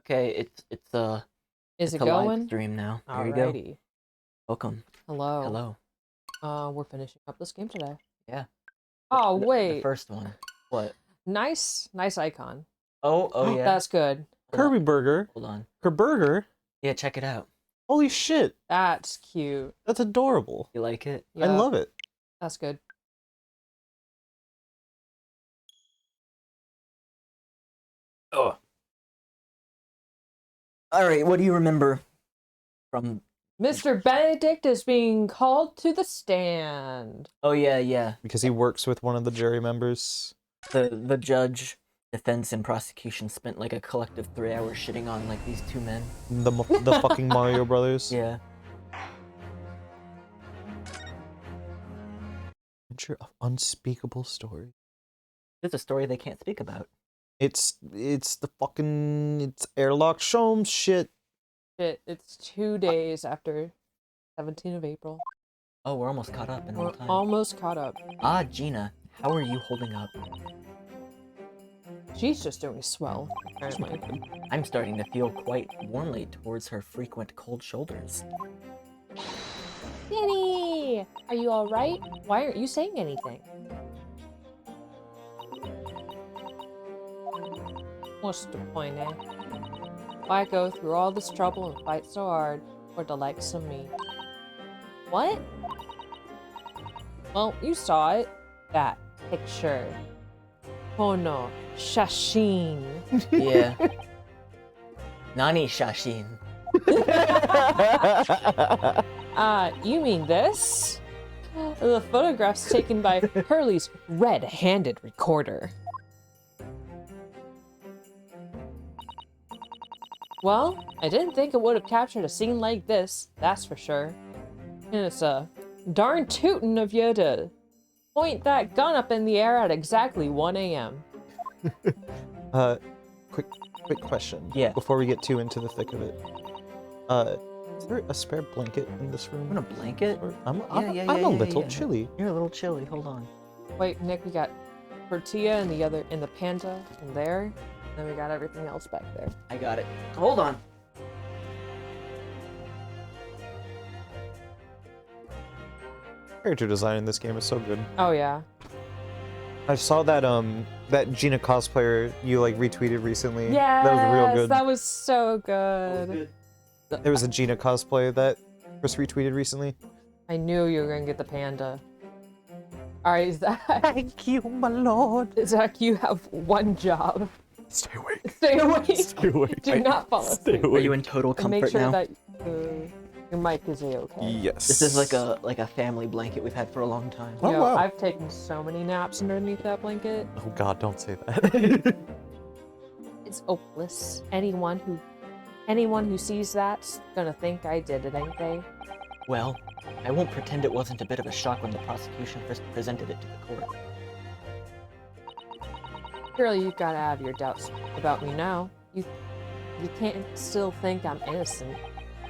Okay, Is it's it a live going? stream now. There you go. Alrighty. Welcome. Hello. Hello. We're finishing up this game today. Yeah. Oh, The wait. first one. What? Nice icon. Oh yeah. That's good. Kirby Burger. Hold on. Burger. Yeah, check it out. Holy shit. That's cute. That's adorable. You like it? I love it. That's good. Oh. All right. What do you remember from? Mr. Benedict is being called to the stand. Oh yeah. Because he works with one of the jury members. The judge, defense, and prosecution spent like a collective 3 hours shitting on like these two men. The fucking Mario Brothers. Yeah. Adventure of unspeakable story. It's a story they can't speak about. It's airlock Sholmes shit. Shit, it's 2 days after 17th of April. Oh, we're almost caught up in We're real time. almost caught up. Ah, Gina, how are you holding up? She's just doing swell, apparently. I'm starting to feel quite warmly towards her frequent cold shoulders. Danny! Are you alright? Why aren't you saying anything? What's the point, eh? Why go through all this trouble and fight so hard for the likes of me? What? Well, you saw it. That picture. Kono Shashin. Yeah. Nani Shashin. You mean this? The photographs taken by Hurley's red-handed recorder. Well, I didn't think it would have captured a scene like this, that's for sure. And it's darn tootin' of you to point that gun up in the air at exactly 1 a.m. Quick question. Yeah. Before we get too into the thick of it. Is there a spare blanket in this room? Want a blanket? I'm Yeah, a little yeah. chilly. You're a little chilly. Hold on. Wait, Nick, we got tortilla in the panda in there. Then we got everything else back there. I got it. Hold on. Character design in this game is so good. Oh yeah. I saw that that Gina cosplayer you like retweeted recently. Yes, That was real good. that was so good. There was a Gina cosplay that Chris retweeted recently. I knew you were gonna get the panda. Alright, Zach. Thank you, my lord. Zach, you have one job. Stay awake. Stay awake. Stay awake. Do not fall asleep. Are you in total And make comfort sure now? that your mic is okay. Yes. This is like a family blanket we've had for a long time. Oh, Yo, wow. I've taken so many naps underneath that blanket. Oh God, don't say that. It's hopeless. Anyone who sees that's gonna think I did it, ain't they? Well, I won't pretend it wasn't a bit of a shock when the prosecution first presented it to the court. Surely you've gotta have your doubts about me now. You can't still think I'm innocent.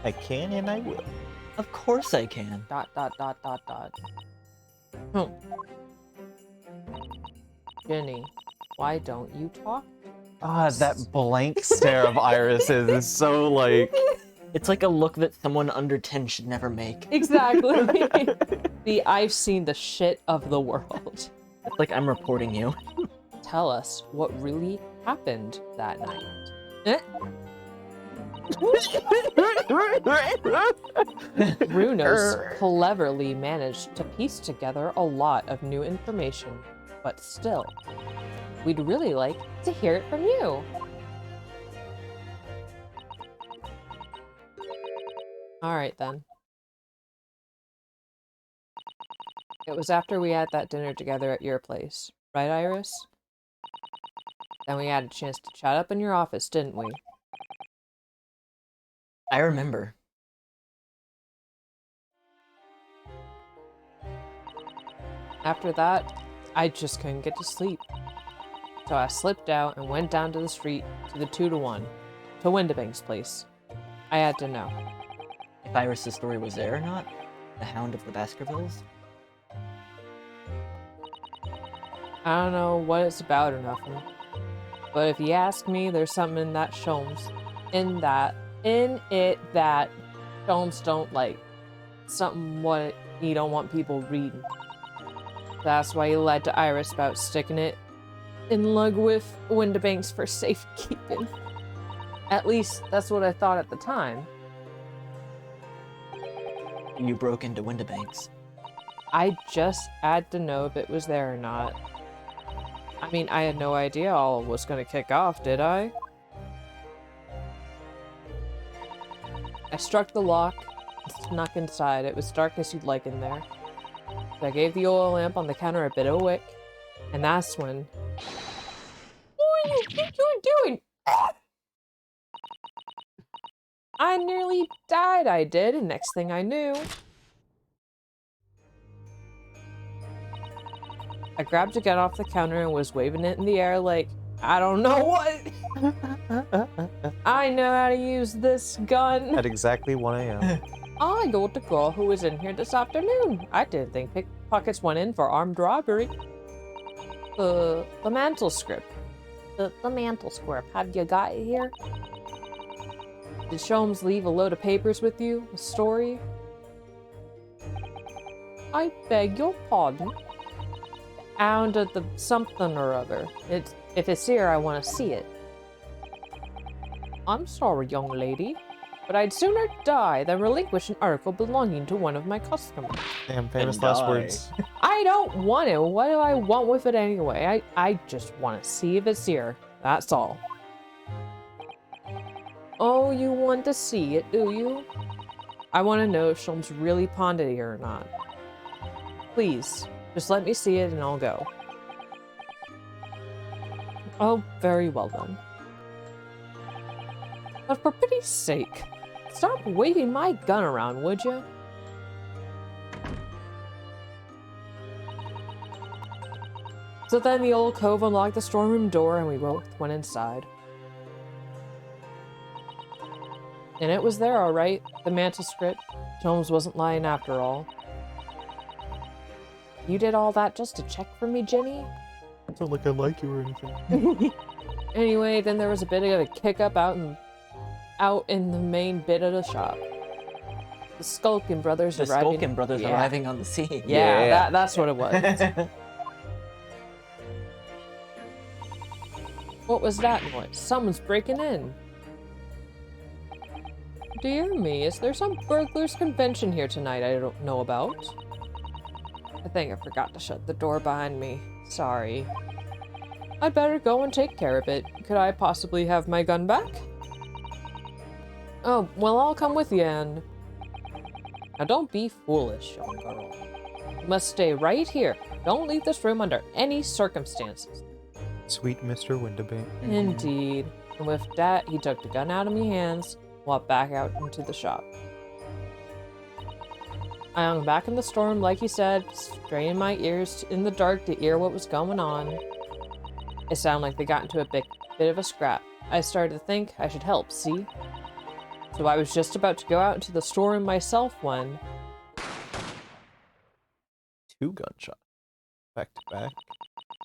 I can and I will. Of course I can. Dot. Jenny, why don't you talk? Ah, that blank stare of Iris's is so like. It's like a look that someone under 10 should never make. Exactly. I've seen the shit of the world. It's like I'm reporting you. Tell us what really happened that night. Eh? Runos cleverly managed to piece together a lot of new information, but still, we'd really like to hear it from you. Alright then. It was after we had that dinner together at your place, right, Iris? Then we had a chance to chat up in your office, didn't we? I remember. After that, I just couldn't get to sleep. So I slipped out and went down to the street to the 2-to-1, to Windabank's place. I had to know. If Iris' story was there or not? The Hound of the Baskervilles? I don't know what it's about or nothing. But if you ask me, there's something in that Sholmes. in it that films don't like. Something what you don't want people reading. That's why he lied to Iris about sticking it in lug with Windibanks for safekeeping. At least that's what I thought at the time. You broke into Windibanks. I just had to know if it was there or not. I mean, I had no idea all was gonna kick off, did I? I struck the lock and snuck inside. It was dark as you'd like in there. So I gave the oil lamp on the counter a bit of a wick, and that's when... What do you think you're doing? I nearly died, I did, and next thing I knew... I grabbed a gun off the counter and was waving it in the air like, I don't know what! I know how to use this gun! At exactly 1 a.m. I got the girl who was in here this afternoon. I didn't think pickpockets went in for armed robbery. The mantle script. The mantle script. Have you got it here? Did Sholmes leave a load of papers with you? A story? I beg your pardon? Out of the something or other. If it's here, I want to see it. I'm sorry, young lady, but I'd sooner die than relinquish an article belonging to one of my customers. Damn, famous And last die. words. I don't want it. What do I want with it anyway? I just want to see if it's here. That's all. Oh, you want to see it, do you? I want to know if Sholmes really pawned it here or not. Please, just let me see it and I'll go. Oh, very well then. But for pity's sake, stop waving my gun around, would you? So then the old cove unlocked the storeroom door and we both went inside. And it was there, all right. The mantle script. Sholmes wasn't lying after all. You did all that just to check for me, Jenny? It's not like I like you or anything. Anyway, then there was a bit of a kick-up out in the main bit of the shop. The Skulkin brothers The arriving. Skulkin brothers Yeah. arriving on the scene. Yeah, that's what it was. What was that noise? Someone's breaking in. Dear me, is there some burglars convention here tonight I don't know about? I think I forgot to shut the door behind me. Sorry. I'd better go and take care of it. Could I possibly have my gun back? Oh, well, I'll come with you and... Now don't be foolish, young girl. You must stay right here. Don't leave this room under any circumstances. Sweet Mr. Windibank. Indeed. And with that, he took the gun out of my hands, walked back out into the shop. I hung back in the storm, like he said, straining my ears in the dark to hear what was going on. It sounded like they got into a bit of a scrap. I started to think I should help, see? So I was just about to go out into the storeroom myself when... 2 gunshots. Back to back.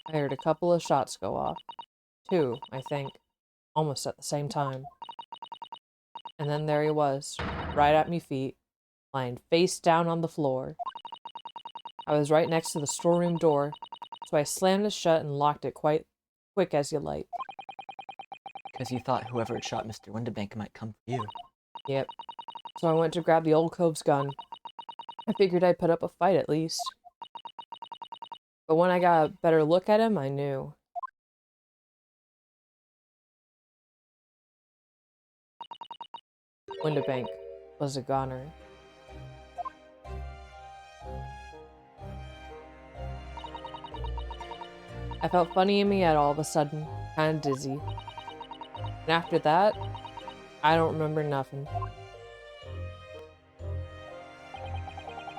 I heard a couple of shots go off. 2, I think. Almost at the same time. And then there he was, right at me feet, lying face down on the floor. I was right next to the storeroom door, so I slammed it shut and locked it quite quick as you like. Because you thought whoever had shot Mr. Windibank might come for you. Yep. So I went to grab the old cove's gun. I figured I'd put up a fight at least. But when I got a better look at him, I knew. Windibank was a goner. I felt funny in my head all of a sudden, kind of dizzy. And after that, I don't remember nothing.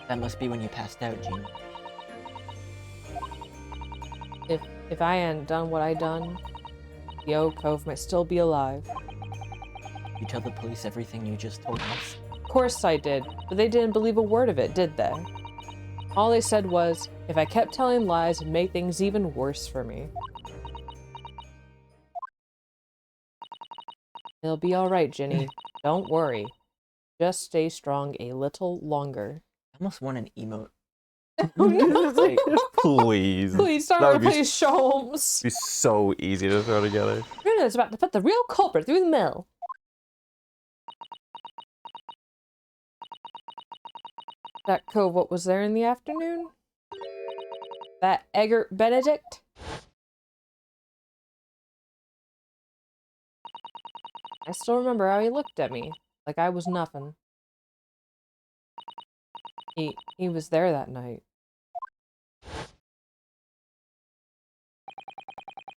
That must be when you passed out, Gene. If I hadn't done what I done, the old cove might still be alive. You tell the police everything you just told us. Of course I did, but they didn't believe a word of it, did they? All they said was, if I kept telling lies, it'd make things even worse for me. It'll be alright, Ginny. Don't worry. Just stay strong a little longer. I almost want an emote. Oh no! Like, Please. Please That don't would be replace Sholmes! be so easy to throw together. Bruno's about to put the real culprit through the mill. That cove, what was there in the afternoon? That Eggert Benedict? I still remember how he looked at me, like I was nothing. He was there that night.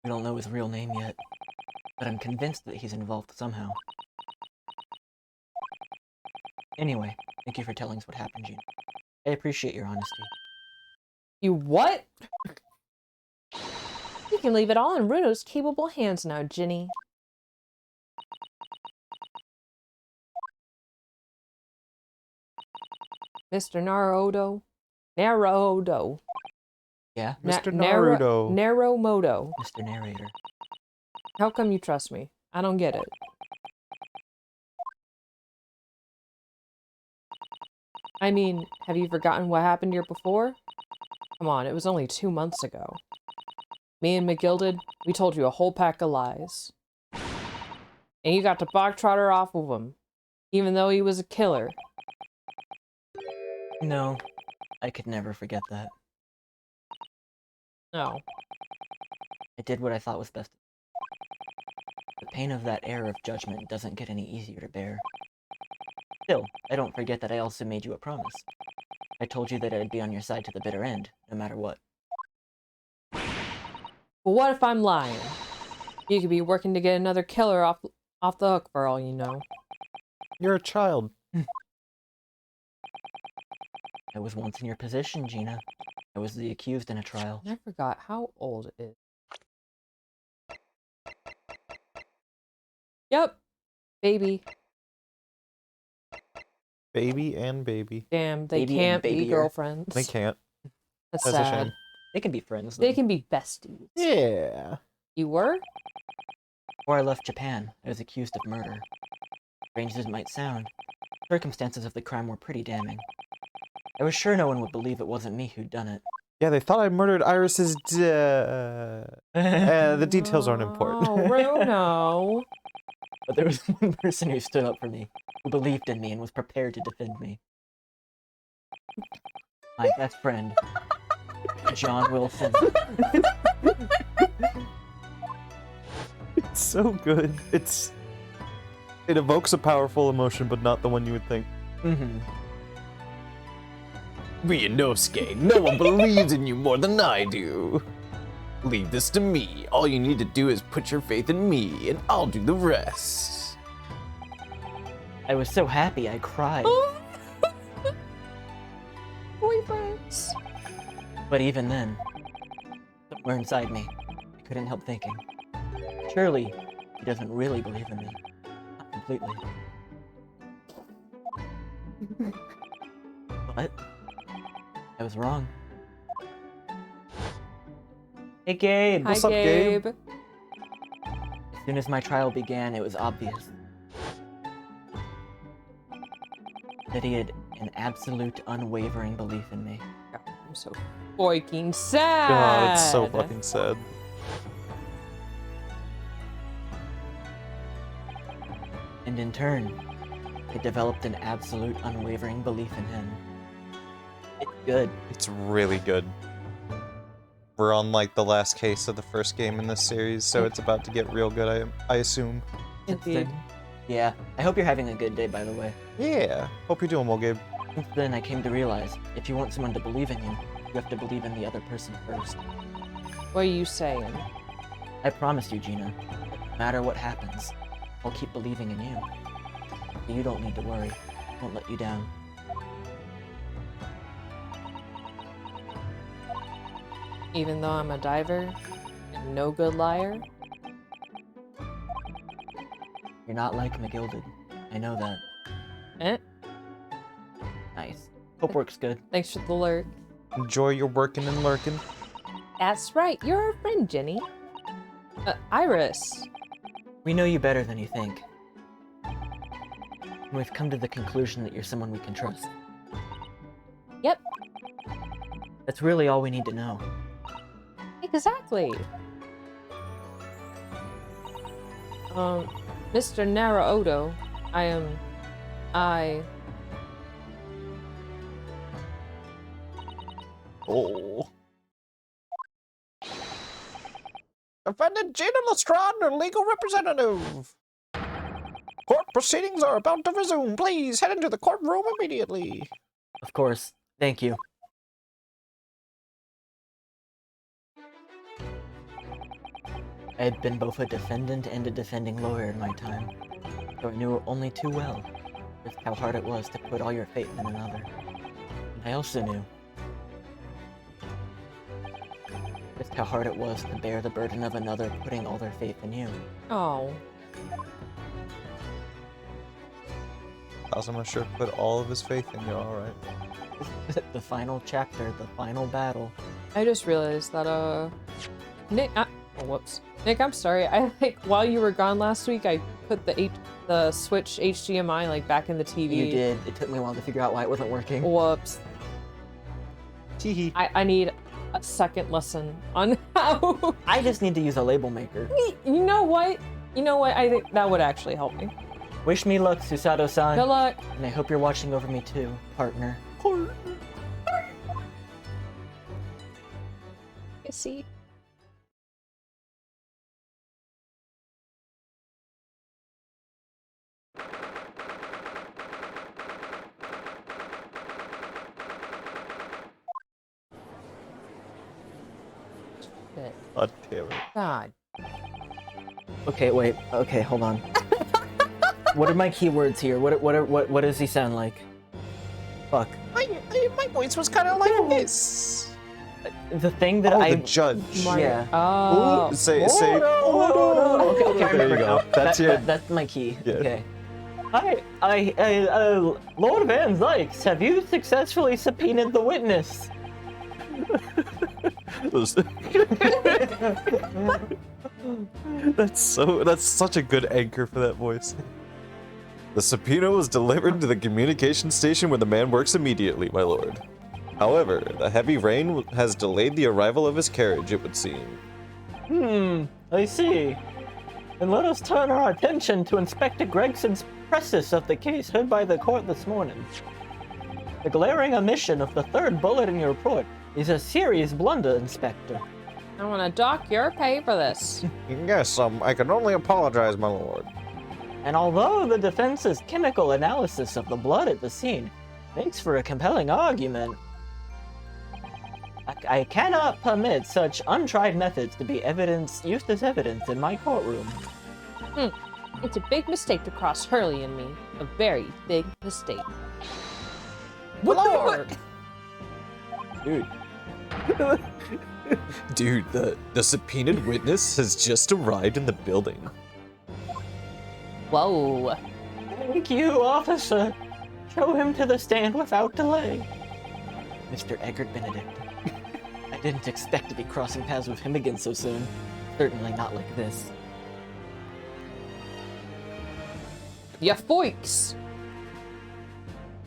we don't know his real name yet, but I'm convinced that he's involved somehow. Anyway, thank you for telling us what happened, Gina. I appreciate your honesty. You what? You can leave it all in Runo's capable hands now, Ginny. Mr. Naruto. Naruto. Yeah, Mr. Naruto. Narumoto. Mr. Narrator. How come you trust me? I don't get it. I mean, have you forgotten what happened here before? Come on, it was only 2 months ago. Me and McGilded, we told you a whole pack of lies. And you got to bog-trotter off of him, even though he was a killer. No, I could never forget that. No. I did what I thought was best. The pain of that error of judgment doesn't get any easier to bear. Still, I don't forget that I also made you a promise. I told you that I'd be on your side to the bitter end, no matter what. But what if I'm lying? You could be working to get another killer off the hook for all you know. You're a child. I was once in your position, Gina. I was the accused in a trial. I forgot how old it is. Yep. Baby. Baby and baby. Damn, they Baby and can't be babyer. girlfriends. They can't. That's That's a sad. shame. They can be friends, though. They can be besties. Yeah. You were? Before I left Japan, I was accused of murder. Strange as it might sound, the circumstances of the crime were pretty damning. I was sure no one would believe it wasn't me who'd done it. Yeah, they thought I murdered Iris's the details aren't important. Oh, Bruno. But there was one person who stood up for me, who believed in me and was prepared to defend me. My best friend, John Wilson. It's so good. It evokes a powerful emotion, but not the one you would think. Mm-hmm. Ryunosuke, no one believes in you more than I do. Leave this to me. All you need to do is put your faith in me, and I'll do the rest. I was so happy I cried. Boyfriends. But even then, somewhere inside me, I couldn't help thinking, surely he doesn't really believe in me. Not completely. But I was wrong. Hey, Gabe! Hi, What's up, Gabe? As soon as my trial began, it was obvious that he had an absolute, unwavering belief in me. God, I'm so fucking sad. God, it's so fucking sad. And in turn, I developed an absolute, unwavering belief in him. It's good. It's really good. We're on like the last case of the first game in this series, so it's about to get real good, I assume. Indeed. Yeah, I hope you're having a good day, by the way. Yeah. Hope you're doing well, Gabe. Since then, I came to realize, if you want someone to believe in you, you have to believe in the other person first. What are you saying? I promise you, Gina, no matter what happens, I'll keep believing in you. So you don't need to worry. I won't let you down. Even though I'm a diver and no good liar? You're not like McGilded. I know that. Eh? Nice. Hope work's good. Thanks for the lurk. Enjoy your working and lurking. That's right, you're our friend, Jenny. Iris. We know you better than you think. And we've come to the conclusion that you're someone we can trust. Yep, That's really all we need to know. exactly. Mr. Naruodo, Oh. Defendant Gina Lestrade, a legal representative. Court proceedings are about to resume. Please head into the courtroom immediately. Of course. Thank you. I had been both a defendant and a defending lawyer in my time, so I knew only too well just how hard it was to put all your faith in another. And I also knew just how hard it was to bear the burden of another putting all their faith in you. oh, Kazuma sure put all of his faith in you, alright. The final chapter, the final battle. I just realized that, Nick, oh, whoops. Nick, I'm sorry. While you were gone last week, I put the Switch HDMI, back in the TV. You did. It took me a while to figure out why it wasn't working. Whoops. Teehee. I need a second lesson on how... I just need to use a label maker. You know what? I think that would actually help me. Wish me luck, Susato-san. Good luck. And I hope you're watching over me too, partner. You see? Shit. God damn it. God. Okay, wait. Okay, hold on. What are my keywords here? What does he sound like? Fuck. My voice was kind of like this. The thing that The judge. Yeah. Oh. Say, Okay, I There you remember go. now. That's your... That's my key. Yeah. Okay. Lord Van Zykes, have you successfully subpoenaed the witness? That's such a good anchor for that voice. The subpoena was delivered to the communication station where the man works immediately, my lord. However, the heavy rain has delayed the arrival of his carriage, it would seem. I see. Then let us turn our attention to Inspector Gregson's precis of the case heard by the court this morning. The glaring omission of the third bullet in your report is a serious blunder, Inspector. I want to dock your pay for this. Yes, I can only apologize, my lord. And although the defense's chemical analysis of the blood at the scene makes for a compelling argument, I cannot permit such untried methods to be used as evidence in my courtroom. It's a big mistake to cross Hurley and me. A very big mistake. Lord! Dude. Dude, the subpoenaed witness has just arrived in the building. Whoa. Thank you, officer. Show him to the stand without delay. Mr. Eggert Benedict. I didn't expect to be crossing paths with him again so soon. Certainly not like this. Ya foiks.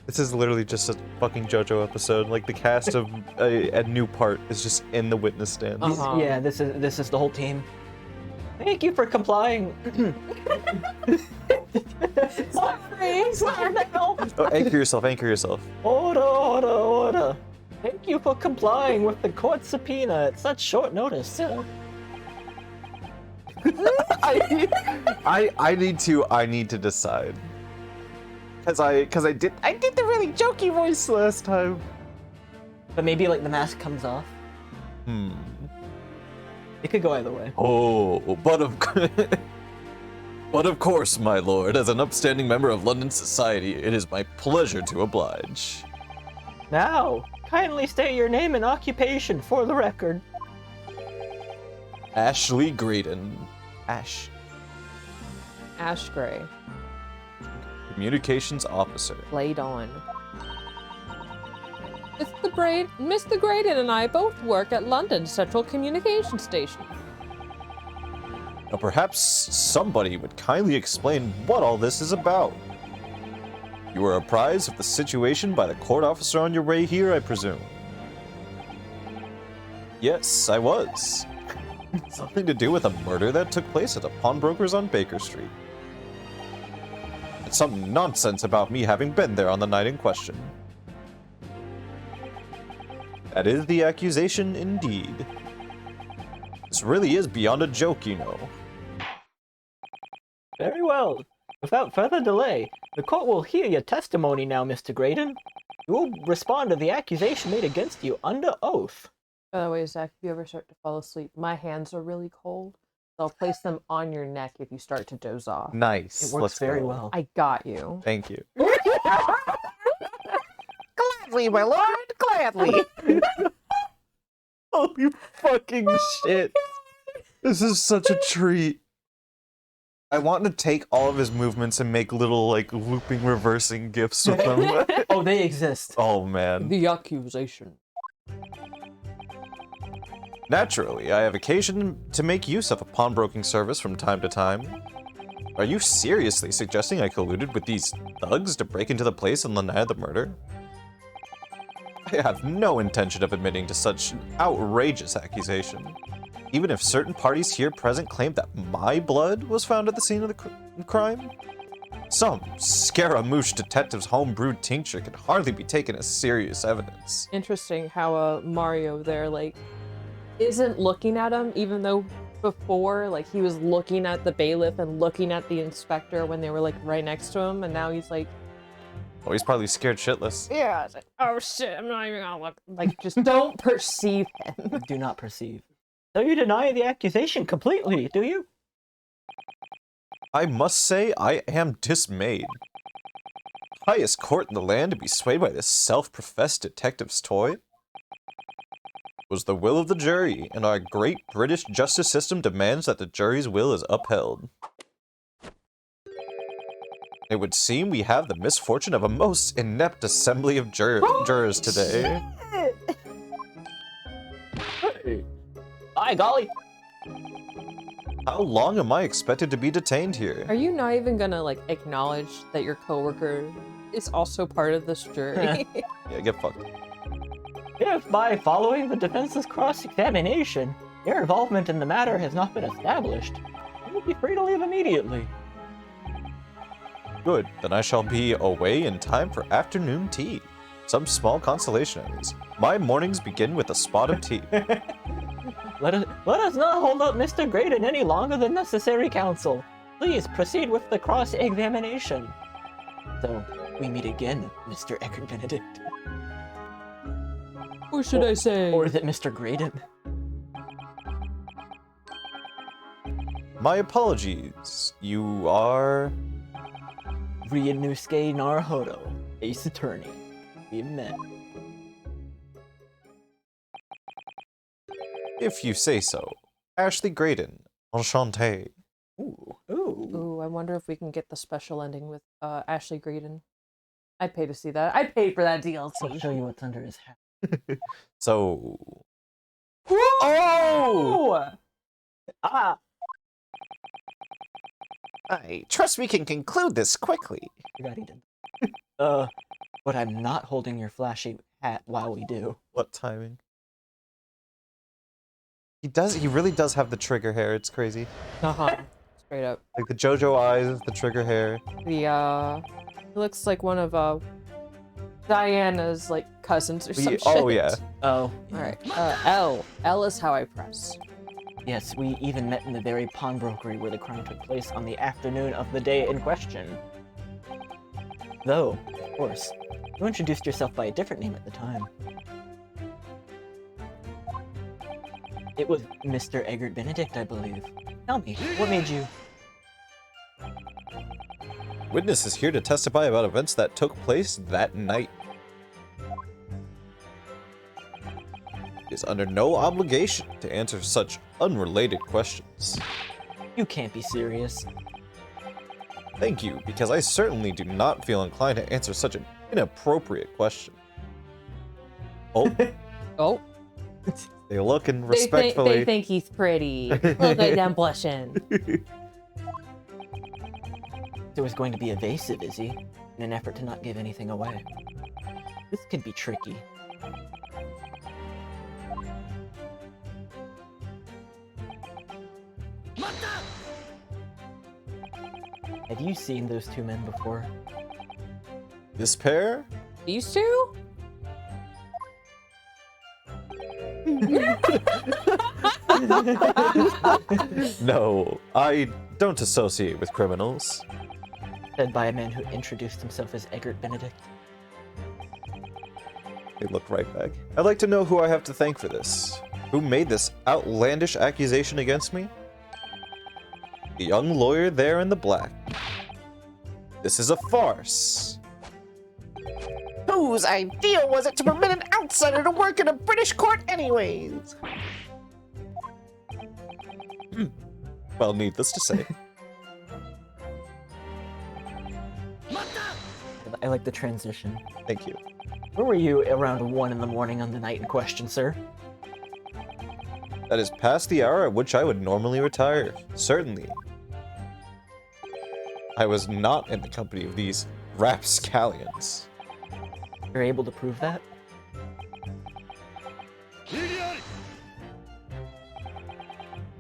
This is literally just a fucking JoJo episode. Like, the cast of a new part is just in the witness stand. Yeah, this is the whole team. Thank you for complying. Sorry now. Oh, anchor yourself. Order. Thank you for complying with the court subpoena at such short notice, sir. I need to decide. Cause I did the really jokey voice last time. But maybe like the mask comes off. It could go either way. Oh, but of course, my lord, as an upstanding member of London society, it is my pleasure to oblige. Now, kindly state your name and occupation for the record. Ashley Graydon. Ash. Ash Gray. Communications officer. Played on. Mr. Graydon and I both work at London Central Communication Station. Now perhaps somebody would kindly explain what all this is about. You were apprised of the situation by the court officer on your way here, I presume? Yes, I was. Something to do with a murder that took place at a pawnbroker's on Baker Street. And some nonsense about me having been there on the night in question. That is the accusation indeed. This really is beyond a joke, you know. Very well. Without further delay, the court will hear your testimony now, Mr. Graydon. You will respond to the accusation made against you under oath. By the way, Zach, if you ever start to fall asleep, my hands are really cold. So I'll place them on your neck if you start to doze off. Nice. It works Let's very go. well. I got you. Thank you. Gladly, my lord, gladly. Holy fucking shit. This is such a treat. I want to take all of his movements and make little, like, looping, reversing gifs with them. Oh, they exist. Oh, man. The accusation. Naturally, I have occasion to make use of a pawnbroking service from time to time. Are you seriously suggesting I colluded with these thugs to break into the place on the night of the murder? I have no intention of admitting to such an outrageous accusation. Even if certain parties here present claim that my blood was found at the scene of the crime, some Scaramouche detective's homebrewed tincture can hardly be taken as serious evidence. Interesting how Mario there, like, isn't looking at him, even though before, like, he was looking at the bailiff and looking at the inspector when they were, like, right next to him, and now he's like, Oh, he's probably scared shitless. yeah, it's like, oh shit, I'm not even gonna look. Like, just don't perceive him. Do not perceive. So you deny the accusation completely, do you? I must say, I am dismayed. Highest court in the land to be swayed by this self-professed detective's toy? It was the will of the jury, and our great British justice system demands that the jury's will is upheld. It would seem we have the misfortune of a most inept assembly of jurors today. Hey. By golly. How long am I expected to be detained here? Are you not even gonna, like, acknowledge that your coworker is also part of this jury? Yeah, get fucked. If by following the defense's cross-examination, your involvement in the matter has not been established, you will be free to leave immediately. Good, then I shall be away in time for afternoon tea. Some small consolation at least. My mornings begin with a spot of tea. Let us not hold up Mr. Graydon any longer than necessary, counsel. Please proceed with the cross-examination. So, we meet again, Mr. Eckert Benedict. Or should I say? Or is it Mr. Graydon? My apologies. You are... Ryunosuke Naruhodo, Ace Attorney. We've met. If you say so. Ashley Graydon. Enchanté. Ooh. Ooh. Ooh, I wonder if we can get the special ending with Ashley Graydon. I'd pay to see that. I'd pay for that I'll DLC. show you what's under his hat. So... Oh! Ah! I trust we can conclude this quickly. Forgot he did. But I'm not holding your flashy hat while we do. What timing? He really does have the trigger hair, it's crazy. Uh-huh. Straight up. Like the JoJo eyes, the trigger hair. The, he looks like one of, Diana's, like, cousins or some shit. Oh, yeah. Oh. Alright, L. L is how I press. Yes, we even met in the very pawnbrokery where the crime took place on the afternoon of the day in question. Though, of course, you introduced yourself by a different name at the time. It was Mr. Eggert Benedict, I believe. Tell me, what made you... Witness is here to testify about events that took place that night. He is under no obligation to answer such unrelated questions. You can't be serious. Thank you, because I certainly do not feel inclined to answer such an inappropriate question. Oh, Oh. they looking They respectfully. think he's pretty. Look at them blushing. It was going to be evasive, is he? in an effort to not give anything away. This could be tricky. Have you seen those two men before? This pair? These two? No, I don't associate with criminals. Said by a man who introduced himself as Eggert Benedict. They look right back. I'd like to know who I have to thank for this. Who made this outlandish accusation against me? The young lawyer there in the black. This is a farce. Whose idea was it to permit an outsider to work in a British court anyways? Well, needless to say. I like the transition. Thank you. Where were you around 1 in the morning on the night in question, sir? That is past the hour at which I would normally retire. Certainly. I was not in the company of these rapscallions. You're able to prove that?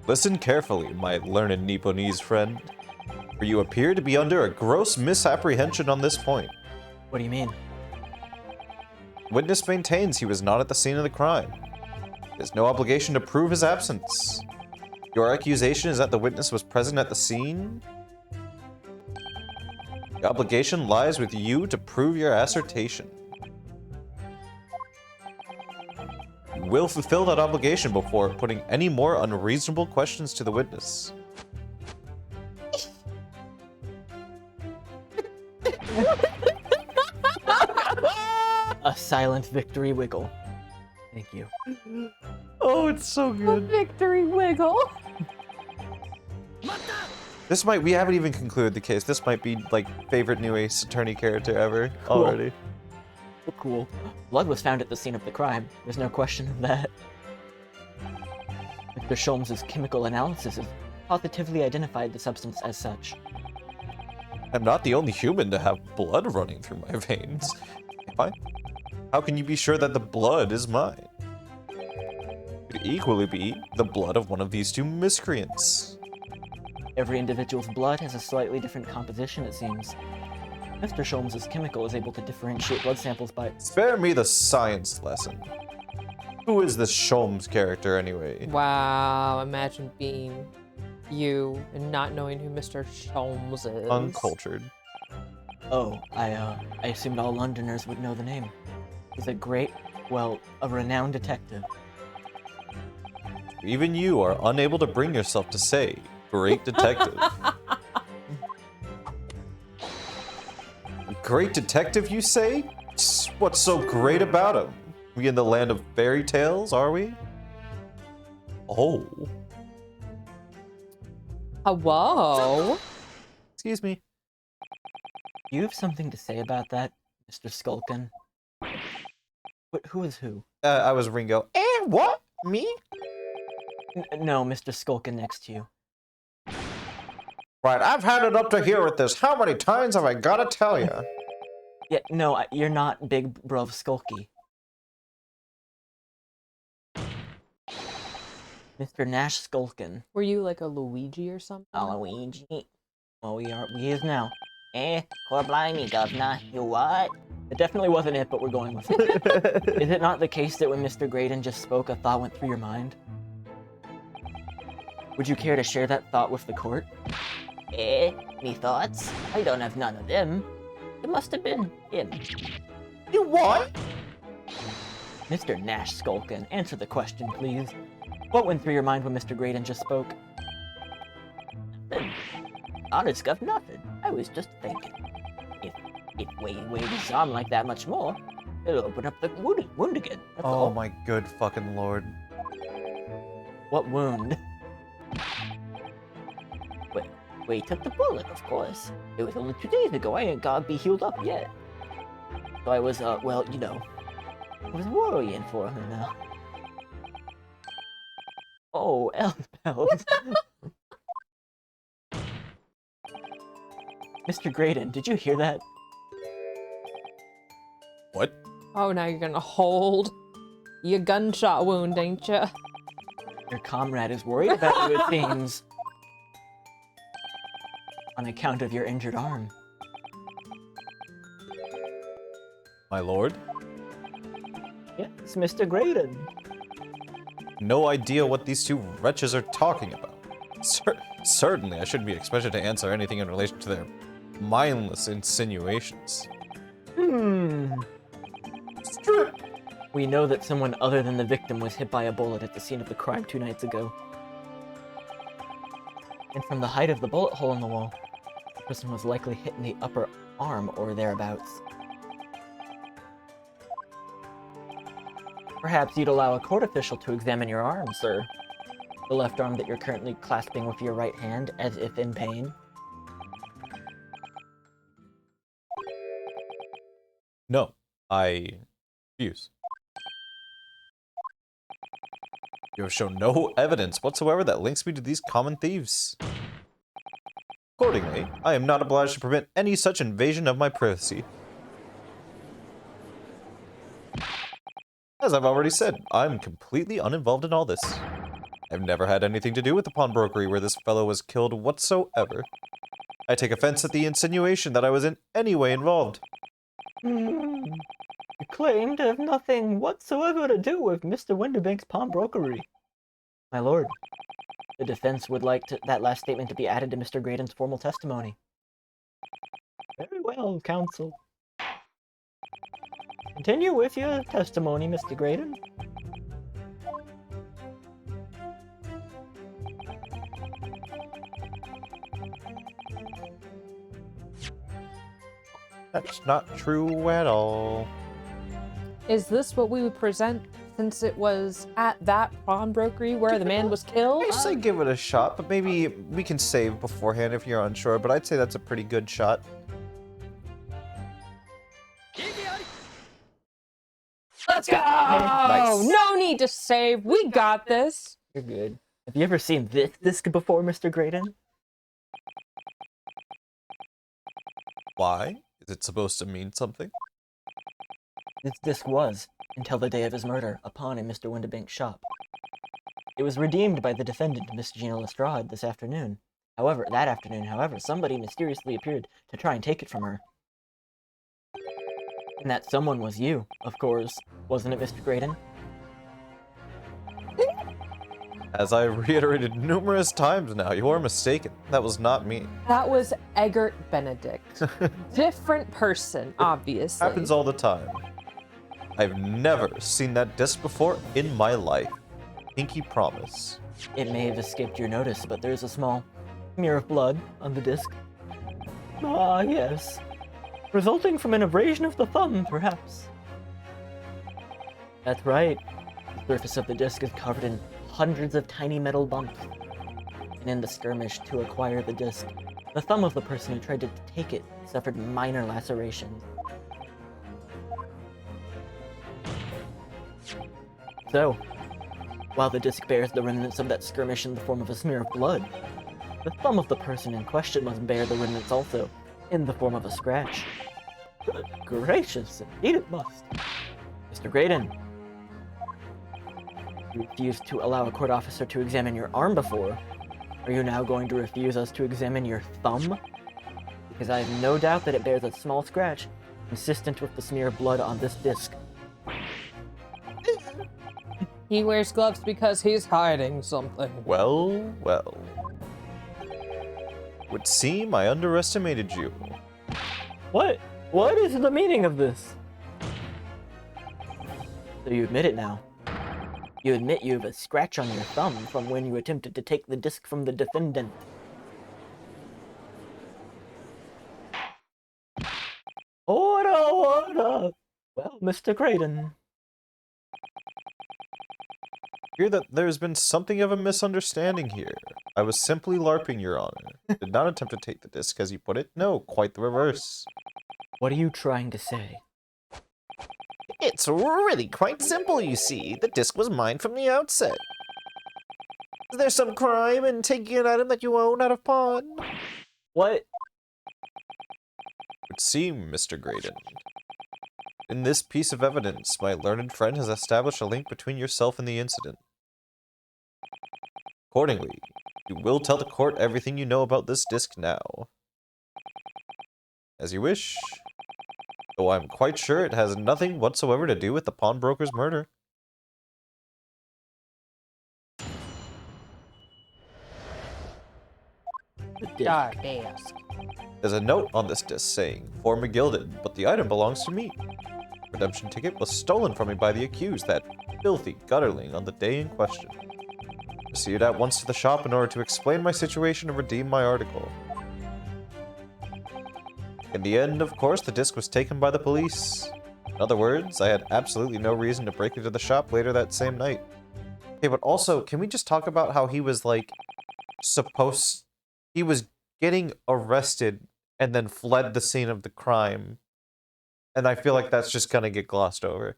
Listen carefully, my learned Nipponese friend, for you appear to be under a gross misapprehension on this point. What do you mean? Witness maintains he was not at the scene of the crime. There's no obligation to prove his absence. Your accusation is that the witness was present at the scene? The obligation lies with you to prove your assertion. You will fulfill that obligation before putting any more unreasonable questions to the witness. A silent victory wiggle. Thank you. Oh, it's so A good. victory wiggle. We haven't even concluded the case. This might be, like, favorite new Ace Attorney character ever Cool. already. Oh, cool. Blood was found at the scene of the crime. There's no question of that. Mr. Sholmes' chemical analysis has positively identified the substance as such. I'm not the only human to have blood running through my veins. Am I? How can you be sure that the blood is mine? It could equally be the blood of one of these two miscreants. Every individual's blood has a slightly different composition, it seems. Mr. Sholmes' chemical is able to differentiate blood samples by... Spare me the science lesson. Who is this Sholmes character anyway? Wow, imagine being you and not knowing who Mr. Sholmes is. Uncultured. Oh, I assumed all Londoners would know the name. He's a great, well, a renowned detective. Even you are unable to bring yourself to say, great detective. Great detective, you say? What's so great about him? We in the land of fairy tales, are we? Oh. Whoa. Excuse me. You have something to say about that, Mr. Skulkin? Who is who? I was Ringo. And what? Me? No, Mr. Skulkin next to you. Right, I've had it up to here with this. How many times have I gotta tell you? Yeah, no, you're not Big Bruv Skulky. Mr. Nash Skulkin. Were you like a Luigi or something? Luigi. Well, we is now. Core blimey, governor. You what? It definitely wasn't it, but we're going with it. Is it not the case that when Mr. Graydon just spoke, a thought went through your mind? Would you care to share that thought with the court? Me thoughts? I don't have none of them. It must have been him. You what? Mr. Nash Skulkin, answer the question, please. What went through your mind when Mr. Graydon just spoke? Nothing. Honest, Gov, nothing. I was just thinking. If we wave his arm like that much more, it'll open up the wound again. That's Oh all. my good fucking lord. What wound? We took the bullet, of course. It was only 2 days ago. I ain't gotta be healed up yet. So I was, well, you know, I was worrying for her now. Oh, Elspeth. Mr. Graydon, did you hear that? What? Oh, now you're gonna hold your gunshot wound, ain't ya? Your comrade is worried about you, it seems. On account of your injured arm. My lord? Yes, Mr. Graydon. No idea what these two wretches are talking about. Certainly, I shouldn't be expected to answer anything in relation to their mindless insinuations. We know that someone other than the victim was hit by a bullet at the scene of the crime 2 nights ago. And from the height of the bullet hole in the wall, the person was likely hit in the upper arm or thereabouts. Perhaps you'd allow a court official to examine your arm, sir. The left arm that you're currently clasping with your right hand, as if in pain. No, I refuse. You have shown no evidence whatsoever that links me to these common thieves. Accordingly, I am not obliged to permit any such invasion of my privacy. As I've already said, I'm completely uninvolved in all this. I've never had anything to do with the pawnbrokery where this fellow was killed whatsoever. I take offense at the insinuation that I was in any way involved. You claim to have nothing whatsoever to do with Mr. Winterbank's pawnbrokery. My lord, the defense would like that last statement to be added to Mr. Graydon's formal testimony. Very well, counsel. Continue with your testimony, Mr. Graydon. That's not true at all. Is this what we would present since it was at that pawnbrokery where the man was killed? I say give it a shot, but maybe we can save beforehand if you're unsure, but I'd say that's a pretty good shot. Let's go! Nice. No need to save. We got this. You're good. Have you ever seen this disc before, Mr. Graydon? Why? Is it supposed to mean something? This disc was, until the day of his murder, a pawn in Mr. Winterbank's shop. It was redeemed by the defendant, Miss Gina Lestrade, this afternoon. That afternoon, somebody mysteriously appeared to try and take it from her. And that someone was you, of course, wasn't it, Mr. Graydon? As I reiterated numerous times now, you are mistaken. That was not me. That was Eggert Benedict. Different person, obviously. Happens all the time. I've never seen that disc before in my life. Pinky promise. It may have escaped your notice, but there's a small smear of blood on the disc. Ah, yes. Resulting from an abrasion of the thumb, perhaps. That's right. The surface of the disc is covered in hundreds of tiny metal bumps. And in the skirmish to acquire the disc, the thumb of the person who tried to take it suffered minor lacerations. So, while the disc bears the remnants of that skirmish in the form of a smear of blood, the thumb of the person in question must bear the remnants also, in the form of a scratch. Good gracious, indeed it must. Mr. Graydon, you refused to allow a court officer to examine your arm before. Are you now going to refuse us to examine your thumb? Because I have no doubt that it bears a small scratch, consistent with the smear of blood on this disc. He wears gloves because he's hiding something. Well, well. Would seem I underestimated you. What? What is the meaning of this? So you admit it now. You admit you have a scratch on your thumb from when you attempted to take the disc from the defendant. Order, order! Well, Mr. Graydon. Hear that there's been something of a misunderstanding here. I was simply LARPing, Your Honor. Did not attempt to take the disc, as you put it. No, quite the reverse. What are you trying to say? It's really quite simple, you see. The disc was mine from the outset. Is there some crime in taking an item that you own out of pawn? What? Would seem, Mr. Graydon, In this piece of evidence, my learned friend has established a link between yourself and the incident. Accordingly, you will tell the court everything you know about this disc now. As you wish. Though I'm quite sure it has nothing whatsoever to do with the pawnbroker's murder. The disc. Dark disc. There's a note on this disc saying, "For McGilded, but the item belongs to me. Redemption ticket was stolen from me by the accused, that filthy gutterling, on the day in question. Proceeded at once to the shop in order to explain my situation and redeem my article. In the end, of course, the disc was taken by the police. In other words, I had absolutely no reason to break into the shop later that same night." Okay, but also, can we just talk about how he was, like, he was getting arrested and then fled the scene of the crime. And I feel like that's just gonna get glossed over.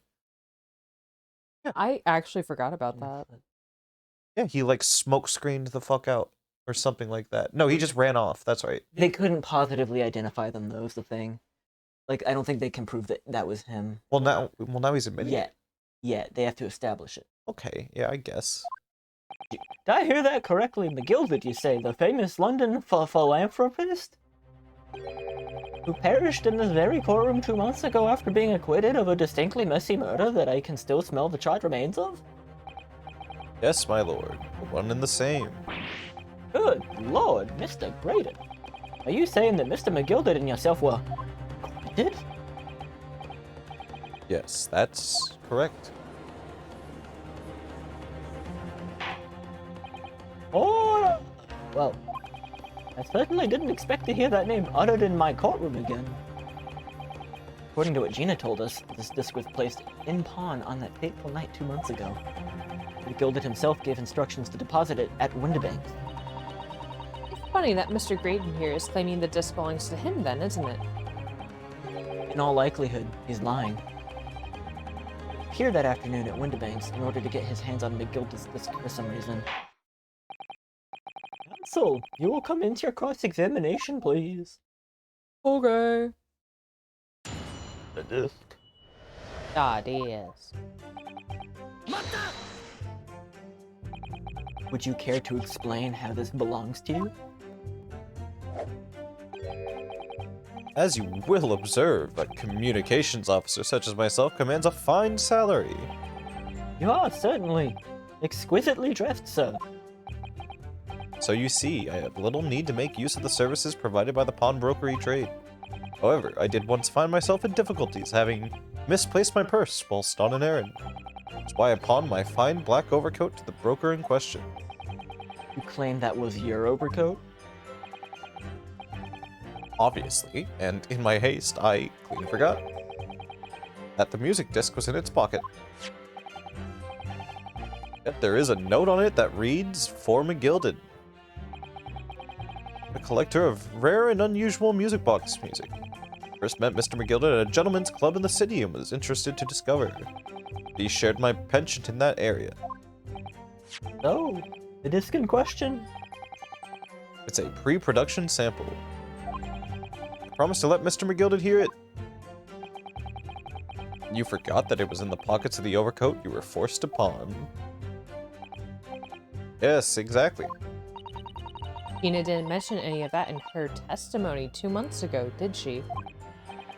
I actually forgot about that. Yeah, he, like, smoke screened the fuck out. Or something like that. No, he just ran off. That's right. They couldn't positively identify them, though, is the thing. Like, I don't think they can prove that that was him. Well, now he's admitting it. Yet, they have to establish it. Okay, yeah, I guess. Did I hear that correctly? McGilded, you say, the famous London philanthropist? Who perished in this very courtroom 2 months ago after being acquitted of a distinctly messy murder that I can still smell the charred remains of? Yes, my lord. The one and the same. Good lord, Mr. Braden. Are you saying that Mr. McGilded and yourself were acquitted? Yes, that's correct. Oh, well, I certainly didn't expect to hear that name uttered in my courtroom again. According to what Gina told us, this disc was placed in pawn on that fateful night 2 months ago. McGilded himself gave instructions to deposit it at Windibanks. Funny that Mr. Graydon here is claiming the disc belongs to him then, isn't it? In all likelihood, he's lying. He appeared that afternoon at Windibanks in order to get his hands on McGilded's disc for some reason. Counsel, you will come into your cross-examination, please. Okay. The disc. Ah, disc. Would you care to explain how this belongs to you? As you will observe, a communications officer such as myself commands a fine salary. You are certainly exquisitely dressed, sir. So you see, I have little need to make use of the services provided by the pawnbrokery trade. However, I did once find myself in difficulties, having misplaced my purse whilst on an errand. That's why I pawned my fine black overcoat to the broker in question. You claim that was your overcoat? Obviously, and in my haste, I clean forgot that the music disc was in its pocket. Yet there is a note on it that reads, "For McGilded, a collector of rare and unusual music box music. First met Mr. McGilded at a gentleman's club in the city and was interested to discover. He shared my penchant in that area." Oh, the disc in question? It's a pre-production sample. I promised to let Mr. McGilded hear it. You forgot that it was in the pockets of the overcoat you were forced to pawn. Yes, exactly. Tina didn't mention any of that in her testimony 2 months ago, did she?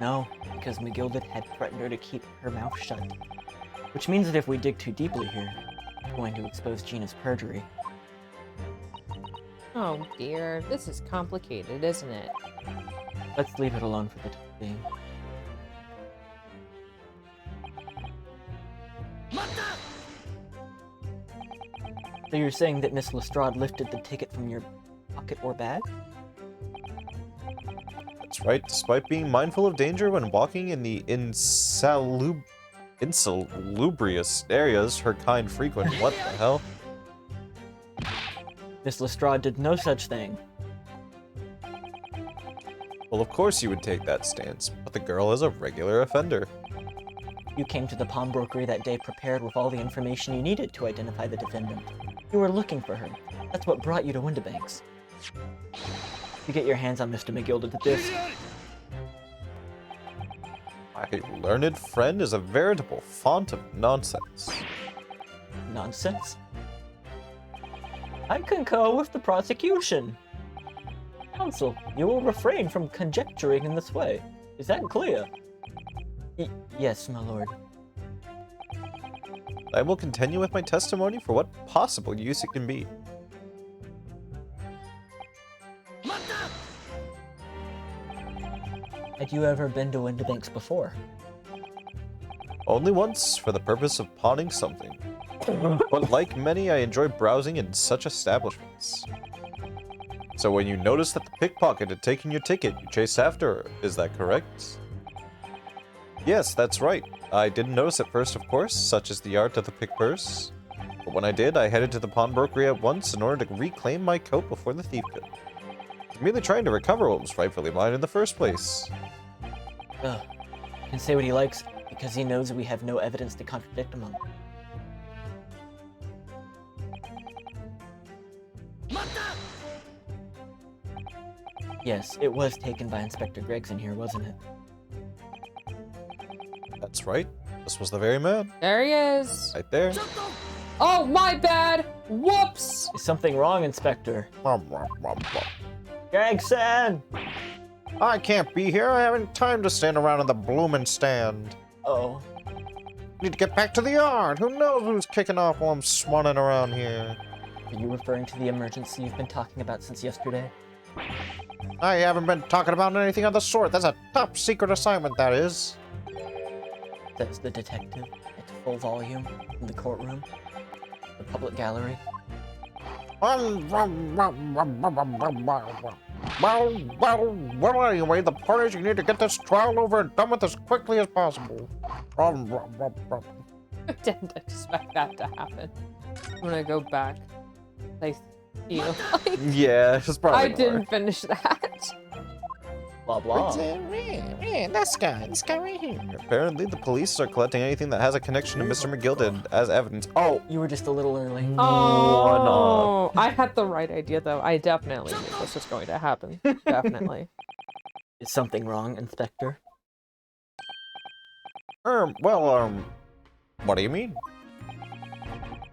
No, because McGilded had threatened her to keep her mouth shut. Which means that if we dig too deeply here, we're going to expose Gina's perjury. Oh dear, this is complicated, isn't it? Let's leave it alone for the time being. So you're saying that Miss Lestrade lifted the ticket from your pocket or bag? That's right, despite being mindful of danger when walking in the insalubrious areas her kind frequent. What the hell? Miss Lestrade did no such thing. Well, of course you would take that stance, but the girl is a regular offender. You came to the pawnbrokery that day prepared with all the information you needed to identify the defendant. You were looking for her. That's what brought you to Windibanks. You get your hands on Mr. McGilded the disc. My learned friend is a veritable font of nonsense. Nonsense? I concur with the prosecution. Counsel, you will refrain from conjecturing in this way. Is that clear? Yes, my lord. I will continue with my testimony for what possible use it can be. Had you ever been to Windibanks before? Only once for the purpose of pawning something. But like many, I enjoy browsing in such establishments. So when you notice that the pickpocket had taken your ticket, you chased after her. Is that correct? Yes, that's right. I didn't notice at first, of course, such is the art of the pick purse. But when I did, I headed to the pawnbrokery at once in order to reclaim my coat before the thief could. I was merely trying to recover what was rightfully mine in the first place. Ugh. He can say what he likes because he knows we have no evidence to contradict him on. Yes, it was taken by Inspector Gregson here, wasn't it? That's right. This was the very man. There he is. Right there. Oh, my bad. Whoops. Is something wrong, Inspector? Gregson! I can't be here. I haven't time to stand around in the bloomin' stand. Oh. Need to get back to the yard. Who knows who's kicking off while I'm swanning around here? Are you referring to the emergency you've been talking about since yesterday? I haven't been talking about anything of the sort. That's a top secret assignment, that is. Says the detective at full volume in the courtroom. The public gallery. Well, anyway, the point is you need to get this trial over and done with as quickly as possible. I didn't expect that to happen. I'm gonna go back. I feel like Yeah, it's probably I didn't finish that. Blah blah. This guy right here. Apparently, the police are collecting anything that has a connection to Mr. McGilded as evidence. Oh, You were just a little early. Oh, I had the right idea though. I definitely knew this was going to happen. Definitely. Is something wrong, Inspector? what do you mean?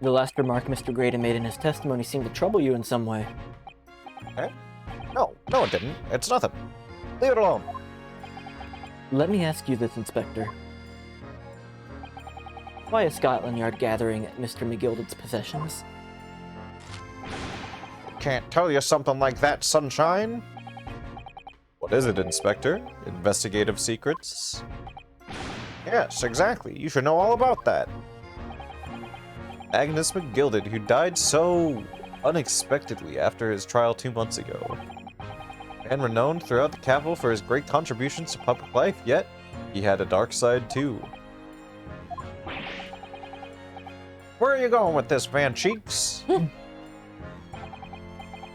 The last remark Mr. Graydon made in his testimony seemed to trouble you in some way. No, it didn't. It's nothing. Leave it alone. Let me ask you this, Inspector. Why is Scotland Yard gathering at Mr. McGilded's possessions? Can't tell you something like that, sunshine. What is it, Inspector? Investigative secrets? Yes, exactly. You should know all about that. Agnes McGilded, who died so unexpectedly after his trial 2 months ago. And renowned throughout the capital for his great contributions to public life, yet he had a dark side too. Where are you going with this, Van Cheeks?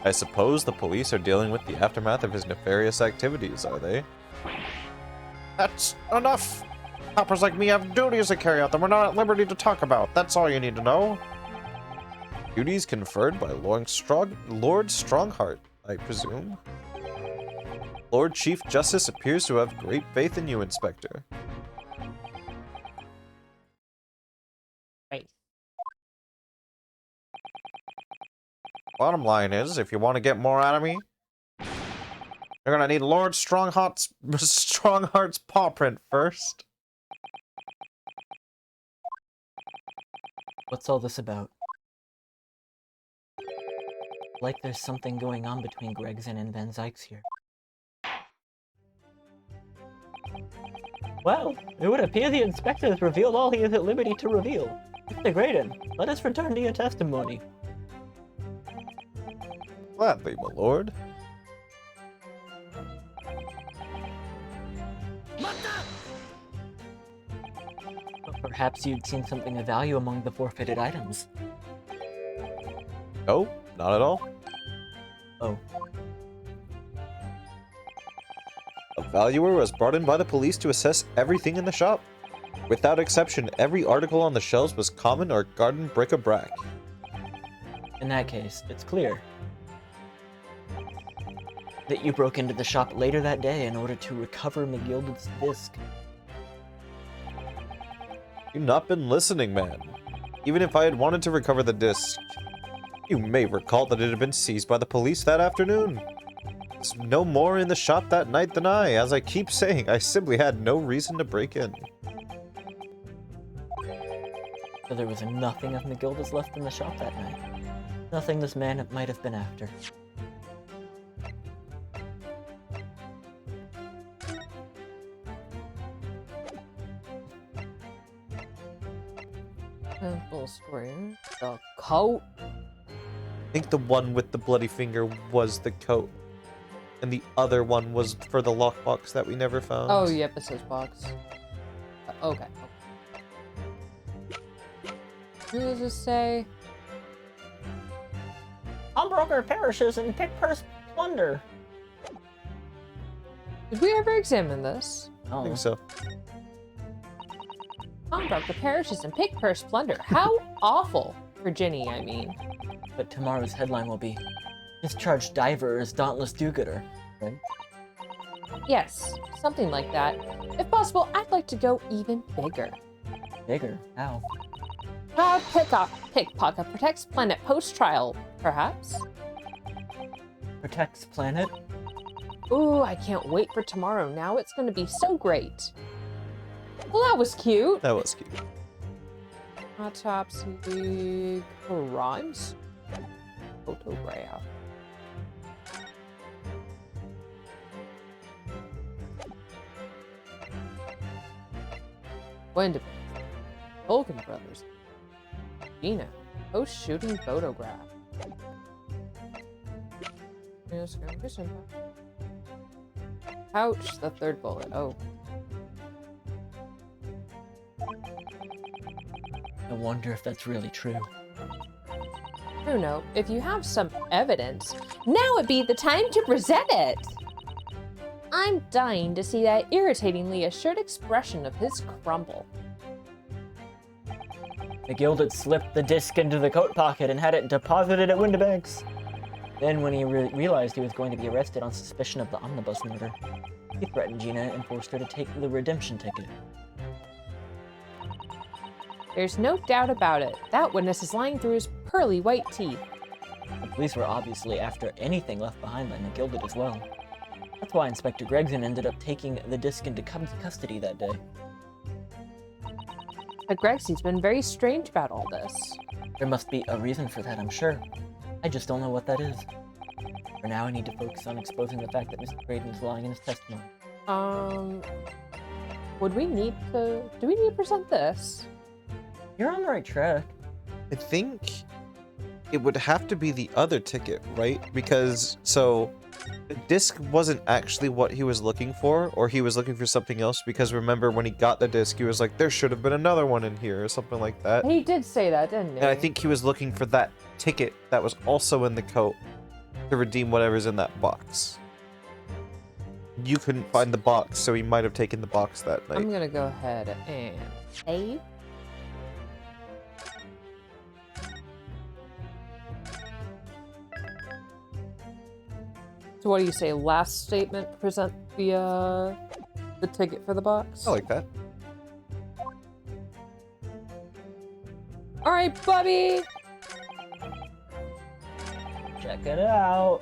I suppose the police are dealing with the aftermath of his nefarious activities, are they? That's enough! Coppers like me have duties to carry out that we're not at liberty to talk about. That's all you need to know. Duties conferred by Lord Strongheart, I presume. Lord Chief Justice appears to have great faith in you, Inspector. Right. Bottom line is, if you want to get more out of me, you're gonna need Lord Strongheart's paw print first. What's all this about? Like there's something going on between Gregson and Van Zykes here. Well, it would appear the inspector has revealed all he is at liberty to reveal. Mr. Graydon, let us return to your testimony. Gladly, my lord. But perhaps you'd seen something of value among the forfeited items. No, not at all. Oh. A valuer was brought in by the police to assess everything in the shop. Without exception, every article on the shelves was common or garden bric-a-brac. In that case, it's clear that you broke into the shop later that day in order to recover McGilded's disc. You've not been listening, man. Even if I had wanted to recover the disc, you may recall that it had been seized by the police that afternoon. There's no more in the shop that night than I. As I keep saying, I simply had no reason to break in. So there was nothing of McGilda's left in the shop that night. Nothing this man might have been after. Simple story. The coat. I think the one with the bloody finger was the coat. And the other one was for the lockbox that we never found. Oh, yep, it says box. Okay. What does it say? Pawnbroker perishes in pick-purse plunder. Did we ever examine this? I think so. Pawnbroker perishes in pig purse plunder. How awful. For Ginny, I mean. But tomorrow's headline will be, Discharged diver is dauntless do-gooder, right? Yes, something like that. If possible, I'd like to go even bigger. Bigger? How? Proud pickpocket protects planet post-trial, perhaps? Protects planet? Ooh, I can't wait for tomorrow now. It's gonna be so great. Well, that was cute. That was cute. Autopsy crimes? Photograph. Wendy. Vulcan Brothers. Gina. Post-shooting photograph. Yes, Ouch, the third bullet. Oh. I wonder if that's really true. Bruno, if you have some evidence, now would be the time to present it! I'm dying to see that irritatingly assured expression of his crumble. McGild slipped the disc into the coat pocket and had it deposited at Windibank's. Then, when he realized he was going to be arrested on suspicion of the omnibus murder, he threatened Gina and forced her to take the redemption ticket. There's no doubt about it. That witness is lying through his pearly white teeth. The police were obviously after anything left behind by McGild as well. That's why Inspector Gregson ended up taking the disc into custody that day. But Gregsy's been very strange about all this. There must be a reason for that, I'm sure. I just don't know what that is. For now, I need to focus on exposing the fact that Mr. Braden's lying in his testimony. Would we need to... Do we need to present this? You're on the right track. I think it would have to be the other ticket, right? Because, so, the disc wasn't actually what he was looking for, or he was looking for something else, because remember when he got the disc, he was like, there should have been another one in here, or something like that. He did say that, didn't he? And I think he was looking for that ticket that was also in the coat to redeem whatever's in that box. You couldn't find the box, so he might have taken the box that night. I'm gonna go ahead and save. So what do you say? Last statement, present the ticket for the box? I like that. All right, Bubby! Check it out.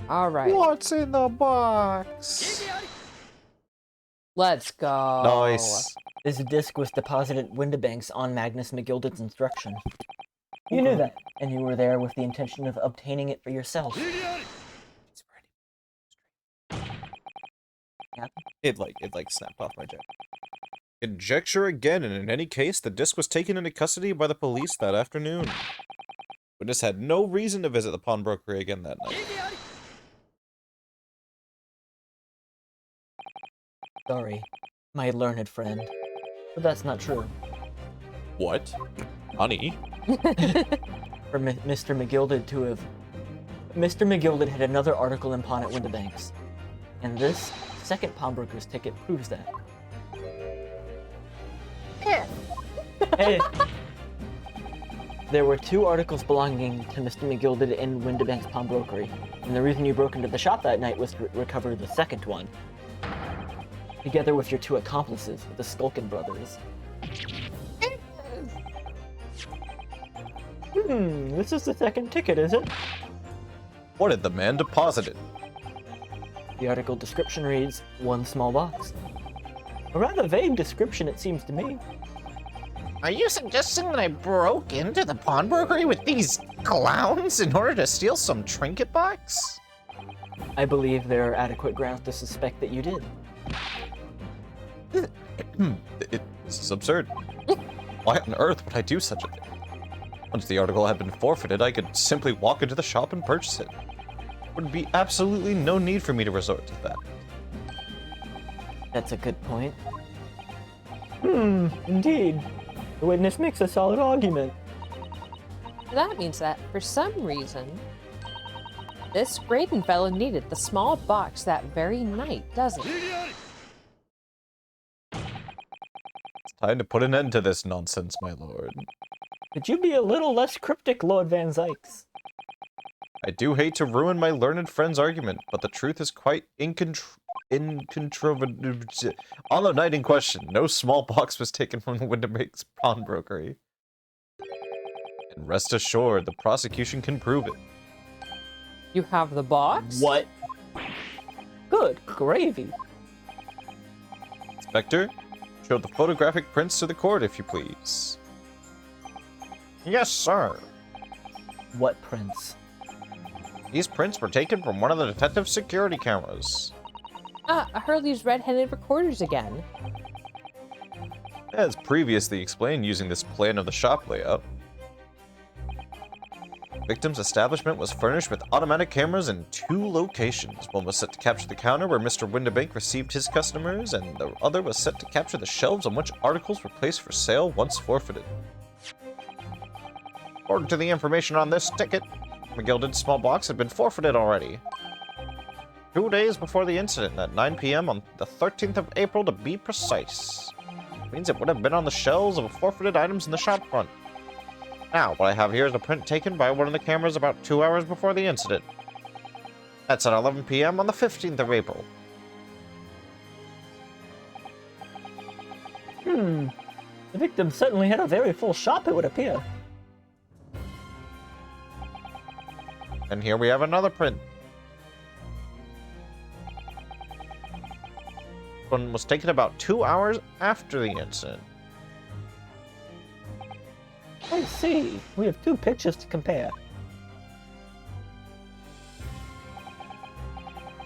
All right. What's in the box? Let's go. Nice. This disc was deposited at Windibank's on Magnus McGilded's instruction. You knew that, and you were there with the intention of obtaining it for yourself. It snapped off my jacket. Conjecture again, and in any case, the disc was taken into custody by the police that afternoon. Witness had no reason to visit the pawnbroker again that night. Sorry, my learned friend. But that's not true. What? Honey? For Mr. McGilded to have... Mr. McGilded had another article in pawn at Windibank's. And this second pawnbroker's ticket proves that. Hey. There were two articles belonging to Mr. McGilded in Windibank's pawnbrokery, and the reason you broke into the shop that night was to recover the second one. Together with your two accomplices, the Skulkin brothers. This is the second ticket, is it? What did the man deposit it? The article description reads, 1 small box. A rather vague description, it seems to me. Are you suggesting that I broke into the pawnbrokery with these clowns in order to steal some trinket box? I believe there are adequate grounds to suspect that you did. This is absurd. Why on earth would I do such a thing? Once the article had been forfeited, I could simply walk into the shop and purchase it. There would be absolutely no need for me to resort to that. That's a good point. Indeed. The witness makes a solid argument. That means that, for some reason, this Graydon fellow needed the small box that very night, doesn't it? It's time to put an end to this nonsense, my lord. Could you be a little less cryptic, Lord Van Zykes? I do hate to ruin my learned friend's argument, but the truth is quite incontrovertible. On the night in question, no small box was taken from the Wintermake's pawnbrokery. And rest assured, the prosecution can prove it. You have the box? What? Good gravy. Inspector, show the photographic prints to the court, if you please. Yes, sir. What prints? These prints were taken from one of the detective's security cameras. Ah, Hurley's red-handed recorders again. As previously explained using this plan of the shop layout, victim's establishment was furnished with automatic cameras in 2 locations. One was set to capture the counter where Mr. Winterbank received his customers, and the other was set to capture the shelves on which articles were placed for sale once forfeited. According to the information on this ticket, the gilded small box had been forfeited already. 2 days before the incident, at 9 p.m. on the 13th of April to be precise. Means it would have been on the shelves of forfeited items in the shop front. Now, what I have here is a print taken by one of the cameras about 2 hours before the incident. That's at 11 p.m. on the 15th of April. The victim certainly had a very full shop, it would appear. And here we have another print. One was taken about 2 hours after the incident. I see. We have 2 pictures to compare.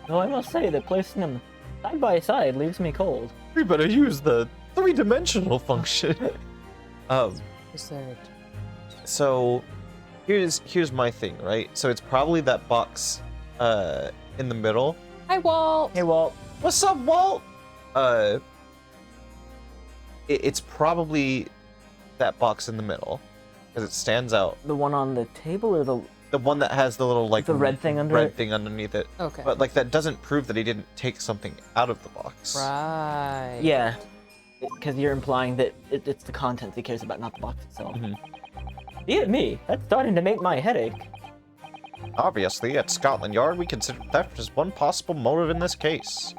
Though I must say that placing them side by side leaves me cold. we better use the 3-dimensional function. Is there So, here's my thing, right? So it's probably that box, in the middle. Hi, Walt. Hey, Walt. What's up, Walt? It's probably that box in the middle, because it stands out. The one on the table or The one that has the little, like, the red thing under red it? thing underneath it. Okay. But, like, that doesn't prove that he didn't take something out of the box. Right. Yeah. Because you're implying that it's the contents he cares about, not the box itself. Dear me, that's starting to make my headache. Obviously, at Scotland Yard, we consider theft as one possible motive in this case.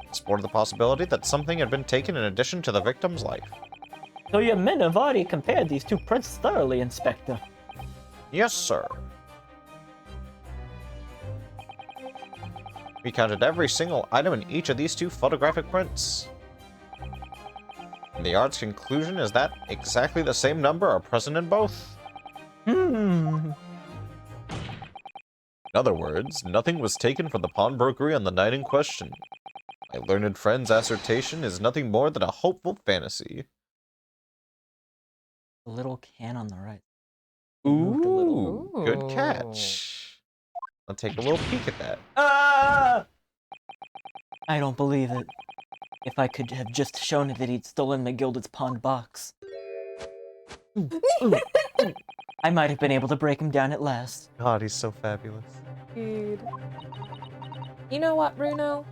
Explored the possibility that something had been taken in addition to the victim's life. So your men have already compared these 2 prints thoroughly, Inspector. Yes, sir. We counted every single item in each of these 2 photographic prints. And the yard's conclusion is that exactly the same number are present in both. In other words, nothing was taken from the pawnbrokery on the night in question. My learned friend's assertion is nothing more than a hopeful fantasy. The little can on the right. Ooh, good Ooh. catch. I'll take a little peek at that. Ah! I don't believe it. If I could have just shown it that he'd stolen McGilded's pawned box. I might have been able to break him down at last. God, he's so fabulous. Dude. You know what, Bruno?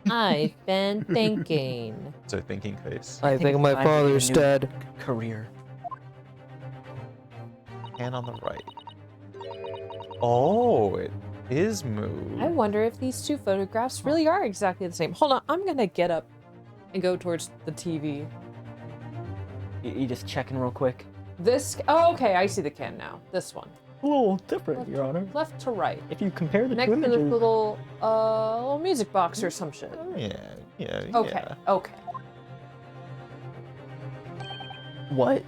I've been thinking. It's a thinking face. I think it's my time to get a father's new dead. Career. And on the right. Oh, is moved. I wonder if these two photographs really are exactly the same. Hold on, I'm gonna get up and go towards the TV. You just checking real quick? Oh, okay, I see the can now. This one. A little different, Your Honor. Left to right. If you compare the Next two to this images... little music box or some shit. Yeah. Okay, okay. What?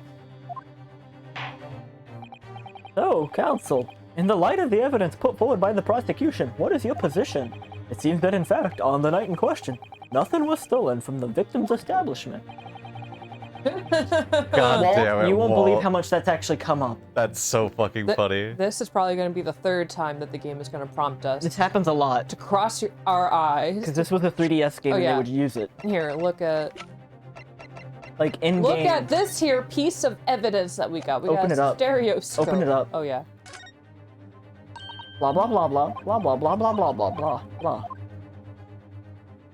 So, counsel, in the light of the evidence put forward by the prosecution, what is your position? It seems that, in fact, on the night in question, nothing was stolen from the victim's establishment. God Walt, damn it, you won't Walt. believe how much that's actually come up. That's so fucking funny. This is probably going to be the third time that the game is going to prompt us This happens a lot. to cross our eyes. Because this was a 3DS game Oh, and yeah. they would use it. Here, look at in-game. this here piece of evidence that we got. We Open got it a up. stereoscope. Open it up. Oh yeah. Blah, blah, blah, blah, blah, blah, blah, blah, blah, blah, blah, blah.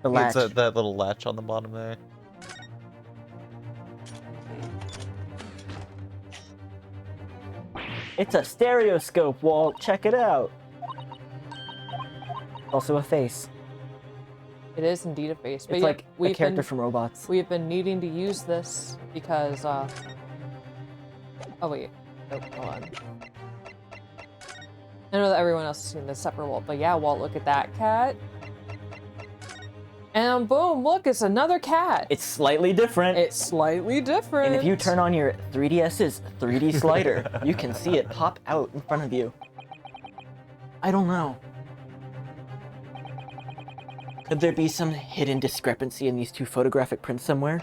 The latch. It's that little latch on the bottom there. It's a stereoscope, Walt. Check it out. Also a face. It is indeed a face. But It's yeah, like a character from Robots. We've been needing to use this because oh wait. Nope, hold on. I know that everyone else has seen this separate Walt, but yeah, Walt, look at that cat. And boom, look, it's another cat. It's slightly different. It's slightly different. And if you turn on your 3DS's 3D slider, you can see it pop out in front of you. I don't know. Could there be some hidden discrepancy in these two photographic prints somewhere?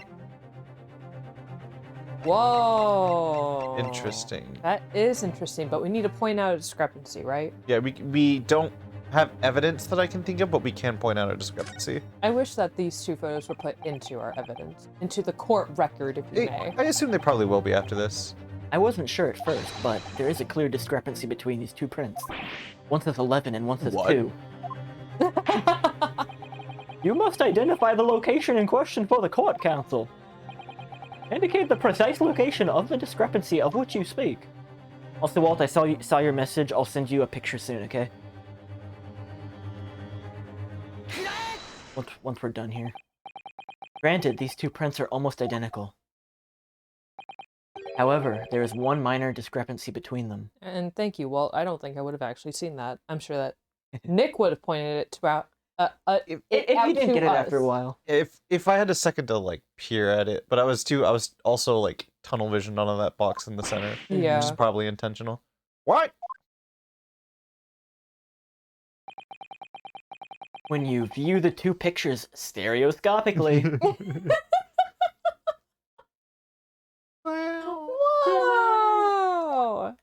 Whoa. Interesting. That is interesting, but we need to point out a discrepancy, right? Yeah, we don't have evidence that I can think of, but we can point out a discrepancy. I wish that these two photos were put into our evidence, into the court record, if you may. I assume they probably will be after this. I wasn't sure at first, but there is a clear discrepancy between these two prints. One says 11 and one says What? 2. You must identify the location in question for the court, counsel. Indicate the precise location of the discrepancy of which you speak. Also, Walt, I saw your message. I'll send you a picture soon, okay? Once we're done here. Granted, these two prints are almost identical. However, there is one minor discrepancy between them. And thank you, Walt. I don't think I would have actually seen that. I'm sure that Nick would have pointed it to If you didn't get it after a while. If I had a second to like peer at it, but I was also like tunnel visioned onto that box in the center. Yeah. Which is probably intentional. What? When you view the two pictures stereoscopically. Whoa!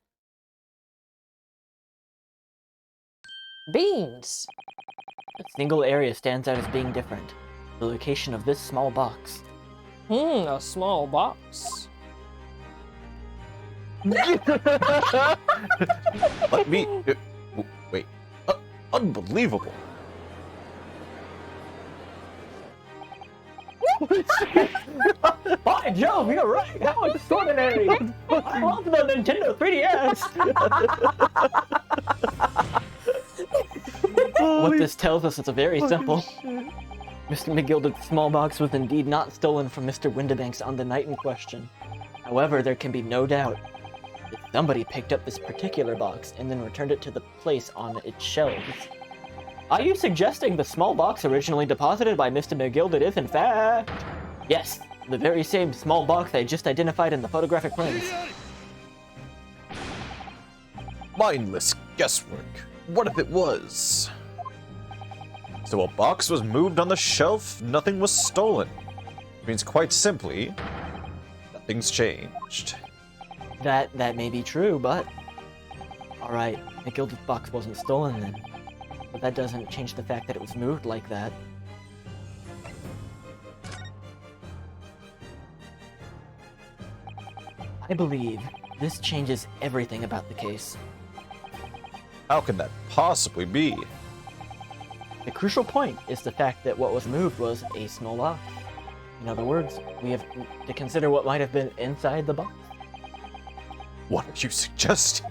Beans. A single area stands out as being different. The location of this small box. A small box. Let me. Wait. Unbelievable. By Jove, you're right! How extraordinary! I love the Nintendo 3DS! What this tells us is very simple. Mr. McGilded's small box was indeed not stolen from Mr. Windibank's on the night in question. However, there can be no doubt that somebody picked up this particular box and then returned it to the place on its shelves. Are you suggesting the small box originally deposited by Mr. McGilded is, in fact... Yes, the very same small box I just identified in the photographic prints. Mindless guesswork. What if it was? So a box was moved on the shelf, nothing was stolen. It means quite simply, nothing's changed. That may be true, but... Alright, McGilded's box wasn't stolen then. But that doesn't change the fact that it was moved like that. I believe this changes everything about the case. How can that possibly be? The crucial point is the fact that what was moved was a small box. In other words, we have to consider what might have been inside the box. What are you suggesting?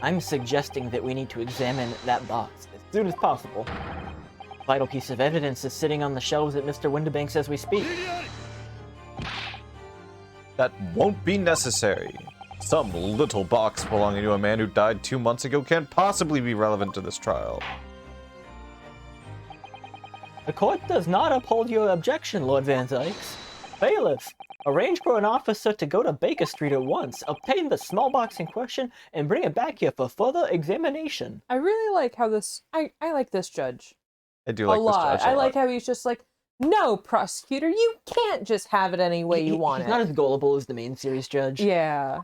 I'm suggesting that we need to examine that box as soon as possible. A vital piece of evidence is sitting on the shelves at Mr. Windibanks as we speak. That won't be necessary. Some little box belonging to a man who died 2 months ago can't possibly be relevant to this trial. The court does not uphold your objection, Lord Van Zykes. Bailiff, arrange for an officer to go to Baker Street at once, obtain the small box in question, and bring it back here for further examination. I really like how this. I like this judge I do a like this lot. judge I like how he's just like, no, prosecutor, you can't just have it any way you want He's it. not as gullible as the main series judge. Yeah.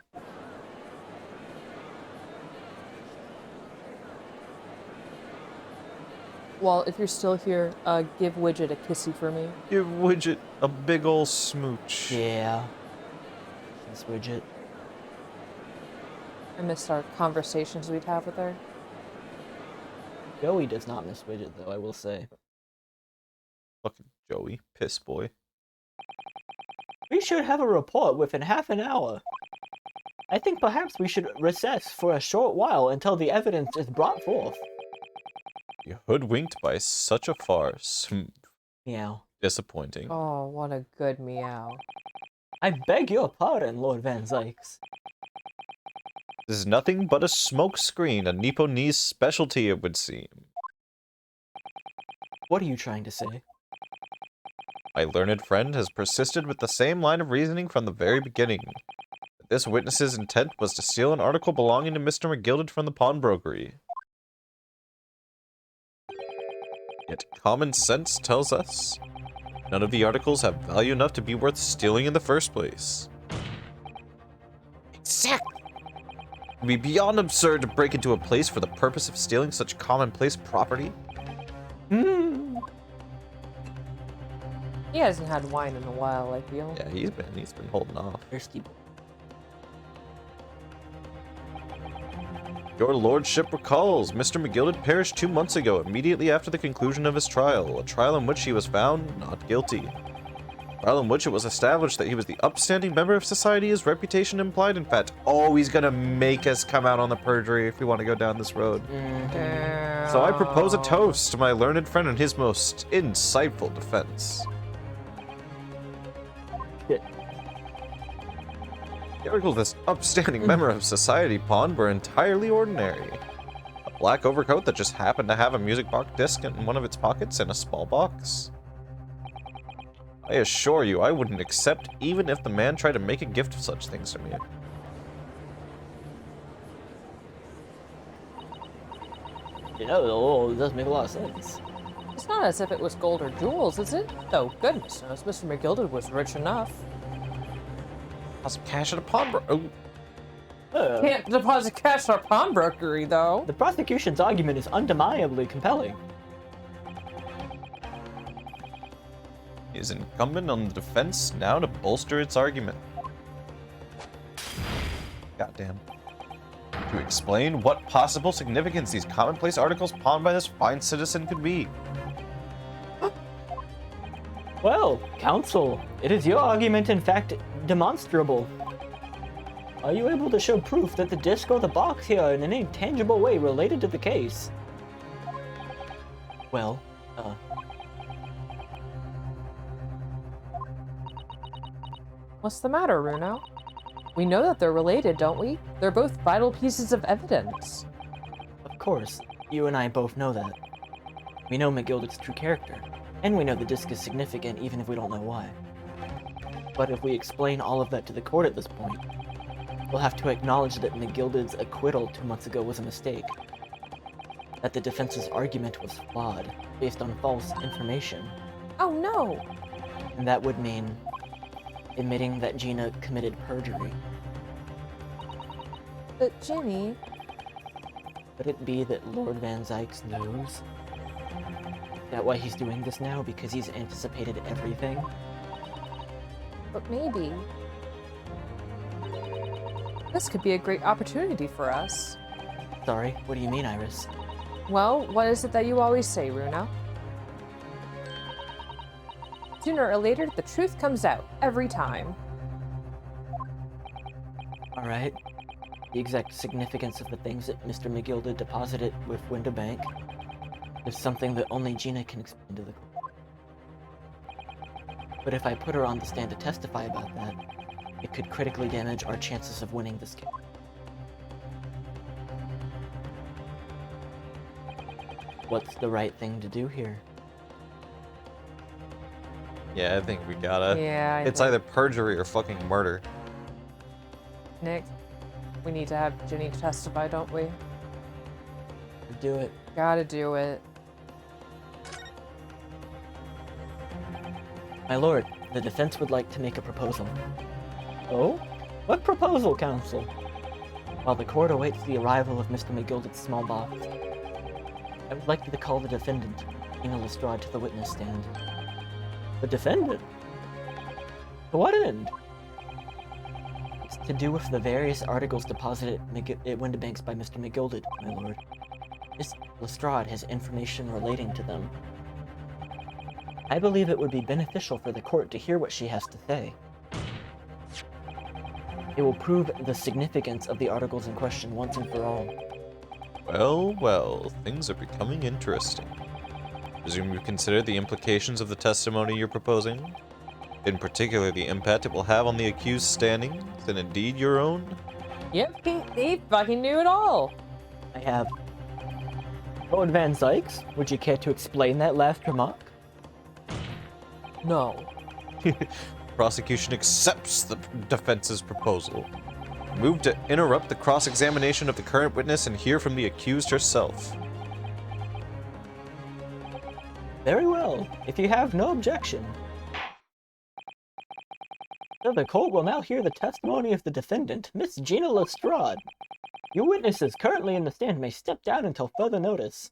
Well, if you're still here, give Widget a kissy for me. Give Widget a big ol' smooch. Yeah. Miss Widget. I missed our conversations we'd have with her. Joey does not miss Widget, though, I will say. Fucking Joey, piss boy. We should have a report within half an hour. I think perhaps we should recess for a short while until the evidence is brought forth. You hoodwinked by such a farce. Meow. Disappointing. Oh, what a good meow. I beg your pardon, Lord Van Zykes. This is nothing but a smoke screen, a Nipponese specialty, it would seem. What are you trying to say? My learned friend has persisted with the same line of reasoning from the very beginning. This witness's intent was to steal an article belonging to Mr. McGilded from the pawnbrokery. Yet common sense tells us none of the articles have value enough to be worth stealing in the first place. Exactly! It would be beyond absurd to break into a place for the purpose of stealing such commonplace property. He hasn't had wine in a while, I feel. Yeah, he's been holding off. Thirsty boy. Your lordship recalls, Mr. McGilded perished 2 months ago, immediately after the conclusion of his trial, a trial in which he was found not guilty. A trial in which it was established that he was the upstanding member of society his reputation implied. In fact, oh, he's gonna make us come out on the perjury if we want to go down this road. So I propose a toast to my learned friend in his most insightful defense. Shit. The articles this upstanding member of society pawned were entirely ordinary. A black overcoat that just happened to have a music box disc in one of its pockets and a small box. I assure you, I wouldn't accept even if the man tried to make a gift of such things to me. You know, it does make a lot of sense. It's not as if it was gold or jewels, is it? Though goodness knows Mr. McGilded was rich enough. Deposit cash at a pawnbroker. Can't deposit cash at a pawnbrokery, though. The prosecution's argument is undeniably compelling. It is incumbent on the defense now to bolster its argument. Goddamn. To explain what possible significance these commonplace articles pawned by this fine citizen could be. Well, counsel, it is your argument in fact demonstrable. Are you able to show proof that the disc or the box here are in any tangible way related to the case? Well, What's the matter, Runo? We know that they're related, don't we? They're both vital pieces of evidence. of course, you and I both know that. We know McGilded's true character, and we know the disc is significant even if we don't know why. But if we explain all of that to the court at this point, we'll have to acknowledge that McGilded's acquittal 2 months ago was a mistake. That the defense's argument was flawed, based on false information. Oh no! And that would mean admitting that Gina committed perjury. But Jimmy... Could it be that Lord Van Zykes knows? Is that why he's doing this now? Because he's anticipated everything? But maybe... This could be a great opportunity for us. Sorry, what do you mean, Iris? Well, what is it that you always say, Runo? Sooner or later, the truth comes out, every time. Alright. the exact significance of the things that Mr. McGilda deposited with Window Bank is something that only Gina can explain to the court. But if I put her on the stand to testify about that, it could critically damage our chances of winning this case. What's the right thing to do here? Yeah, I think we gotta. Yeah, I It's think- either perjury or fucking murder. Nick, we need to have Ginny testify, don't we? Do it. Gotta do it. My lord, the defense would like to make a proposal. Oh? What proposal, counsel? While the court awaits the arrival of Mr. McGilda's small box, I would like to call the defendant, Gina Lestrade, to the witness stand. The defendant? To what end? It's to do with the various articles deposited at Windibanks by Mr. McGilda, my lord. Miss Lestrade has information relating to them. I believe it would be beneficial for the court to hear what she has to say. It will prove the significance of the articles in question once and for all. Well, well, things are becoming interesting. Presume you consider the implications of the testimony you're proposing? In particular, the impact it will have on the accused standings, and indeed your own? Yep, he fucking knew it all. I have. Lord Van Sykes, would you care to explain that last remark? No. Prosecution accepts the defense's proposal. Move to interrupt the cross-examination of the current witness and hear from the accused herself. Very well, if you have no objection. So the court will now hear the testimony of the defendant, Miss Gina Lestrade. Your witnesses currently in the stand may step down until further notice.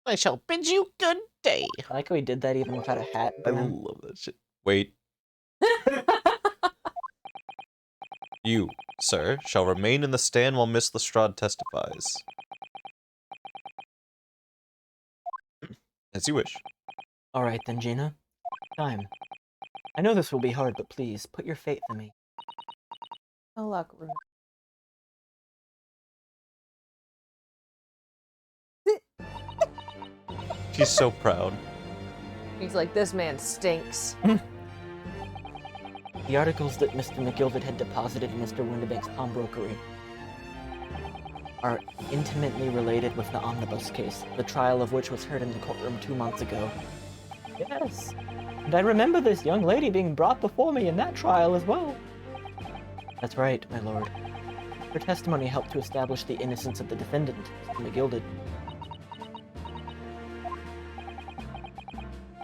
I shall bid you good day. I like how he did that even without a hat. I Brim. love that shit. Wait. You, sir, shall remain in the stand while Miss Lestrade testifies. As you wish. All right then, Gina. Time. I know this will be hard, but please, put your faith in me. Oh, luck, Runa. She's so proud. He's like, this man stinks. The articles that Mr. McGilda had deposited in Mr. Windibank's pawnbrokery are intimately related with the omnibus case, the trial of which was heard in the courtroom 2 months ago. Yes, and I remember this young lady being brought before me in that trial as well. That's right, my lord. Her testimony helped to establish the innocence of the defendant, Mr. McGilda.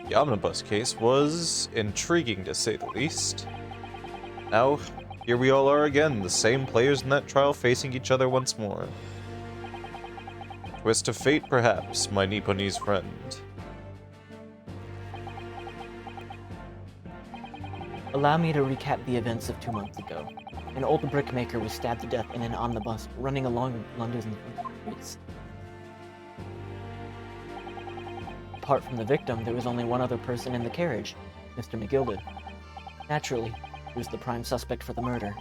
The omnibus case was intriguing, to say the least. Now, here we all are again, the same players in that trial facing each other once more. Twist of fate, perhaps, my Nipponese friend. Allow me to recap the events of 2 months ago. An old brickmaker was stabbed to death in an omnibus running along London's streets. Apart from the victim, there was only one other person in the carriage, Mr. McGilda. Naturally, he was the prime suspect for the murder.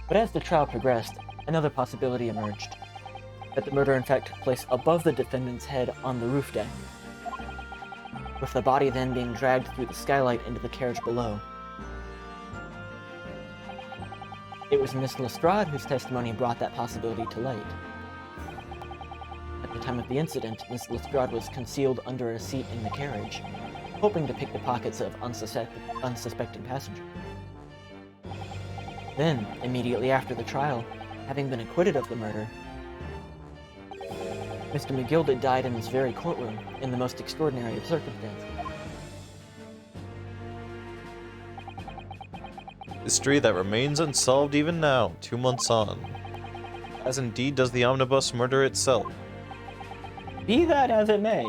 But as the trial progressed, another possibility emerged. That the murder in fact took place above the defendant's head on the roof deck, with the body then being dragged through the skylight into the carriage below. It was Miss Lestrade whose testimony brought that possibility to light. At the time of the incident, Miss Lestrade was concealed under a seat in the carriage, hoping to pick the pockets of unsuspecting passengers. Then, immediately after the trial, having been acquitted of the murder, Mr. McGilda died in this very courtroom in the most extraordinary of circumstances. Mystery that remains unsolved even now, 2 months on. As indeed does the omnibus murder itself. Be that as it may,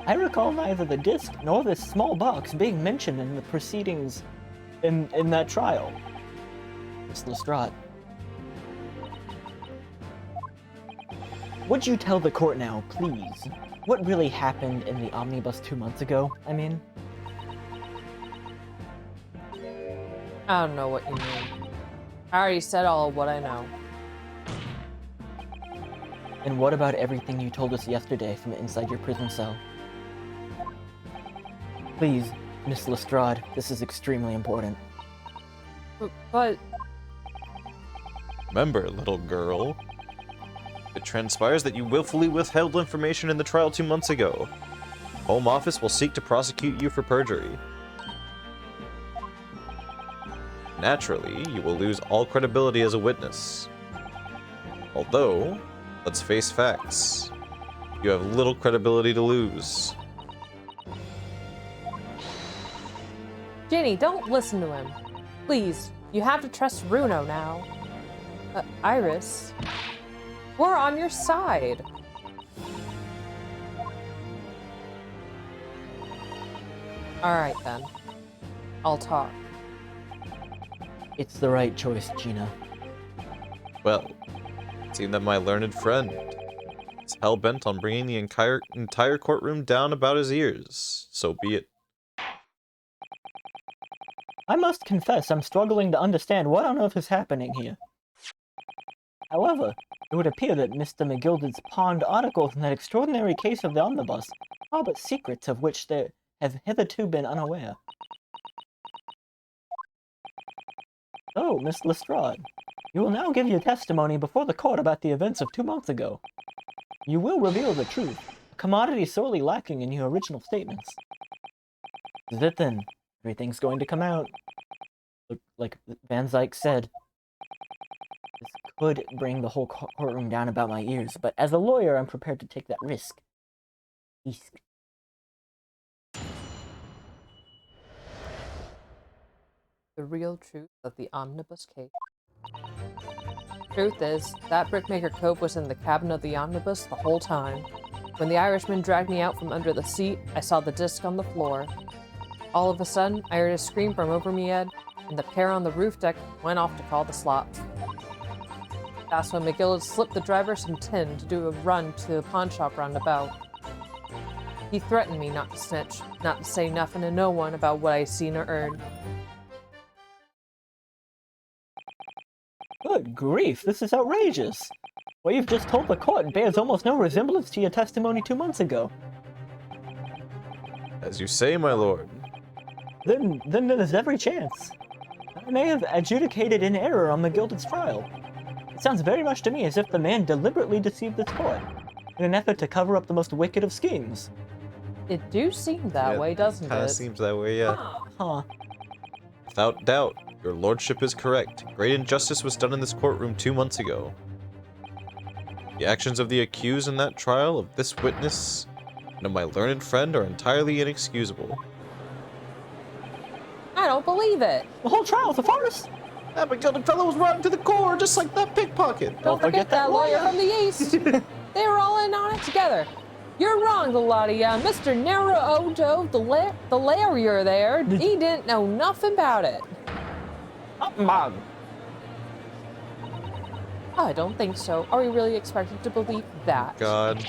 I recall neither the disc nor this small box being mentioned in the proceedings in that trial. Miss Lestrade. Would you tell the court now, please, what really happened in the omnibus 2 months ago? I mean... I don't know what you mean. I already said all of what I know. And what about everything you told us yesterday from inside your prison cell? Please, Miss Lestrade, this is extremely important. But Remember, little girl, it transpires that you willfully withheld information in the trial 2 months ago. Home Office will seek to prosecute you for perjury. Naturally, you will lose all credibility as a witness. Although, let's face facts. You have little credibility to lose. Ginny, don't listen to him. Please, you have to trust Runo now. Iris, we're on your side. Alright then. I'll talk. It's the right choice, Gina. Well, it seemed that my learned friend is hell-bent on bringing the entire courtroom down about his ears. So be it. I must confess I'm struggling to understand what on earth is happening here. However, it would appear that Mr. McGilded's pawned articles in that extraordinary case of the omnibus are but secrets of which they have hitherto been unaware. So, Miss Lestrade, you will now give your testimony before the court about the events of 2 months ago. You will reveal the truth, a commodity sorely lacking in your original statements. This is it then. Everything's going to come out. Like Van Zyke said, this could bring the whole courtroom down about my ears, but as a lawyer, I'm prepared to take that risk. The real truth of the omnibus case. Truth is, that Brickmaker Cove was in the cabin of the omnibus the whole time. When the Irishman dragged me out from under the seat, I saw the disc on the floor. All of a sudden, I heard a scream from over me head, and the pair on the roof deck went off to call the slops. That's when McGill slipped the driver some tin to do a run to the pawn shop roundabout. He threatened me not to snitch, not to say nothing to no one about what I seen or heard. Good grief, this is outrageous! What you've just told the court bears almost no resemblance to your testimony 2 months ago. As you say, my lord. Then there's every chance. I may have adjudicated in error on McGilded's trial. It sounds very much to me as if the man deliberately deceived this court, in an effort to cover up the most wicked of schemes. It do seem that way, doesn't Kinda it? seems that way, yeah. Huh. Without doubt, your lordship is correct. Great injustice was done in this courtroom 2 months ago. The actions of the accused in that trial of this witness and of my learned friend are entirely inexcusable. I don't believe it! The whole trial's a farce! That McGilded fellow was rotten to the core, just like that pickpocket. Don't forget that lawyer from the east! They were all in on it together. You're wrong, the lot of ya. Mr. Naruto, the lawyer there, he didn't know nothing about it. Mom. I don't think so. Are we really expected to believe that? God.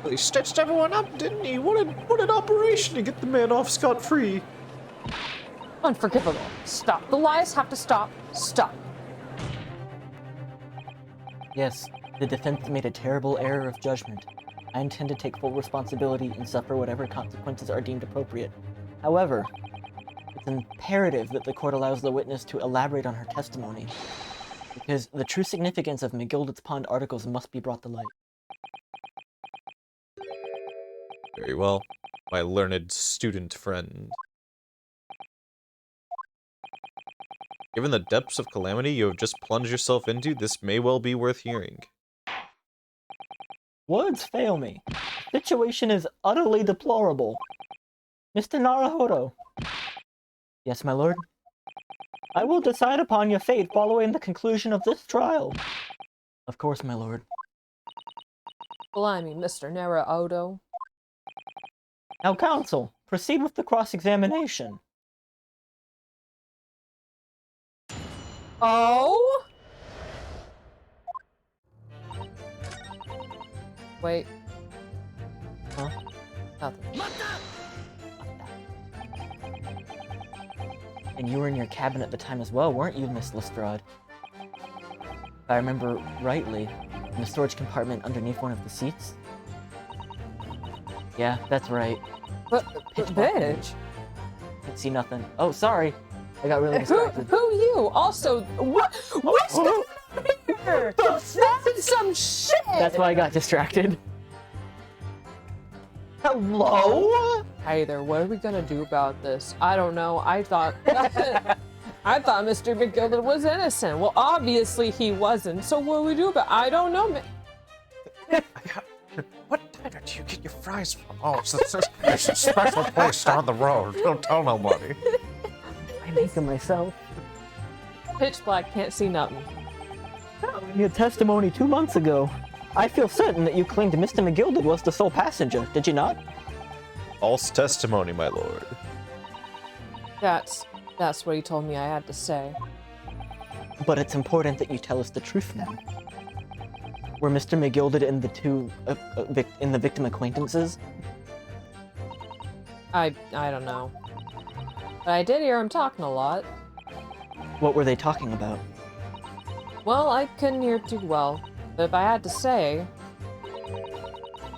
He stitched everyone up, didn't he? What an operation to get the man off scot-free. Unforgivable. Stop. The lies have to stop. Stop. Yes, the defense made a terrible error of judgment. I intend to take full responsibility and suffer whatever consequences are deemed appropriate. However, it's imperative that the court allows the witness to elaborate on her testimony, because the true significance of McGilded's pawned articles must be brought to light. Very well, my learned student friend. Given the depths of calamity you have just plunged yourself into, this may well be worth hearing. Words fail me. The situation is utterly deplorable. Mr. Naruhodo. Yes, my lord? I will decide upon your fate following the conclusion of this trial. Of course, my lord. Blimey, Mr. Naruhodo. Now, counsel, proceed with the cross-examination. Oh? Wait. Huh? Nothing. And you were in your cabin at the time as well, weren't you, Miss Lestrade? If I remember rightly, in the storage compartment underneath one of the seats? Yeah, that's right. But, Pitch black. bitch. Didn't see nothing. Oh, sorry. I got really Who distracted. you? Also, what's going on here? That's some shit! That's why I got distracted. Hello? Hi there, what are we gonna do about this? I don't know, I thought... I thought Mr. McGilded was innocent. Well, obviously he wasn't, so what do we do about I don't know, What diner do you get your fries from? Oh, it's a special place down the road. Don't tell nobody. I make them myself. Pitch black, can't see nothing. In your testimony 2 months ago, I feel certain that you claimed Mr. McGilded was the sole passenger, did you not? False testimony, my lord. That's what he told me I had to say. But it's important that you tell us the truth now. Were Mr. McGilded and the two in the victim acquaintances? I don't know. But I did hear him talking a lot. What were they talking about? Well, I couldn't hear too well. But if I had to say,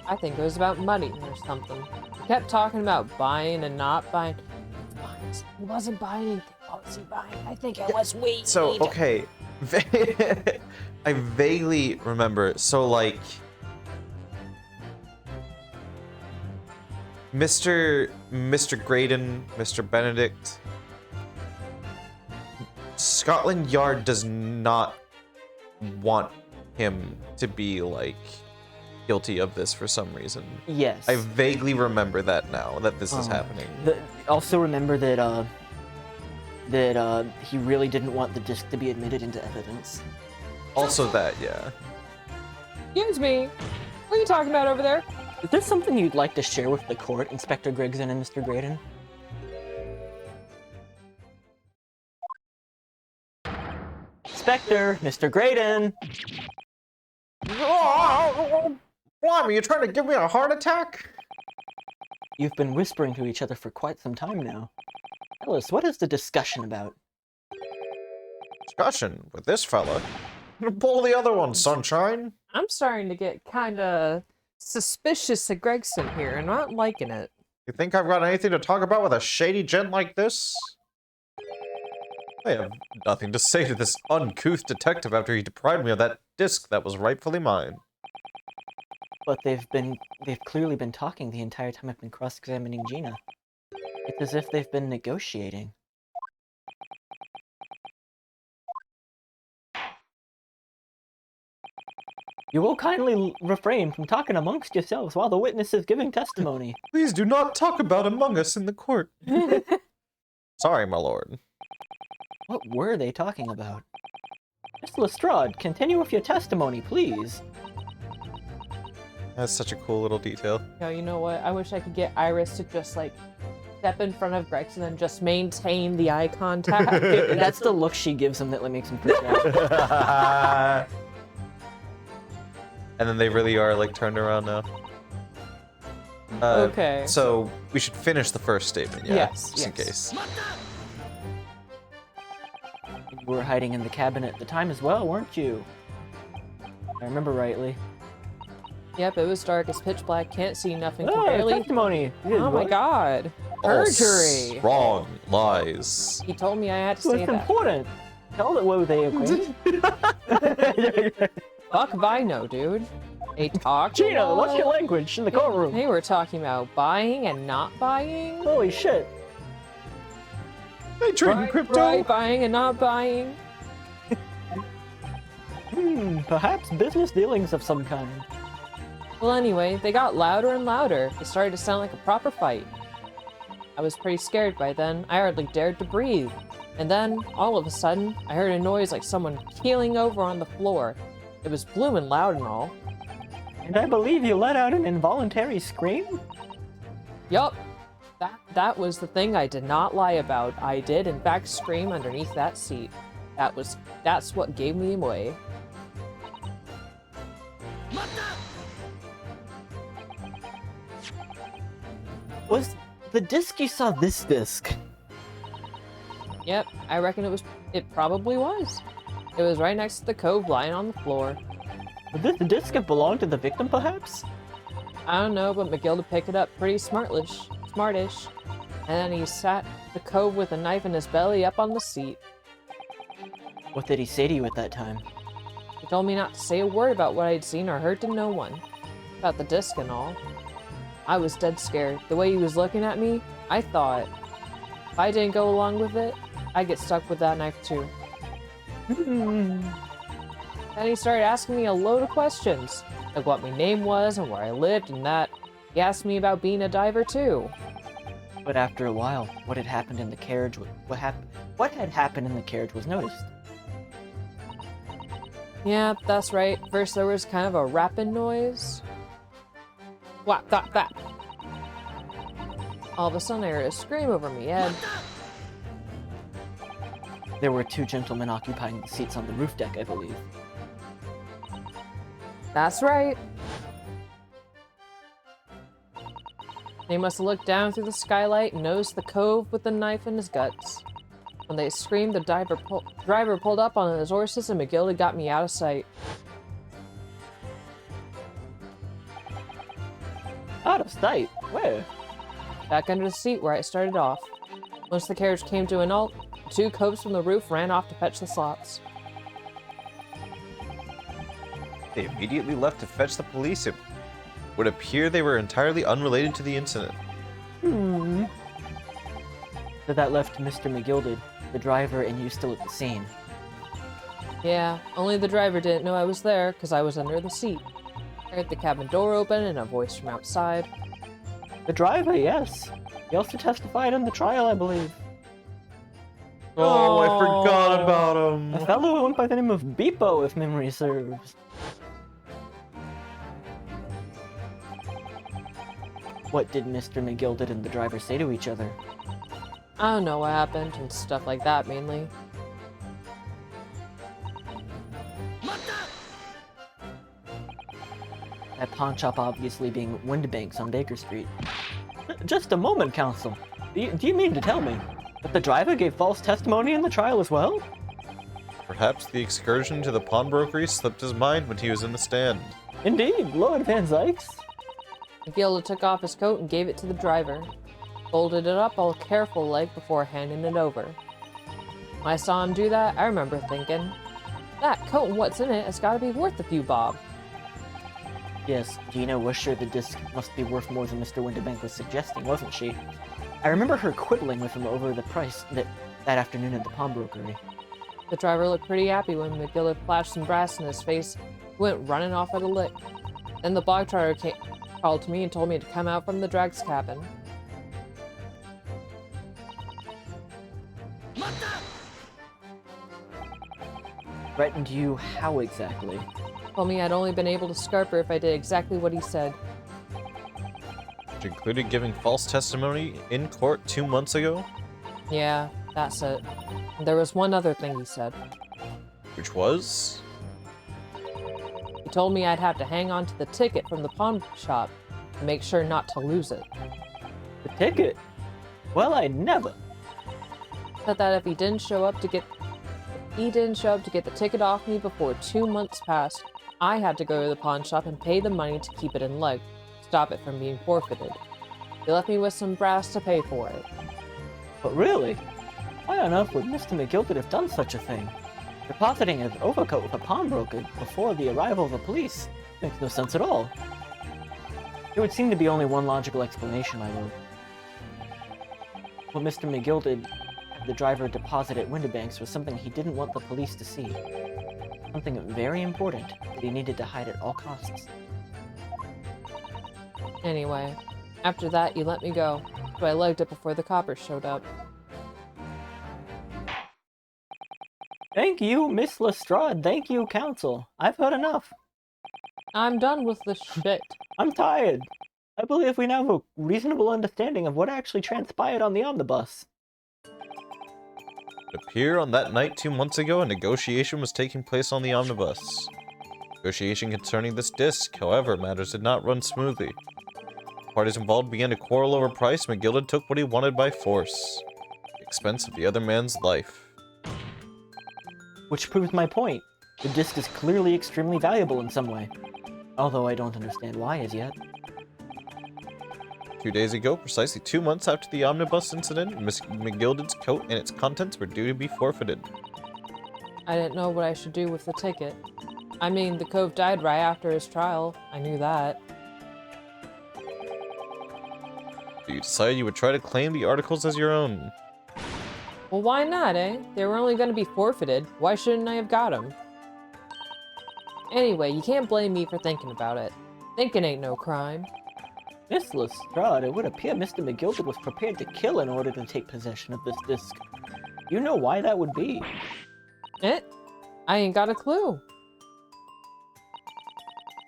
I think it was about money or something. He kept talking about buying and not buying. He wasn't buying anything. What was he buying? I think it was weed. So, okay. I vaguely remember. So, like, Mr. Graydon, Mr. Benedict, Scotland Yard does not want him to be, like, guilty of this for some reason. Yes. I vaguely remember that now, that this is happening. Also remember that he really didn't want the disc to be admitted into evidence. Also that, yeah. Excuse me. What are you talking about over there? Is there something you'd like to share with the court, Inspector Grigson and Mr. Graydon? Inspector, Mr. Graydon! Blimey, you trying to give me a heart attack? You've been whispering to each other for quite some time now. Tell us, what is the discussion about? Discussion with this fella. Pull the other one, sunshine. I'm starting to get kinda suspicious of Gregson here and not liking it. You think I've got anything to talk about with a shady gent like this? I have nothing to say to this uncouth detective after he deprived me of that disc that was rightfully mine. But they've clearly been talking the entire time I've been cross-examining Gina. It's as if they've been negotiating. You will kindly refrain from talking amongst yourselves while the witness is giving testimony. Please do not talk about Among Us in the court. Sorry, my lord. What were they talking about? Miss Lestrade, continue with your testimony, please. That's such a cool little detail. Yo, you know what? I wish I could get Iris to just, like, step in front of Gregson and just maintain the eye contact. That's the look she gives him that makes him freak out. And then they really are, like, turned around now. Okay. So, we should finish the first statement, yeah? Yes, Just in yes. case. You were hiding in the cabin at the time as well, weren't you? If I remember rightly. Yep, it was dark as pitch black, can't see nothing, can Oh, barely... testimony! Oh my god. Perjury! Wrong. Lies. He told me I had to So say it's that. important! Tell it what they acquainted. Fuck if I know, dude. They talk. Gina, what's your language in the courtroom? They were talking about buying and not buying. Holy shit! They trade in crypto. Right, buying and not buying. Perhaps business dealings of some kind. Well, anyway, they got louder and louder. It started to sound like a proper fight. I was pretty scared by then. I hardly dared to breathe. And then, all of a sudden, I heard a noise like someone keeling over on the floor. It was bloomin' loud and all. And I believe you let out an involuntary scream? Yup. That was the thing I did not lie about. I did, in fact, scream underneath that seat. That's what gave me away. Was the disc you saw this disc? Yep, I reckon it probably was. It was right next to the cove lying on the floor. Would this disc have belonged to the victim, perhaps? I don't know, but McGilda picked it up pretty smartish. And then he sat the cove with a knife in his belly up on the seat. What did he say to you at that time? He told me not to say a word about what I'd seen or heard to no one. About the disc and all. I was dead scared. The way he was looking at me, I thought, if I didn't go along with it, I'd get stuck with that knife too. Then he started asking me a load of questions, like what my name was and where I lived and that. He asked me about being a diver too. But after a while, what had happened in the carriage what had happened in the carriage was noticed. Yeah, that's right. First there was kind of a rapping noise. Whap, thop, thap. All of a sudden I heard a scream over me head. There were two gentlemen occupying the seats on the roof deck, I believe. That's right. They must have looked down through the skylight and noticed the cove with the knife in his guts. When they screamed, the driver pulled up on his horses and McGilda got me out of sight. Out of sight? Where? Back under the seat where I started off. Once the carriage came to an halt, the two coves from the roof ran off to fetch the slots. They immediately left to fetch the police. It would appear they were entirely unrelated to the incident. So that left Mr. McGilded, the driver, and you still at the scene. Yeah, only the driver didn't know I was there because I was under the seat. I heard the cabin door open and a voice from outside. The driver, yes. He also testified in the trial, I believe. Oh, I forgot about A him. fellow who went by the name of Beepo, if memory serves. What did Mr. McGilded and the driver say to each other? I don't know what happened and stuff like that mainly. That pawn shop obviously being Windbanks on Baker Street. Just a moment, counsel. Do you mean to tell me that the driver gave false testimony in the trial as well? Perhaps the excursion to the pawnbrokery slipped his mind when he was in the stand. Indeed, Lord Van Zykes. McGilda took off his coat and gave it to the driver. Folded it up all careful-like before handing it over. When I saw him do that, I remember thinking, that coat and what's in it has got to be worth a few bob. Yes, Gina was sure the disc must be worth more than Mr. Winterbank was suggesting, wasn't she? I remember her quibbling with him over the price that afternoon at the pawnbrokery. The driver looked pretty happy when McGilda flashed some brass in his face. He went running off at a lick. Then the bog trotter called to me and told me to come out from the drag's cabin. Threatened you how exactly? Told me I'd only been able to scarp her if I did exactly what he said. Which included giving false testimony in court 2 months ago. Yeah, that's it. And there was one other thing he said. Which was? He told me I'd have to hang on to the ticket from the pawn shop and make sure not to lose it. The ticket? Well, I never. Said that if he didn't show up to get the ticket off me before 2 months passed, I had to go to the pawn shop and pay the money to keep it in leg, stop it from being forfeited. He left me with some brass to pay for it. But really? Why on earth would Mr. McGilpin have done such a thing? Depositing his overcoat with a pawnbroker before the arrival of the police makes no sense at all. There would seem to be only one logical explanation, my lord. What Mr. McGill did have the driver deposit at Winterbanks was something he didn't want the police to see. Something very important that he needed to hide at all costs. Anyway, after that, you let me go, so I legged it before the coppers showed up. Thank you, Miss Lestrade. Thank you, counsel. I've heard enough. I'm done with this shit. I'm tired. I believe we now have a reasonable understanding of what actually transpired on the omnibus. It appeared on that night 2 months ago, a negotiation was taking place on the omnibus. Negotiation concerning this disc, however, matters did not run smoothly. The parties involved began to quarrel over price. McGillen took what he wanted by force. The expense of the other man's life. Which proves my point. The disc is clearly extremely valuable in some way. Although I don't understand why as yet. 2 days ago, precisely 2 months after the omnibus incident, Miss McGilded's coat and its contents were due to be forfeited. I didn't know what I should do with the ticket. I mean, the Cove died right after his trial. I knew that. So you decided you would try to claim the articles as your own. Well, why not, eh? They were only going to be forfeited. Why shouldn't I have got them? Anyway, you can't blame me for thinking about it. Thinking ain't no crime. Miss Lestrade, it would appear Mr. McGilded was prepared to kill in order to take possession of this disc. You know why that would be? Eh? I ain't got a clue.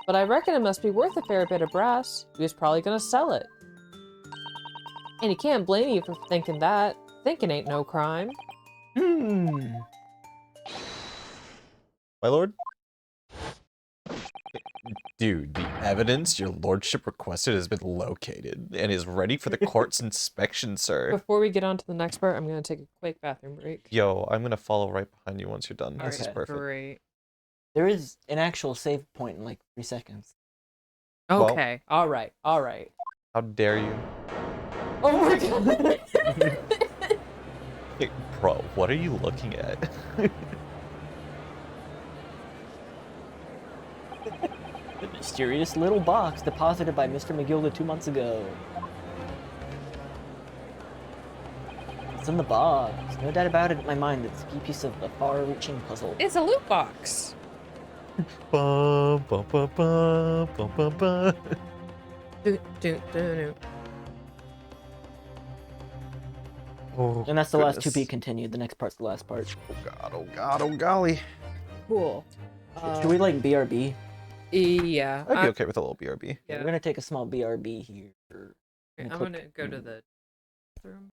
But I reckon it must be worth a fair bit of brass. He was probably gonna sell it. And you can't blame you for thinking that. Thinking ain't no crime. Hmm. My lord? Dude, the evidence your lordship requested has been located and is ready for the court's inspection, sir. Before we get on to the next part, I'm gonna take a quick bathroom break. Yo, I'm gonna follow right behind you once you're done. This is Okay, perfect. Great. There is an actual save point in like 3 seconds. Well- Okay. Alright. Alright. How dare you? Oh my god. Hey, bro, what are you looking at? The mysterious little box deposited by Mr. McGilded 2 months ago. It's in the box. No doubt about it in my mind. It's a key piece of a far-reaching puzzle. It's a loot box. Bum, bum, bum, bum, bum, bum, bum. Oh, And that's the last goodness. to be continued. The next part's the last part. Oh god, oh god, oh golly. Cool. Should we like BRB? Yeah. I'd be okay with a little BRB. Yeah. We're gonna take a small BRB here. I'm gonna go to the bathroom.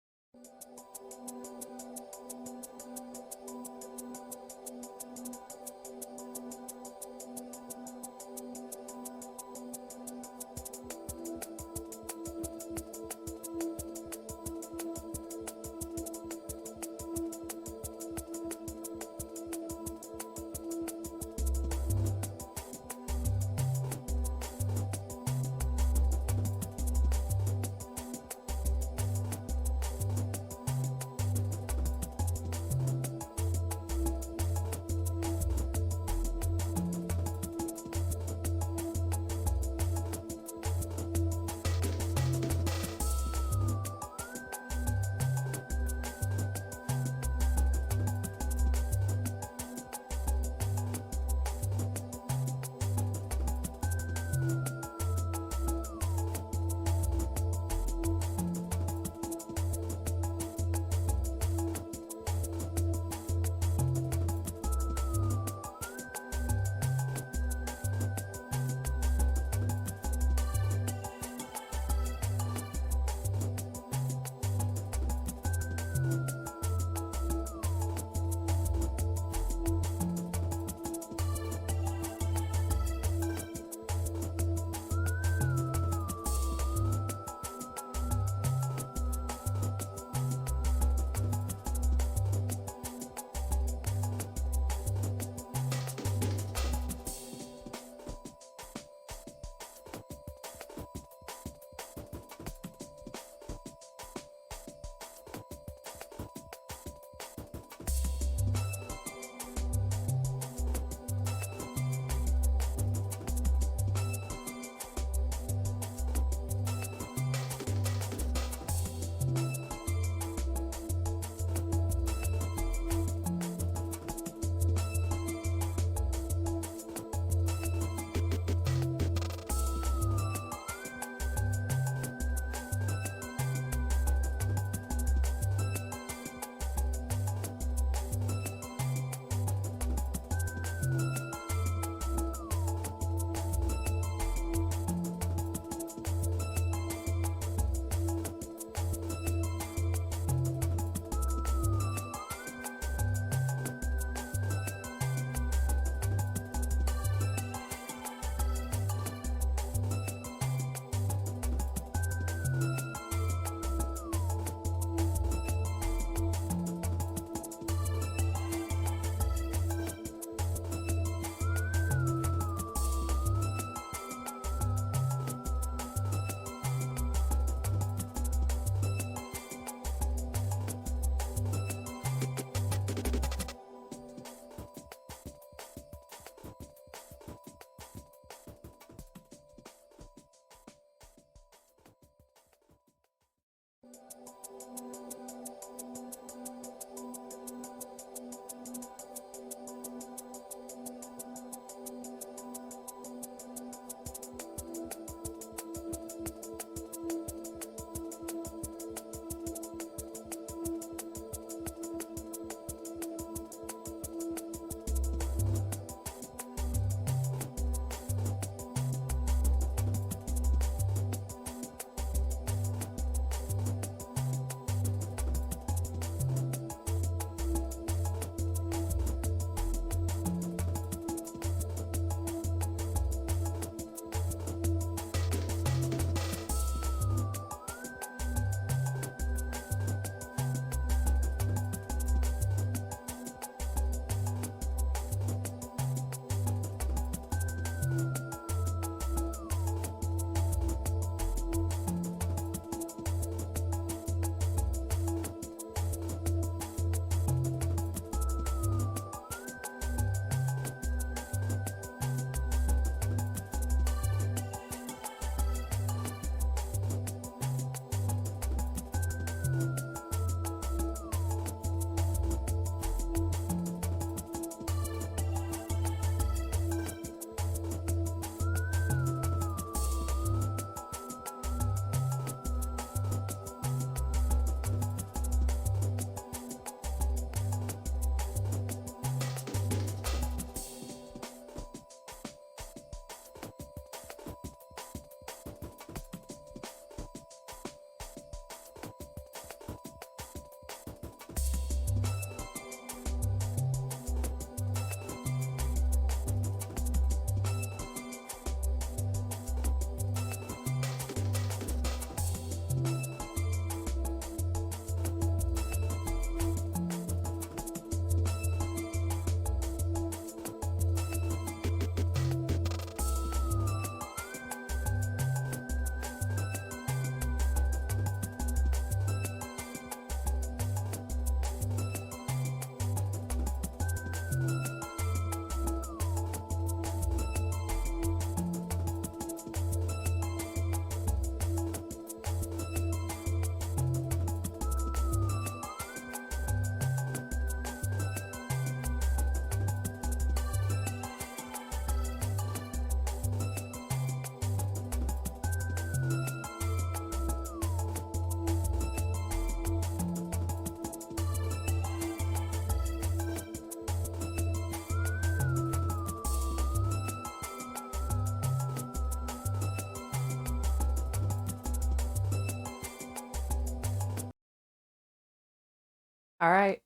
All right.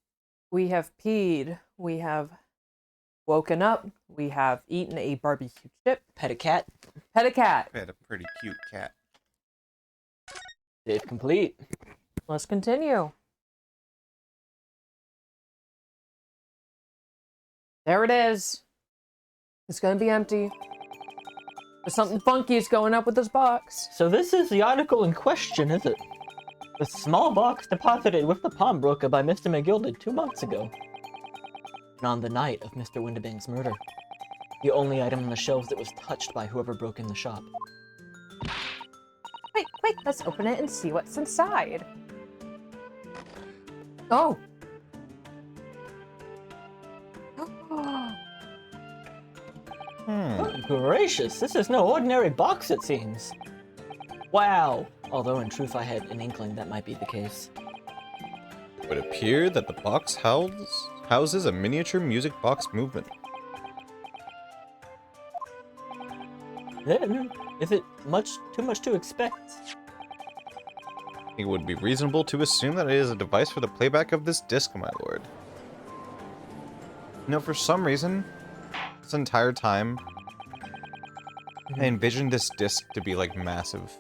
We have peed. We have woken up. We have eaten a barbecue chip. Pet a cat. Pet a cat. Had a pretty cute cat. Save complete. Let's continue. There it is. It's gonna be empty. There's something funky is going up with this box. So this is the article in question, is it? The small box deposited with the pawnbroker by Mr. McGilded 2 months ago. And on the night of Mr. Windiban's murder. The only item on the shelves that was touched by whoever broke in the shop. Wait, let's open it and see what's inside. Oh. Good gracious, this is no ordinary box, it seems. Wow. Although in truth I had an inkling that might be the case. It would appear that the box houses a miniature music box movement. Then, is it too much to expect? It would be reasonable to assume that it is a device for the playback of this disc, my lord. You know, for some reason, this entire time, I envisioned this disc to be, like, massive.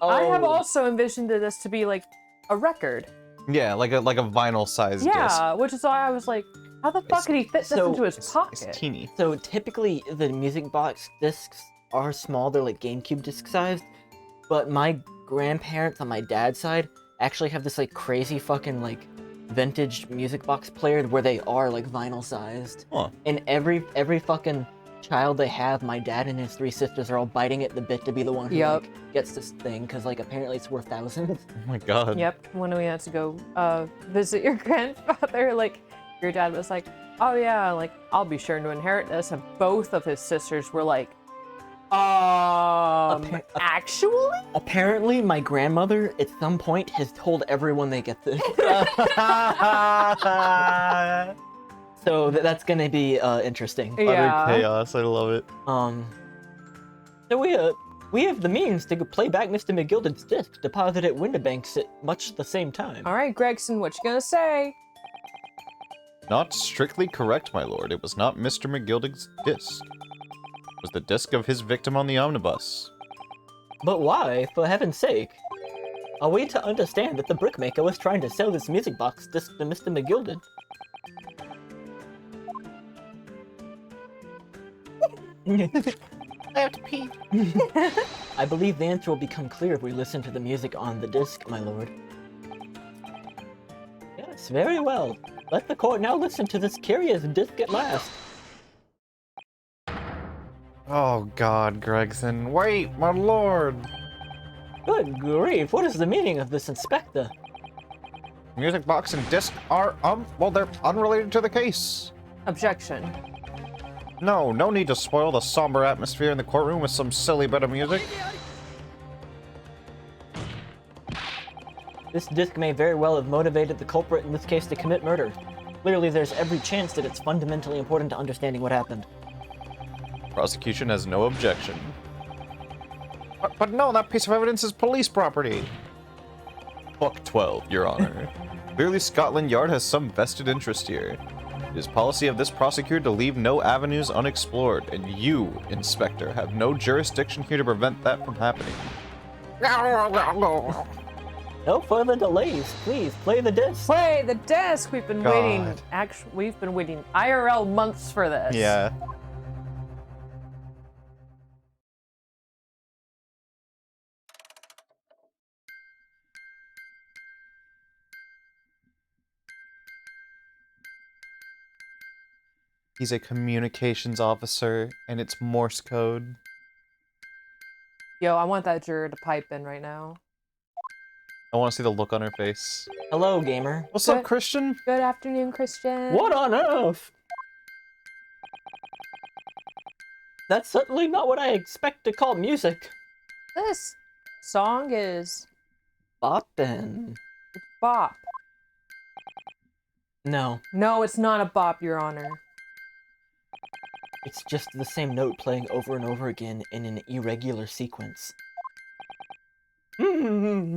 I have Oh. also envisioned this to be like a record. Yeah, like a vinyl-sized disc. Yeah, which is why I was like, how the fuck could he fit this so into his It's pocket? teeny. So typically the music box discs are small, they're like GameCube disc sized, but my grandparents on my dad's side actually have this like crazy fucking like vintage music box player where they are like vinyl sized. Huh. And every fucking child they have, my dad and his 3 sisters are all biting at the bit to be the one who Yup. like, gets this thing, because like apparently it's worth thousands. Oh my god. Yep, when we had to go visit your grandfather, like, your dad was like, oh yeah, like, I'll be sure to inherit this, and both of his sisters were like, actually? Apparently my grandmother at some point has told everyone they get this. So that's gonna be interesting. Yeah. Utter chaos, I love it. So we have the means to play back Mr. McGilded's disc deposited at Windibanks at much the same time. Alright, Gregson, what you gonna say? Not strictly correct, my lord. It was not Mr. McGilded's disc. It was the disc of his victim on the omnibus. But why, for heaven's sake? Are we to understand that the brickmaker was trying to sell this music box disc to Mr. McGilded? I have to pee. I believe the answer will become clear if we listen to the music on the disc, my lord. Yes, very well. Let the court now listen to this curious disc at last. Oh god, Gregson. Wait, my lord! Good grief, what is the meaning of this, Inspector? Music box and disc are, well, they're unrelated to the case. Objection. No need to spoil the somber atmosphere in the courtroom with some silly bit of music. This disc may very well have motivated the culprit in this case to commit murder. Clearly there's every chance that it's fundamentally important to understanding what happened. Prosecution has no objection. But no, that piece of evidence is police property. Book 12, Your Honor. Clearly Scotland Yard has some vested interest here. It is policy of this prosecutor to leave no avenues unexplored, and you, Inspector, have no jurisdiction here to prevent that from happening. No further delays, please play the disc. Play the disc! We've been God. waiting, we've been waiting IRL months for this. Yeah. He's a communications officer, and it's Morse code. Yo, I want that juror to pipe in right now. I want to see the look on her face. Hello, gamer. What's Good. up, Christian? Good afternoon, Christian. What on earth? That's certainly not what I expect to call music. This song is Boppin'. bop. No, No, it's not a bop, Your Honor. it's just the same note playing over and over again in an irregular sequence. Okay.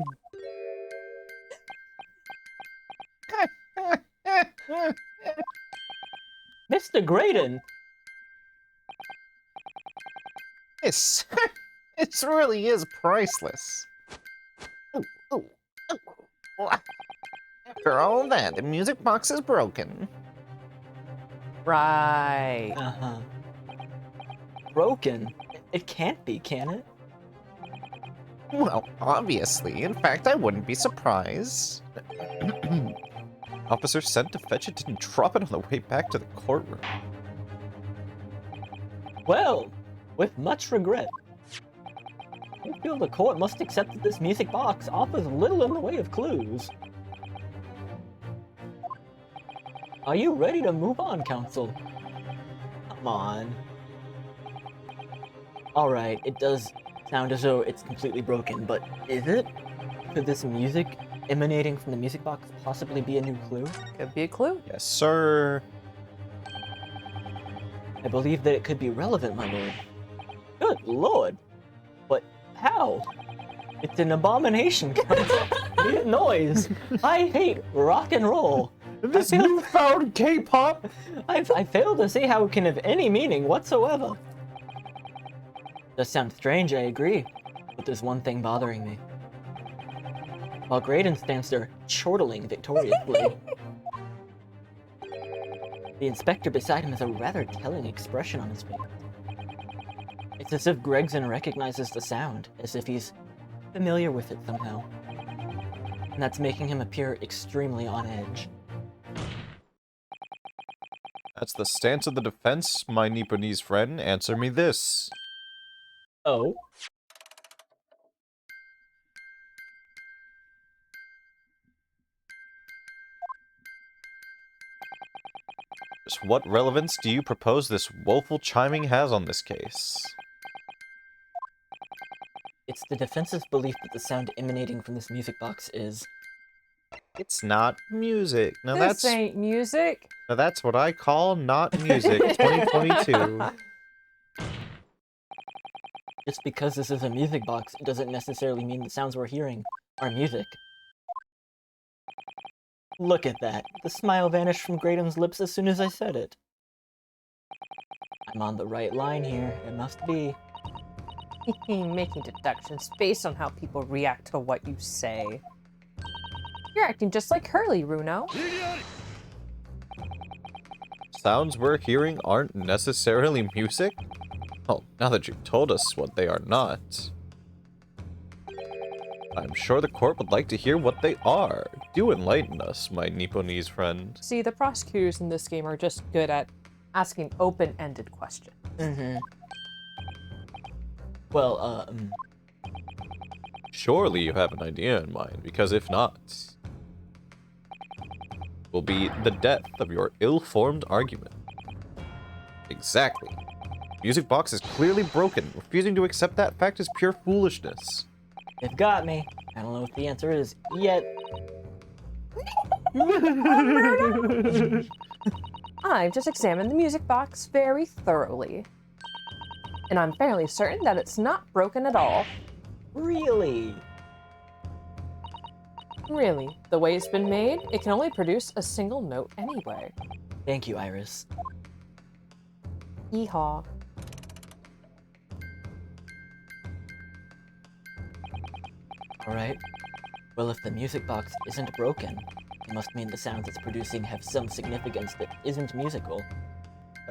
Mr. Graydon! This, it really is priceless. Ooh, ooh, ooh. After all that, the music box is broken. Right. Uh-huh. Broken? It can't be, can it? Well, obviously. In fact, I wouldn't be surprised. Officer sent to fetch it didn't drop it on the way back to the courtroom. Well, with much regret. I feel the court must accept that this music box offers little in the way of clues. Are you ready to move on, counsel? Come on. Alright, it does sound as though it's completely broken, but is it? Could this music emanating from the music box possibly be a new clue? Could be a clue. Yes, sir. I believe that it could be relevant, my lord. Good lord! But how? It's an abomination, counsel. That noise! I hate rock and roll! This I feel- newfound K-pop? I fail to see how it can have any meaning whatsoever. Does sound strange, I agree, but there's one thing bothering me. While Graydon stands there chortling victoriously, the inspector beside him has a rather telling expression on his face. It's as if Gregson recognizes the sound, as if he's familiar with it somehow. And that's making him appear extremely on edge. That's the stance of the defense, my Nipponese friend. Answer me this. Oh? Just what relevance do you propose this woeful chiming has on this case? It's the defense's belief that the sound emanating from this music box is... It's not music. This ain't music. Now that's what I call not music. 2022. Just because this is a music box, it doesn't necessarily mean the sounds we're hearing are music. Look at that. The smile vanished from Graydon's lips as soon as I said it. I'm on the right line here. It must be. Making deductions based on how people react to what you say. You're acting just like Hurley, Runo. Sounds we're hearing aren't necessarily music? Oh, now that you've told us what they are not, I'm sure the court would like to hear what they are. Do enlighten us, my Nipponese friend. See, the prosecutors in this game are just good at asking open-ended questions. Mm-hmm. Well, Surely you have an idea in mind, because if not, will be the death of your ill-formed argument. Exactly. Music box is clearly broken. Refusing to accept that fact is pure foolishness. they've got me. I don't know what the answer is yet. I've just examined the music box very thoroughly. And I'm fairly certain that it's not broken at all. Really? Really, the way it's been made, it can only produce a single note anyway. Thank you, Iris. Yeehaw. Alright. Well, if the music box isn't broken, it must mean the sounds it's producing have some significance that isn't musical.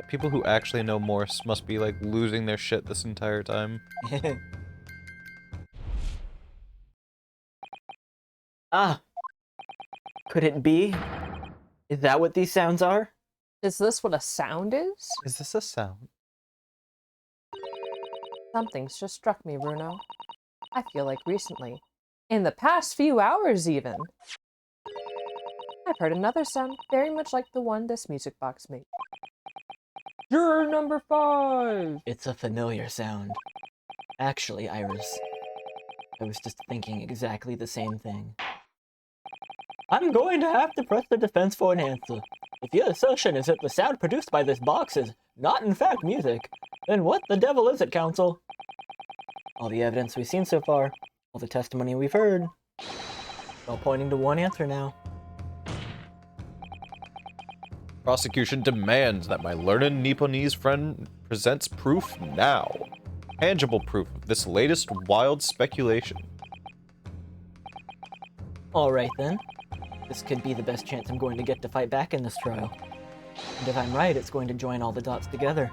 People who actually know Morse must be, like, losing their shit this entire time. Ah! Could it be? Is that what these sounds are? Is this what a sound is? Is this a sound? Something's just struck me, Bruno. I feel like recently, in the past few hours even, I've heard another sound very much like the one this music box made. Juror number 5! It's a familiar sound. Actually, Iris, I was just thinking exactly the same thing. I'm going to have to press the defense for an answer. If your assertion is that the sound produced by this box is not in fact music, then what the devil is it, counsel? All the evidence we've seen so far, all the testimony we've heard, all pointing to one answer now. Prosecution demands that my learned Nipponese friend presents proof now. Tangible proof of this latest wild speculation. Alright then. This could be the best chance I'm going to get to fight back in this trial. And if I'm right, it's going to join all the dots together.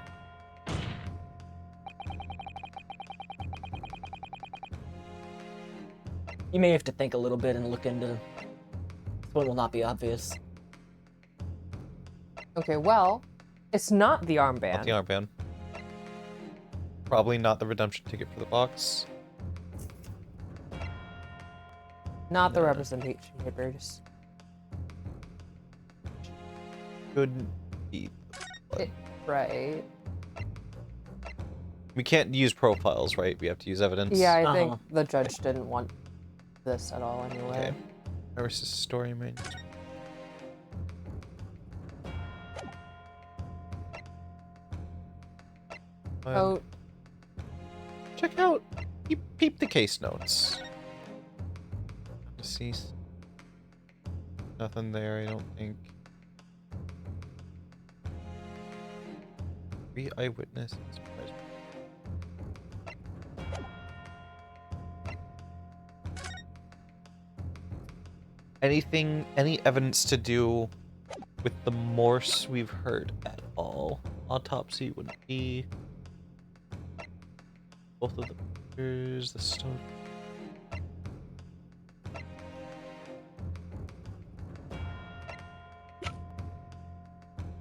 You may have to think a little bit and look into... This one will not be obvious. Okay, well, it's not the armband. Not the armband. Probably not the redemption ticket for the box. Not the representation papers. Couldn't be. Right. We can't use profiles, right? We have to use evidence. Yeah, I think the judge didn't want this at all anyway. Okay. Versus story main. Oh, Check out. Peep the case notes. Deceased. Nothing there, I don't think. Three eyewitnesses. Any evidence to do with the Morse we've heard at all? Autopsy would be both of the pictures, the stone.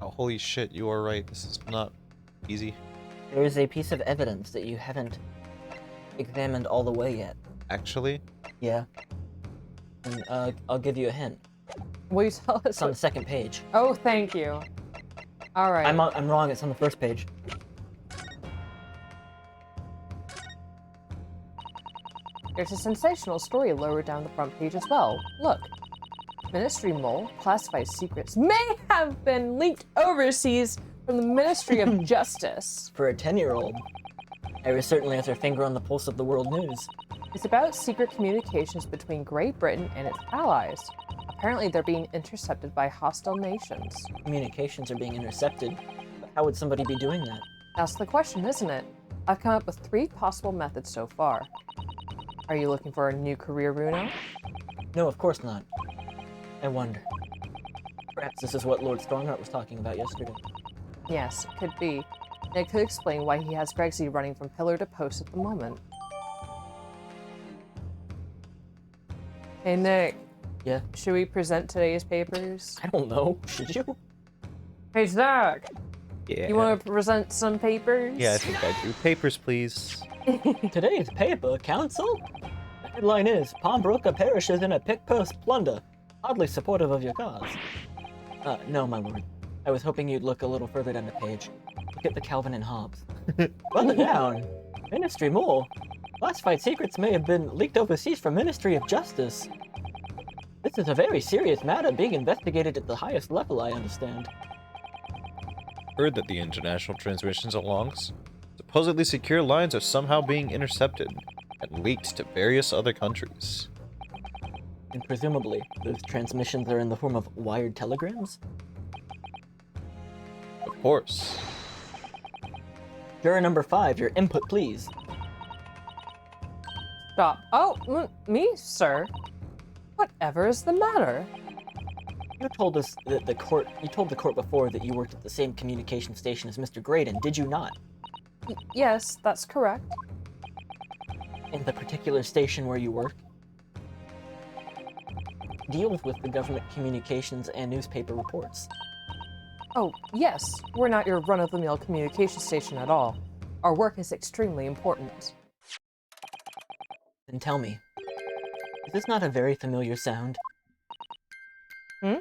Oh, holy shit, you are right. This is not easy. There is a piece of evidence that you haven't examined all the way yet. Actually, Yeah. And, I'll give you a hint. will you tell us? It's on the second page. Oh, thank you. All right. I'm wrong, it's on the first page. There's a sensational story lower down the front page as well. Look. Ministry mole, classified secrets, may have been leaked overseas from the Ministry of Justice. For a 10-year-old, Iris certainly has her finger on the pulse of the world news. It's about secret communications between Great Britain and its allies. Apparently, they're being intercepted by hostile nations. Communications are being intercepted, but how would somebody be doing that? That's the question, isn't it? I've come up with 3 possible methods so far. Are you looking for a new career, Bruno? No, of course not. I wonder. Perhaps this is what Lord Stronghart was talking about yesterday. Yes, it could be. And it could explain why he has Gregsy running from pillar to post at the moment. Hey, Nick. Yeah? Should we present today's papers? I don't know. Should you? Hey, Zach. yeah. You want to present some papers? Yeah, I think I do. Papers, please. Today's paper, Council? The headline is, Palmbrook perishes in a pick-post plunder. Oddly supportive of your cause. No, my lord. I was hoping you'd look a little further down the page. Look at the Calvin and Hobbes. Further down. Ministry mole. Classified secrets may have been leaked overseas from Ministry of Justice. This is a very serious matter being investigated at the highest level, I understand. Heard that the international transmissions along supposedly secure lines are somehow being intercepted and leaked to various other countries. And presumably, those transmissions are in the form of wired telegrams? Of course. Juror number 5, your input, please. Stop. Oh, me, sir? Whatever is the matter? You told us that you told the court before that you worked at the same communication station as Mr. Graydon, did you not? Yes, that's correct. And the particular station where you work deals with the government communications and newspaper reports. Oh, yes. We're not your run-of-the-mill communication station at all. Our work is extremely important. Then tell me, is this not a very familiar sound? Hmm?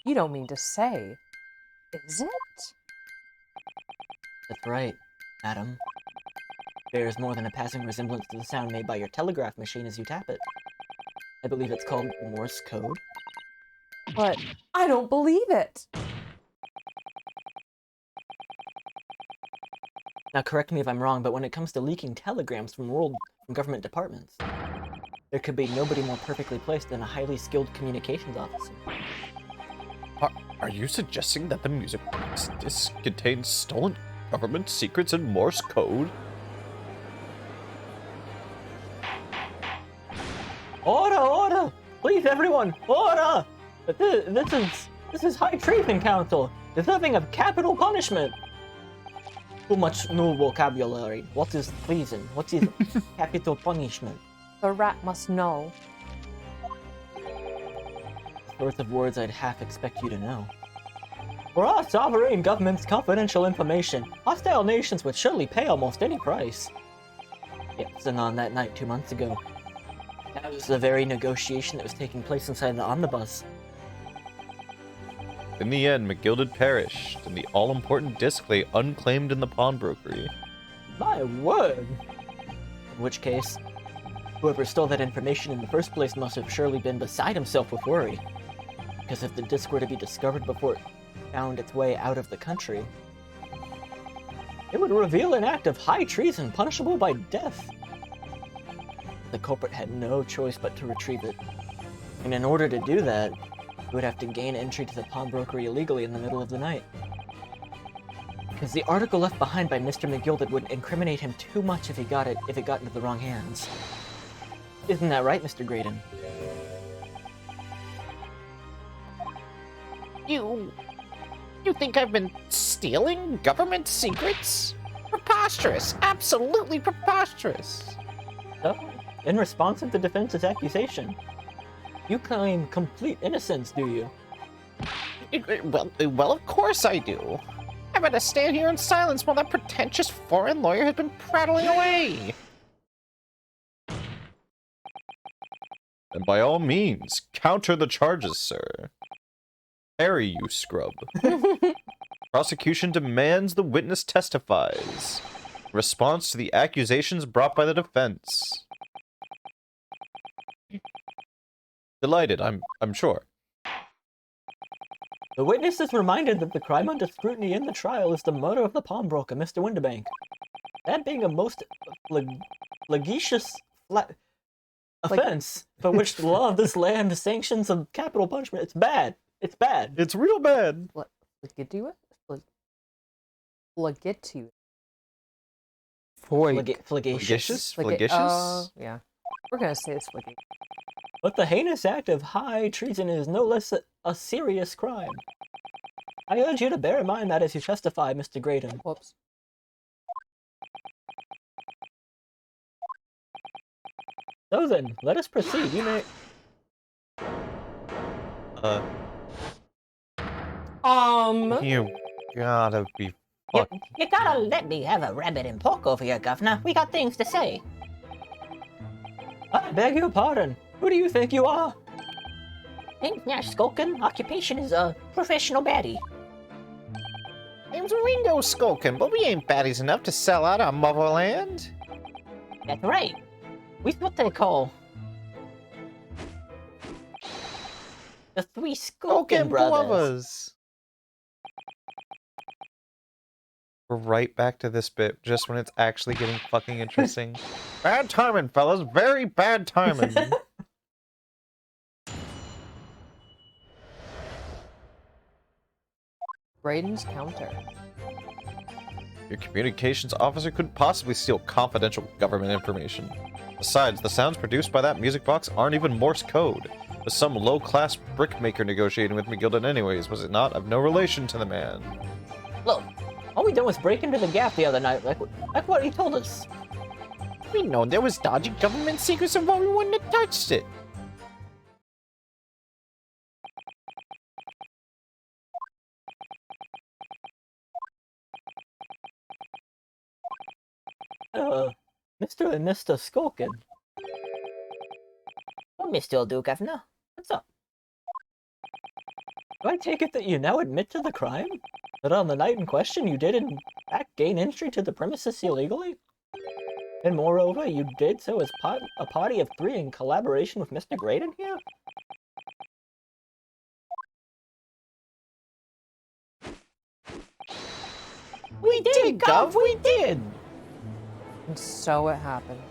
You don't mean to say, is it? That's right, madam. Bears more than a passing resemblance to the sound made by your telegraph machine as you tap it. I believe it's called Morse code. But I don't believe it. Now, correct me if I'm wrong, but when it comes to leaking telegrams from government departments, there could be nobody more perfectly placed than a highly skilled communications officer. Are you suggesting that the music box disc contains stolen government secrets in Morse code? Order! Order! Please, everyone, order! But this is high treason, Council, deserving of capital punishment. Too much new vocabulary. What is treason? What is capital punishment? The rat must know. Sorts of words I'd half expect you to know. For our sovereign government's confidential information, hostile nations would surely pay almost any price. Yes, and on that night 2 months ago, that was the very negotiation that was taking place inside the omnibus. In the end, McGilded perished, and the all-important disc lay unclaimed in the pawnbrokery. My word! In which case, whoever stole that information in the first place must have surely been beside himself with worry. Because if the disc were to be discovered before it found its way out of the country, it would reveal an act of high treason punishable by death. The culprit had no choice but to retrieve it. And in order to do that, he would have to gain entry to the pawnbrokery illegally in the middle of the night. Because the article left behind by Mr. McGilded would incriminate him too much if it got into the wrong hands. Isn't that right, Mr. Graydon? You think I've been stealing government secrets? Preposterous! Absolutely preposterous! So, in response to the defense's accusation, you claim complete innocence, do you? Well, of course I do. I better stand here in silence while that pretentious foreign lawyer has been prattling away. And by all means, counter the charges, sir. Harry, you scrub. Prosecution demands the witness testifies. Response to the accusations brought by the defense. Delighted, I'm sure. The witness is reminded that the crime under scrutiny in the trial is the murder of the pawnbroker, Mr. Winterbank. That being a most flagitious offense for which the law of this land sanctions of capital punishment. It's bad. It's bad. It's real bad. Flagitious? Flagitious. Flagitious. Flagitious? Yeah. We're gonna say it's flagitious. But the heinous act of high treason is no less a serious crime. I urge you to bear in mind that as you testify, Mr. Graydon. Whoops. So then, let us proceed. You may... You gotta be You gotta let me have a rabbit and pork over here, Governor. We got things to say. I beg your pardon. Who do you think you are? Name's Nash Skulkin. Occupation is a professional baddie. Name's Ringo Skulkin, but we ain't baddies enough to sell out our motherland. That's right. We what they call the three Skulkin Skulkin brothers. brothers. We're right back to this bit, just when it's actually getting fucking interesting. Bad timing, fellas. Very bad timing. Braden's counter. Your communications officer couldn't possibly steal confidential government information. Besides, the sounds produced by that music box aren't even Morse code. It was some low-class brickmaker negotiating with McGilded anyways, was it not? Of no relation to the man. Look, all we done was break into the gap the other night, like what he told us. We know there was dodgy government secrets involved. We wouldn't have touched it. Mr. and Mr. Skulkin. What Mr. will do, Governor? What's up? Do I take it that you now admit to the crime? That on the night in question you did in fact gain entry to the premises illegally? And moreover, you did so as a party of three in collaboration with Mr. Graydon here? We did, Gov, we did! And so it happened.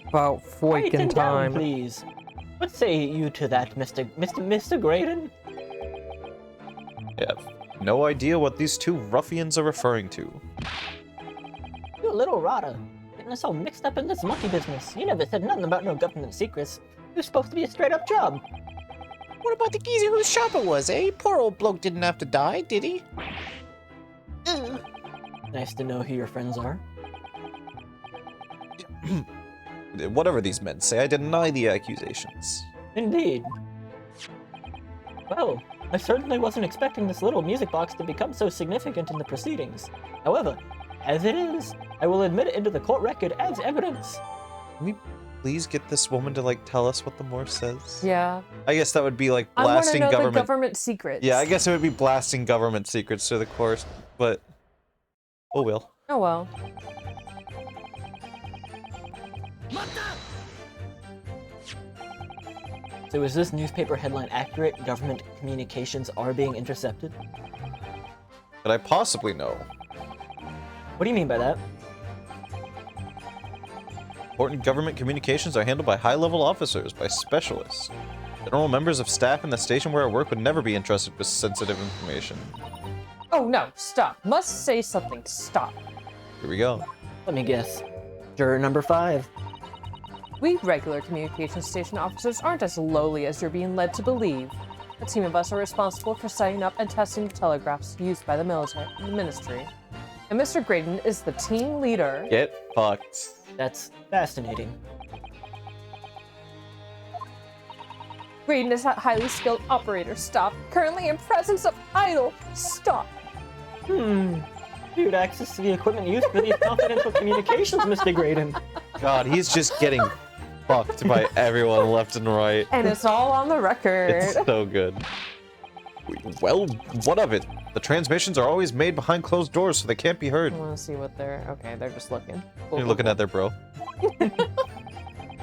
About Quiet him freaking down, time. please. What say you to that, Mr. Graydon? I have no idea what these two ruffians are referring to. You little rotter. Getting us all mixed up in this monkey business. You never said nothing about no government secrets. You're supposed to be a straight-up job. What about the geezer whose shop it was, eh? Poor old bloke didn't have to die, did he? Ugh. Nice to know who your friends are. Whatever these men say, I deny the accusations. Indeed. Well, I certainly wasn't expecting this little music box to become so significant in the proceedings. However, as it is, I will admit it into the court record as evidence. Can we please get this woman to, like, tell us what the Morse says? Yeah. I guess that would be, like, I want to blasting know government... the government secrets. Yeah, I guess it would be blasting government secrets to the court, but... Oh well. Oh well. So is this newspaper headline accurate? Government communications are being intercepted? Could I possibly know? What do you mean by that? Important government communications are handled by high-level officers, by specialists. General members of staff in the station where I work would never be entrusted with sensitive information. Oh no, stop. Must say something. Stop. Here we go. Let me guess. Juror number 5. We regular communication station officers aren't as lowly as you're being led to believe. A team of us are responsible for setting up and testing the telegraphs used by the ministry. And Mr. Graydon is the team leader. Get fucked. That's fascinating. Graydon is a highly skilled operator. Stop. Currently in presence of idol. Stop. You'd access to the equipment used for these confidential communications, Mr. Graydon. God, he's just getting fucked by everyone left and right. And it's all on the record. It's so good. Well, what of it? The transmissions are always made behind closed doors, so they can't be heard. I want to see what they're... Okay, they're just looking. Cool, You're cool, looking cool. at their bro.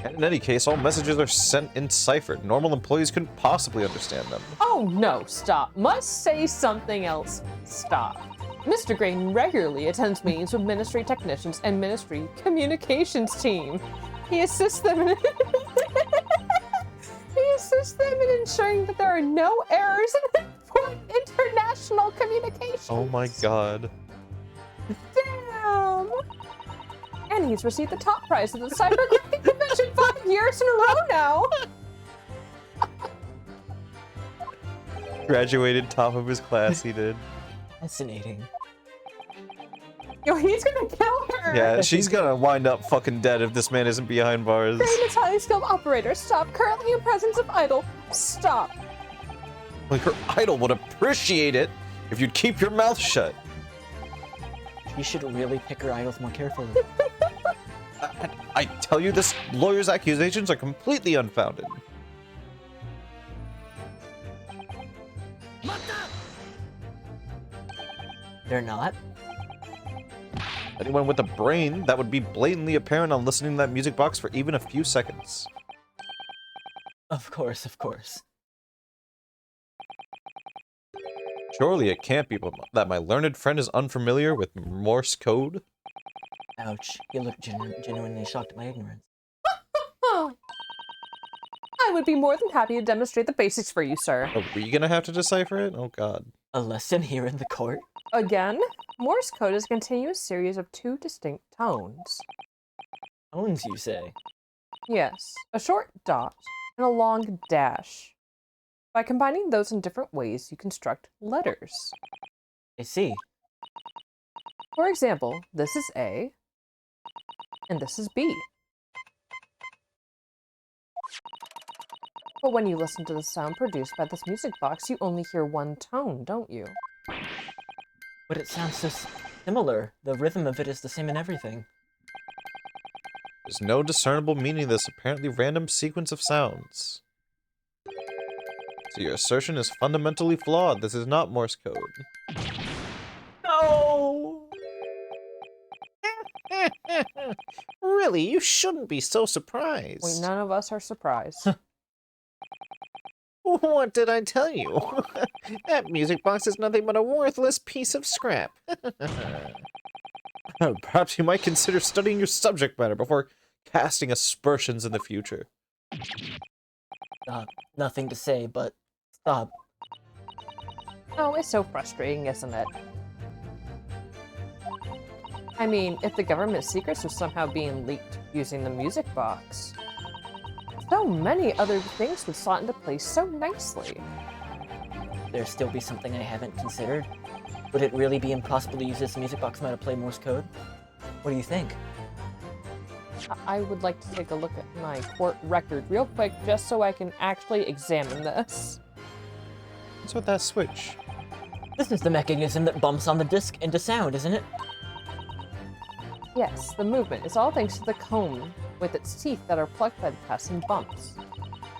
And in any case, all messages are sent in cipher. Normal employees couldn't possibly understand them. Oh no, stop. Must say something else. Stop. Mr. Graydon regularly attends meetings with ministry technicians and ministry communications team. He assists them in ensuring that there are no errors in international communications. Oh my god. Damn! And he's received the top prize of the Cybergraphic Convention 5 years in a row now. Graduated top of his class, he did. Fascinating. Yo, he's gonna kill her. Yeah, she's gonna wind up fucking dead if this man isn't behind bars. Graydon is highly skilled operator. Stop. Currently in presence of idol. Stop. Like, her idol would appreciate it if you'd keep your mouth shut. You should really pick her idols more carefully. I tell you, this lawyer's accusations are completely unfounded. They're not? Anyone with a brain, that would be blatantly apparent on listening to that music box for even a few seconds. Of course, of course. Surely it can't be that my learned friend is unfamiliar with Morse code? Ouch. You look genuinely shocked at my ignorance. Oh. I would be more than happy to demonstrate the basics for you, sir. Are we gonna have to decipher it? Oh god. A lesson here in the court? Again, Morse code is a continuous series of 2 distinct tones. Tones, you say? Yes, a short dot and a long dash. By combining those in different ways, you construct letters. I see. For example, this is A, and this is B. But when you listen to the sound produced by this music box, you only hear one tone, don't you? But it sounds so similar. The rhythm of it is the same in everything. There's no discernible meaning to this apparently random sequence of sounds. So your assertion is fundamentally flawed. This is not Morse code. No! Really, you shouldn't be so surprised. Wait, none of us are surprised. What did I tell you? That music box is nothing but a worthless piece of scrap. Perhaps you might consider studying your subject matter before casting aspersions in the future. Nothing to say, but stop. Oh, it's so frustrating, isn't it? I mean, if the government secrets were somehow being leaked using the music box, so many other things would slot into place so nicely. There still be something I haven't considered? Would it really be impossible to use this music box now to play Morse code? What do you think? I would like to take a look at my court record real quick just so I can actually examine this. What's with that switch? This is the mechanism that bumps on the disc into sound, isn't it? Yes, the movement is all thanks to the comb with its teeth that are plucked by the passing bumps.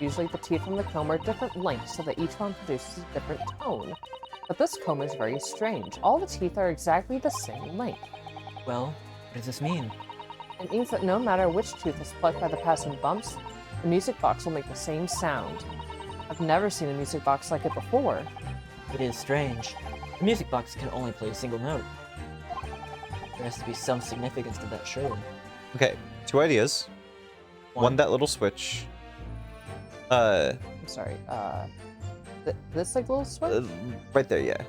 Usually the teeth from the comb are different lengths so that each one produces a different tone. But this comb is very strange. All the teeth are exactly the same length. Well, what does this mean? It means that no matter which tooth is plucked by the passing bumps, the music box will make the same sound. I've never seen a music box like it before. It is strange. The music box can only play a single note. There has to be some significance to that, surely. Okay, 2 ideas. One, that little switch. I'm sorry, this like little switch? Right there, yeah.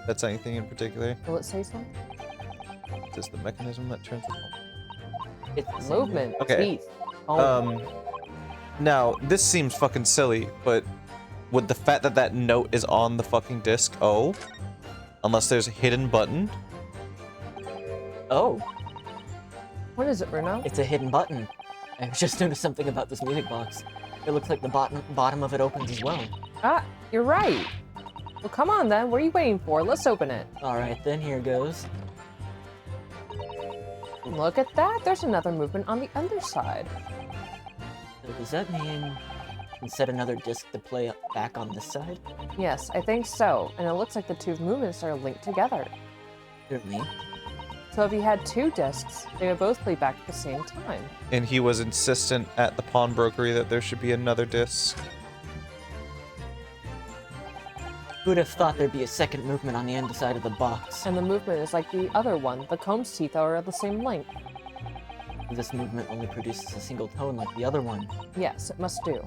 That's anything in particular? Will it say something? Just the mechanism that turns it on. It's the same Movement, Okay. teeth, comb. Now, this seems fucking silly, but would the fact that that note is on the fucking disc, unless there's a hidden button? Oh, What is it, Bruno? it's a hidden button. I just noticed something about this music box. It looks like the bottom of it opens as well. Ah, you're right. Well, come on then. What are you waiting for? Let's open it. Alright, then here goes. Look at that. There's another movement on the underside. So does that mean I can set another disc to play back on this side? Yes, I think so. And it looks like the two movements are linked together. Certainly. So if you had 2 discs, they would both play back at the same time. And he was insistent at the pawnbrokery that there should be another disc. Who'd have thought there'd be a second movement on the underside of the box? And the movement is like the other one. The comb's teeth are the same length. This movement only produces a single tone like the other one. Yes, it must do.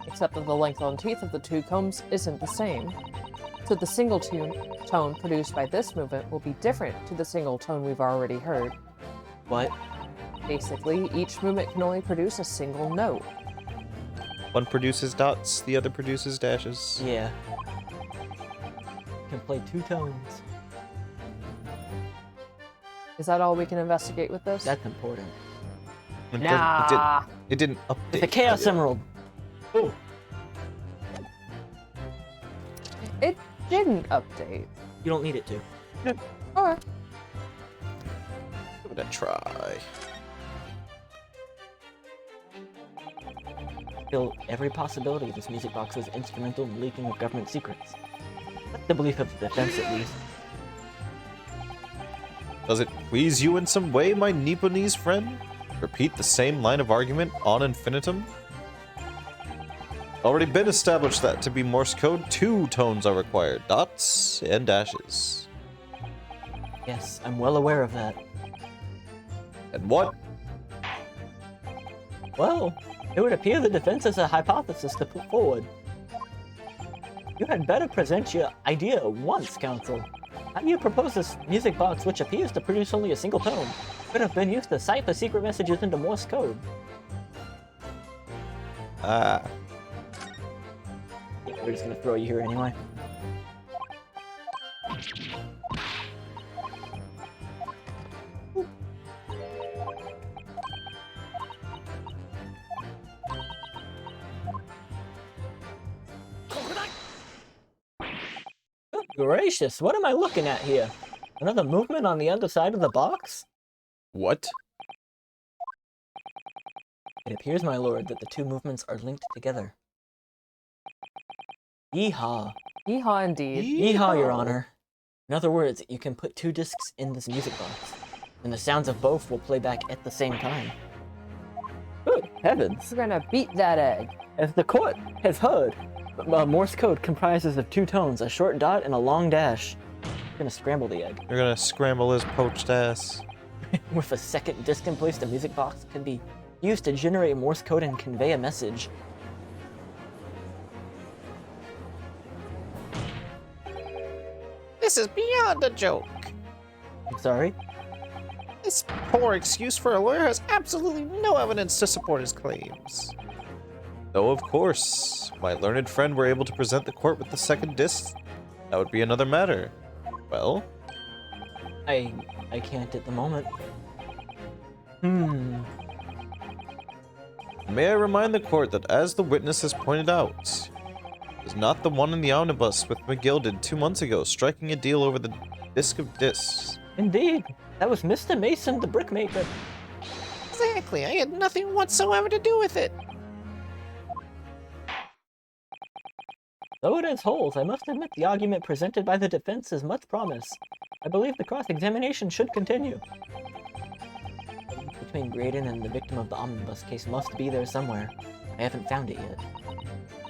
Except that the length on teeth of the 2 combs isn't the same. So the single tone produced by this movement will be different to the single tone we've already heard. What? Basically, each movement can only produce a single note. One produces dots, the other produces dashes. Yeah. Can play 2 tones. Is that all we can investigate with this? That's important. It Nah. It didn't update. The Chaos Emerald! Oh! It didn't update. You don't need it to. Alright. Give it a try. Still, every possibility this music box was instrumental in leaking of government secrets. That's the belief of the defense, at least. Does it please you in some way, my Nipponese friend? Repeat the same line of argument on infinitum? Already been established that to be Morse code, 2 tones are required, dots and dashes. Yes, I'm well aware of that. And what? Well, it would appear the defense has a hypothesis to put forward. You had better present your idea once, Counsel. How do you propose this music box, which appears to produce only a single tone, could have been used to cipher secret messages into Morse code? Ah. Yeah, we're just gonna throw you here anyway. Good gracious, what am I looking at here? Another movement on the underside of the box? What? It appears, my lord, that the 2 movements are linked together. Yeehaw. Yeehaw indeed. Yeehaw, Your Honor. In other words, you can put 2 discs in this music box, and the sounds of both will play back at the same time. Good heavens! We're gonna beat that egg. As the court has heard, Morse code comprises of 2 tones, a short dot and a long dash. I'm gonna scramble the egg. You're gonna scramble his poached ass. With a second disc in place, the music box can be used to generate Morse code and convey a message. This is beyond a joke. I'm sorry? This poor excuse for a lawyer has absolutely no evidence to support his claims. Though, of course, my learned friend were able to present the court with the second disc, that would be another matter. Well, I can't at the moment. may I remind the court that, as the witness has pointed out, is not the one in the omnibus with McGilded 2 months ago striking a deal over the disc of discs. Indeed. That was Mr. Mason, the brickmaker. Exactly, I had nothing whatsoever to do with it. Though it has holes, I must admit the argument presented by the defense has much promise. I believe the cross-examination should continue. The link between Graydon and the victim of the omnibus case must be there somewhere. I haven't found it yet.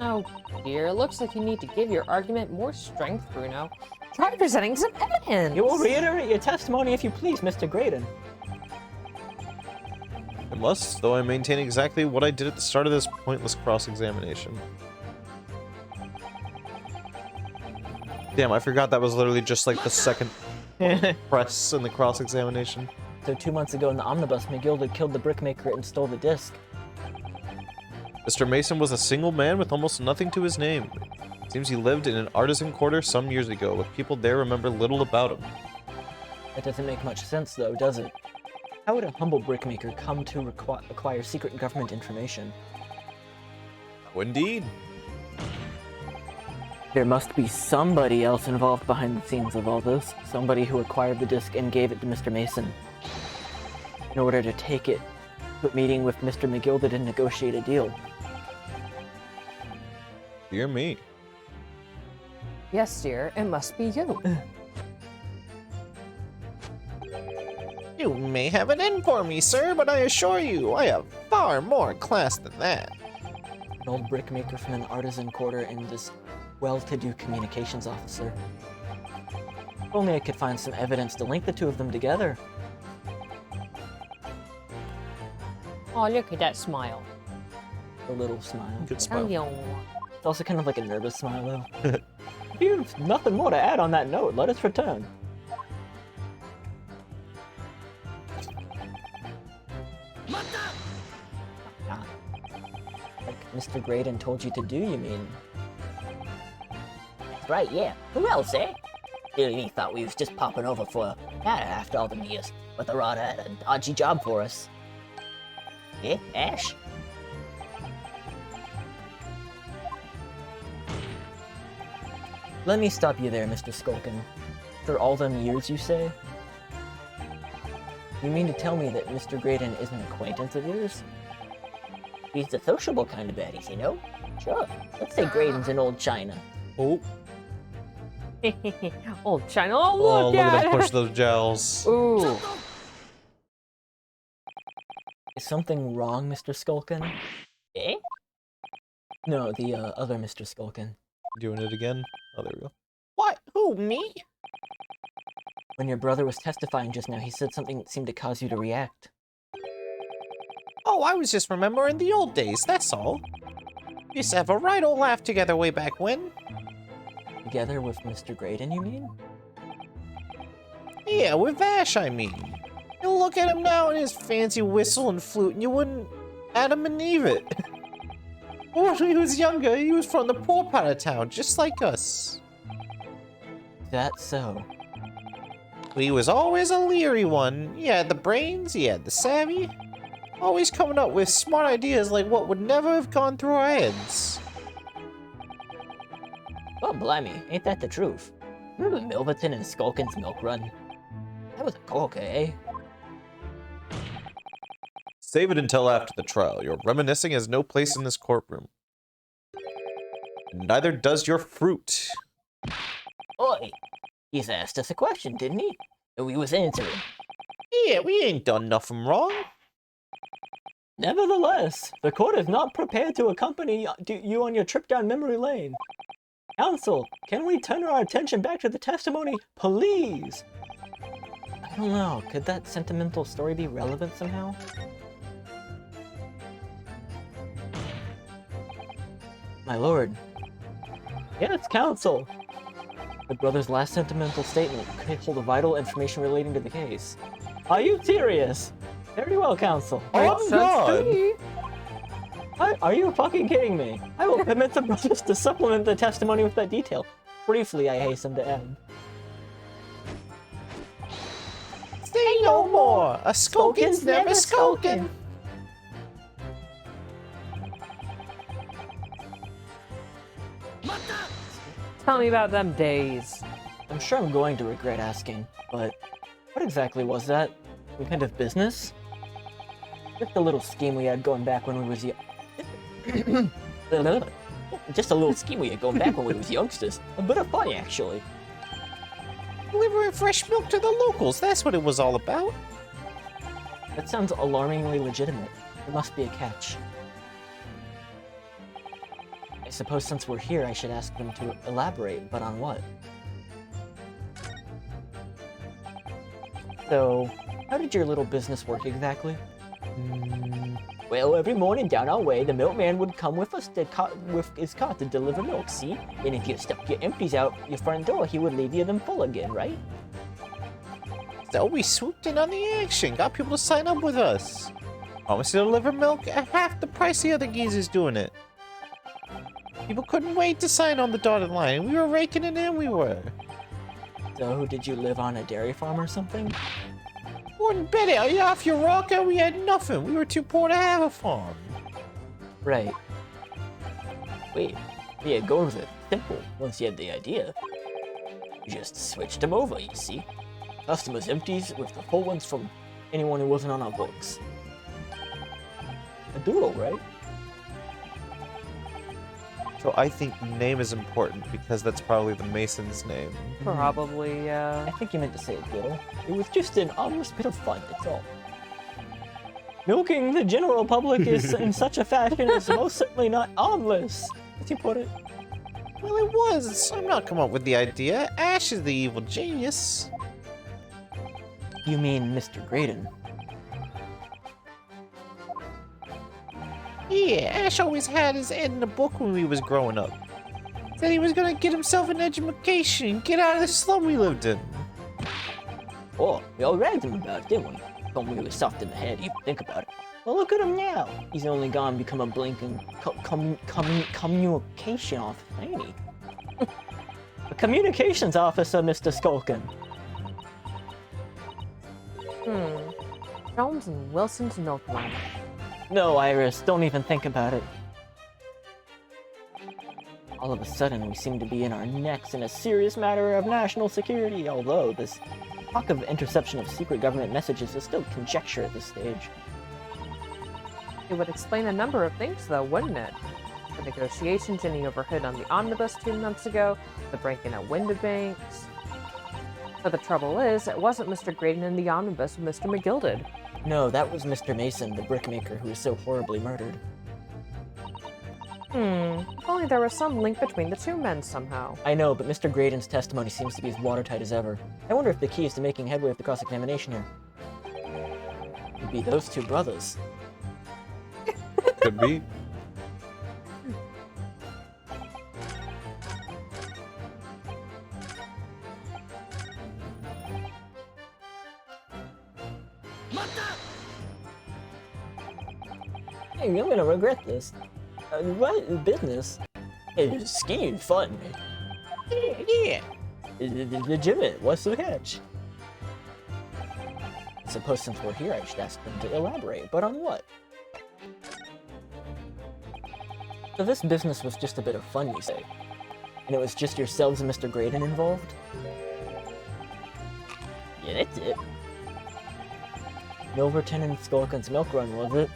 Oh dear, looks like you need to give your argument more strength, Bruno. Try presenting some evidence! You will reiterate your testimony if you please, Mr. Graydon. I must, though I maintain exactly what I did at the start of this pointless cross-examination. Damn, I forgot that was literally just like the second press in the cross-examination. So 2 months ago in the omnibus, McGilded killed the brickmaker and stole the disc. Mr. Mason was a single man with almost nothing to his name. Seems he lived in an artisan quarter some years ago, with people there remember little about him. That doesn't make much sense, though, does it? How would a humble brickmaker come to acquire secret government information? Oh, indeed. There must be somebody else involved behind the scenes of all this. Somebody who acquired the disc and gave it to Mr. Mason. In order to take it to a meeting with Mr. McGilded and negotiate a deal. Dear me. Yes, dear, it must be you. You may have it in for me, sir, but I assure you, I have far more class than that. An old brickmaker from an artisan quarter and this well-to-do communications officer. If only I could find some evidence to link the two of them together. Oh, look at that smile. A little smile. Good smile. It's also kind of like a nervous smile, though. If you have nothing more to add on that note, let us return. Ah. Like Mr. Graydon told you to do, you mean? Right, yeah. Who else, eh? He thought we was just popping over for data after all them years, but the Rada had a dodgy job for us. Eh, Ash? Let me stop you there, Mr. Skulkin. For all them years, you say? You mean to tell me that Mr. Graydon is an acquaintance of yours? He's the sociable kind of baddies, you know? Sure. Let's say Graydon's in old China. Oh, Old China. Oh, oh, look look at at him it! push those jowls. Ooh. Is something wrong, Mr. Skulkin? Eh? No, the other Mr. Skulkin. Doing it again. Oh, there we go. What? Who, me? When your brother was testifying just now, he said something that seemed to cause you to react. Oh, I was just remembering the old days, that's all. We used to have a right old laugh together way back when. Together with Mr. Graydon, you mean? Yeah, with Ash, I mean. You look at him now and his fancy whistle and flute, and you wouldn't Adam and Eve it. When he was younger, he was from the poor part of town, just like us. That's so. But he was always a leery one. He had the brains, he had the savvy. Always coming up with smart ideas like what would never have gone through our heads. Well, blimey, ain't that the truth? Remember Milverton and Skulkin's milk run? That was a corker, eh? Save it until after the trial. Your reminiscing has no place in this courtroom. And neither does your fruit. Oi! He's asked us a question, didn't he? And we was answering. Yeah, we ain't done nothing wrong. Nevertheless, the court is not prepared to accompany you on your trip down memory lane. Counsel, can we turn our attention back to the testimony, please? I don't know, could that sentimental story be relevant somehow? My lord. Yes, counsel. The brother's last sentimental statement could hold vital information relating to the case. Are you serious? Very well, counsel. Makes sense to me. Are you fucking kidding me? I will permit the brothers to supplement the testimony with that detail. Briefly, I hasten to add. Say no more. A skulkin's never skulkin'. Tell me about them days. I'm sure I'm going to regret asking, but what exactly was that? Some kind of business? Just a little scheme we had going back when we was Just a little scheme we had going back when we was youngsters. A bit of fun, actually. Delivering fresh milk to the locals, that's what it was all about. That sounds alarmingly legitimate. There must be a catch. I suppose since we're here, I should ask them to elaborate, but on what? So, how did your little business work exactly? Well, every morning down our way, the milkman would come with with his cart to deliver milk, see? And if you stuck your empties out your front door, he would leave you them full again, right? So we swooped in on the action, got people to sign up with us. Promised to deliver milk at half the price the other geezers doing it. People couldn't wait to sign on the dotted line. We were raking it in, we were. So, did you live on a dairy farm or something? Wouldn't bet it. Are you off your rocker? We had nothing. We were too poor to have a farm. Right. Wait, yeah, go with it. Simple, once you had the idea. You just switched them over, you see? Customers' empties with the full ones from anyone who wasn't on our books. A doodle, right? So I think name is important because that's probably the Mason's name. Probably, yeah. I think you meant to say a doodle. It was just an honest bit of fun, that's all. Milking the general public is in such a fashion is most certainly not harmless, as you put it. Well, it was. I'm not come up with the idea. Ash is the evil genius. You mean Mr. Graydon? Yeah, Ash always had his head in a book when we was growing up. Said he was gonna get himself an education, get out of the slum we lived in. Oh, we all ragged him about it, didn't we? Told me he was soft in the head, even think about it. Well, look at him now. He's only gone become a blinking communication officer, ain't he? A communications officer, Mr. Skulkin. Jones and Wilson's Milkman. No, Iris, don't even think about it. All of a sudden, we seem to be in our necks in a serious matter of national security, although this talk of interception of secret government messages is still conjecture at this stage. It would explain a number of things, though, wouldn't it? The negotiations Jenny overheard on the omnibus 2 months ago, the break-in at Windibanks. But the trouble is, it wasn't Mr. Graydon in the omnibus with Mr. McGilded. No, that was Mr. Mason, the brickmaker who was so horribly murdered. If only there was some link between the two men somehow. I know, but Mr. Graydon's testimony seems to be as watertight as ever. I wonder if the key is to making headway with the cross-examination here. It'd be those two brothers. Could be. Hey, I'm gonna regret this. What business? It's skiing fun. Yeah. Legitimate. What's the catch? I suppose since we're here, I should ask them to elaborate. But on what? So this business was just a bit of fun, you say? And it was just yourselves and Mr. Graydon involved? Yeah, that's it. Milverton and Skulkin's milk run, was it?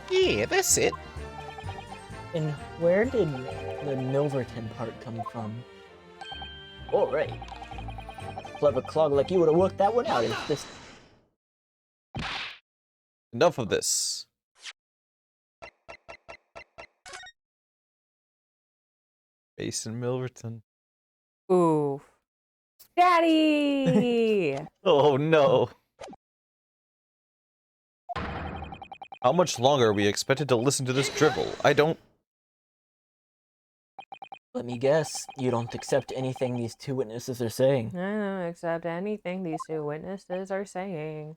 Yeah, that's it. And where did the Milverton part come from? All right. Clever clog like you would have worked that one out. It's just Enough of this. Mason Milverton. Ooh. Daddy! Oh no. How much longer are we expected to listen to this drivel? I don't... Let me guess, you don't accept anything these two witnesses are saying. I don't accept anything these two witnesses are saying.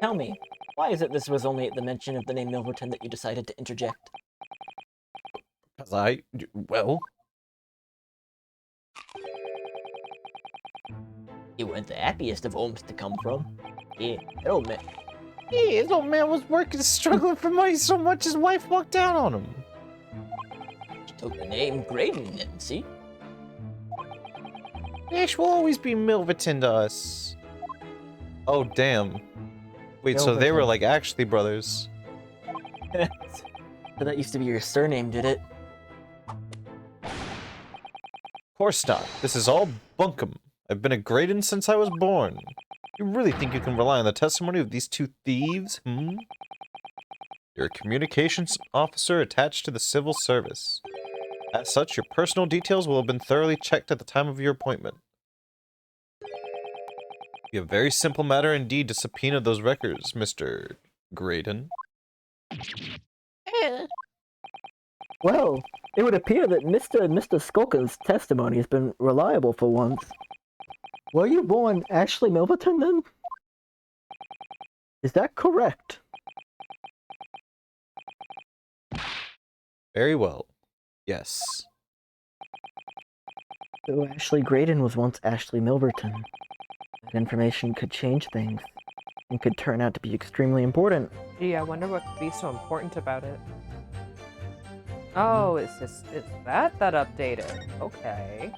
Tell me, why is it this was only at the mention of the name Milverton that you decided to interject? Because well... You weren't the happiest of homes to come from. Yeah, that old man. Yeah, his old man was working, struggling for money so much his wife walked out on him. She took the name Graydon, didn't she? Ash will always be Milverton to us. Oh, damn. Wait, so they were Milverton. like actually brothers. So that used to be your surname, did it? Of course not. This is all bunkum. I've been a Graydon since I was born. You really think you can rely on the testimony of these two thieves, hmm? You're a communications officer attached to the civil service. As such, your personal details will have been thoroughly checked at the time of your appointment. Be a very simple matter indeed to subpoena those records, Mr. Graydon. Well, it would appear that Mr. and Mr. Skulker's testimony has been reliable for once. Were you born Ashley Milverton, then? Is that correct? Very well. Yes. So Ashley Graydon was once Ashley Milverton. That information could change things, and could turn out to be extremely important. Gee, I wonder what could be so important about it. Oh, it's that updated? Okay.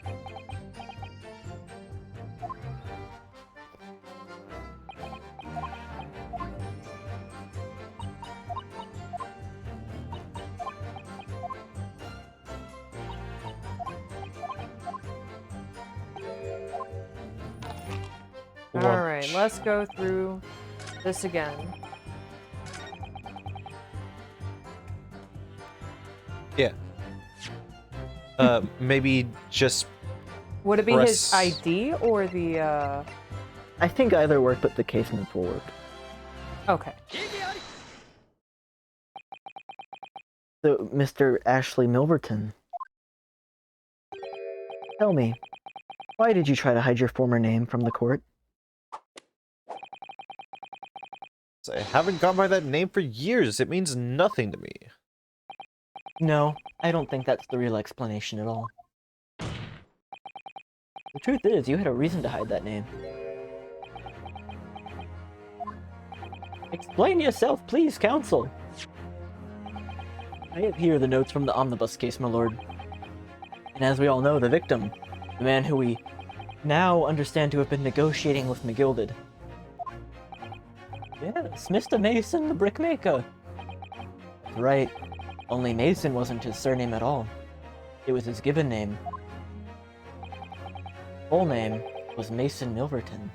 Alright, let's go through this again. Yeah. Maybe just... Would it be his Press- ID or the, I think either work, but the case notes will work. Okay. So, Mr. Ashley Milverton, tell me, why did you try to hide your former name from the court? I haven't gone by that name for years. It means nothing to me. No, I don't think that's the real explanation at all. The truth is, you had a reason to hide that name. Explain yourself, please, counsel! I have here the notes from the omnibus case, my lord. And as we all know, the victim, the man who we now understand to have been negotiating with McGilded. Yes, Mr. Mason, the brickmaker. That's right. Only Mason wasn't his surname at all. It was his given name. Full name was Mason Milverton.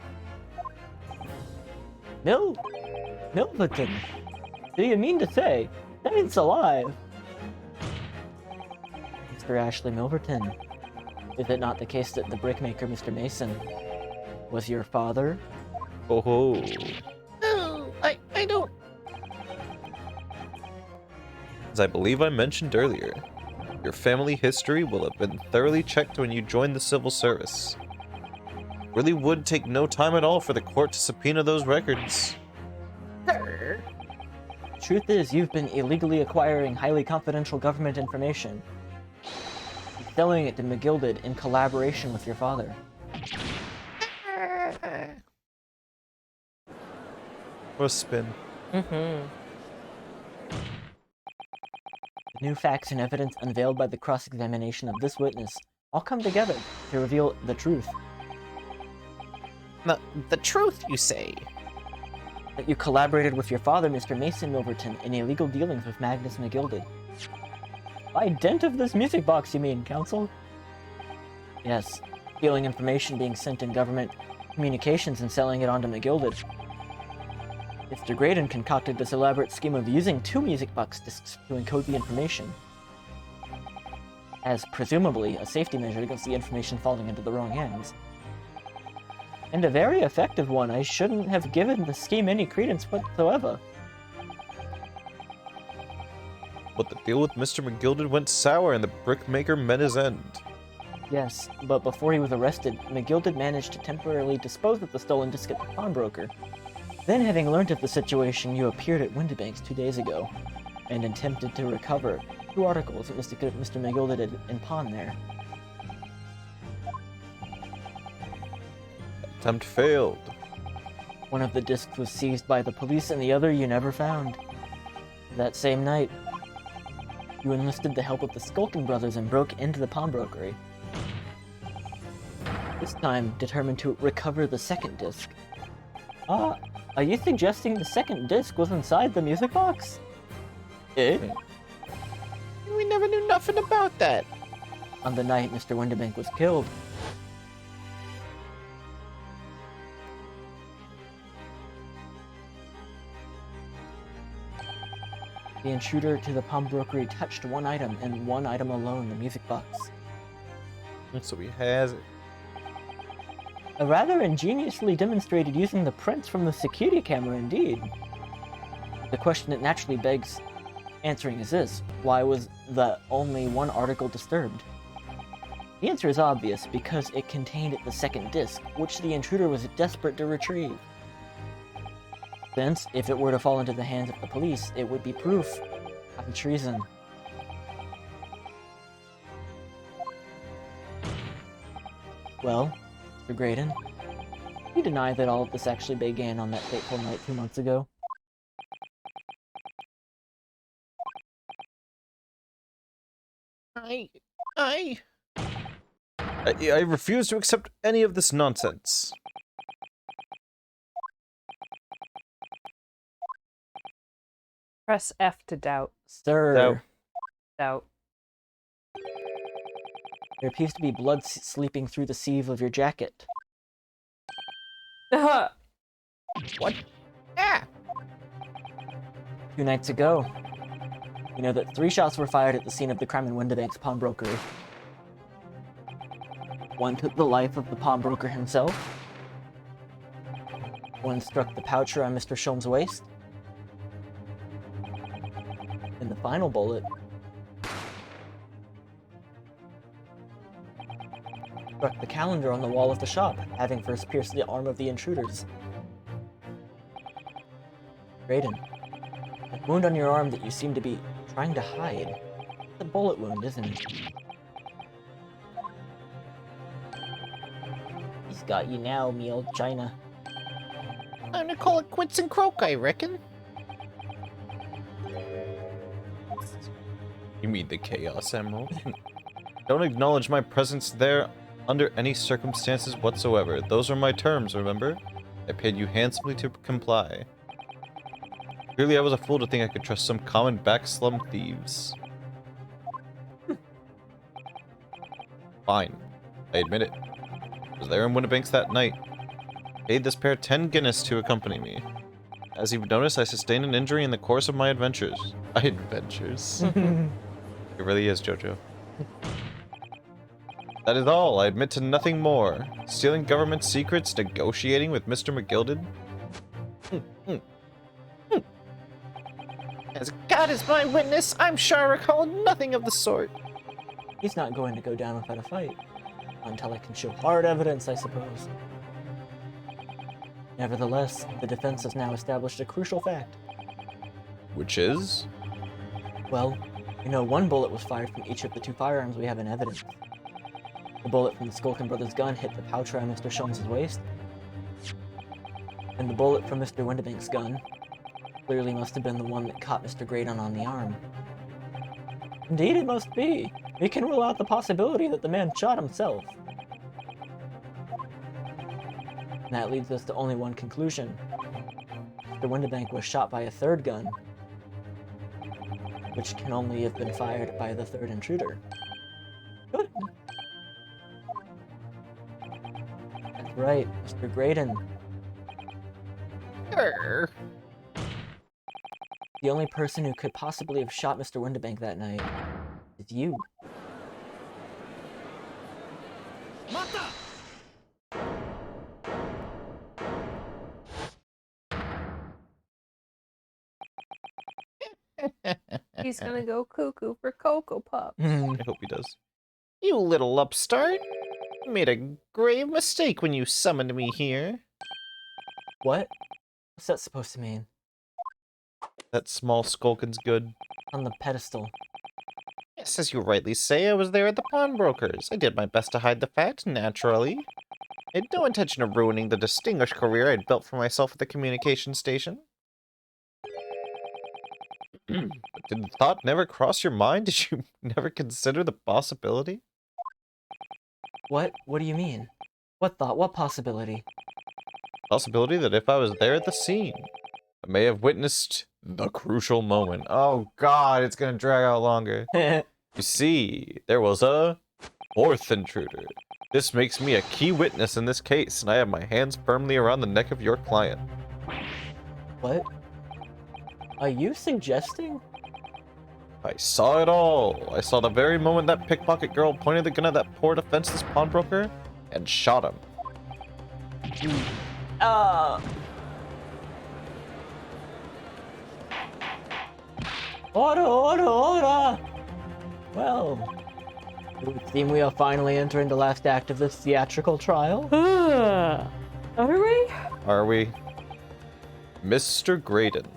Milverton? Do you mean to say that it's alive? Mr. Ashley Milverton, is it not the case that the brickmaker, Mr. Mason, was your father? Oh ho. Oh, I don't... As I believe I mentioned earlier, your family history will have been thoroughly checked when you joined the civil service. It really would take no time at all for the court to subpoena those records. Sir. Truth is, you've been illegally acquiring highly confidential government information, selling it to McGilded in collaboration with your father. What a spin. Mm-hmm. The new facts and evidence unveiled by the cross-examination of this witness all come together to reveal the truth. The truth, you say? That you collaborated with your father, Mr. Mason Milverton, in illegal dealings with Magnus McGilded. By dint of this music box, you mean, counsel? Yes, stealing information being sent in government communications and selling it on to McGilded. Mr. Graydon concocted this elaborate scheme of using 2 music box discs to encode the information, as presumably a safety measure against the information falling into the wrong hands. And a very effective one. I shouldn't have given the scheme any credence whatsoever. But the deal with Mr. McGilded went sour and the brickmaker met his end. Yes, but before he was arrested, McGilded managed to temporarily dispose of the stolen disc at the pawnbroker. Then, having learned of the situation, you appeared at Windibanks 2 days ago, and attempted to recover 2 articles that Mr. McGilded had in pawn there. Attempt failed. One of the discs was seized by the police and the other you never found. That same night, you enlisted the help of the Skulkin brothers and broke into the pawnbrokery. This time, determined to recover the second disc. Are you suggesting the second disc was inside the music box? Eh? We never knew nothing about that. On the night Mr. Windibank was killed, the intruder to the pawnbrokery touched one item, and one item alone, the music box. So he has it. A rather ingeniously demonstrated using the prints from the security camera, indeed. The question it naturally begs answering is this: why was the only one article disturbed? The answer is obvious, because it contained the second disc, which the intruder was desperate to retrieve. Since, if it were to fall into the hands of the police, it would be proof of treason. Well, Mr. Graydon, you deny that all of this actually began on that fateful night 2 months ago? I refuse to accept any of this nonsense. Press F to doubt. Sir, Doubt. Doubt. there appears to be blood sleeping through the sleeve of your jacket. What? Ah! 2 nights ago, you know that 3 shots were fired at the scene of the crime in Windibank's pawnbrokery. 1 took the life of the pawnbroker himself. 1 struck the poucher on Mr. Shulm's waist. And the final bullet struck the calendar on the wall of the shop, having first pierced the arm of the intruders. Graydon, that wound on your arm that you seem to be trying to hide, it's a bullet wound, isn't it? He's got you now, me old China. Time to call it quits and croak, I reckon. You mean the Chaos Emerald? Don't acknowledge my presence there under any circumstances whatsoever. Those are my terms, remember? I paid you handsomely to comply. Clearly I was a fool to think I could trust some common backslum thieves. Fine. I admit it. I was there in Windibanks that night. Paid this pair 10 Guinness to accompany me. As you've noticed, I sustained an injury in the course of my adventures. Adventures. It really is, Jojo. That is all. I admit to nothing more. Stealing government secrets, negotiating with Mr. McGilded. As God is my witness, I'm sure I recall nothing of the sort. He's not going to go down without a fight. Until I can show hard evidence, I suppose. Nevertheless, the defense has now established a crucial fact. Which is? Well, you know, 1 bullet was fired from each of the 2 firearms we have in evidence. The bullet from the Skulkin brothers' gun hit the poucher on Mr. Shulm's waist, and the bullet from Mr. Windibank's gun clearly must have been the one that caught Mr. Graydon on the arm. Indeed, it must be. We can rule out the possibility that the man shot himself. And that leads us to only one conclusion. Mr. Windibank was shot by a 3rd gun, which can only have been fired by the 3rd intruder. Good. That's right, Mr. Graydon. The only person who could possibly have shot Mr. Windibank that night is you. He's gonna go cuckoo for Cocoa Puff. I hope he does. You little upstart. You made a grave mistake when you summoned me here. What? What's that supposed to mean? That small skulkin's good. On the pedestal. Yes, as you rightly say, I was there at the pawnbroker's. I did my best to hide the fact, naturally. I had no intention of ruining the distinguished career I'd built for myself at the communication station. But did the thought never cross your mind? Did you never consider the possibility? What? What do you mean? What thought? What possibility? Possibility that if I was there at the scene, I may have witnessed the crucial moment. Oh god, it's gonna drag out longer. You see, there was a fourth intruder. This makes me a key witness in this case, and I have my hands firmly around the neck of your client. What? Are you suggesting? I saw it all. I saw the very moment that pickpocket girl pointed the gun at that poor defenseless pawnbroker and shot him. Order, order, order! Well, it would seem we are finally entering the last act of this theatrical trial. Are we? Are we? Mr. Graydon.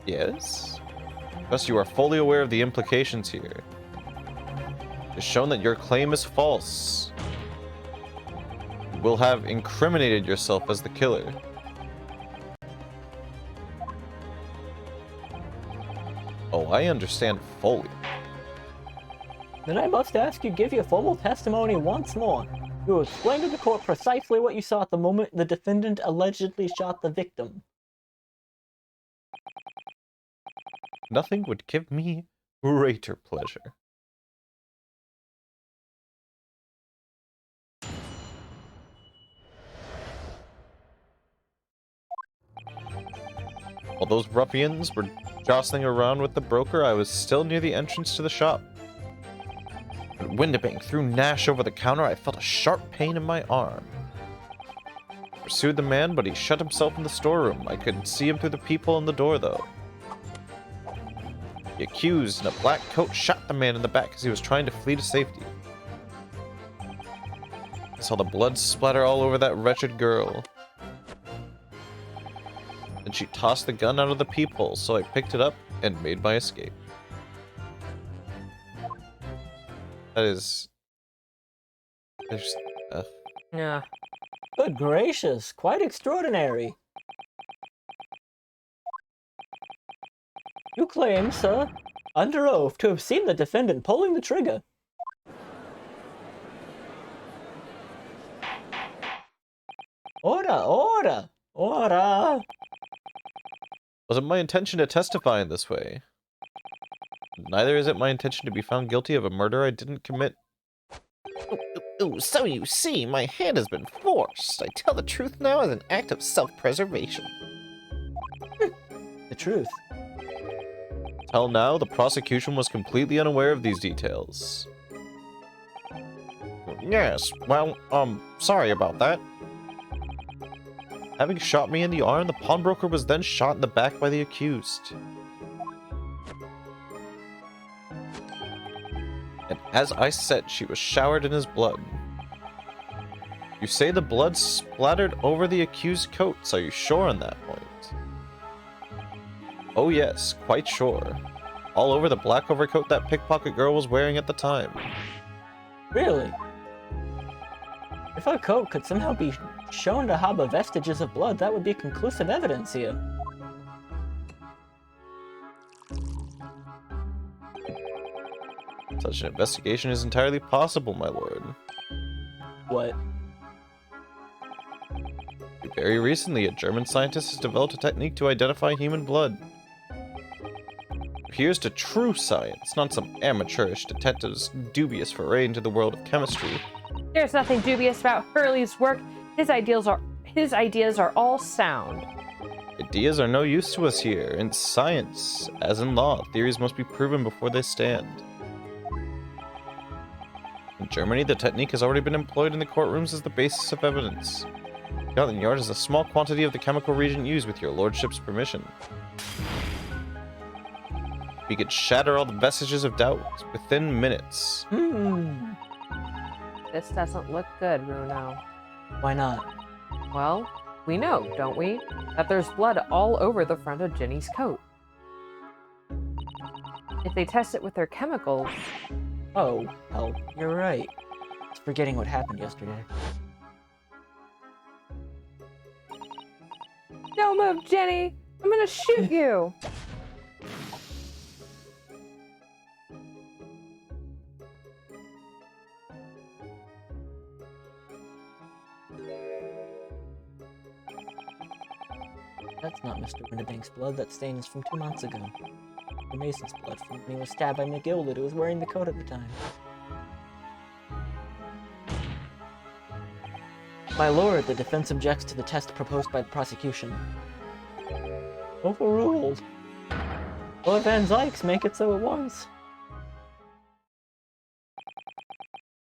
Yes? Thus you are fully aware of the implications here. It is shown that your claim is false. You will have incriminated yourself as the killer. Oh, I understand fully. Then I must ask you give your formal testimony once more. You will explain to the court precisely what you saw at the moment the defendant allegedly shot the victim. Nothing would give me greater pleasure. While those ruffians were jostling around with the broker, I was still near the entrance to the shop. When Windibank threw Nash over the counter, I felt a sharp pain in my arm. I pursued the man, but he shut himself in the storeroom. I couldn't see him through the peephole in the door, though. The accused in a black coat shot the man in the back as he was trying to flee to safety. I saw the blood splatter all over that wretched girl. Then she tossed the gun out of the peephole, so I picked it up and made my escape. That is... There's... Yeah. Good gracious, quite extraordinary. You claim, sir, under oath, to have seen the defendant pulling the trigger. Order, order, order! Wasn't my intention to testify in this way. Neither is it my intention to be found guilty of a murder I didn't commit. Ooh, so you see, my hand has been forced. I tell the truth now as an act of self-preservation. The truth. Till now, the prosecution was completely unaware of these details. Yes, well, sorry about that. Having shot me in the arm, the pawnbroker was then shot in the back by the accused. And as I said, she was showered in his blood. You say the blood splattered over the accused's coats. Are you sure on that point? Oh yes, quite sure. All over the black overcoat that pickpocket girl was wearing at the time. Really? If her coat could somehow be shown to harbor vestiges of blood, that would be conclusive evidence here. Such an investigation is entirely possible, my lord. What? Very recently, a German scientist has developed a technique to identify human blood. Here's to true science, not some amateurish detective's dubious foray into the world of chemistry. There's nothing dubious about Hurley's work. His ideas are all sound. I Ideas are no use to us here. In science, as in law, theories must be proven before they stand. In Germany, the technique has already been employed in the courtrooms as the basis of evidence. Scotland Yard is a small quantity of the chemical reagent used with your lordship's permission. We could shatter all the vestiges of doubt within minutes. This doesn't look good, Bruno. Why not? Well, we know, don't we, that there's blood all over the front of Ginny's coat. If they test it with their chemicals... Oh, well, you're right. I was forgetting what happened yesterday. Don't move, Jenny! I'm gonna shoot you! That's not Mr. Winterbank's blood. That stain is from 2 months ago. Mr. Mason's blood from when he was stabbed by McGilda, who was wearing the coat at the time. My lord, the defense objects to the test proposed by the prosecution. Overruled. Lord Van Zykes, make it so at once.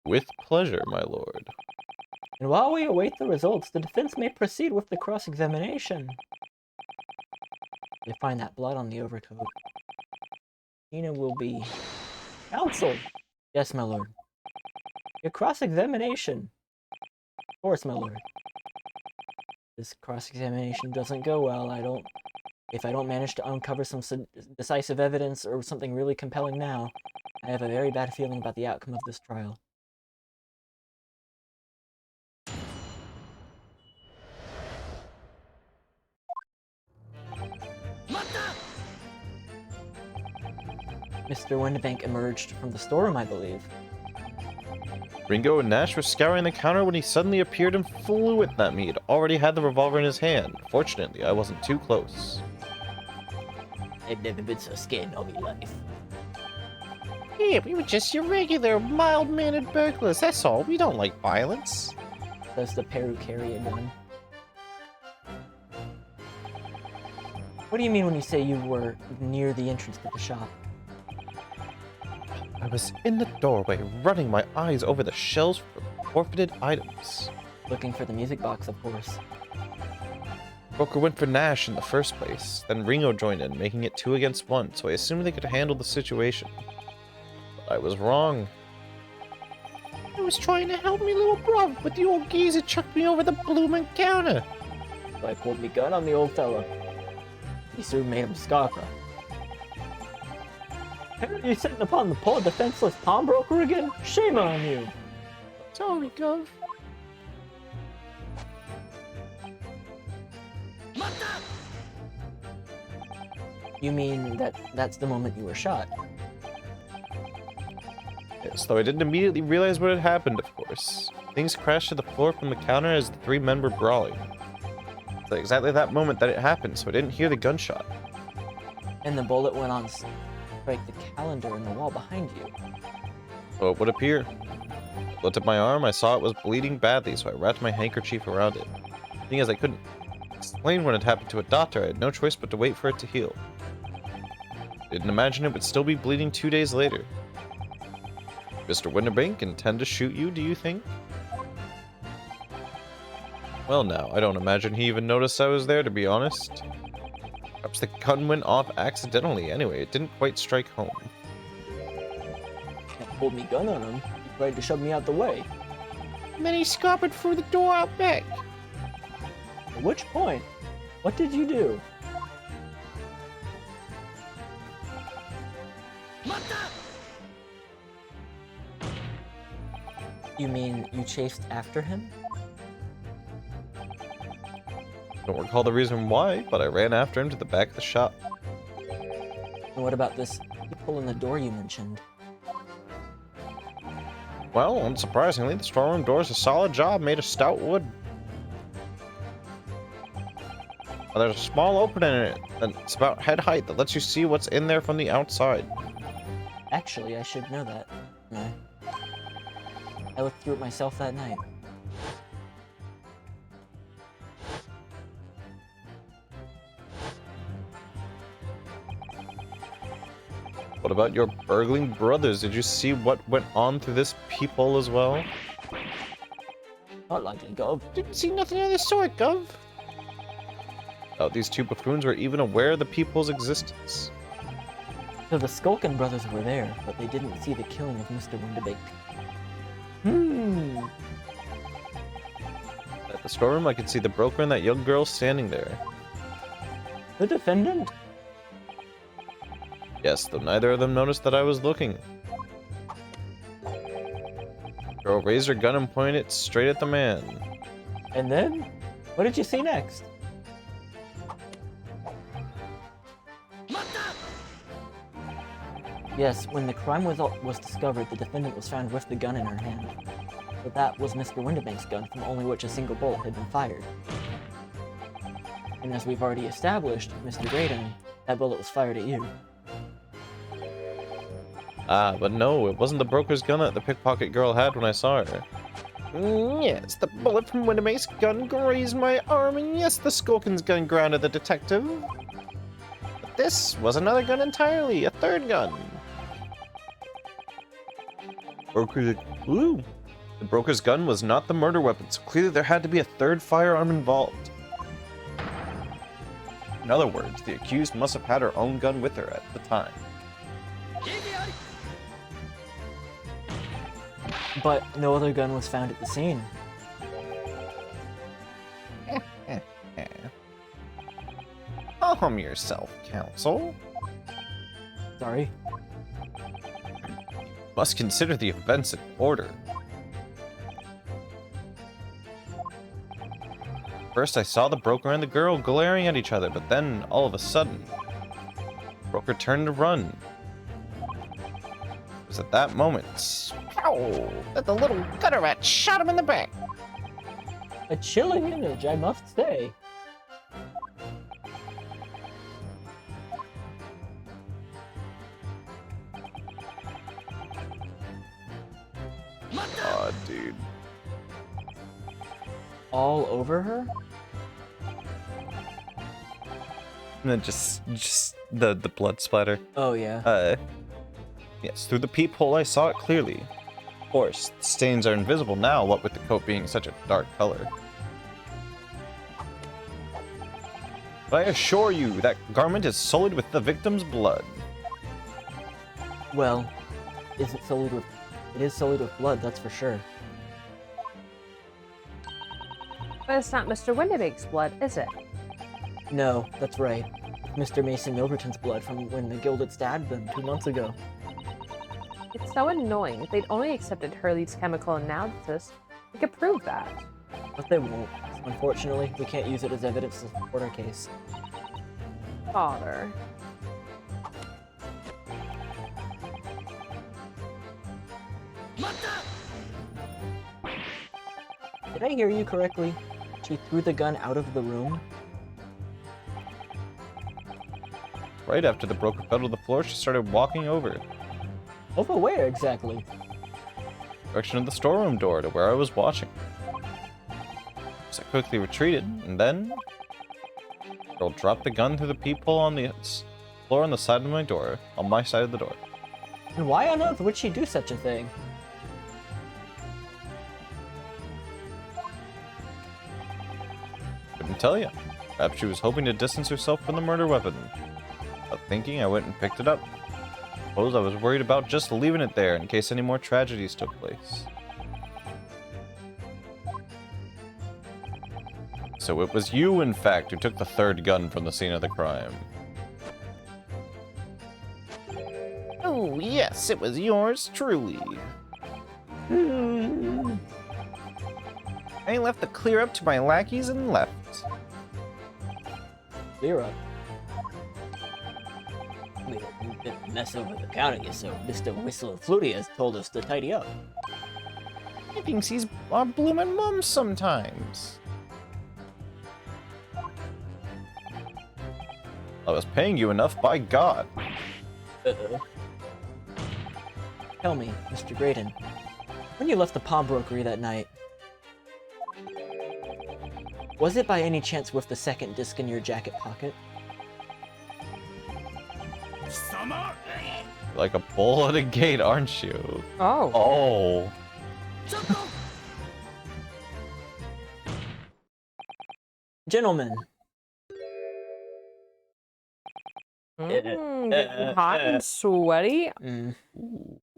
With pleasure, my lord. And while we await the results, the defense may proceed with the cross-examination. They find that blood on the overcoat. Tina will be counseled. Yes, my lord. Your cross-examination. Of course, my lord. This cross-examination doesn't go well. If I don't manage to uncover some decisive evidence or something really compelling now, I have a very bad feeling about the outcome of this trial. Mr. Winterbank emerged from the storeroom, I believe. Ringo and Nash were scouring the counter when he suddenly appeared and flew at me. He'd already had the revolver in his hand. Fortunately, I wasn't too close. I've never been so scared in all my life. Yeah, we were just your regular, mild-mannered burglars, that's all. We don't like violence. Does the Peru carry a gun? What do you mean when you say you were near the entrance to the shop? I was in the doorway, running my eyes over the shelves for forfeited items. Looking for the music box, of course. Broker went for Nash in the first place, then Ringo joined in, making it 2 against 1, so I assumed they could handle the situation. But I was wrong. I was trying to help me little brother, but the old geezer chucked me over the bloomin' counter. So I pulled me gun on the old fella. He soon made him scarper. Are you sitting upon the poor defenseless pawnbroker again? Shame on you! Sorry, Gov. You mean that's the moment you were shot? Yes, though I didn't immediately realize what had happened, of course. Things crashed to the floor from the counter as the 3 men were brawling. It's at exactly that moment that it happened, so I didn't hear the gunshot. And the bullet went on to strike the calendar in the wall behind you. So it would appear. I looked at my arm, I saw it was bleeding badly, so I wrapped my handkerchief around it. Seeing as I couldn't explain what had happened to a doctor, I had no choice but to wait for it to heal. I didn't imagine it would still be bleeding 2 days later. Mr. Winterbank intend to shoot you, do you think? Well now, I don't imagine he even noticed I was there, to be honest. Perhaps the gun went off accidentally. Anyway, it didn't quite strike home. I pulled me gun on him. He tried to shove me out the way. And then he scarpered through the door out back. At which point, what did you do? You mean you chased after him? Don't recall the reason why, but I ran after him to the back of the shop. And what about this people in the door you mentioned? Well, unsurprisingly, the storeroom door is a solid job made of stout wood. There's a small opening in it, and it's about head height that lets you see what's in there from the outside. Actually, I should know that. No. I looked through it myself that night. What about your burgling brothers? Did you see what went on through this peephole as well? Not likely, Gov. Didn't see nothing of the sort, Gov. Oh, these two buffoons were even aware of the peephole's existence. So the Skulkin brothers were there, but they didn't see the killing of Mr. Windabake. At the storeroom, I could see the broker and that young girl standing there. The defendant? Yes, though neither of them noticed that I was looking. The girl raised her gun and pointed it straight at the man. And then? What did you see next? Yes, when the crime was discovered, the defendant was found with the gun in her hand. But that was Mr. Windabank's gun, from only which a single bullet had been fired. And as we've already established, Mr. Graydon, that bullet was fired at you. Ah, but no, it wasn't the broker's gun that the pickpocket girl had when I saw her. Yes, the bullet from Winamake's gun grazed my arm, and yes, the Skulkin's gun grounded the detective. But this was another gun entirely, a third gun. Ooh. The broker's gun was not the murder weapon, so clearly there had to be a third firearm involved. In other words, the accused must have had her own gun with her at the time. But no other gun was found at the scene. Calm yourself, counsel. Sorry. Must consider the events in order. First, I saw the broker and the girl glaring at each other, but then, all of a sudden, the broker turned to run. It was at that moment, Ow! That the little gutter rat shot him in the back. A chilling image, I must say. aw, dude. All over her? And then just the blood splatter. Oh, yeah. Yes, through the peephole I saw it clearly. Of course, the stains are invisible now, what with the coat being such a dark color. But I assure you, that garment is sullied with the victim's blood. Well, is it sullied with... It is sullied with blood, that's for sure. But it's not Mr. Windabake's blood, is it? No, that's right. It's Mr. Mason Milverton's blood from when the Gilded stabbed them 2 months ago. It's so annoying. If they'd only accepted Hurley's chemical analysis, we could prove that. But they won't. Unfortunately, we can't use it as evidence to support our case. Father. Did I hear you correctly? She threw the gun out of the room? Right after the broker fell to the floor, she started walking over. Over where exactly? Direction of the storeroom door to where I was watching. So I quickly retreated, and then... the girl dropped the gun through the peephole on the floor on the side of my door, on my side of the door. And why on earth would she do such a thing? Couldn't tell you. Perhaps she was hoping to distance herself from the murder weapon. Without thinking, I went and picked it up. Suppose I was worried about just leaving it there in case any more tragedies took place. So it was you, in fact, who took the third gun from the scene of the crime. Oh, yes, it was yours truly. I left the clear up to my lackeys and left. Clear up. We didn't mess over the counting, so Mr. Whistle and Flutie has told us to tidy up. He thinks he's our bloomin' mum sometimes. I was paying you enough, by God. Uh-oh. Tell me, Mr. Graydon, when you left the pawnbrokery that night, was it by any chance with the second disc in your jacket pocket? like a bull at a gate, aren't you? Oh. Oh. Gentlemen, Getting hot and sweaty mm,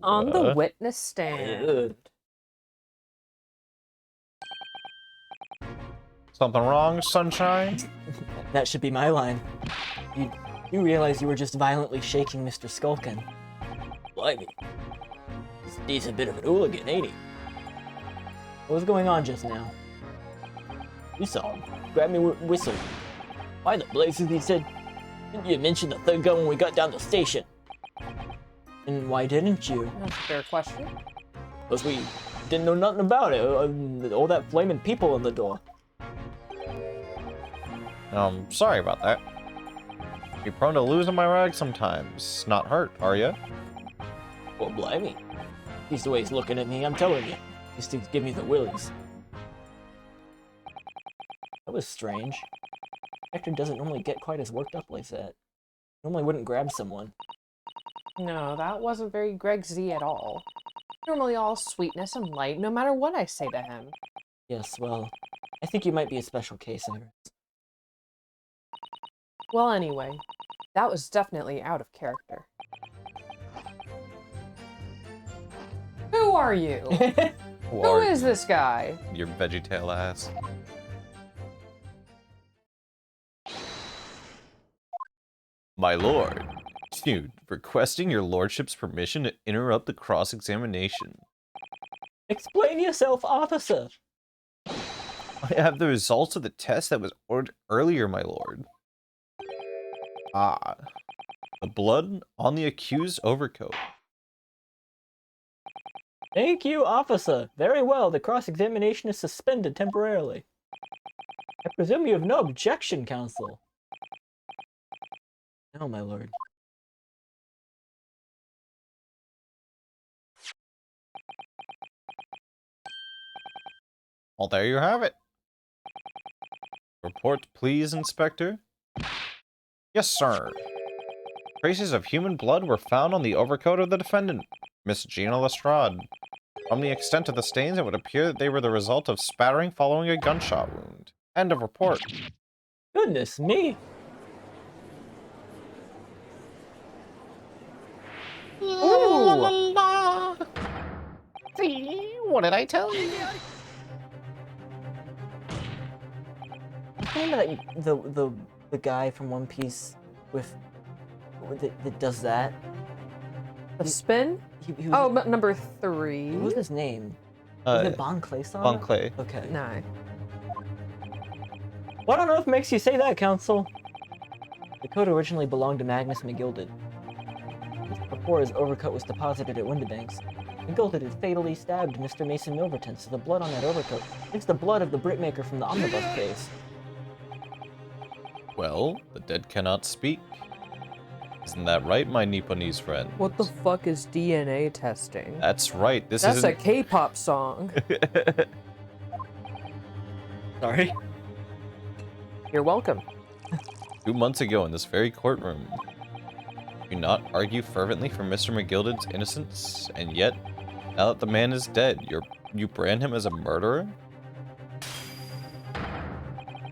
on the Uh, witness stand. Something wrong, Sunshine? that should be my line. You realize you were just violently shaking Mr. Skulkin. Blimey. He's a bit of an hooligan, ain't he? What was going on just now? You saw him. Grab me whistle. Why the blazes, he said. Didn't you mention the third gun when we got down the station? And why didn't you? That's a fair question. Because we didn't know nothing about it. All that flaming people in the door. Sorry about that. You're prone to losing my rag sometimes. Not hurt, are you? Well, blimey. He's the way he's looking at me, I'm telling you. He's to give me the willies. That was strange. Hector doesn't normally get quite as worked up like that. Normally wouldn't grab someone. No, that wasn't very Greg Z at all. Normally all sweetness and light, no matter what I say to him. Yes, well, I think you might be a special case, Iris. Well, anyway, that was definitely out of character. Who are you? Who is this guy? your VeggieTale ass? My lord, dude, requesting your lordship's permission to interrupt the cross-examination. Explain yourself, officer! I have the results of the test that was ordered earlier, my lord. Ah. The blood on the accused overcoat. Thank you, officer. Very well, the cross-examination is suspended temporarily. I presume you have no objection, counsel. No, my lord. Well, there you have it. Report, please, Inspector. Yes, sir. Traces of human blood were found on the overcoat of the defendant, Miss Gina Lestrade. From the extent of the stains, it would appear that they were the result of spattering following a gunshot wound. End of report. Goodness me! Ooh! See, what did I tell you? What's the name of that, the guy from One Piece with that does that? The spin? He Oh, was, but number 3. what was his name? Was it Bon Clay Bon Clay. Okay. No. What on earth makes you say that, counsel? The coat originally belonged to Magnus McGilded. Before his overcoat was deposited at Windibanks, McGilded had fatally stabbed Mr. Mason Milverton, so the blood on that overcoat is the blood of the brickmaker from the omnibus case. Well, the dead cannot speak. Isn't that right, my Nipponese friend? What the fuck is DNA testing? That's right, this That's a isn't... K-pop song. Sorry? You're welcome. 2 months ago in this very courtroom. Do not argue fervently for Mr. McGilded's innocence, and yet, now that the man is dead, you brand him as a murderer?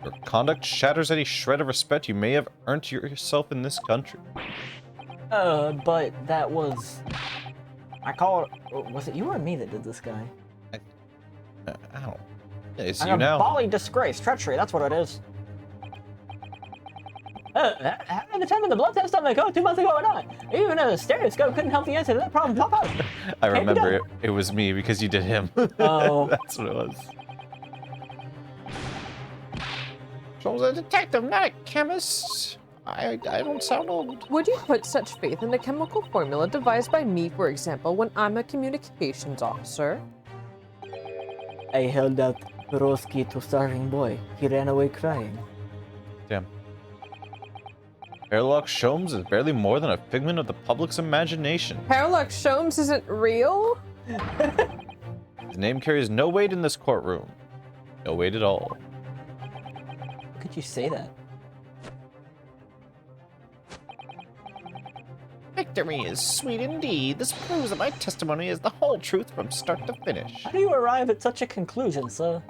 Your conduct shatters any shred of respect you may have earned yourself in this country. But that was... I call it... Was it you or me that did this guy? Ow. It's An you now. appalling disgrace, treachery, that's what it is. Having the time of the blood test on the coat 2 months ago or not? Even a stereoscope couldn't help the answer to that problem pop out. I Can't be remember done. it was me because you did him. Oh. That's what it was. I was a detective, not a chemist. I don't sound old. Would you put such faith in a chemical formula devised by me, for example, when I'm a communications officer? I held out Peroski to starving boy. He ran away crying. Damn. Airlock Sholmes is barely more than a figment of the public's imagination. Parallax Sholmes isn't real? His name carries no weight in this courtroom. No weight at all. How could you say that? Victory is sweet indeed. This proves that my testimony is the whole truth from start to finish. How do you arrive at such a conclusion, sir?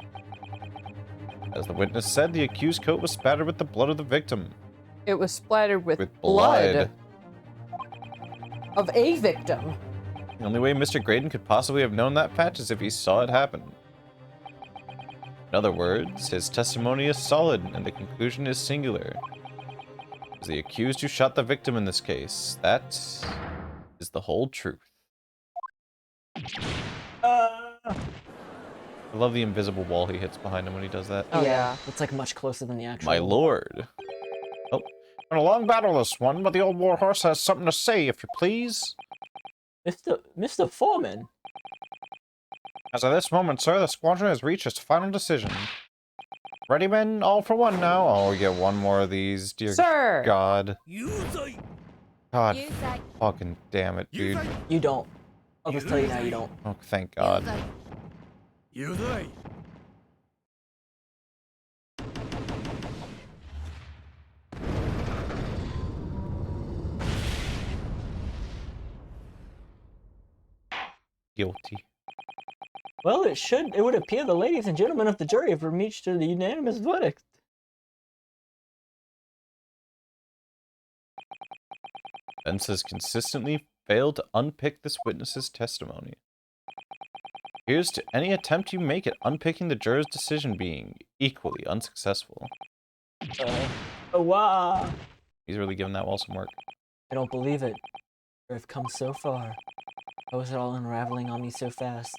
As the witness said, the accused coat was spattered with the blood of the victim. It was splattered with, With blood of a victim. The only way Mr. Graydon could possibly have known that fact is if he saw it happen. In other words, his testimony is solid and the conclusion is singular. It was the accused who shot the victim in this case. That is the whole truth. I love the invisible wall he hits behind him when he does that. Oh, yeah. It's like much closer than the actual. My lord. Oh, Been a long battle this one, but the old warhorse has something to say, if you please. Mr. Foreman. As of this moment, sir, the squadron has reached its final decision. Ready, men? All for one now. oh, we get one more of these. Dear Sir! God. God fucking damn it, dude. You don't. I'll just tell you now, you don't. Oh, thank God. Guilty. Well, it would appear the ladies and gentlemen of the jury have reached a unanimous verdict. Defense has consistently failed to unpick this witness's testimony. Here's to any attempt you make at unpicking the juror's decision being equally unsuccessful. Wow. He's really giving that wall some work. I don't believe it. I've come so far. How is it all unraveling on me so fast?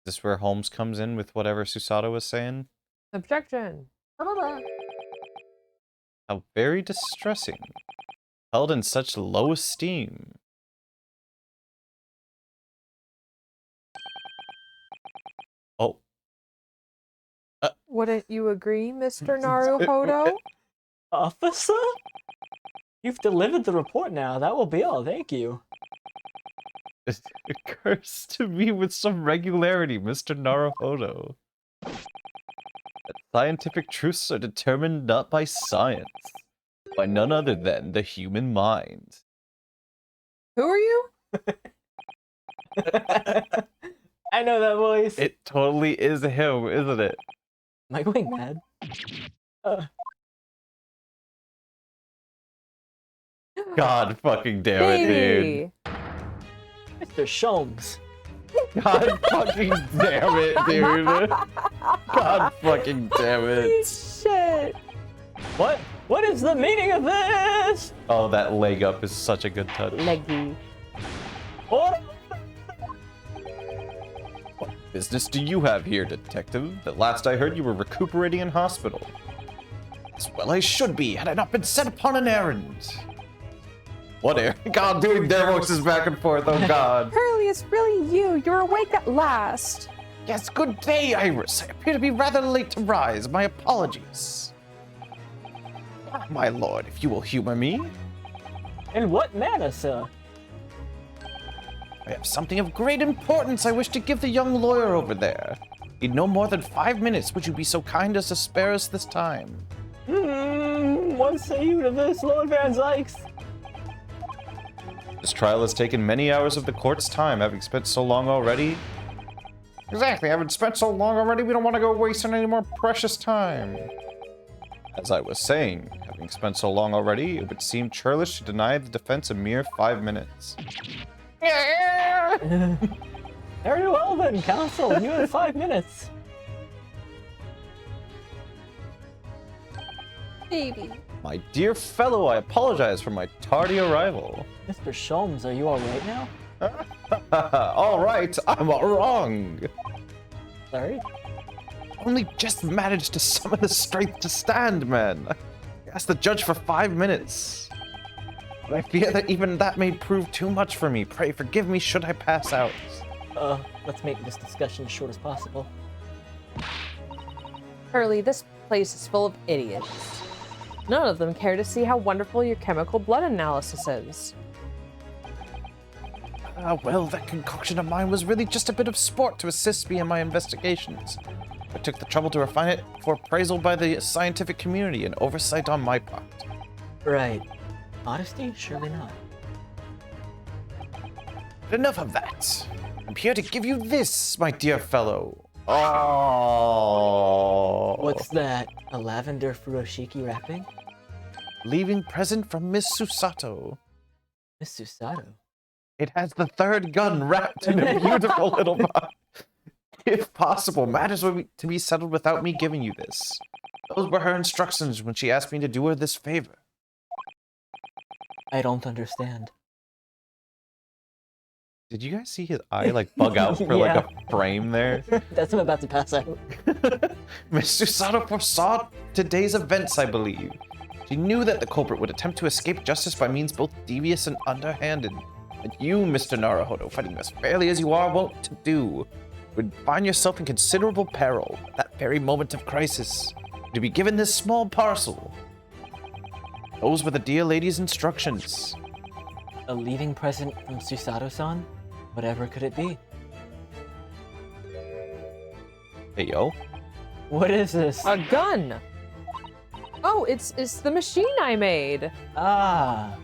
Is this where Holmes comes in with whatever Susato was saying? Objection. How very distressing. Held in such low esteem. Oh. Wouldn't you agree, Mr. Naruhodo? Officer? You've delivered the report now. That will be all. Thank you. It occurs to me with some regularity, Mr. Naruhodo, that scientific truths are determined not by science, by none other than the human mind. Who are you? I know that voice. It totally is him, isn't it? Am I going mad? God fucking damn it, dude. Mr. Sholmes. God fucking damn it, dude. God fucking damn it. Shit. What? What is the meaning of this? Oh, that leg up is such a good touch. Leggy. What? What business do you have here, detective? At last I heard you were recuperating in hospital. As well I should be, had I not been sent upon an errand. What errand? God, doing their voices back and forth, oh God. Hurley, it's really you. You're awake at last. Yes, good day, Iris. I appear to be rather late to rise. My apologies. My lord, if you will humor me. In what manner, sir? I have something of great importance I wish to give the young lawyer over there. In no more than 5 minutes, would you be so kind as to spare us this time? What say you to this, Lord Van Zykes? This trial has taken many hours of the court's time, having spent so long already. Exactly, having spent so long already, we don't want to go wasting any more precious time. As I was saying, having spent so long already, it would seem churlish to deny the defense a mere 5 minutes. Very well then, counsel. You had 5 minutes. Baby. My dear fellow, I apologize for my tardy arrival. Mr. Sholmes, are you alright now? All right, I'm all wrong. Sorry? Only just managed to summon the strength to stand, man. I asked the judge for 5 minutes. But I fear that even that may prove too much for me. Pray forgive me should I pass out. Let's make this discussion as short as possible. Hurley, this place is full of idiots. None of them care to see how wonderful your chemical blood analysis is. Well, that concoction of mine was really just a bit of sport to assist me in my investigations. I took the trouble to refine it for appraisal by the scientific community and oversight on my part. Right. Modesty? Surely not. But enough of that. I'm here to give you this, my dear fellow. Oh. What's that? A lavender furoshiki wrapping? Leaving present from Miss Susato. Miss Susato. It has the third gun wrapped in a beautiful little box. If possible, matters were to be settled without me giving you this. Those were her instructions when she asked me to do her this favor. I don't understand. Did you guys see his eye like bug out for like a frame there? That's him about to pass out. Miss Susato foresaw today's events, I believe. She knew that the culprit would attempt to escape justice by means both devious and underhanded. And you, Mr. Naruhodo, fighting as fairly as you are wont to do, would find yourself in considerable peril at that very moment of crisis. To be given this small parcel. Those were the dear lady's instructions. A leaving present from Susato-san? Whatever could it be? Hey, yo. What is this? A gun! Oh, it's the machine I made. Ah.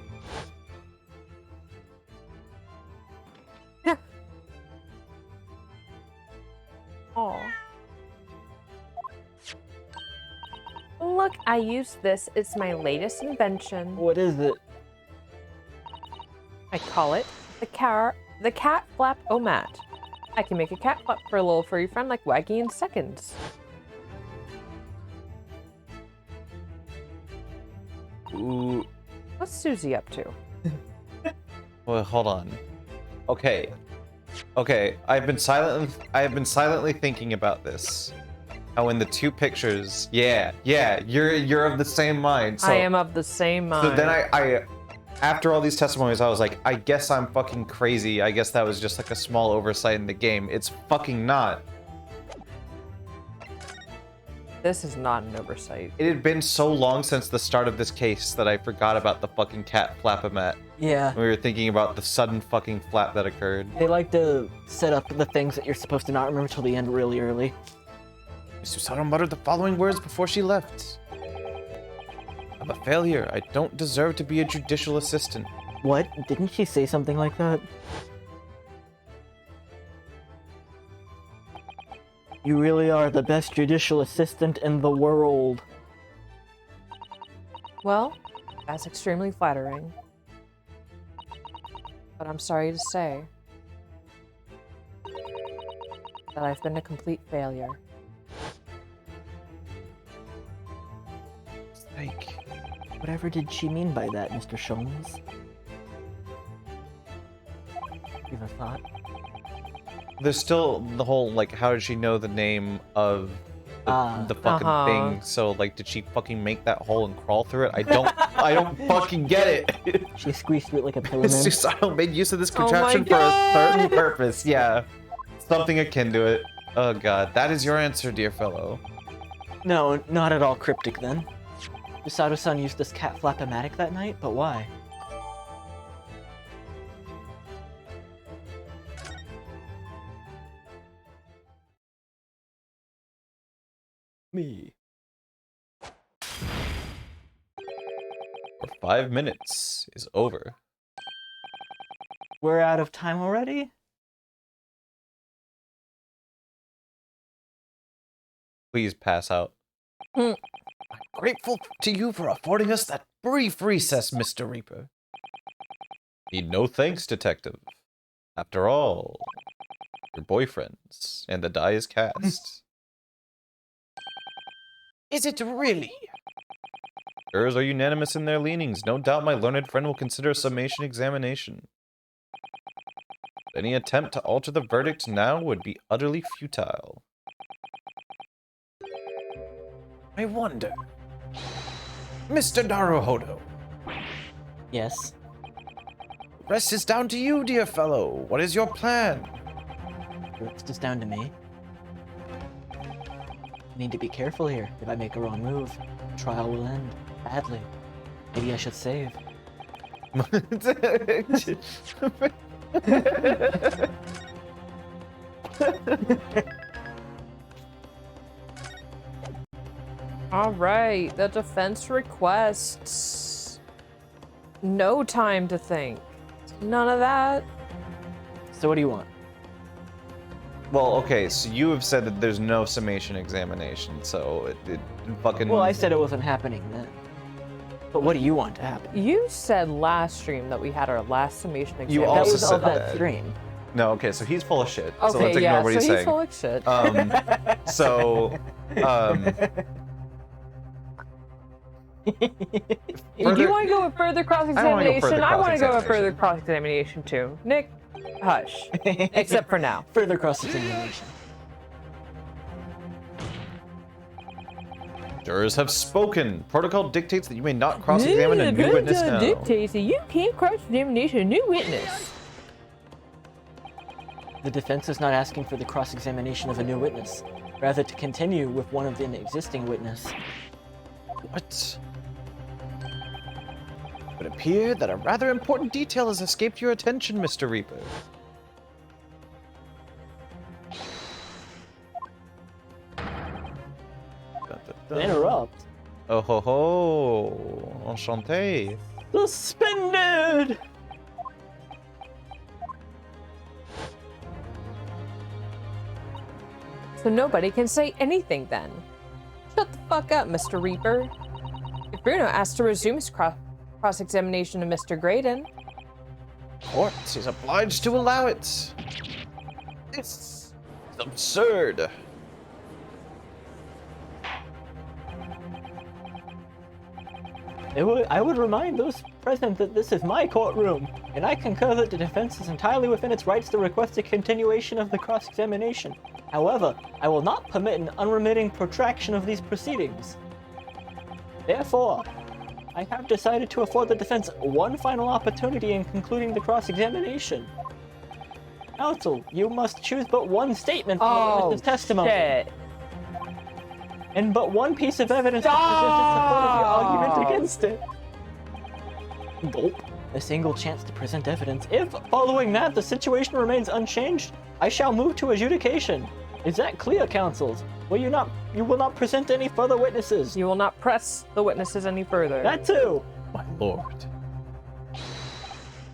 Aw. Look, I used this. It's my latest invention. What is it? I call it the cat flap-o-mat. I can make a cat flap for a little furry friend like Waggy in seconds. Ooh. What's Susie up to? Well, hold on. Okay. Okay, I have been silently thinking about this. How in the two pictures, yeah, you're of the same mind. So, I am of the same mind. So then I after all these testimonies, I was like, I guess I'm fucking crazy. I guess that was just like a small oversight in the game. It's fucking not. This is not an oversight. It had been so long since the start of this case that I forgot about the fucking cat flap-o-mat. Yeah. We were thinking about the sudden fucking flap that occurred. They like to set up the things that you're supposed to not remember till the end really early. Miss Susato muttered the following words before she left. I'm a failure. I don't deserve to be a judicial assistant. What? Didn't she say something like that? You really are the best judicial assistant in the world. Well, that's extremely flattering. But I'm sorry to say that I've been a complete failure. Like, Whatever did she mean by that, Mr. Sholmes? You have a thought? there's still the whole, like, how did she know the name of the fucking thing? So, like, did she fucking make that hole and crawl through it? I don't fucking get it. She squeezed through it like a pillow man. Susato made use of this Oh my contraption for a God! certain purpose. Yeah, something akin to it. Oh god, that is your answer, dear fellow. No, not at all cryptic then. Susato-san used this cat flap-o-matic that night, but why? Me. For 5 minutes is over. We're out of time already? Please pass out. Hmm. I'm grateful to you for affording us that brief recess, Mr. Reaper. Need no thanks, detective. After all, your boyfriends, and the die is cast. Is it really? Jurors are unanimous in their leanings. No doubt my learned friend will consider a summation examination. Any attempt to alter the verdict now would be utterly futile. I wonder. Mr. Naruhodo, Yes. the rest is down to you, dear fellow. What is your plan? The rest is down to me. I need to be careful here. If I make a wrong move, the trial will end badly. Maybe I should save. All right, the defense requests. No time to think. None of that. So what do you want? Well, okay, so you have said that there's no summation examination, so it fucking... Well, I said it wasn't happening then. But what do you want to happen? You said last stream that we had our last summation exam. You That also was said of that that. stream. No, okay, so he's full of shit. So Okay, let's ignore yeah, what so he's he's saying. full of shit. So, Do you want to go with further cross-examination? I want to go with further cross-examination. cross-examination too. Nick, hush. Except for now. Further cross-examination. Jurors have spoken. Protocol dictates that you may not cross-examine a new witness now. dictates that you can't cross-examination a new witness. The defense is not asking for the cross-examination of a new witness, rather to continue with one of the existing witness. What? It would appear that a rather important detail has escaped your attention, Mr. Reaper. Interrupt. Oh ho ho! Enchanté. Suspended! So nobody can say anything then. Shut the fuck up, Mr. Reaper. If Bruno asks to resume his cross-examination of Mr. Graydon, Court is obliged to allow it. This is absurd. I would remind those present that this is my courtroom, and I concur that the defense is entirely within its rights to request a continuation of the cross-examination. However, I will not permit an unremitting protraction of these proceedings. Therefore, I have decided to afford the defense one final opportunity in concluding the cross-examination. Counsel, you must choose but one statement from the witness's testimony, shit. and but one piece of evidence to present in support of your argument against it. Gulp. A single chance to present evidence. If, following that, the situation remains unchanged, I shall move to adjudication. Is that clear, counsels? You will not present any further witnesses. You will not press the witnesses any further. That too. My lord.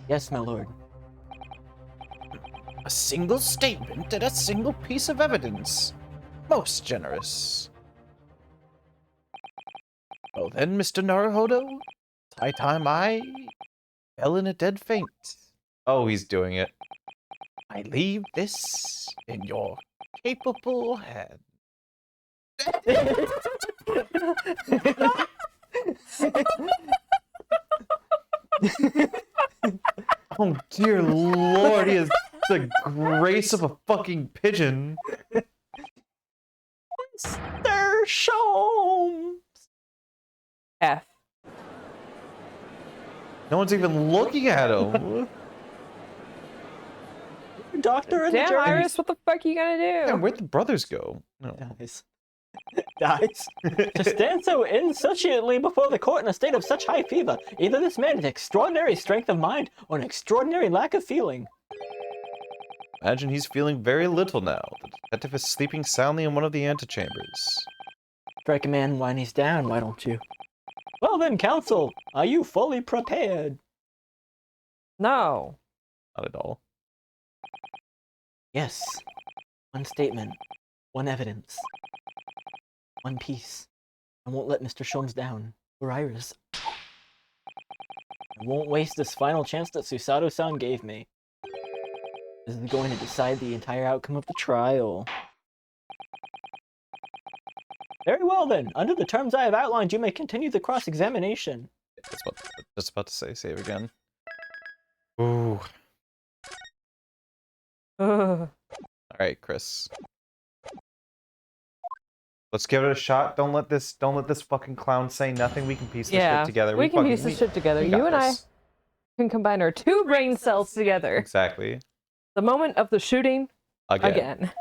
Yes, my lord. A single statement and a single piece of evidence. Most generous. Well then, Mr. Naruhodo, it's high time I fell in a dead faint. Oh, he's doing it. I leave this in your capable hands. Oh dear lord, he has the grace of a fucking pigeon. Mr. Sholmes. F. No one's even looking at him. Doctor and the Damn, jury. Iris, what the fuck are you gonna do? Yeah, where'd the brothers go? No. Dies. Dies. To stand so insouciantly before the court in a state of such high fever, either this man has extraordinary strength of mind or an extraordinary lack of feeling. Imagine he's feeling very little now. The detective is sleeping soundly in one of the antechambers. Strike a man when he's down, why don't you? Well then, counsel, are you fully prepared? No. Not at all. Yes. One statement. One evidence. One piece. I won't let Mr. Sholmes down. Or Iris. I won't waste this final chance that Susato-san gave me. This is going to decide the entire outcome of the trial. Very well then. Under the terms I have outlined, you may continue the cross-examination. Just about to say, save again. Ooh. Ugh. Alright, Chris. Let's give it a shot. Don't let this fucking clown say nothing. We can piece this shit together. We can piece this shit together. we got You and I this. can combine our two brain cells together. Exactly. The moment of the shooting again.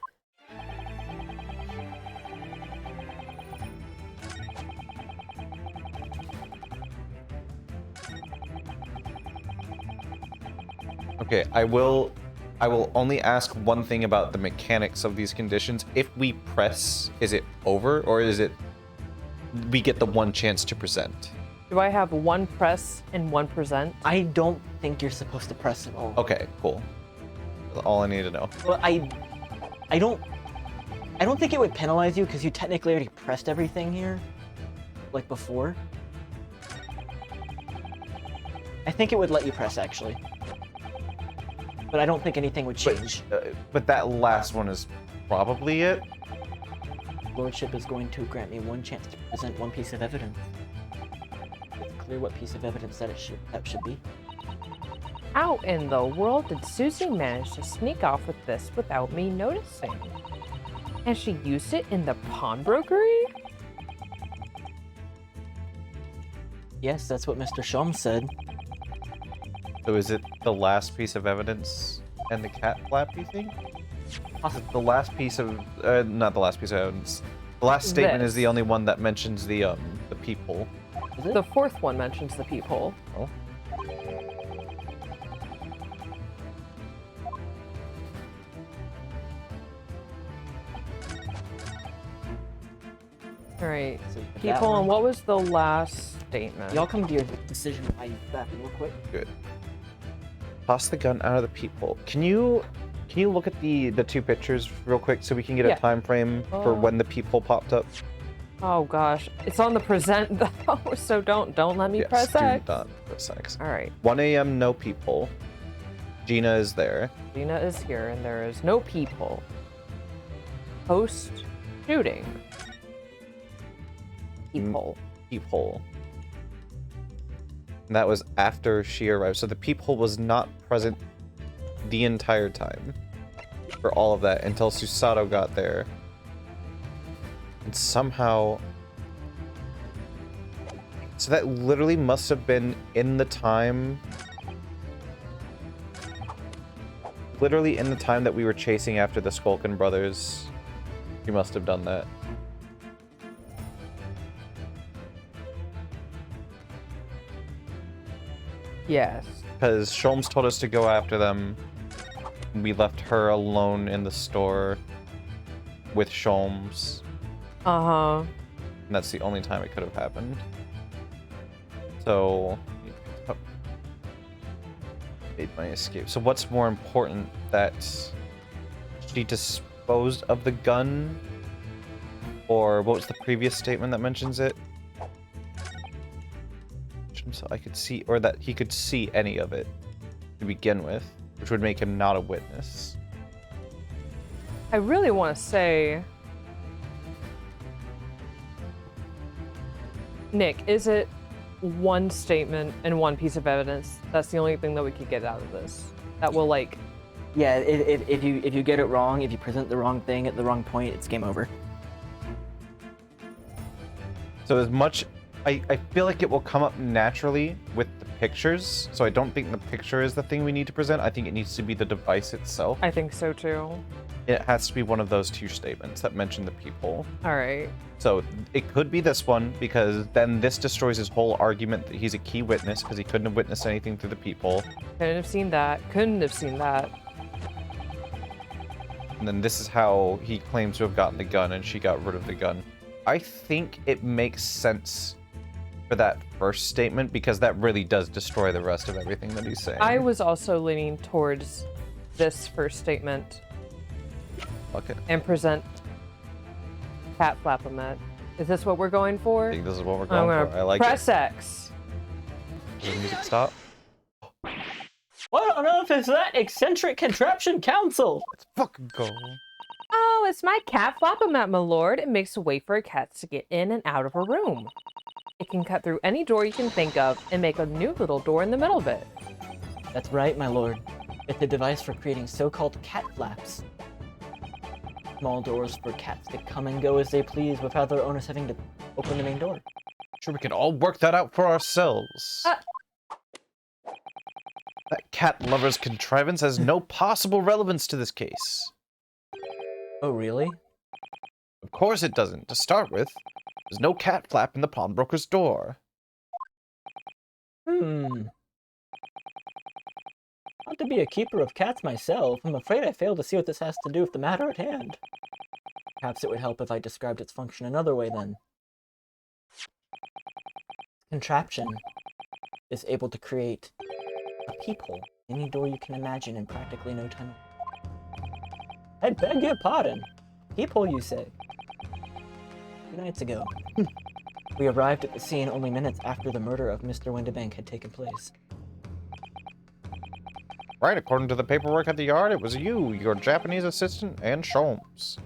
Okay, I will only ask one thing about the mechanics of these conditions. If we press, is it over, or is it we get the one chance to present? Do I have one press and one present? I don't think you're supposed to press at all. Okay, cool. That's all I need to know. Well, I don't think it would penalize you because you technically already pressed everything here, like before. I think it would let you press actually, but I don't think anything would change. But that last one is probably it. Lordship is going to grant me one chance to present one piece of evidence. It's clear what piece of evidence that should be. How in the world did Susie manage to sneak off with this without me noticing? And she used it in the pawnbrokery? Yes, that's what Mr. Shum said. So is it the last piece of evidence and the cat flap, you think? Possibly. The last piece of, not the last piece of evidence. The last statement is the only one that mentions the people. Is it? The fourth one mentions the peephole. Oh. Alright, So you put that peephole, one. and what was the last statement? Y'all come to your decision while you back real quick. Good. Toss the gun out of the peephole. Can you look at the two pictures real quick so we can get Yeah. a time frame for when the peephole popped up? Oh gosh, it's on the present though, so don't let me press do X. not press X. Alright, 1 a.m. no peephole. Gina is there. Gina is here and there is no peephole. Post shooting. Peephole. Peephole. And that was after she arrived. So the peephole was not present the entire time for all of that until Susato got there. And somehow... So that literally must have been in the time... Literally in the time that we were chasing after the Skulkin brothers. He must have done that. Yes. Because Sholmes told us to go after them. We left her alone in the store with Sholmes. Uh-huh. And that's the only time it could have happened. So... Made my escape. So what's more important, that she disposed of the gun? Or what was the previous statement that mentions it? So I could see, or that he could see any of it to begin with, which would make him not a witness. I really want to say... Nick, is it one statement and one piece of evidence? That's the only thing that we could get out of this. That will, like... Yeah, if you get it wrong, if you present the wrong thing at the wrong point, it's game over. So as much... I feel like it will come up naturally with the pictures, so I don't think the picture is the thing we need to present. I think it needs to be the device itself. I think so too. It has to be one of those two statements that mention the peephole. Alright. So it could be this one, because then this destroys his whole argument that he's a key witness, because he couldn't have witnessed anything through the peephole. Couldn't have seen that. Couldn't have seen that. And then this is how he claims to have gotten the gun, and she got rid of the gun. I think it makes sense for that first statement, because that really does destroy the rest of everything that he's saying. I was also leaning towards this first statement Okay. and present Cat Flapamet. Is this what we're going for? I think this is what we're I'm going gonna for. I like press X. it. Does the music stop? What on earth is that eccentric contraption, Council? Let's fucking go. Oh, it's my cat Flapamet, my lord. It makes a way for cats to get in and out of a room. It can cut through any door you can think of and make a new little door in the middle of it. That's right, my lord. It's a device for creating so-called cat flaps. Small doors for cats to come and go as they please without their owners having to open the main door. Sure, we can all work that out for ourselves. That cat lover's contrivance has no possible relevance to this case. Oh, really? Of course it doesn't. To start with, there's no cat flap in the pawnbroker's door. Not to be a keeper of cats myself, I'm afraid I fail to see what this has to do with the matter at hand. Perhaps it would help if I described its function another way then. It's contraption is able to create a peephole. Any door you can imagine in practically no time. I beg your pardon. Peephole, you say? 2 nights ago. We arrived at the scene only minutes after the murder of Mr. Windibank had taken place. Right, according to the paperwork at the yard, it was you, your Japanese assistant, and Sholmes.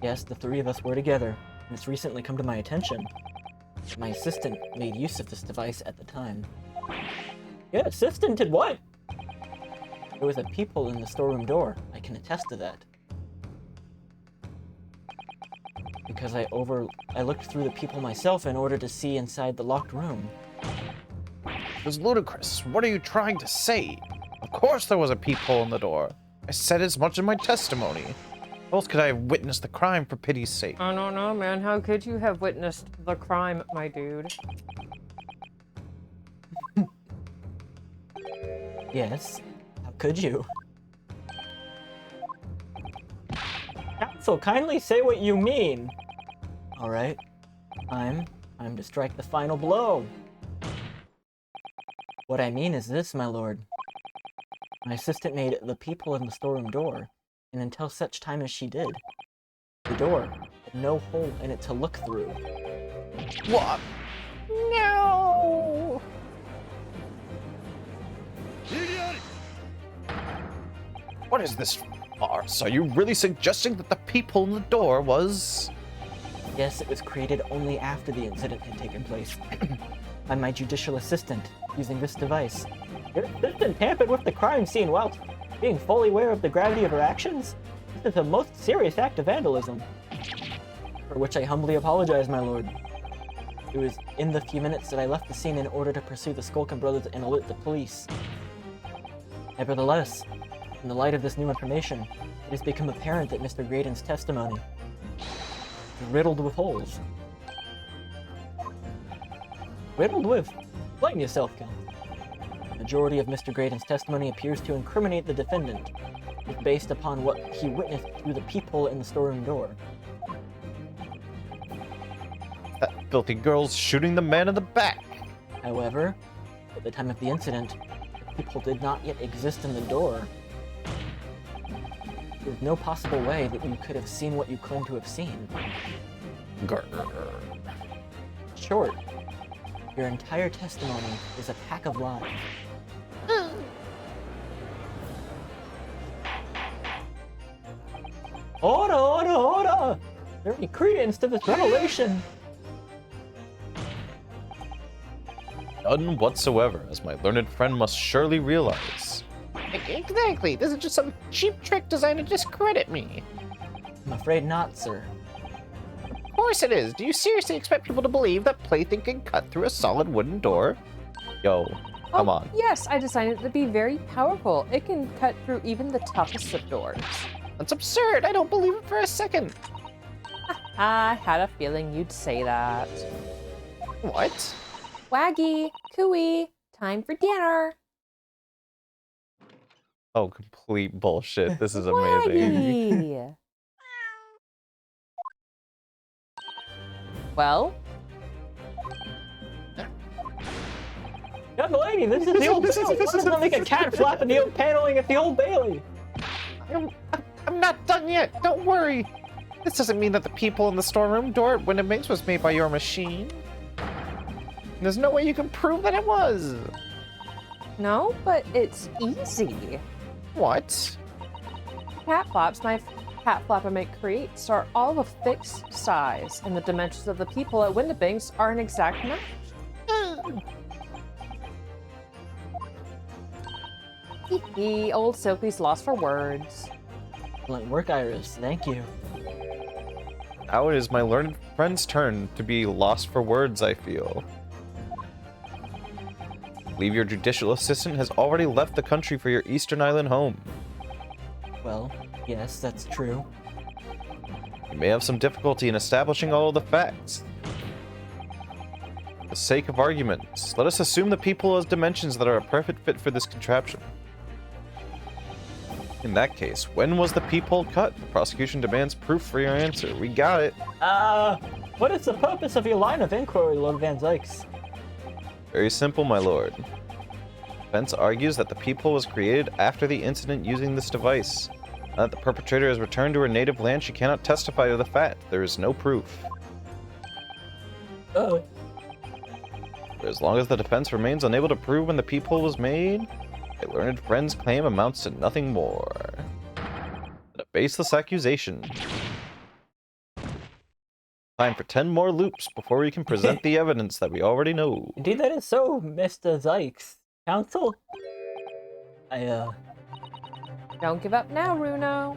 Yes, the 3 of us were together, and it's recently come to my attention that my assistant made use of this device at the time. Your assistant did what? There was a peephole in the storeroom door. I can attest to that. Because I looked through the peephole myself in order to see inside the locked room. It was ludicrous. What are you trying to say? Of course there was a peephole in the door. I said as much in my testimony. How else could I have witnessed the crime, for pity's sake? I don't know, man. How could you have witnessed the crime, my dude? Yes. How could you? Counsel, kindly say what you mean. Alright. Time to strike the final blow. What I mean is this, my lord. My assistant made the peephole in the storeroom door, and until such time as she did, the door had no hole in it to look through. What? No! What is this farce? Are you really suggesting that the peephole in the door was... Yes, it was created only after the incident had taken place. By my judicial assistant, using this device. Your assistant tampered with the crime scene while being fully aware of the gravity of her actions? This is a most serious act of vandalism. For which I humbly apologize, my lord. It was in the few minutes that I left the scene in order to pursue the Skulkin brothers and alert the police. Nevertheless, in the light of this new information, it has become apparent that Mr. Graydon's testimony is riddled with holes. Riddled with? Blame yourself, Count. The majority of Mr. Graydon's testimony appears to incriminate the defendant. It's based upon what he witnessed through the peephole in the storeroom door. That filthy girl's shooting the man in the back. However, at the time of the incident, the peephole did not yet exist in the door. There's no possible way that you could have seen what you claim to have seen. Short, your entire testimony is a pack of lies. Order! Is there any credence to this revelation? None whatsoever, as my learned friend must surely realize. Exactly. This is just some cheap trick designed to discredit me. I'm afraid not, sir. Of course it is. Do you seriously expect people to believe that plaything can cut through a solid wooden door? Yo, come on. Yes, I designed it to be very powerful. It can cut through even the toughest of doors. That's absurd. I don't believe it for a second. I had a feeling you'd say that. What? Waggy, cooey, time for dinner. Oh, complete bullshit. This is amazing. Waggy. Well, Young lady, this is the Old Bailey. Why doesn't it make a cat flap in the old paneling at the Old Bailey? I'm not done yet. Don't worry. This doesn't mean that the people in the storeroom door at Windibanks was made by your machine. There's no way you can prove that it was. no, but it's easy. What? Cat flaps, my cat flap I make creates are all of a fixed size, and the dimensions of the people at Windibanks are an exact match. Hee old Silky's lost for words. Excellent work, Iris. Thank you. Now it is my learned friend's turn to be lost for words, I feel. I believe your judicial assistant has already left the country for your Eastern Island home. Well, yes, that's true. You may have some difficulty in establishing all of the facts. For the sake of argument, let us assume the people has dimensions that are a perfect fit for this contraption. In that case, when was the peephole cut? The prosecution demands proof for your answer. We got it. What is the purpose of your line of inquiry, Lord Van Zykes? Very simple, my lord. Defense argues that the peephole was created after the incident using this device. Now that the perpetrator has returned to her native land, she cannot testify to the fact. There is no proof. Oh. For as long as the defense remains unable to prove when the peephole was made, a learned friend's claim amounts to nothing more than a baseless accusation. Time for 10 more loops before we can present the evidence that we already know. Indeed, that is so, Mr. Zykes. Counsel? Don't give up now, Runo.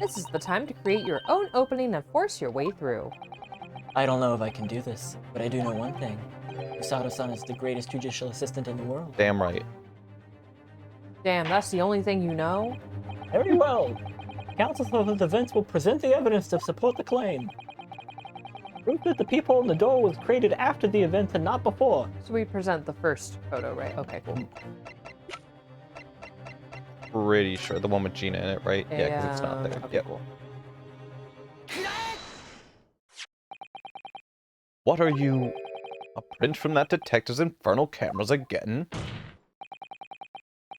This is the time to create your own opening and force your way through. I don't know if I can do this, but I do know one thing. Usato-san is the greatest judicial assistant in the world. Damn right. Damn, that's the only thing you know? Very well. Counsel for the defense will present the evidence to support the claim. Proof that the peephole in the door was created after the event and not before. So we present the first photo, right? Okay, cool. Pretty sure the one with Gina in it, right? Yeah, because it's not there. Okay, Yep. cool. What are you? A print from that detective's infernal cameras again?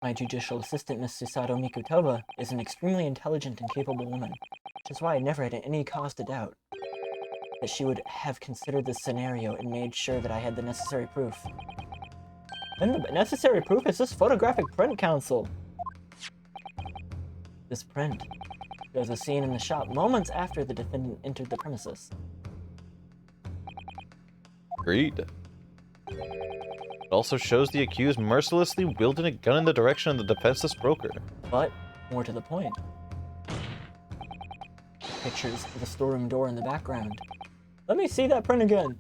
My judicial assistant, Miss Susato Mikutoba, is an extremely intelligent and capable woman, which is why I never had any cause to doubt that she would have considered this scenario and made sure that I had the necessary proof. And the necessary proof is this photographic print, Counsel. This print shows a scene in the shop moments after the defendant entered the premises. Agreed. It also shows the accused mercilessly wielding a gun in the direction of the defenseless broker. But, more to the point, pictures of the storeroom door in the background. Let me see that print again.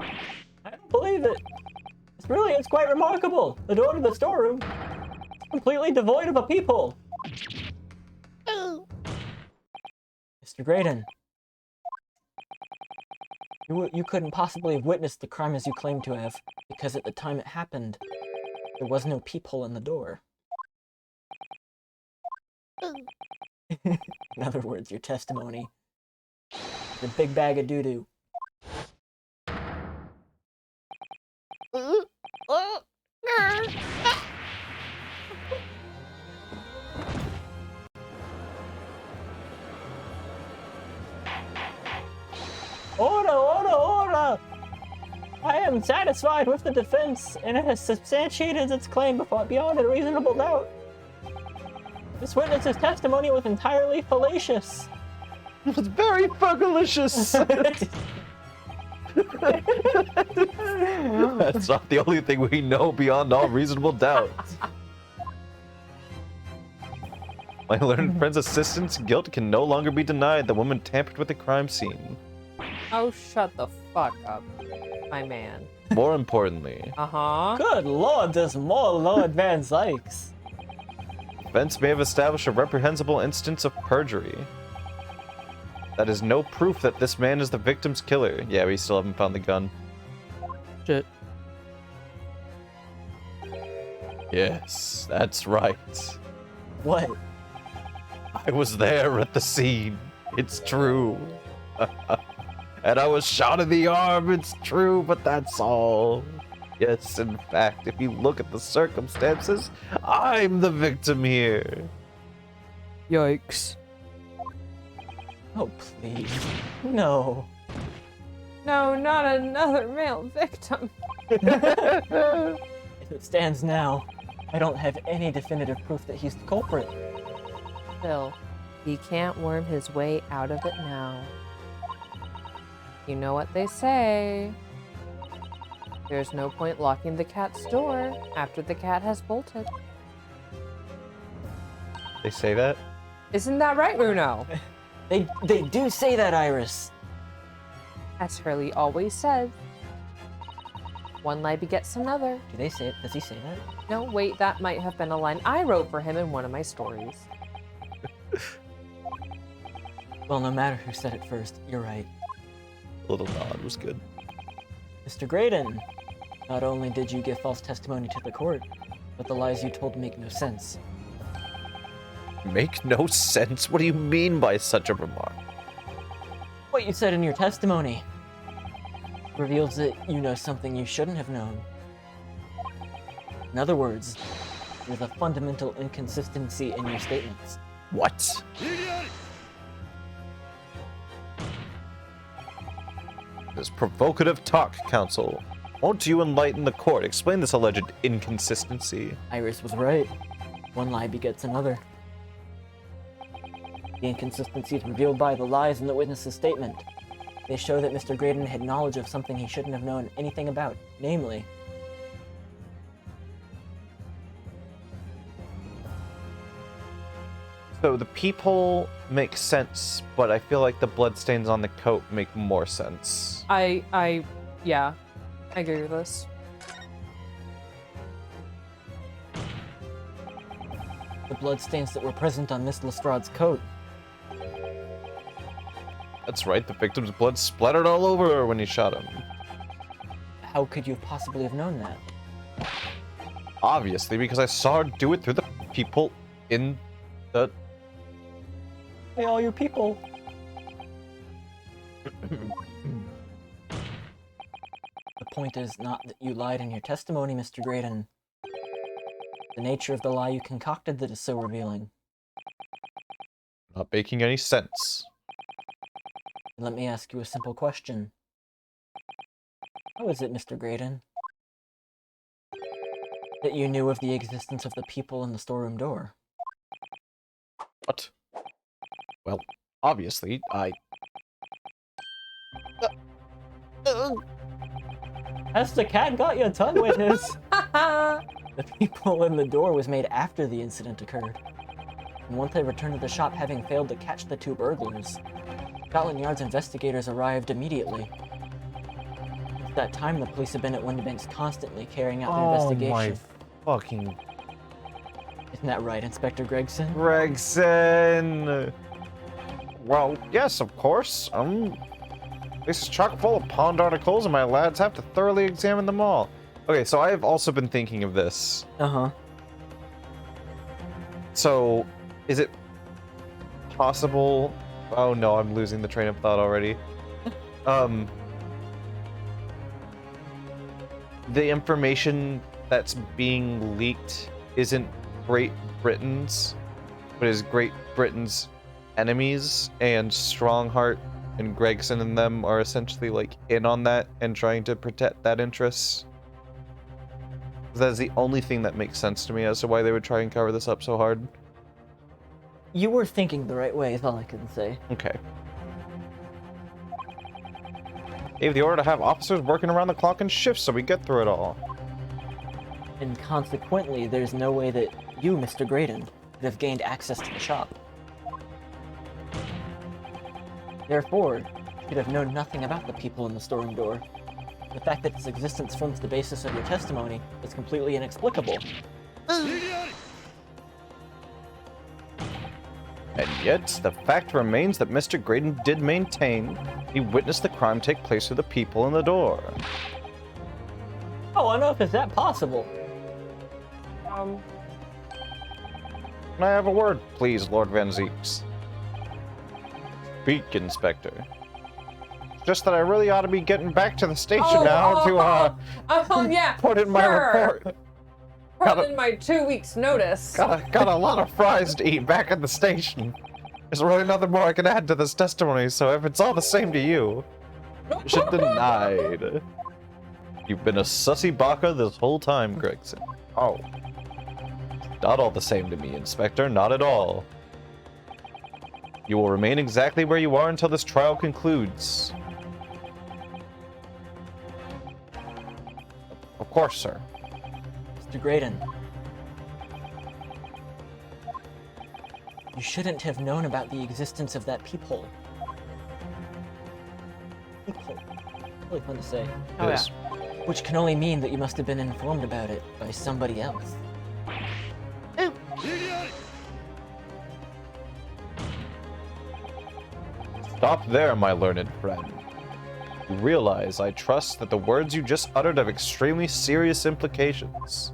I don't believe it. It's quite remarkable. The door to the storeroom is completely devoid of a peephole. Mr. Graydon, you couldn't possibly have witnessed the crime as you claim to have, because at the time it happened, there was no peephole in the door. In other words, your testimony is a big bag of doo-doo. Order! I am satisfied with the defense, and it has substantiated its claim beyond a reasonable doubt. This witness's testimony was entirely fallacious. It was very fuckalicious! That's not the only thing we know beyond all reasonable doubt. My learned friend's assistant's guilt can no longer be denied. The woman tampered with the crime scene. Oh, shut the fuck up, my man. More importantly, Good lord, there's more Lord Van Zykes. defense may have established a reprehensible instance of perjury. That is no proof that this man is the victim's killer. Yeah, we still haven't found the gun. Shit. Yes, that's right. What? I was there at the scene. It's true. And I was shot in the arm. It's true, but that's all. Yes, in fact, if you look at the circumstances, I'm the victim here. Yikes. Oh, please. No. No, not another male victim. As it stands now, I don't have any definitive proof that he's the culprit. Still, he can't worm his way out of it now. You know what they say. There's no point locking the cat's door after the cat has bolted. They say that? Isn't that right, Runo? They do say that, Iris. As Hurley always says. One lie begets another. Do they say it? Does he say that? No, wait, that might have been a line I wrote for him in one of my stories. Well, no matter who said it first, you're right. A little nod was good. Mr. Graydon, not only did you give false testimony to the court, but the lies you told make no sense. Make no sense? What do you mean by such a remark? What you said in your testimony reveals that you know something you shouldn't have known. In other words, there's a fundamental inconsistency in your statements. What? This provocative talk, counsel. Won't you enlighten the court? Explain this alleged inconsistency. Iris was right. One lie begets another. The inconsistencies revealed by the lies in the witness's statement. They show that Mr. Graydon had knowledge of something he shouldn't have known anything about, namely, So the peephole makes sense, but I feel like the bloodstains on the coat make more sense. Yeah, I agree with this. the bloodstains that were present on Miss Lestrade's coat. That's right, the victim's blood splattered all over her when he shot him. How could you possibly have known that? Obviously, because I saw her do it through the people in the... Hey, all you people! The point is not that you lied in your testimony, Mr. Graydon. The nature of the lie you concocted that is so revealing. Not making any sense. Let me ask you a simple question. How is it, Mr. Graydon, that you knew of the existence of the people in the storeroom door? What? Well, obviously, I... Has the cat got your tongue, witness? The people in the door was made after the incident occurred. And once they returned to the shop having failed to catch the two burglars, Scotland Yard's investigators arrived immediately. At that time, the police have been at Windybank's constantly carrying out their investigation. my fucking... Isn't that right, Inspector Gregson? Gregson! Well, yes, of course. This is chock full of pond articles, and my lads have to thoroughly examine them all. Okay, so I have also been thinking of this. Uh-huh. So, is it possible... Oh no, I'm losing the train of thought already. The information that's being leaked isn't Great Britain's, but is Great Britain's enemies, and Strongheart and Gregson and them are essentially like in on that and trying to protect that interest. That is the only thing that makes sense to me as to why they would try and cover this up so hard. You were thinking the right way, is all I can say. Okay. Gave the order to have officers working around the clock in shifts so we get through it all. And consequently, there's no way that you, Mr. Graydon, could have gained access to the shop. Therefore, you could have known nothing about the people in the storeroom door. The fact that its existence forms the basis of your testimony is completely inexplicable. And yet, the fact remains that Mr. Graydon did maintain he witnessed the crime take place through the people in the door. How on earth is that possible? Can I have a word, please, Lord Van Zeeks? Speak, Inspector. Just that I really ought to be getting back to the station now to, yeah, put in my report. Put in my 2 weeks notice. Got a lot of fries to eat back at the station. There's really nothing more I can add to this testimony, so if it's all the same to you, mission denied. You've been a sussy baka this whole time, Gregson. Oh. Not all the same to me, Inspector, not at all. You will remain exactly where you are until this trial concludes. Of course, sir. Mr. Graydon, you shouldn't have known about the existence of that peephole. Peephole. Really fun to say. Oh, Yes. Which can only mean that you must have been informed about it by somebody else. Stop there, my learned friend. You realize, I trust, that the words you just uttered have extremely serious implications.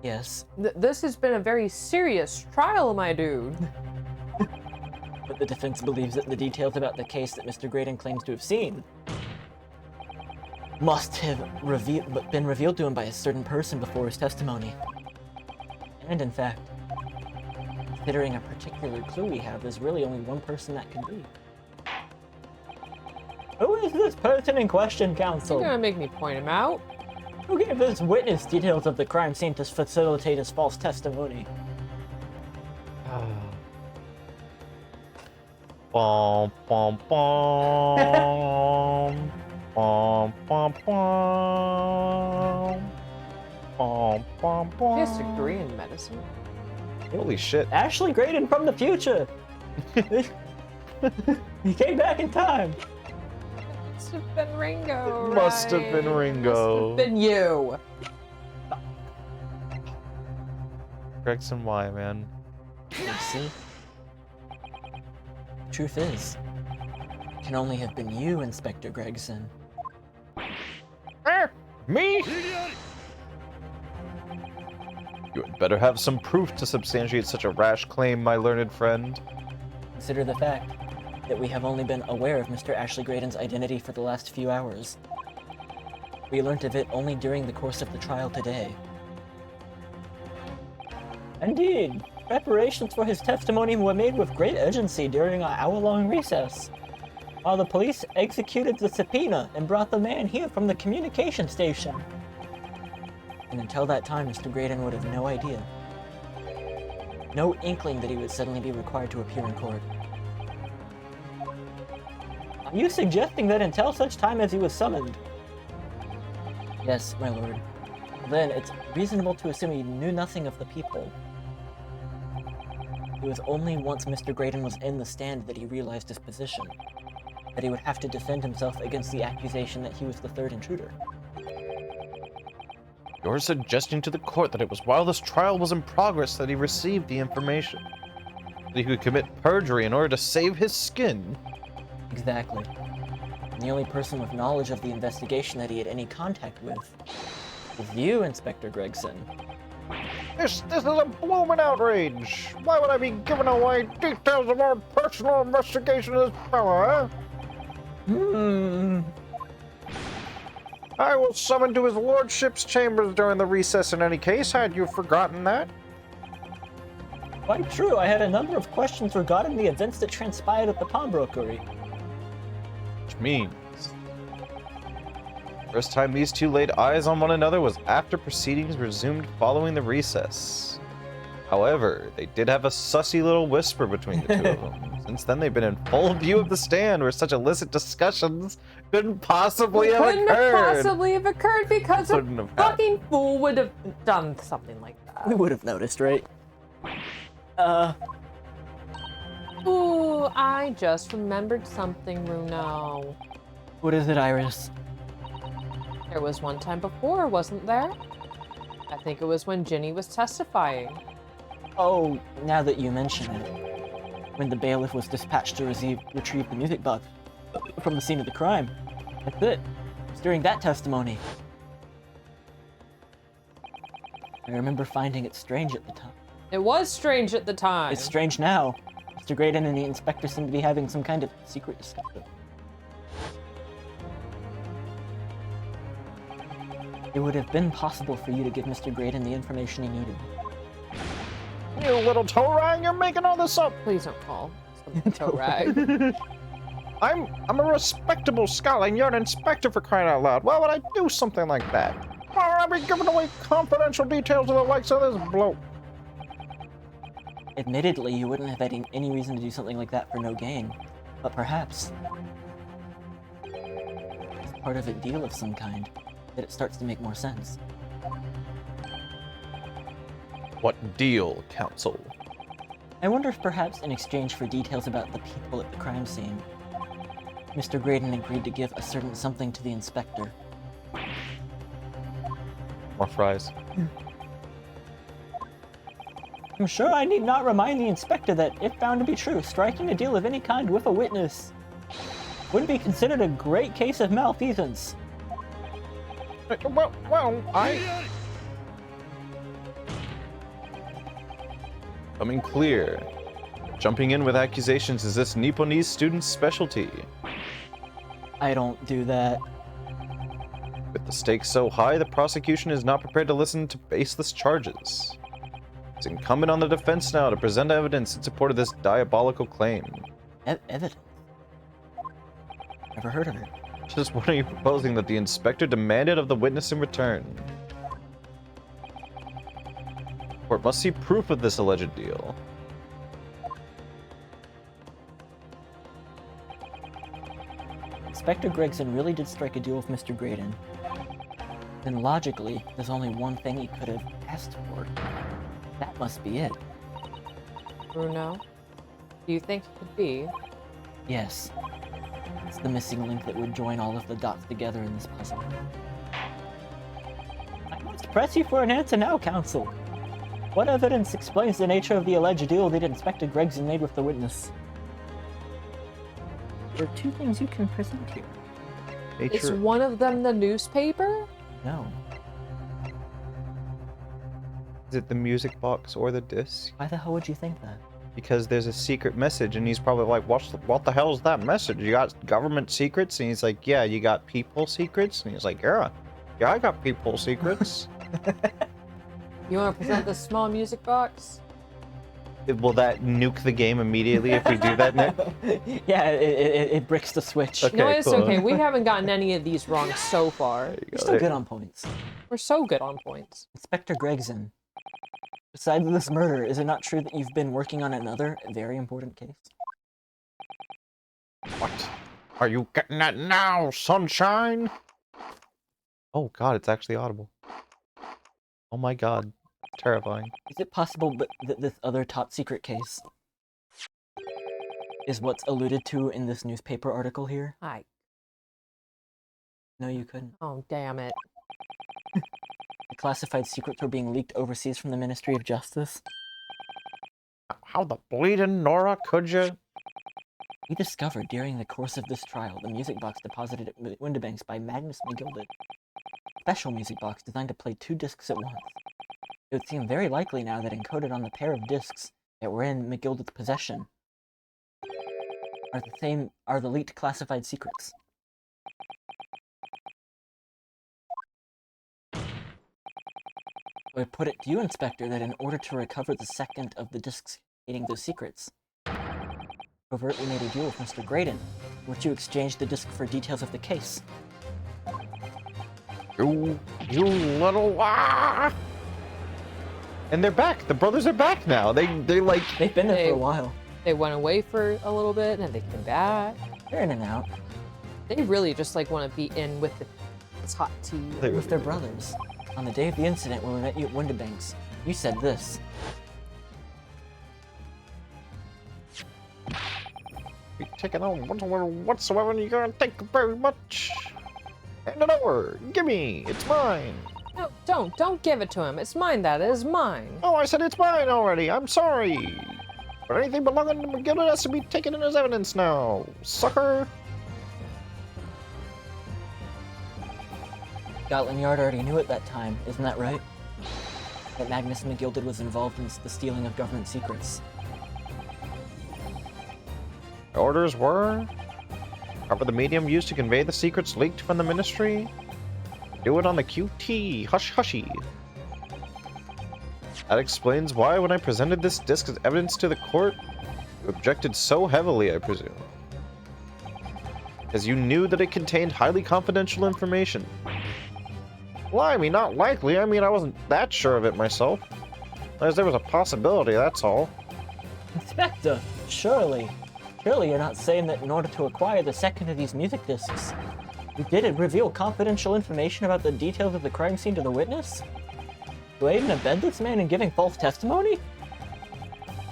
Yes, This has been a very serious trial, my dude. but the defense believes that the details about the case that Mr. Graydon claims to have seen must have been revealed to him by a certain person before his testimony. And in fact, considering a particular clue we have, there's really only one person that can be. Who is this person in question, counsel? You're gonna make me point him out. Who gave this witness details of the crime scene to facilitate his false testimony? Bom, bom, bom. Bom, bom, bom. Bom, bom, bom. He has a degree in medicine. Holy shit. Ashley Graydon from the future! He came back in time! Must have been Ringo, Must have been right? Ringo. Must have been you. Gregson, why, man? You see? Truth is, it can only have been you, Inspector Gregson. Me? You had better have some proof to substantiate such a rash claim, my learned friend. Consider the fact that we have only been aware of Mr. Ashley Graydon's identity for the last few hours. We learnt of it only during the course of the trial today. Indeed, preparations for his testimony were made with great urgency during our hour-long recess, while the police executed the subpoena and brought the man here from the communication station. And until that time, Mr. Graydon would have no idea. No inkling that he would suddenly be required to appear in court. Are you suggesting that until such time as he was summoned? Yes, my lord. Then it's reasonable to assume he knew nothing of the people. It was only once Mr. Graydon was in the stand that he realized his position, that he would have to defend himself against the accusation that he was the third intruder. You're suggesting to the court that it was while this trial was in progress that he received the information. That he could commit perjury in order to save his skin. Exactly. And the only person with knowledge of the investigation that he had any contact with was you, Inspector Gregson. This is a blooming outrage! Why would I be giving away details of our personal investigation of this fella, I was summoned to his lordship's chambers during the recess in any case. Had you forgotten that? Quite true, I had a number of questions regarding the events that transpired at the pawnbrokery. Which means... first time these two laid eyes on one another was after proceedings resumed following the recess. However, they did have a sussy little whisper between the two of them. Since then, they've been in full view of the stand where such illicit discussions couldn't possibly have Couldn't occurred. have possibly have occurred because a Couldn't have fucking fool would have done something like that. We would have noticed, right? Ooh, I just remembered something, Bruno. What is it, Iris? There was one time before, wasn't there? I think it was when Ginny was testifying. Oh, now that you mention it. When the bailiff was dispatched to retrieve the music box from the scene of the crime. That's it. It was during that testimony. I remember finding it strange at the time. It was strange at the time. It's strange now. Mr. Graydon and the inspector seem to be having some kind of secret discussion. It would have been possible for you to give Mr. Graydon the information he needed. You little toe rag, you're making all this up. Please don't call someone toe rag. I'm a respectable scholar, and you're an inspector for crying out loud. Why would I do something like that? Why would I be giving away confidential details of the likes of this bloke? Admittedly, you wouldn't have had any reason to do something like that for no gain. But perhaps it's part of a deal of some kind that it starts to make more sense. What deal, counsel? I wonder if perhaps in exchange for details about the people at the crime scene, Mr. Graydon agreed to give a certain something to the inspector. More fries. I'm sure I need not remind the inspector that, if found to be true, striking a deal of any kind with a witness would be considered a great case of malfeasance. Well, Coming clear. Jumping in with accusations is this Nipponese student's specialty. I don't do that. With the stakes so high, the prosecution is not prepared to listen to baseless charges. It's incumbent on the defense now to present evidence in support of this diabolical claim. Evidence? Never heard of it. Just what are you proposing that the inspector demanded of the witness in return? Court must see proof of this alleged deal. Inspector Gregson really did strike a deal with Mr. Graydon. Then logically, there's only one thing he could have asked for. That must be it. Bruno, do you think it could be? Yes. It's the missing link that would join all of the dots together in this puzzle. I must press you for an answer now, counsel. What evidence explains the nature of the alleged deal that Inspector Gregson made with the witness? There are two things you can present here. Is one of them the newspaper? No. Is it the music box or the disc? Why the hell would you think that? Because there's a secret message, and he's probably like, what the hell is that message? You got government secrets? And he's like, yeah, you got people secrets? And he's like, yeah, I got people secrets. You want to present this small music box? Will that nuke the game immediately if we do that, Nick? Yeah, it bricks the switch. Okay. No, it's cool. okay. We haven't gotten any of these wrong so far. You're still good on points. We're so good on points. Inspector Gregson, besides this murder, is it not true that you've been working on another very important case? What? Are you getting that now, sunshine? Oh god, it's actually audible. Oh my god. Terrifying. Is it possible that this other top secret case is what's alluded to in this newspaper article here? Hi. No, you couldn't. Oh, damn it. The classified secrets were being leaked overseas from the Ministry of Justice. How the bleeding Nora could you? We discovered during the course of this trial the music box deposited at Windibanks by Magnus McGilded. Special music box designed to play 2 discs at once. It would seem very likely now that encoded on the pair of discs that were in McGilded's possession are the leaked classified secrets. I put it to you, Inspector, that in order to recover the second of the discs containing those secrets, overtly made a deal with Mr. Graydon, in which you exchanged the disc for details of the case. You little And they're back. The brothers are back now. They like. They've been there for a while. They went away for a little bit, and they came back. They're in and out. They really just like want to be in with this hot tea. With their brothers. On the day of the incident when we met you at Windibanks, you said this. Be taking on whatsoever, and you're gonna thank you very much. Hand it over. Gimme. It's mine. No, don't give it to him. It's mine, that is mine. Oh, I said it's mine already. I'm sorry. But anything belonging to McGilded has to be taken in as evidence now, sucker. Scotland Yard already knew at that time, isn't that right? That Magnus McGilded was involved in the stealing of government secrets. Orders were cover the medium used to convey the secrets leaked from the ministry. Do it on the QT, hush-hushy. That explains why when I presented this disc as evidence to the court, you objected so heavily, I presume. As you knew that it contained highly confidential information. Well, I mean, not likely. I mean, I wasn't that sure of it myself. As there was a possibility, that's all. Inspector, surely you're not saying that in order to acquire the second of these music discs, you did reveal confidential information about the details of the crime scene to the witness? To aid and abet this man in giving false testimony?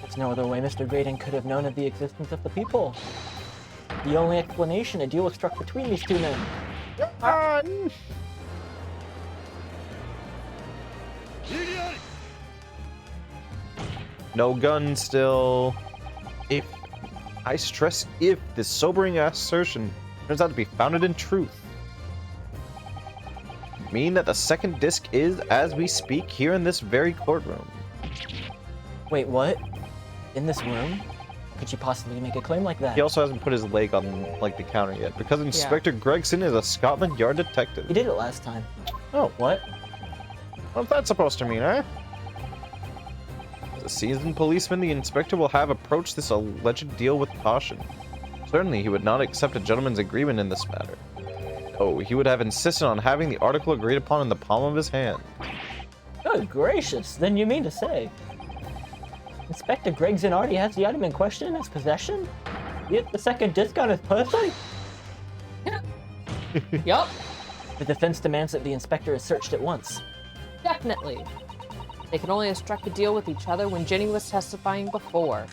There's no other way Mr. Graydon could have known of the existence of the people. The only explanation, a deal was struck between these two men. No gun still. If, I stress if, this sobering assertion turns out to be founded in truth. Mean that the second disc is, as we speak, here in this very courtroom. Wait, what? In this room? Could she possibly make a claim like that? He also hasn't put his leg on, like, the counter yet, because Inspector Gregson is a Scotland Yard detective. He did it last time. Oh, What? what's that supposed to mean, eh? As a seasoned policeman, the inspector will have approached this alleged deal with caution. Certainly, he would not accept a gentleman's agreement in this matter. Oh, he would have insisted on having the article agreed upon in the palm of his hand. Good gracious, then you mean to say Inspector Gregson already has the item in question in his possession? Yet the second disc on his person? Yup, The defense demands that the inspector is searched at once. definitely. They can only have struck a deal with each other when Jenny was testifying before.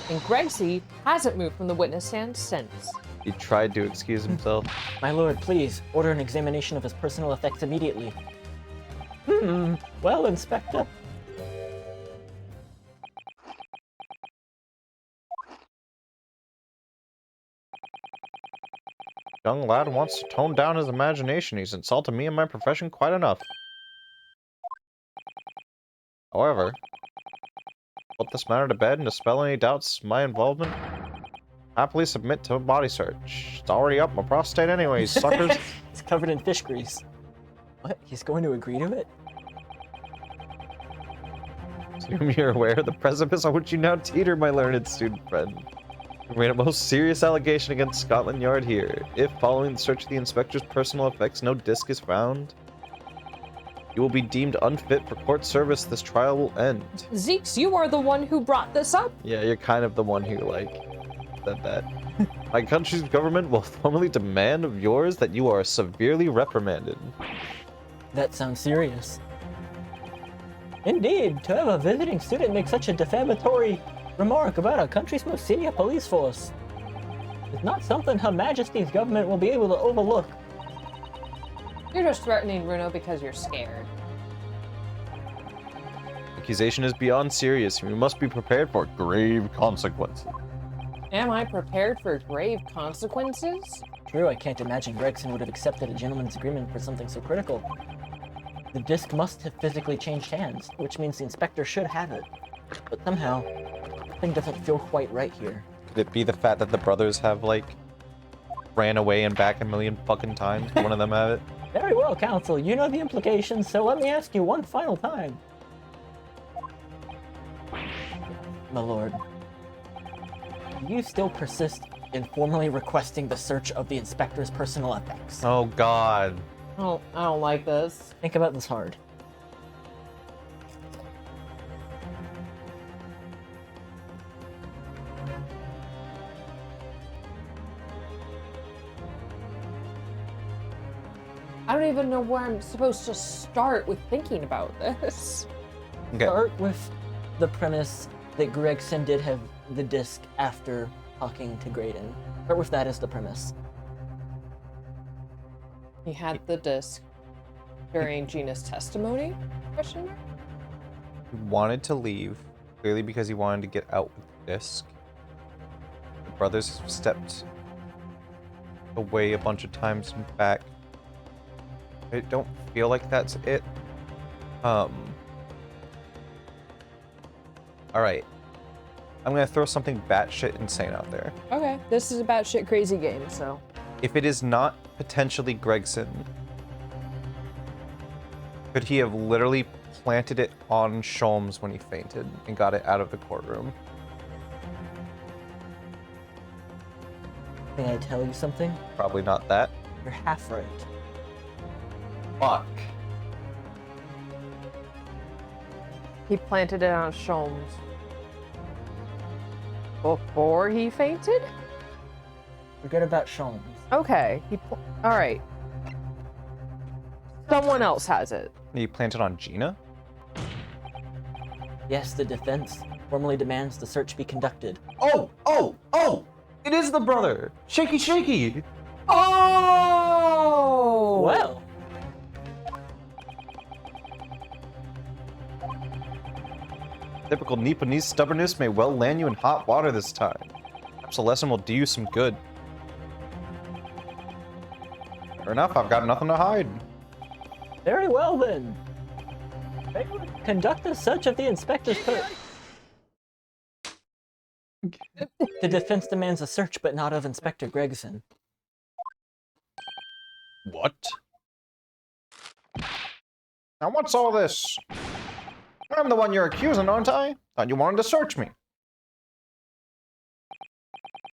And Gregsy hasn't moved from the witness stand since. He tried to excuse himself. My lord, please, order an examination of his personal effects immediately. Well, Inspector. Young lad wants to tone down his imagination. He's insulted me and my profession quite enough. However, put this matter to bed and dispel any doubts my involvement. Happily submit to a body search. It's already up my prostate anyways, suckers. It's covered in fish grease. What? He's going to agree to it? Assume you're aware of the precipice on which you now teeter, my learned student friend. You made a most serious allegation against Scotland Yard here. If, following the search of the inspector's personal effects, no disc is found, you will be deemed unfit for court service. This trial will end. Zeeks, you are the one who brought this up. Yeah, you're kind of the one who, like, said that. My country's government will formally demand of yours that you are severely reprimanded. That sounds serious. Indeed, to have a visiting student make such a defamatory remark about our country's most senior police force is not something Her Majesty's government will be able to overlook. You're just threatening Runo because you're scared. Accusation is beyond serious, and we must be prepared for grave consequences. Am I prepared for grave consequences? True, I can't imagine Gregson would have accepted a gentleman's agreement for something so critical. The disc must have physically changed hands, which means the inspector should have it. But somehow, something doesn't feel quite right here. Could it be the fact that the brothers have, like, ran away and back a million fucking times? One of them have it? Very well, counsel. You know the implications, so let me ask you one final time. My lord, do you still persist in formally requesting the search of the inspector's personal effects? Oh, God. Oh, I don't like this. Think about this hard. I don't even know where I'm supposed to start with thinking about this. Okay. Start with the premise that Gregson did have the disc after talking to Graydon. Start with that as the premise. He had the disc during Gina's testimony? Question mark? He wanted to leave, clearly because he wanted to get out with the disc. The brothers stepped away a bunch of times and back. I don't feel like that's it. Alright. I'm gonna throw something batshit insane out there. Okay, this is a batshit crazy game, so. If it is not potentially Gregson, could he have literally planted it on Sholmes when he fainted and got it out of the courtroom? May I tell you something? Probably not that. You're half right. Fuck. He planted it on Sholmes before he fainted? Forget about Sholmes. Okay, all right. Someone else has it. He planted on Gina? Yes, the defense formally demands the search be conducted. Oh! It is the brother! Shaky Shaky! Oh! Well, Typical Nipponese stubbornness may well land you in hot water this time. Perhaps a lesson will do you some good. Fair enough, I've got nothing to hide. very well then. They would conduct a search of the inspector's The defense demands a search, but not of Inspector Gregson. What? Now what's all this? I'm the one you're accusing, aren't I? Thought you wanted to search me.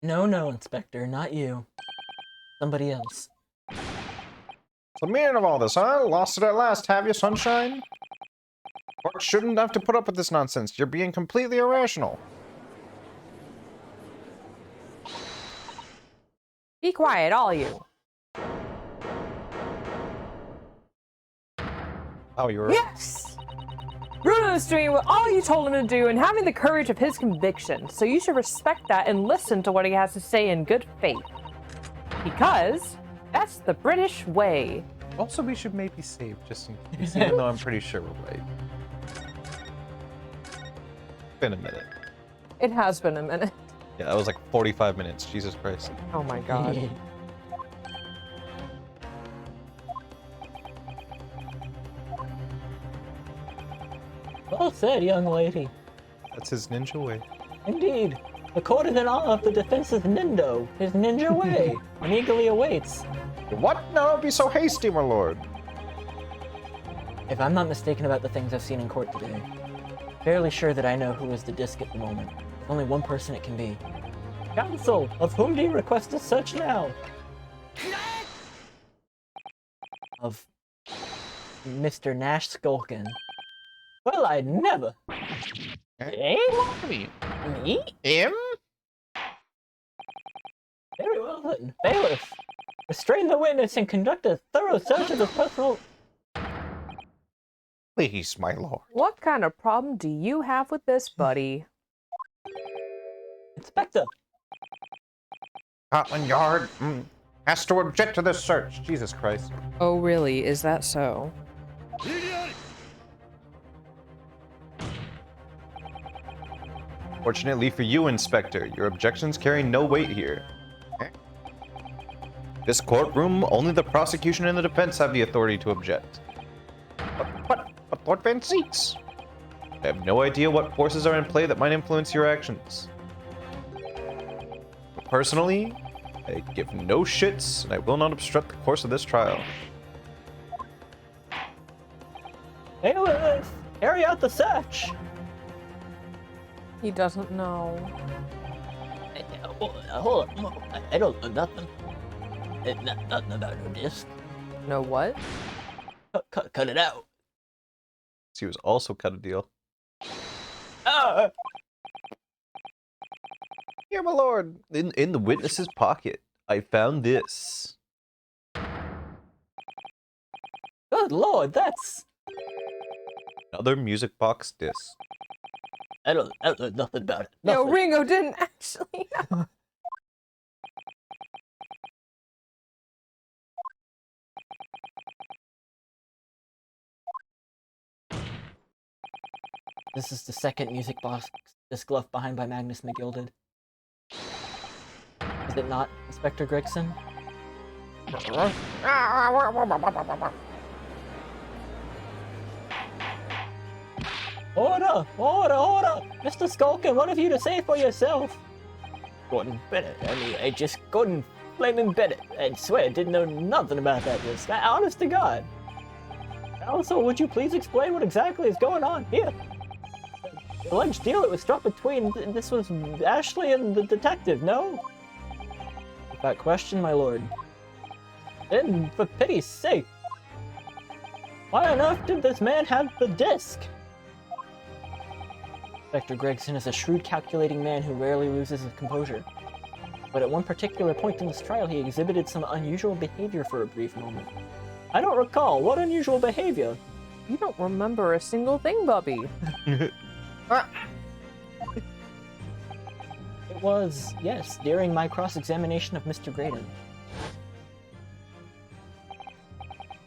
No, no, Inspector, not you. Somebody else. What's the meaning of all this, huh? Lost it at last, have you, sunshine? Court shouldn't have to put up with this nonsense. You're being completely irrational. Be quiet, all you. Oh, you were... Yes! Bruno is doing what all you told him to do and having the courage of his conviction, so you should respect that and listen to what he has to say in good faith. Because that's the British way. Also, we should maybe save just in case, even though I'm pretty sure we're right. Been a minute. It has been a minute. Yeah, that was like 45 minutes. Jesus Christ. Oh my god. Well said, young lady. That's his ninja way. Indeed. The court is in awe of the defense's Nindo, his ninja way, and eagerly awaits. What? No, don't be so hasty, my lord. If I'm not mistaken about the things I've seen in court today, fairly sure that I know who is the disc at the moment. There's only one person it can be. Counsel, of whom do you request a search now? Of Mr. Nash Skulkin. Well, I never. Eh? Me? Me? Him? Very well then. Bailiff, restrain the witness and conduct a thorough search of his personal... Please, my lord. What kind of problem do you have with this, buddy? Inspector! Scotland Yard has to object to this search. Jesus Christ. Oh, really? Is that so? Fortunately for you, Inspector, your objections carry no weight here. This courtroom, only the prosecution and the defense have the authority to object. But Lord Van Zeeks, I have no idea what forces are in play that might influence your actions. But personally, I give no shits, and I will not obstruct the course of this trial. Bailiff, carry out the search! He doesn't know. Hold on. I don't know nothing. Nothing about no disc. Know what? Cut it out. He was also cut a deal. Ah! Here, my lord, in the witness's pocket, I found this. Good lord, that's... Another music box disc. I don't know nothing about it. No, Nothing. Ringo didn't actually. This is the second music box disc left behind by Magnus McGilded. Is it not, Inspector Gregson? Order! Order! Order! Mr. Skulkin, what have you to say for yourself? Couldn't bet it. I mean, I just couldn't flaming bet it. I swear, I didn't know nothing about that disc. Honest to God. Also, would you please explain what exactly is going on here? The alleged deal that was struck between... This was Ashley and the detective, no? Without question, my lord. Then, for pity's sake, why on earth did this man have the disc? Inspector Gregson is a shrewd, calculating man who rarely loses his composure. But at one particular point in this trial, he exhibited some unusual behavior for a brief moment. I don't recall. What unusual behavior? You don't remember a single thing, Bubby. It was, yes, during my cross-examination of Mr. Graydon.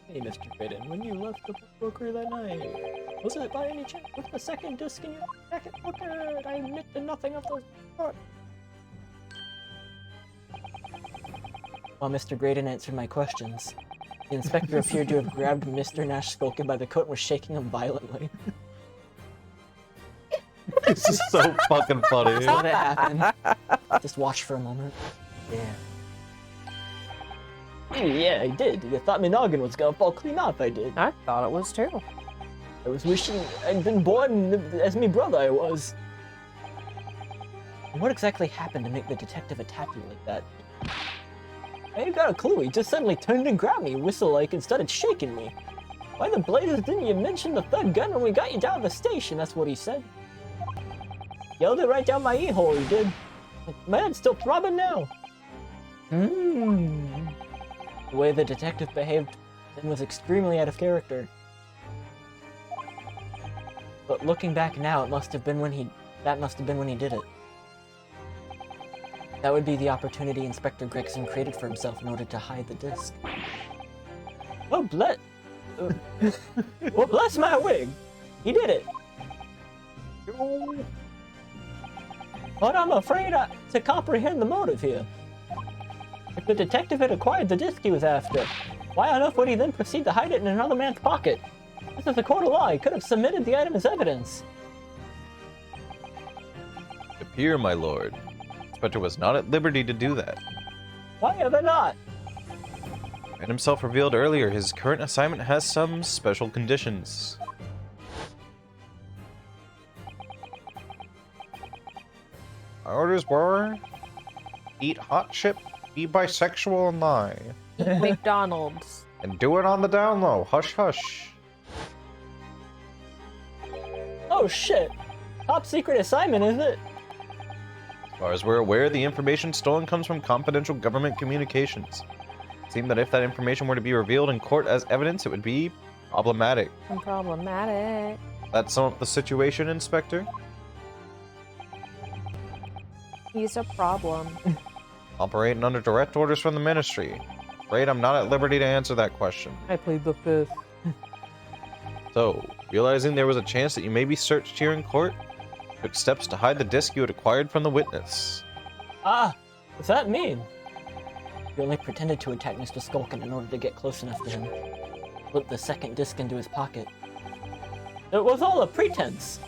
Hey, Mr. Graydon, when you left the broker that night, was it by any chance with the second disc in your jacket pocket? I admit to nothing of the sort. While Mr. Graydon answered my questions, the inspector appeared to have grabbed Mr. Nash Skulkin by the coat and was shaking him violently. This is so fucking funny. Let it happen. Just watch for a moment. Yeah. Yeah, I did. You thought my noggin was gonna fall clean off, I did. I thought it was too. I was wishing I'd been born as me brother I was. What exactly happened to make the detective attack you like that? I ain't got a clue. He just suddenly turned and grabbed me, whistle-like, and started shaking me. Why the blazes didn't you mention the third gun when we got you down to the station? That's what he said. Yelled it right down my e-hole, he did. My head's still throbbing now. The way the detective behaved then was extremely out of character. But looking back now, that must have been when he did it. That would be the opportunity Inspector Gregson created for himself in order to hide the disc. Oh, bless my wig! He did it! But I'm afraid to comprehend the motive here. If the detective had acquired the disc he was after, why on earth would he then proceed to hide it in another man's pocket? This is a court of law. He could have submitted the item as evidence. Appear, my lord. Inspector was not at liberty to do that. Why ever not? And himself revealed earlier, his current assignment has some special conditions. My orders were eat hot chip, be bisexual, and lie. McDonald's. And do it on the down low. Hush, hush. Oh shit! Top secret assignment, is it? As far as we're aware, the information stolen comes from confidential government communications. It seemed that if that information were to be revealed in court as evidence, it would be problematic. Problematic. That sum up the situation, Inspector? He's a problem. Operating under direct orders from the ministry. Afraid I'm not at liberty to answer that question. I plead the fifth. So, realizing there was a chance that you may be searched here in court, took steps to hide the disc you had acquired from the witness. Ah, what's that mean? You only pretended to attack Mr. Skulkin in order to get close enough to him. Slipped the second disc into his pocket. It was all a pretense.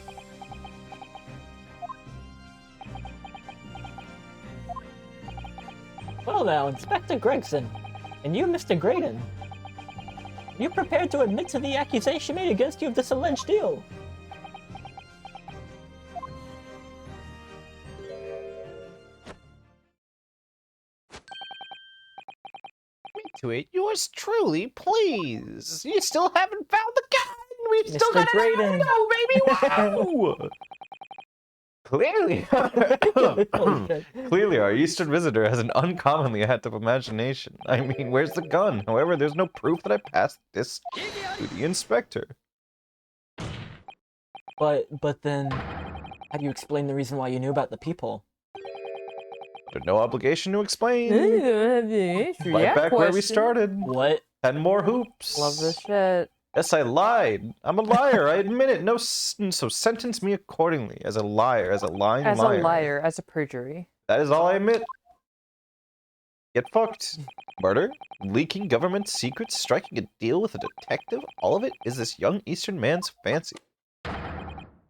Well now, Inspector Gregson, and you, Mr. Graydon, are you prepared to admit to the accusation made against you of this alleged deal? To it, yours truly, please. You still haven't found the gun. We've still Mr. got Graydon. another go, baby. Wow. Clearly, Holy shit. clearly, our Eastern visitor has an uncommonly active imagination. I mean, where's the gun? However, there's no proof that I passed this to the inspector. But then, how do you explain the reason why you knew about the people? There's no obligation to explain. Right back where we started. What? 10 more hoops. Love this shit. Yes, I lied. I'm a liar. I admit it. No, so sentence me accordingly as a liar, as a lying As liar. a liar, as a perjury. That is all I admit. Get fucked. Murder, leaking government secrets, striking a deal with a detective, all of it is this young Eastern man's fancy.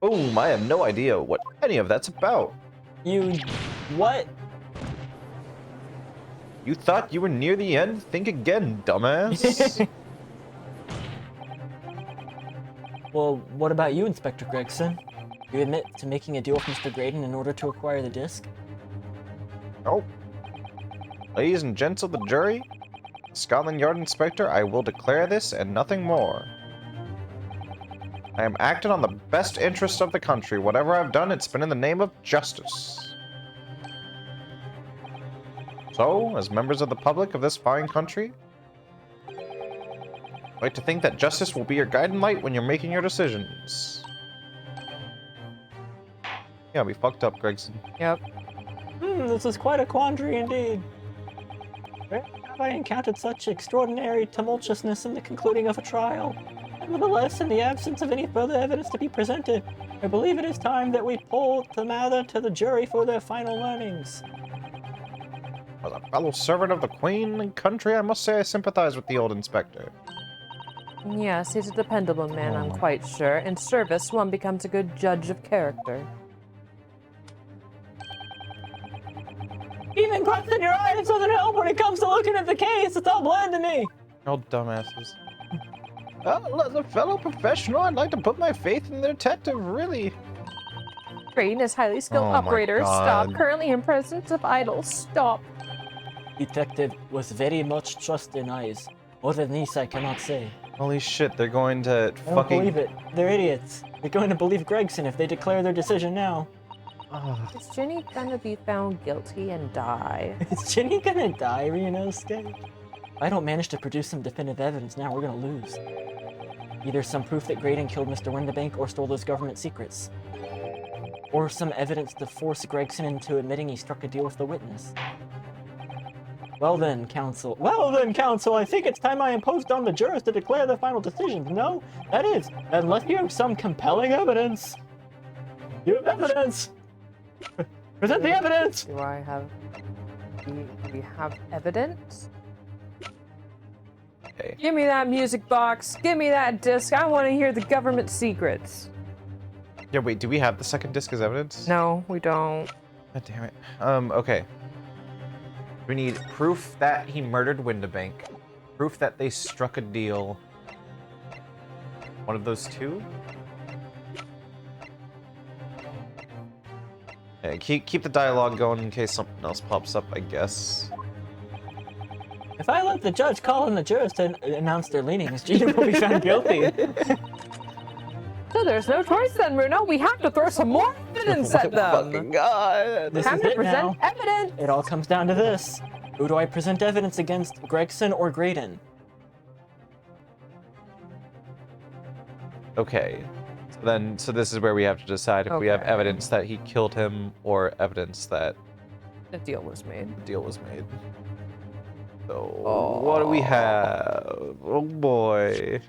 Boom, I have no idea what any of that's about. You... what? You thought you were near the end? Think again, dumbass. Well, what about you, Inspector Gregson? You admit to making a deal with Mr. Graydon in order to acquire the disc? Oh. Ladies and gents of the jury, Scotland Yard Inspector, I will declare this and nothing more. I am acting on the best interest of the country. Whatever I've done, it's been in the name of justice. So, as members of the public of this fine country, I'd like to think that justice will be your guiding light when you're making your decisions. Yeah, we fucked up, Gregson. Yep. This is quite a quandary indeed. Rarely have I encountered such extraordinary tumultuousness in the concluding of a trial. Nevertheless, in the absence of any further evidence to be presented, I believe it is time that we pull the matter to the jury for their final learnings. As a fellow servant of the Queen and country, I must say I sympathize with the old inspector. Yes, he's a dependable man, I'm quite sure. In service, one becomes a good judge of character. even crossing your eyes doesn't help when it comes to looking at the case. It's all bland to me. Oh, dumbasses. Well, as a fellow professional, I'd like to put my faith in the detective, really. Graydon is highly skilled Oh my operator. Stop. God. Currently in presence of idols. Stop. Detective was very much trust in eyes. More than this, I cannot say. Holy shit, they're going to I don't believe it. They're idiots. They're going to believe Gregson if they declare their decision now. Ugh. Is Ginny gonna be found guilty and die? Is Ginny gonna die, Ryunosuke? If I don't manage to produce some definitive evidence now, we're gonna lose. Either some proof that Graydon killed Mr. Windibank or stole those government secrets. Or some evidence to force Gregson into admitting he struck a deal with the witness. Well then, counsel, I think it's time I imposed on the jurors to declare their final decisions, no? That is, unless you have some compelling evidence. You have evidence! Present the evidence! Do I have... Do we have evidence? Okay. Give me that music box. Give me that disc. I want to hear the government secrets. Yeah, wait, do we have the second disc as evidence? No, we don't. God damn it. Okay. We need proof that he murdered Windibank. Proof that they struck a deal. One of those two? Okay, keep the dialogue going in case something else pops up, I guess. If I let the judge call on the jurors to announce their leanings, Gina will be found guilty. So there's no choice then, Bruno. We have to throw some more evidence at them. God. This Time is to it present now. evidence. It all comes down to this. Who do I present evidence against, Gregson or Graydon? Okay. So this is where we have to decide if we have Okay. evidence that he killed him or evidence that The deal was made. the deal was made. So, what do we have? Oh boy.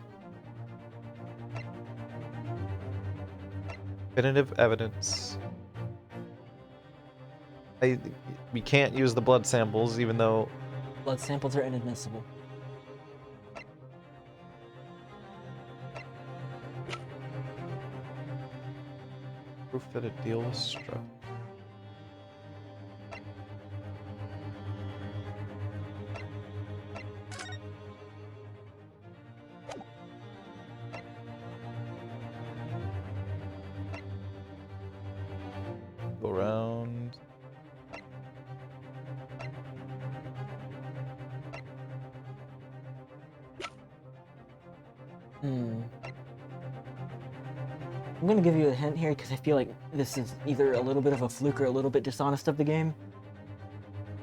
Definitive evidence. We can't use the blood samples, even though... Blood samples are inadmissible. Proof that a deal was struck. Go around. I'm gonna give you a hint here because I feel like this is either a little bit of a fluke or a little bit dishonest of the game.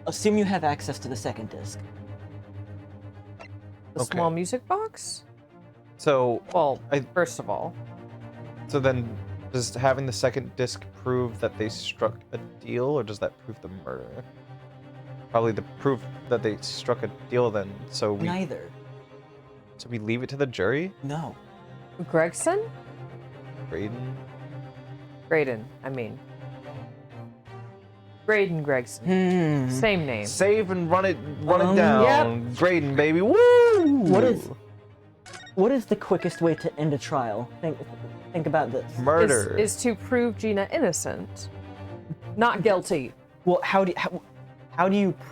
Assume you have access to the second disc. The Okay. small music box? So, Well, I- first of all, so then, does having the second disc prove that they struck a deal, or does that prove the murder? Probably the proof that they struck a deal then, so we Neither. leave it to the jury? No. Gregson? Graydon? Graydon, I mean. Graydon Gregson. Same name. Save and run it Yep. down. Graydon, baby. Woo! What is the quickest way to end a trial? Think about this. Murder. Is to prove Gina innocent. Not guilty. Well,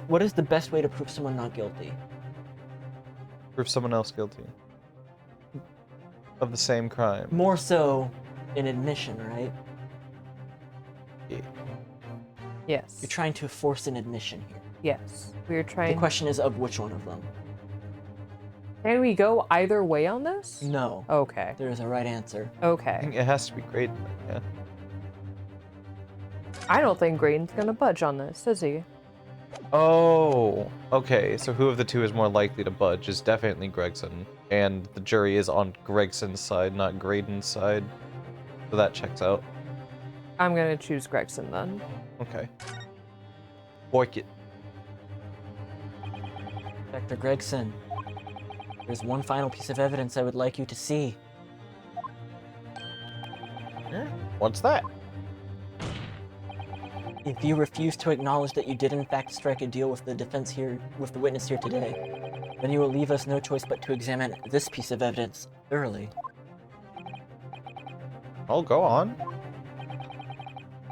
what is the best way to prove someone not guilty? Prove someone else guilty of the same crime. More so an admission, right? Yes. You're trying to force an admission here. Yes. We're The trying. question is of which one of them? Can we go either way on this? No. Okay. There is a right answer. I Okay. think it has to be Graydon. Yeah. I don't think Graydon's gonna budge on this, is he? Oh, okay. So who of the two is more likely to budge is definitely Gregson, and the jury is on Gregson's side, not Graydon's side. So that checks out. I'm gonna choose Gregson then. Okay. Boik it. Dr. Gregson, there's one final piece of evidence I would like you to see. What's that? If you refuse to acknowledge that you did in fact strike a deal with the with the witness here today, then you will leave us no choice but to examine this piece of evidence thoroughly. Oh, go on.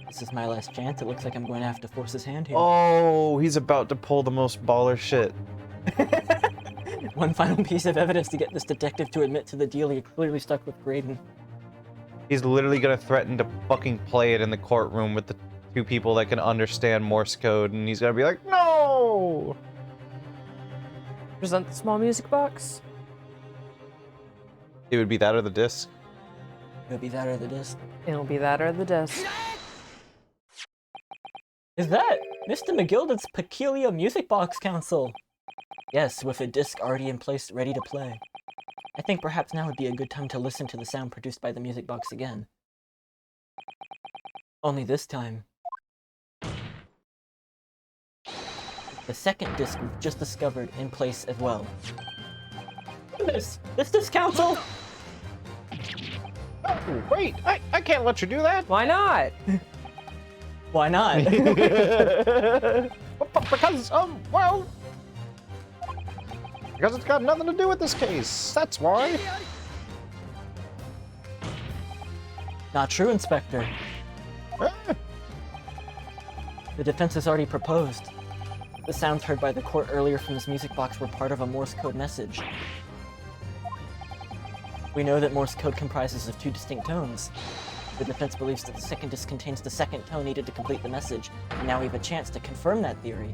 This is my last chance. It looks like I'm going to have to force his hand here. Oh, he's about to pull the most baller shit. One final piece of evidence to get this detective to admit to the deal he clearly stuck with Graydon. He's literally gonna threaten to fucking play it in the courtroom with the two people that can understand Morse code, and he's gonna be like, no! Present the small music box. It would be that or the disc. It would be that or the disc. It'll be that or the disc. Is that Mr. McGilden's peculiar music box console? Yes, with a disc already in place, ready to play. I think perhaps now would be a good time to listen to the sound produced by the music box again. Only this time, the second disc we've just discovered in place as well. This disc console! Oh, wait, I can't let you do that! Why not? Why not? Because, well... Because it's got nothing to do with this case, that's why. Not true, Inspector. Eh, The defense has already proposed. The sounds heard by the court earlier from this music box were part of a Morse code message. We know that Morse code comprises of two distinct tones. The defense believes that the second disc contains the second tone needed to complete the message, and now we have a chance to confirm that theory.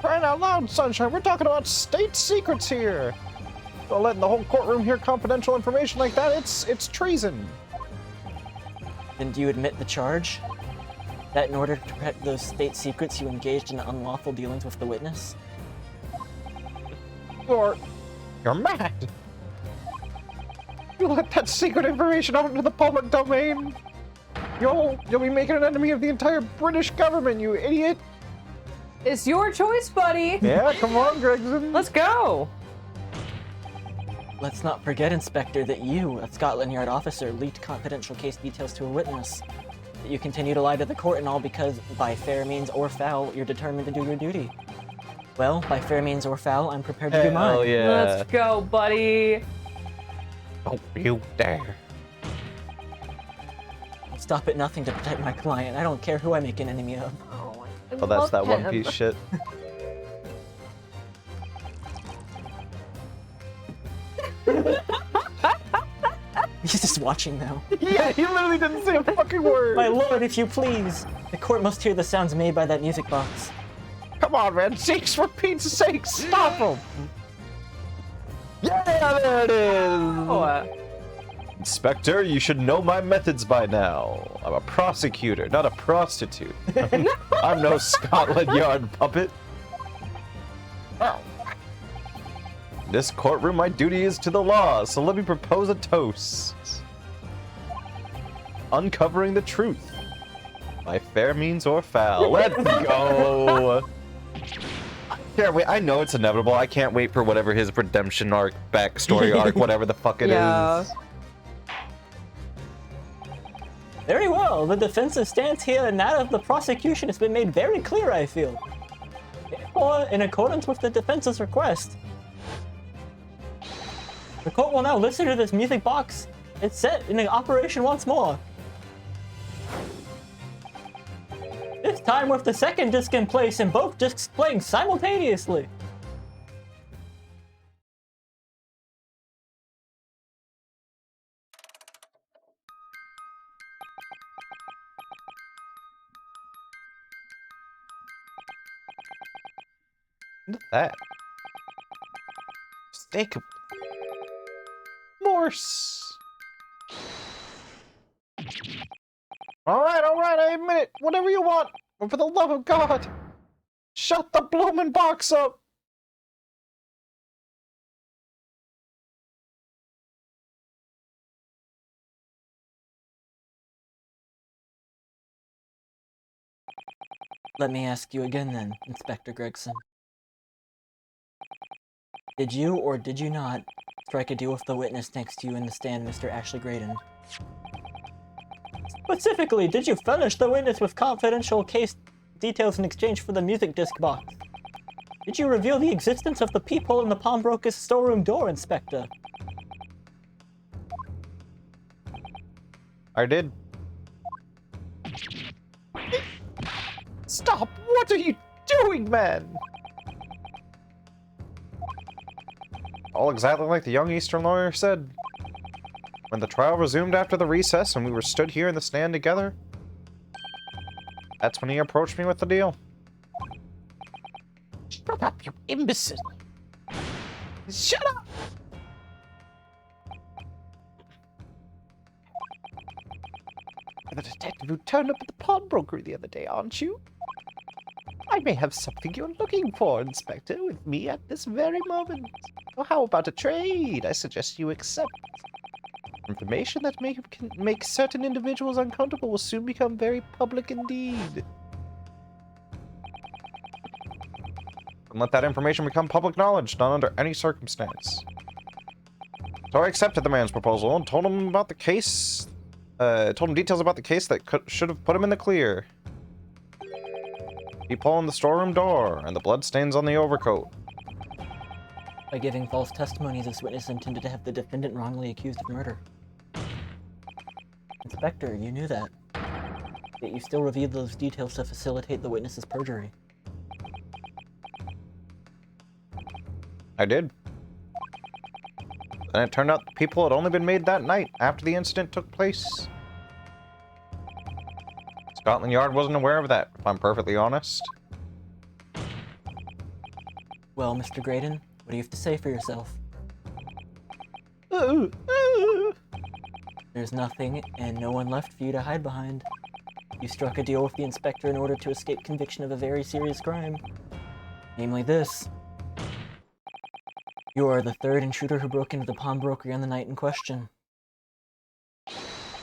Crying out loud, Sunshine, we're talking about state secrets here! So letting the whole courtroom hear confidential information like that, it's treason. Then do you admit the charge? That in order to protect those state secrets, you engaged in unlawful dealings with the witness? You're mad! You let that secret information out into the public domain! You'll be making an enemy of the entire British government, you idiot! It's your choice, buddy. Yeah, come on, Gregson. Let's go. Let's not forget, Inspector, that you, a Scotland Yard officer, leaked confidential case details to a witness. That you continue to lie to the court and all because, by fair means or foul, you're determined to do your duty. Well, by fair means or foul, I'm prepared to do mine. Hell yeah. Let's go, buddy. Don't you dare. I'll stop at nothing to protect my client. I don't care who I make an enemy of. Oh, that's that One Piece shit. He's just watching now. Yeah, he literally didn't say a fucking word. My lord, if you please! The court must hear the sounds made by that music box. Come on, man. Sakes, for Pete's sake, stop him! Yeah, there it is! Oh, Inspector, you should know my methods by now. I'm a prosecutor, not a prostitute. I'm no Scotland Yard puppet. Oh. In this courtroom, my duty is to the law, so let me propose a toast. Uncovering the truth. By fair means or foul. Let's go! Can't wait. I know it's inevitable. I can't wait for whatever his redemption arc, backstory arc, whatever the fuck it is. Very well, the defense's stance here and that of the prosecution has been made very clear, I feel. Therefore, in accordance with the defense's request, the court will now listen to this music box. It's set in operation once more. This time with the second disc in place and both discs playing simultaneously. Look at that. Steak. Morse. All right, I admit it. Whatever you want. But for the love of God, shut the bloomin' box up. Let me ask you again then, Inspector Gregson. Did you or did you not strike a deal with the witness next to you in the stand, Mr. Ashley Graydon? Specifically, did you furnish the witness with confidential case details in exchange for the music disc box? Did you reveal the existence of the peephole in the pawnbroker's storeroom door, Inspector? I did. Stop! What are you doing, man? All exactly like the young Eastern lawyer said. When the trial resumed after the recess and we were stood here in the stand together, that's when he approached me with the deal. Shut up, you imbecile! Shut up! You're the detective who turned up at the pawnbroker the other day, aren't you? I may have something you're looking for, Inspector, with me at this very moment. Or how about a trade? I suggest you accept. Information that can make certain individuals uncomfortable will soon become very public indeed. And let that information become public knowledge, not under any circumstance. So I accepted the man's proposal and told him about the case. Told him details about the case that should have put him in the clear. People in the storeroom door and the bloodstains on the overcoat. By giving false testimony, this witness intended to have the defendant wrongly accused of murder. Inspector, you knew that. Yet you still revealed those details to facilitate the witness's perjury. I did. And it turned out the people had only been made that night, after the incident took place. Scotland Yard wasn't aware of that, if I'm perfectly honest. Well, Mr. Graydon, what do you have to say for yourself? There's nothing and no one left for you to hide behind. You struck a deal with the inspector in order to escape conviction of a very serious crime. Namely this. You are the third intruder who broke into the pawnbrokery on the night in question.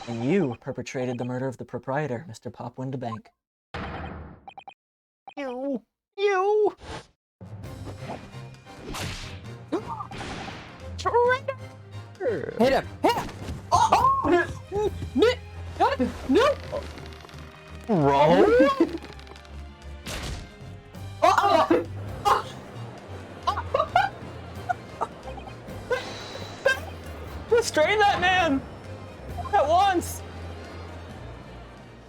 And you perpetrated the murder of the proprietor, Mr. Pop Windabank. You! Traitor! Hit him! Hit him! Oh! No! Roll? Oh! Restrain that man! At once!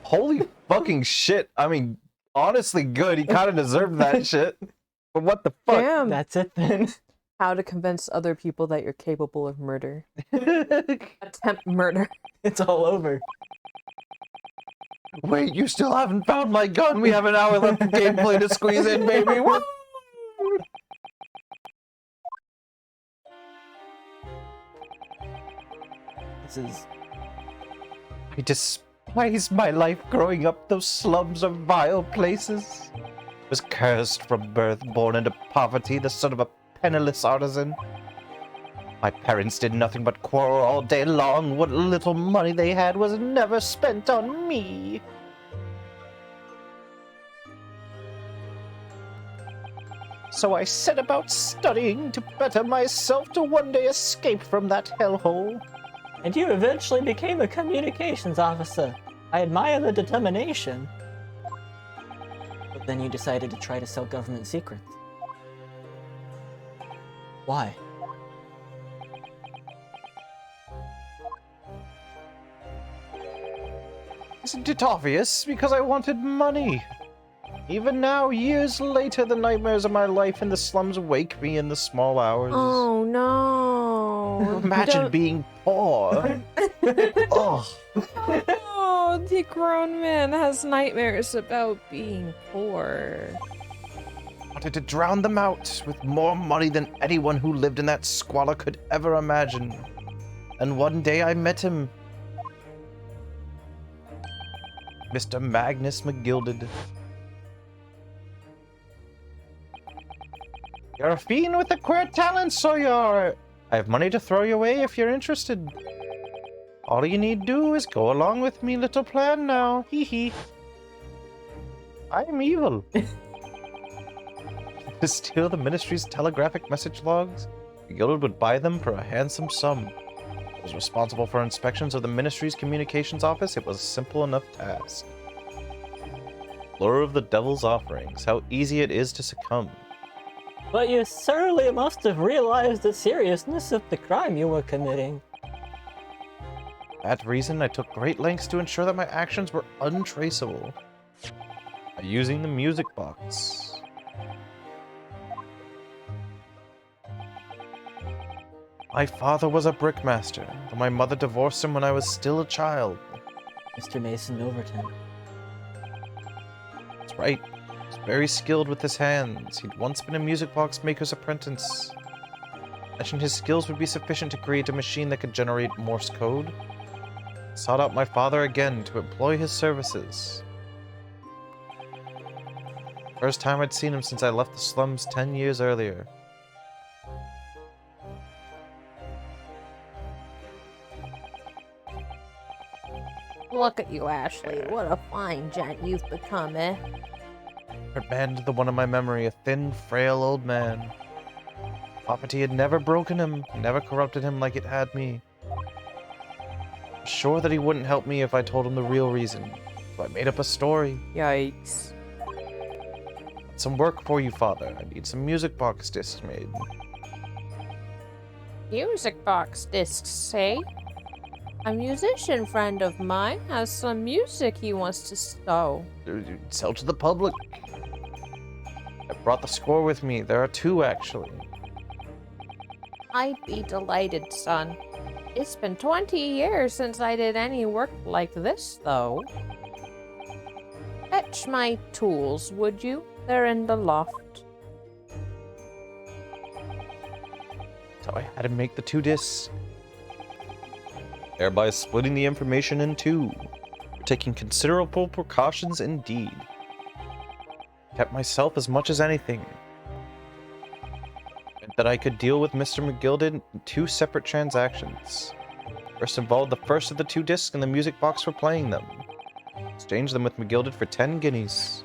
Holy fucking shit. I mean, honestly good. He kind of deserved that shit. But what the fuck? Damn! That's it then. How to convince other people that you're capable of murder. Attempt murder. It's all over. Wait, you still haven't found my gun? We have an hour left of gameplay to squeeze in, baby. Woo! This is... I despise my life growing up. Those slums are vile places. Was cursed from birth, born into poverty, the son of a penniless artisan. My parents did nothing but quarrel all day long. What little money they had was never spent on me. So I set about studying to better myself to one day escape from that hellhole. And you eventually became a communications officer. I admire the determination. But then you decided to try to sell government secrets. Why? Isn't it obvious? Because I wanted money. Even now, years later, the nightmares of my life in the slums wake me in the small hours. Oh no! Imagine being poor. Oh. Oh, the grown man has nightmares about being poor. Wanted to drown them out with more money than anyone who lived in that squalor could ever imagine. And one day I met him. Mr. Magnus McGilded. You're a fiend with a queer talent, so you are. I have money to throw you away if you're interested. All you need do is go along with me little plan now. Hee hee. I am evil. To steal the ministry's telegraphic message logs, McGilded would buy them for a handsome sum. I was responsible for inspections of the ministry's communications office. It was a simple enough task. Lure of the devil's offerings. How easy it is to succumb. But you certainly must have realized the seriousness of the crime you were committing. For that reason, I took great lengths to ensure that my actions were untraceable. by using the music box. My father was a brickmaster, though my mother divorced him when I was still a child. Mr. Mason Milverton. That's right. He was very skilled with his hands. He'd once been a music box maker's apprentice. Imagine his skills would be sufficient to create a machine that could generate Morse code. I sought out my father again to employ his services. First time I'd seen him since I left the slums 10 years earlier. Look at you, Ashley. What a fine gent you've become, eh? Abandoned the one in my memory, a thin, frail old man. Poverty had never broken him, never corrupted him like it had me. I was sure that he wouldn't help me if I told him the real reason, so I made up a story. Yikes. Got some work for you, Father. I need some music box discs made. Music box discs, eh? A musician friend of mine has some music he wants to sell. Sell to the public. I brought the score with me. There are two, actually. I'd be delighted, son. It's been 20 years since I did any work like this, though. Fetch my tools, would you? They're in the loft. So I had to make the two discs, thereby splitting the information in two, taking considerable precautions indeed. Kept myself as much as anything. Meant that I could deal with Mr. McGilded in two separate transactions. First involved the first of the two discs and the music box for playing them. Exchanged them with McGilded for 10 guineas.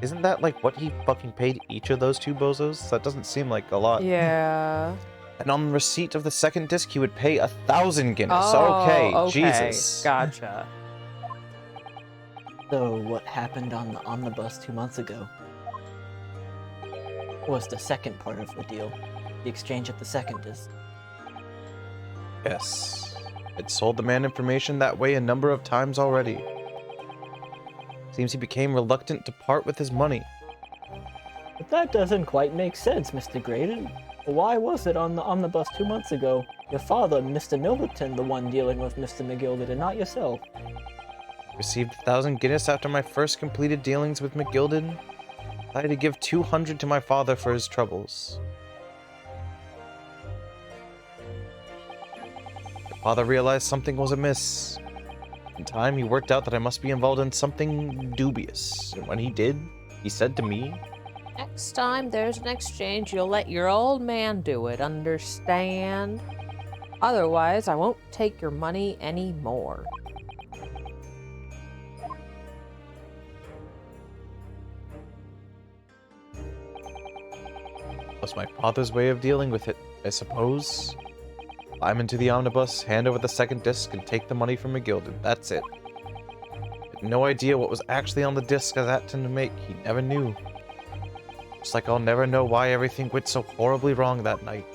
Isn't that like what he fucking paid each of those two bozos? That doesn't seem like a lot. Yeah. And on receipt of the second disc, he would pay 1,000 guineas. Oh, okay, Jesus. Gotcha. So what happened on the omnibus 2 months ago was the second part of the deal. The exchange of the second disc. Yes. I'd sold the man information that way a number of times already. Seems he became reluctant to part with his money. But that doesn't quite make sense, Mr. Graydon. Why was it on the omnibus 2 months ago? Your father, Mr. Milverton, the one dealing with Mr. McGilded, and not yourself. Received 1,000 guineas after my first completed dealings with McGilded. I had to give 200 to my father for his troubles. My father realized something was amiss. In time, he worked out that I must be involved in something dubious. And when he did, he said to me, Next time there's an exchange, you'll let your old man do it, understand? Otherwise, I won't take your money anymore. was my father's way of dealing with it, I suppose. Climb into the omnibus, hand over the second disc, and take the money from McGilded. That's it. Had no idea what was actually on the disc I was acting to make. He never knew. Just like I'll never know why everything went so horribly wrong that night.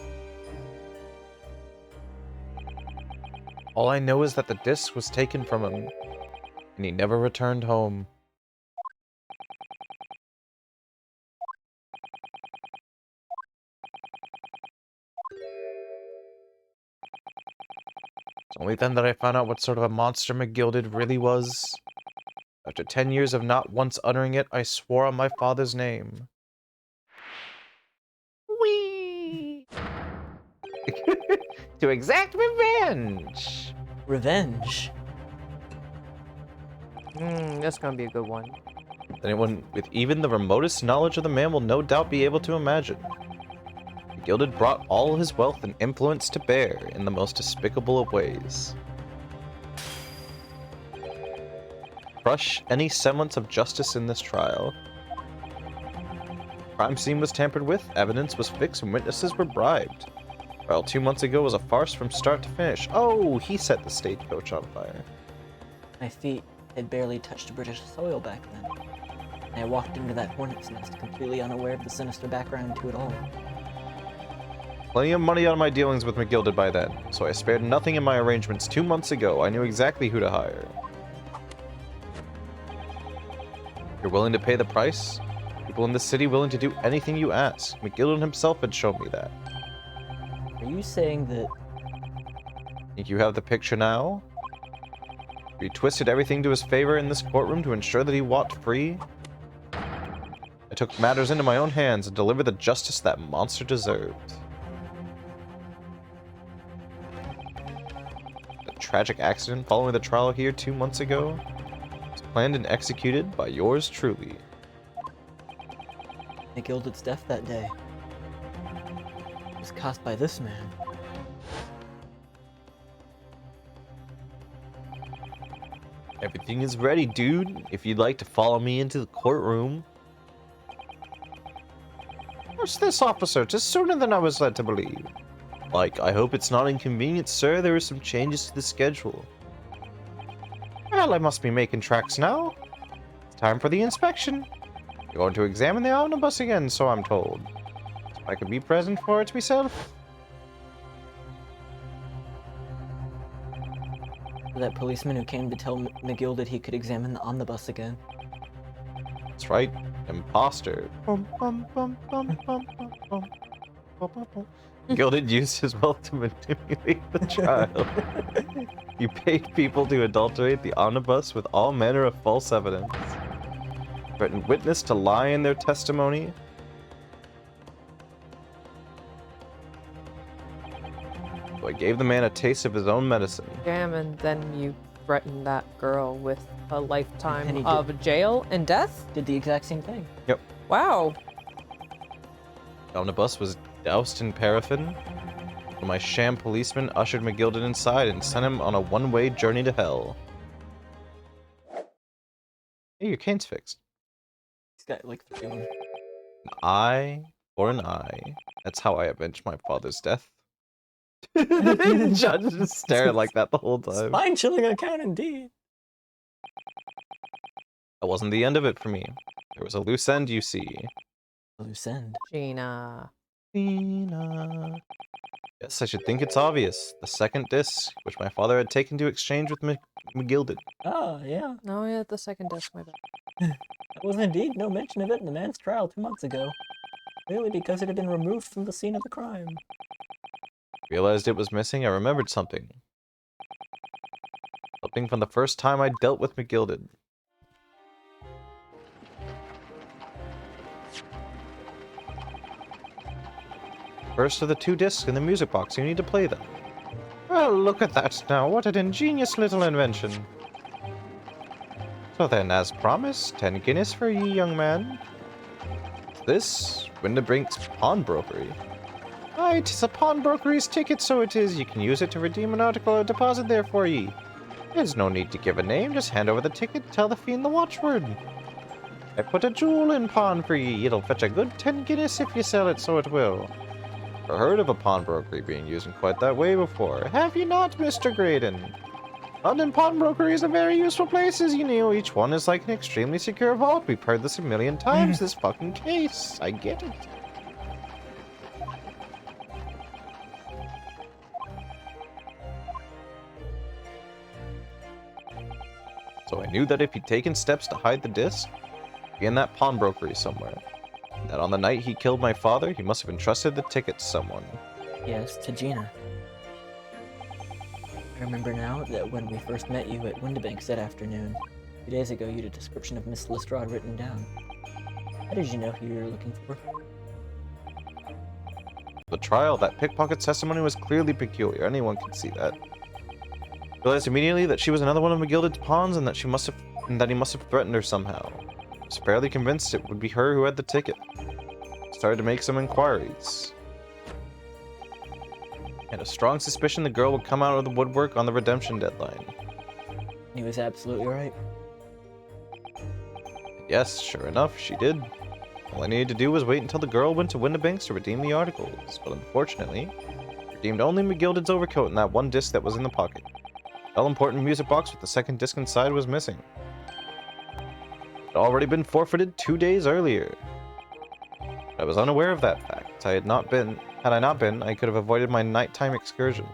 All I know is that the disc was taken from him, and he never returned home. It's only then that I found out what sort of a monster McGilded really was. After 10 years of not once uttering it, I swore on my father's name. Whee! To exact revenge! Revenge. That's gonna be a good one. Anyone with even the remotest knowledge of the man will no doubt be able to imagine. McGilded brought all his wealth and influence to bear in the most despicable of ways. Crush any semblance of justice in this trial. Crime scene was tampered with, evidence was fixed, and witnesses were bribed. Trial 2 months ago was a farce from start to finish. Oh, he set the stagecoach on fire. My feet had barely touched British soil back then. And I walked into that hornet's nest completely unaware of the sinister background to it all. Plenty of money out of my dealings with McGilded by then, so I spared nothing in my arrangements. 2 months ago, I knew exactly who to hire. You're willing to pay the price? People in this city willing to do anything you ask. McGilden himself had shown me that. Are you saying that Think you have the picture now? He twisted everything to his favor in this courtroom to ensure that he walked free? I took matters into my own hands and delivered the justice that monster deserved. A tragic accident following the trial here 2 months ago was planned and executed by yours truly. McGilded's death that day was caused by this man? Everything is ready, dude. If you'd like to follow me into the courtroom. What's this, officer? Just sooner than I was led to believe. Like, I hope it's not inconvenient, sir. There are some changes to the schedule. Well, I must be making tracks now. It's time for the inspection. You're going to examine the omnibus again, so I'm told. So I could be present for it myself. That policeman who came to tell McGilded he could examine the omnibus again. That's right, imposter. Gilded used his wealth to manipulate the trial. He paid people to adulterate the omnibus with all manner of false evidence. Threatened witness to lie in their testimony. So I gave the man a taste of his own medicine. Damn, and then you threatened that girl with a And lifetime he of jail and death? Did the exact same thing. Yep. Wow. The omnibus was doused in paraffin. My sham policeman ushered McGilded inside and sent him on a one-way journey to hell. Hey, your cane's fixed. He's got like 3 of them. An eye for an eye. That's how I avenged my father's death. The judge just staring like that the whole time. Spine-chilling account indeed. That wasn't the end of it for me. There was a loose end, you see. Loose end. Gina. Yes, I should think it's obvious. The second disc, which my father had taken to exchange with McGilded. Oh, yeah. No, yeah, the second desk, my bad. There was indeed no mention of it in the man's trial 2 months ago. Clearly because it had been removed from the scene of the crime. Realized it was missing, I remembered something. Something from the first time I dealt with McGilded. First of the 2 discs in the music box, you need to play them. Well, look at that now, what an ingenious little invention. So then, as promised, 10 guineas for ye, young man. This, Windabrink's pawnbrokery. Aye, 'tis a pawnbrokery's ticket, so it is. You can use it to redeem an article or deposit there for ye. There's no need to give a name, just hand over the ticket, tell the fiend the watchword. I put a jewel in pawn for ye, it'll fetch a good 10 guineas if you sell it, so it will. Never heard of a pawnbrokery being used in quite that way before, have you not, Mr. Graydon? London pawnbrokery is a very useful place, as you know. Each one is like an extremely secure vault. We've heard this a million times, this fucking case. I get it. So I knew that if he'd taken steps to hide the disc, he'd be in that pawnbrokery somewhere. And that on the night he killed my father, he must have entrusted the ticket to someone. Yes, to Gina. I remember now that when we first met you at Windabanks that afternoon, 2 days ago, you had a description of Miss Lestrade written down. How did you know who you were looking for? The trial, that pickpocket testimony was clearly peculiar. Anyone could see that. Realized immediately that she was another one of McGilded's pawns and that he must have threatened her somehow. I was fairly convinced it would be her who had the ticket. Started to make some inquiries. Had a strong suspicion the girl would come out of the woodwork on the redemption deadline. He was absolutely right. Yes, sure enough, she did. All I needed to do was wait until the girl went to Windabanks to redeem the articles, but unfortunately, redeemed only McGilded's overcoat and that 1 disc that was in the pocket. The all-important music box with the 2nd disc inside was missing. It had already been forfeited 2 days earlier. I was unaware of that fact. Had I not been, I could have avoided my nighttime excursion.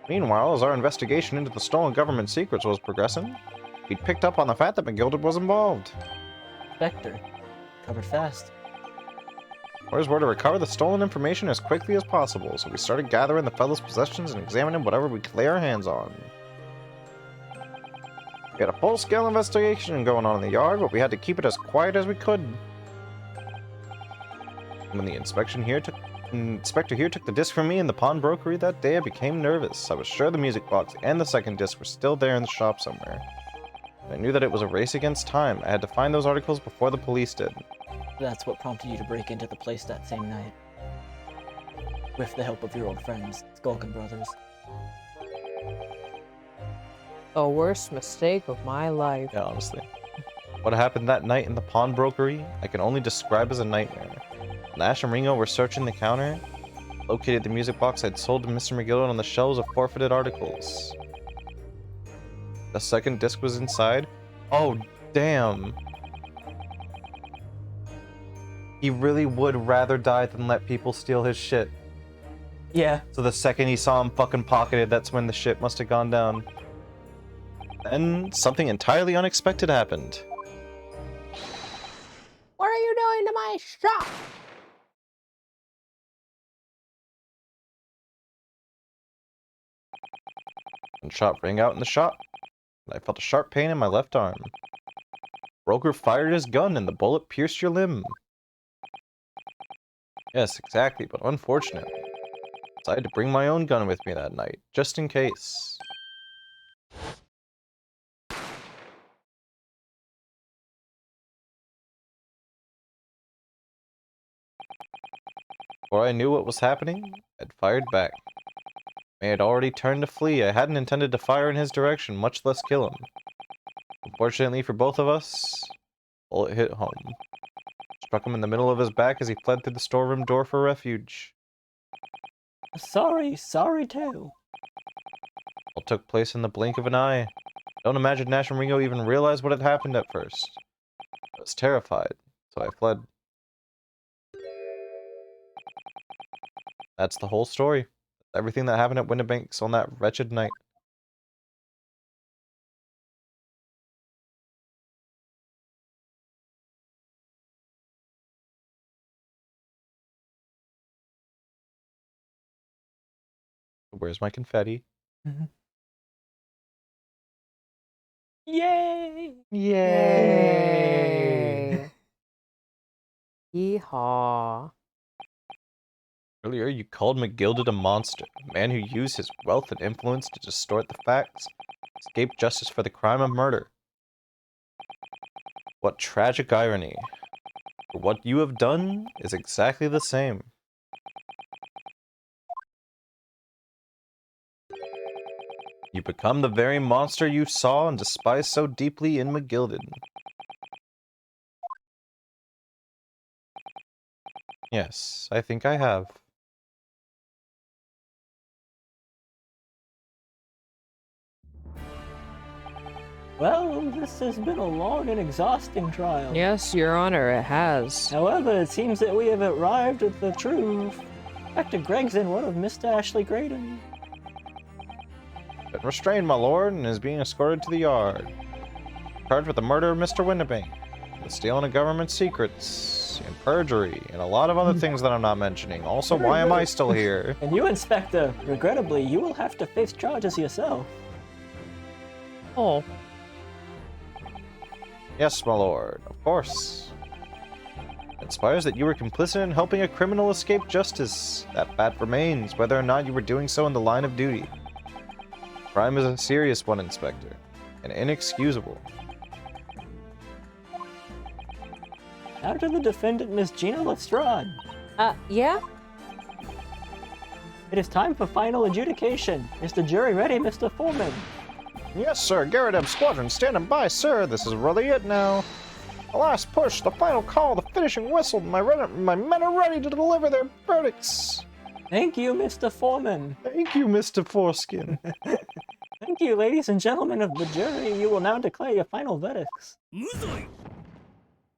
Meanwhile, as our investigation into the stolen government secrets was progressing, We picked up on the fact that McGilded was involved. Spectre. Covered fast. Orders were to recover the stolen information as quickly as possible, so we started gathering the fellow's possessions and examining whatever we could lay our hands on. We had a full-scale investigation going on in the yard, but we had to keep it as quiet as we could. When the inspector here took the disc from me in the pawnbrokery that day, I became nervous. I was sure the music box and the second disc were still there in the shop somewhere. I knew that it was a race against time. I had to find those articles before the police did. That's what prompted you to break into the place that same night. With the help of your old friends, Skulkin Brothers. The worst mistake of my life. Yeah, honestly. What happened that night in the pawnbrokery, I can only describe as a nightmare. When Ash and Ringo were searching the counter, located the music box I'd sold to Mr. McGilded on the shelves of forfeited articles. The second disc was inside. Oh, damn. He really would rather die than let people steal his shit. Yeah. So the second he saw him fucking pocketed, that's when the shit must have gone down. Then something entirely unexpected happened. What are you doing to my shop? And shot rang out in the shop. And I felt a sharp pain in my left arm. Broker fired his gun and the bullet pierced your limb. Yes, exactly, but unfortunately, so I had to bring my own gun with me that night, just in case. Before I knew what was happening, I'd fired back. I had already turned to flee. I hadn't intended to fire in his direction, much less kill him. Unfortunately for both of us, the bullet hit home. Struck him in the middle of his back as he fled through the storeroom door for refuge. Sorry too. All took place in the blink of an eye. Don't imagine Nash and Ringo even realized what had happened at first. I was terrified, so I fled. That's the whole story. Everything that happened at Windibanks on that wretched night. Where's my confetti? Yay! Yay! Yeehaw. Earlier, you called McGilded a monster, a man who used his wealth and influence to distort the facts, escape justice for the crime of murder. What tragic irony. For what you have done is exactly the same. You become the very monster you saw and despised so deeply in McGilded. Yes, I think I have. Well, this has been a long and exhausting trial. Yes, Your Honor, it has. However, it seems that we have arrived at the truth. Dr. Gregson, one of Mr. Ashley Graydon. Been restrained, my lord, and is being escorted to the yard. Charged with the murder of Mr. Windibank, the stealing of government secrets, and perjury, and a lot of other things that I'm not mentioning. Also, why am I still here? And you, Inspector, regrettably, you will have to face charges yourself. Oh. Yes, my lord, of course. It inspires that you were complicit in helping a criminal escape justice. That fact remains, whether or not you were doing so in the line of duty. Crime is a serious one, Inspector, and inexcusable. Now to the defendant, Miss Gina Lestrade. Yeah? It is time for final adjudication. Is the jury ready, Mr. Foreman? Yes, sir. Garrett Squadron, standing by, sir. This is really it now. The last push, the final call, the finishing whistle. My men are ready to deliver their verdicts. Thank you, Mr. Foreman. Thank you, Mr. Foreskin. Thank you, ladies and gentlemen of the jury. You will now declare your final verdicts. Muzai.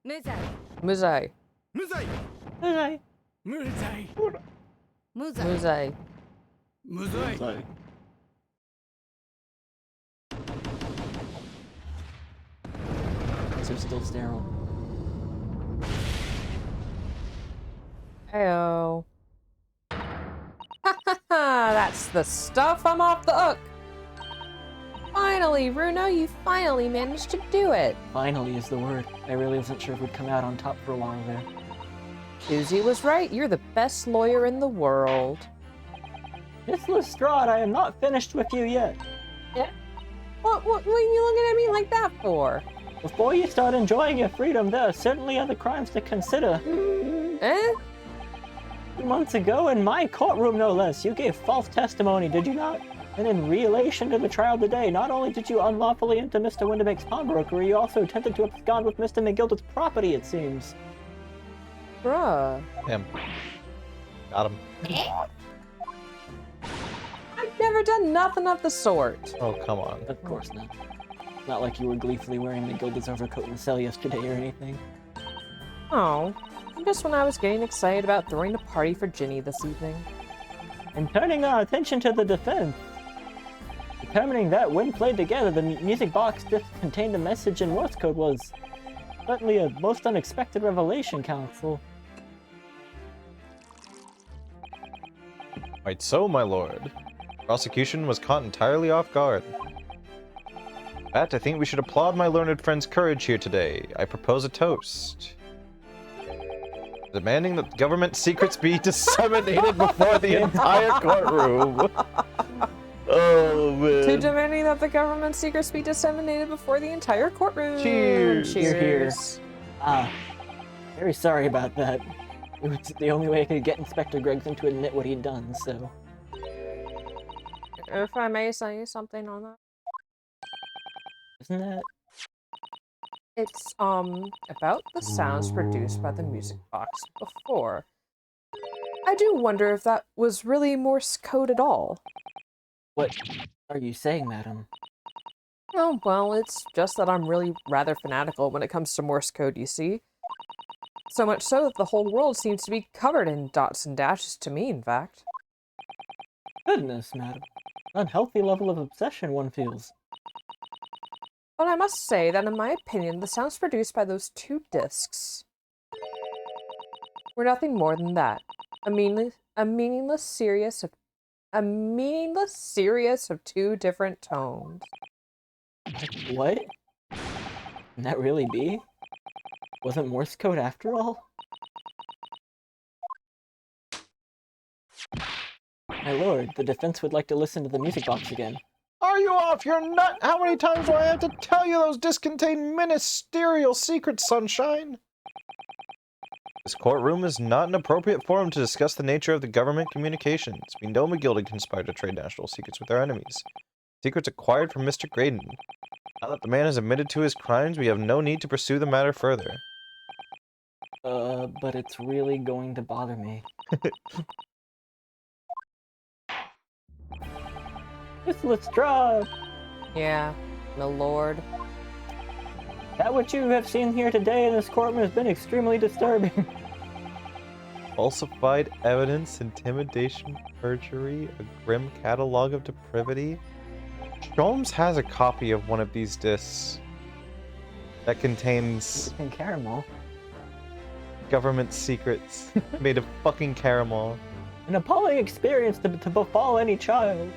Muzai. Muzai. eggs are still sterile. Heyo. Ha ha ha! That's the stuff. I'm off the hook. Finally, Runo, you finally managed to do it. Finally is the word. I really wasn't sure if we'd come out on top for a while there. Susie was right. You're the best lawyer in the world. Miss Lestrade, I am not finished with you yet. Yeah. What are you looking at me like that for? Before you start enjoying your freedom, there are certainly other crimes to consider. Eh? 2 months ago, in my courtroom no less, you gave false testimony, did you not? And in relation to the trial today, not only did you unlawfully enter Mr. Winterbake's pawnbrokery, you also attempted to abscond with Mr. McGilder's property, it seems. Bruh. Him. Got him. I've never done nothing of the sort. Oh, come on. Of course not. Not like you were gleefully wearing McGilder's overcoat in the cell yesterday or anything. Oh. Just when I was getting excited about throwing a party for Ginny this evening. And turning our attention to the defense. Determining that when played together, the music box disc contained a message in Morse code was certainly a most unexpected revelation, counsel. Quite so, my lord. Prosecution was caught entirely off guard. In fact, I think we should applaud my learned friend's courage here today. I propose a toast. Demanding that government secrets be disseminated before the entire courtroom. Oh, man. To demanding that the government secrets be disseminated before the entire courtroom. Cheers. Cheers. Very sorry about that. It was the only way I could get Inspector Gregson to admit what he'd done, so... If I may say something on that. Isn't that... It's, about the sounds produced by the music box before. I do wonder if that was really Morse code at all. What are you saying, madam? Oh, well, it's just that I'm really rather fanatical when it comes to Morse code, you see. So much so that the whole world seems to be covered in dots and dashes to me, in fact. Goodness, madam. Unhealthy level of obsession one feels. But I must say that in my opinion, the sounds produced by those 2 discs were nothing more than that. A meaningless series of 2 different tones. What? Can that really be? Wasn't Morse code after all? My lord, the defense would like to listen to the music box again. Are you off your nut? How many times do I have to tell you those discs contain ministerial secrets, Sunshine? This courtroom is not an appropriate forum to discuss the nature of the government communications. We know McGilder conspired to trade national secrets with our enemies. Secrets acquired from Mr. Graydon. Now that the man has admitted to his crimes, we have no need to pursue the matter further. But it's really going to bother me. Miss Lestrade! Yeah, my lord. That what you have seen here today in this courtroom has been extremely disturbing. Falsified evidence, intimidation, perjury, a grim catalog of depravity. Sholmes has a copy of one of these discs that contains And caramel. government secrets made of fucking caramel. An appalling experience to befall any child.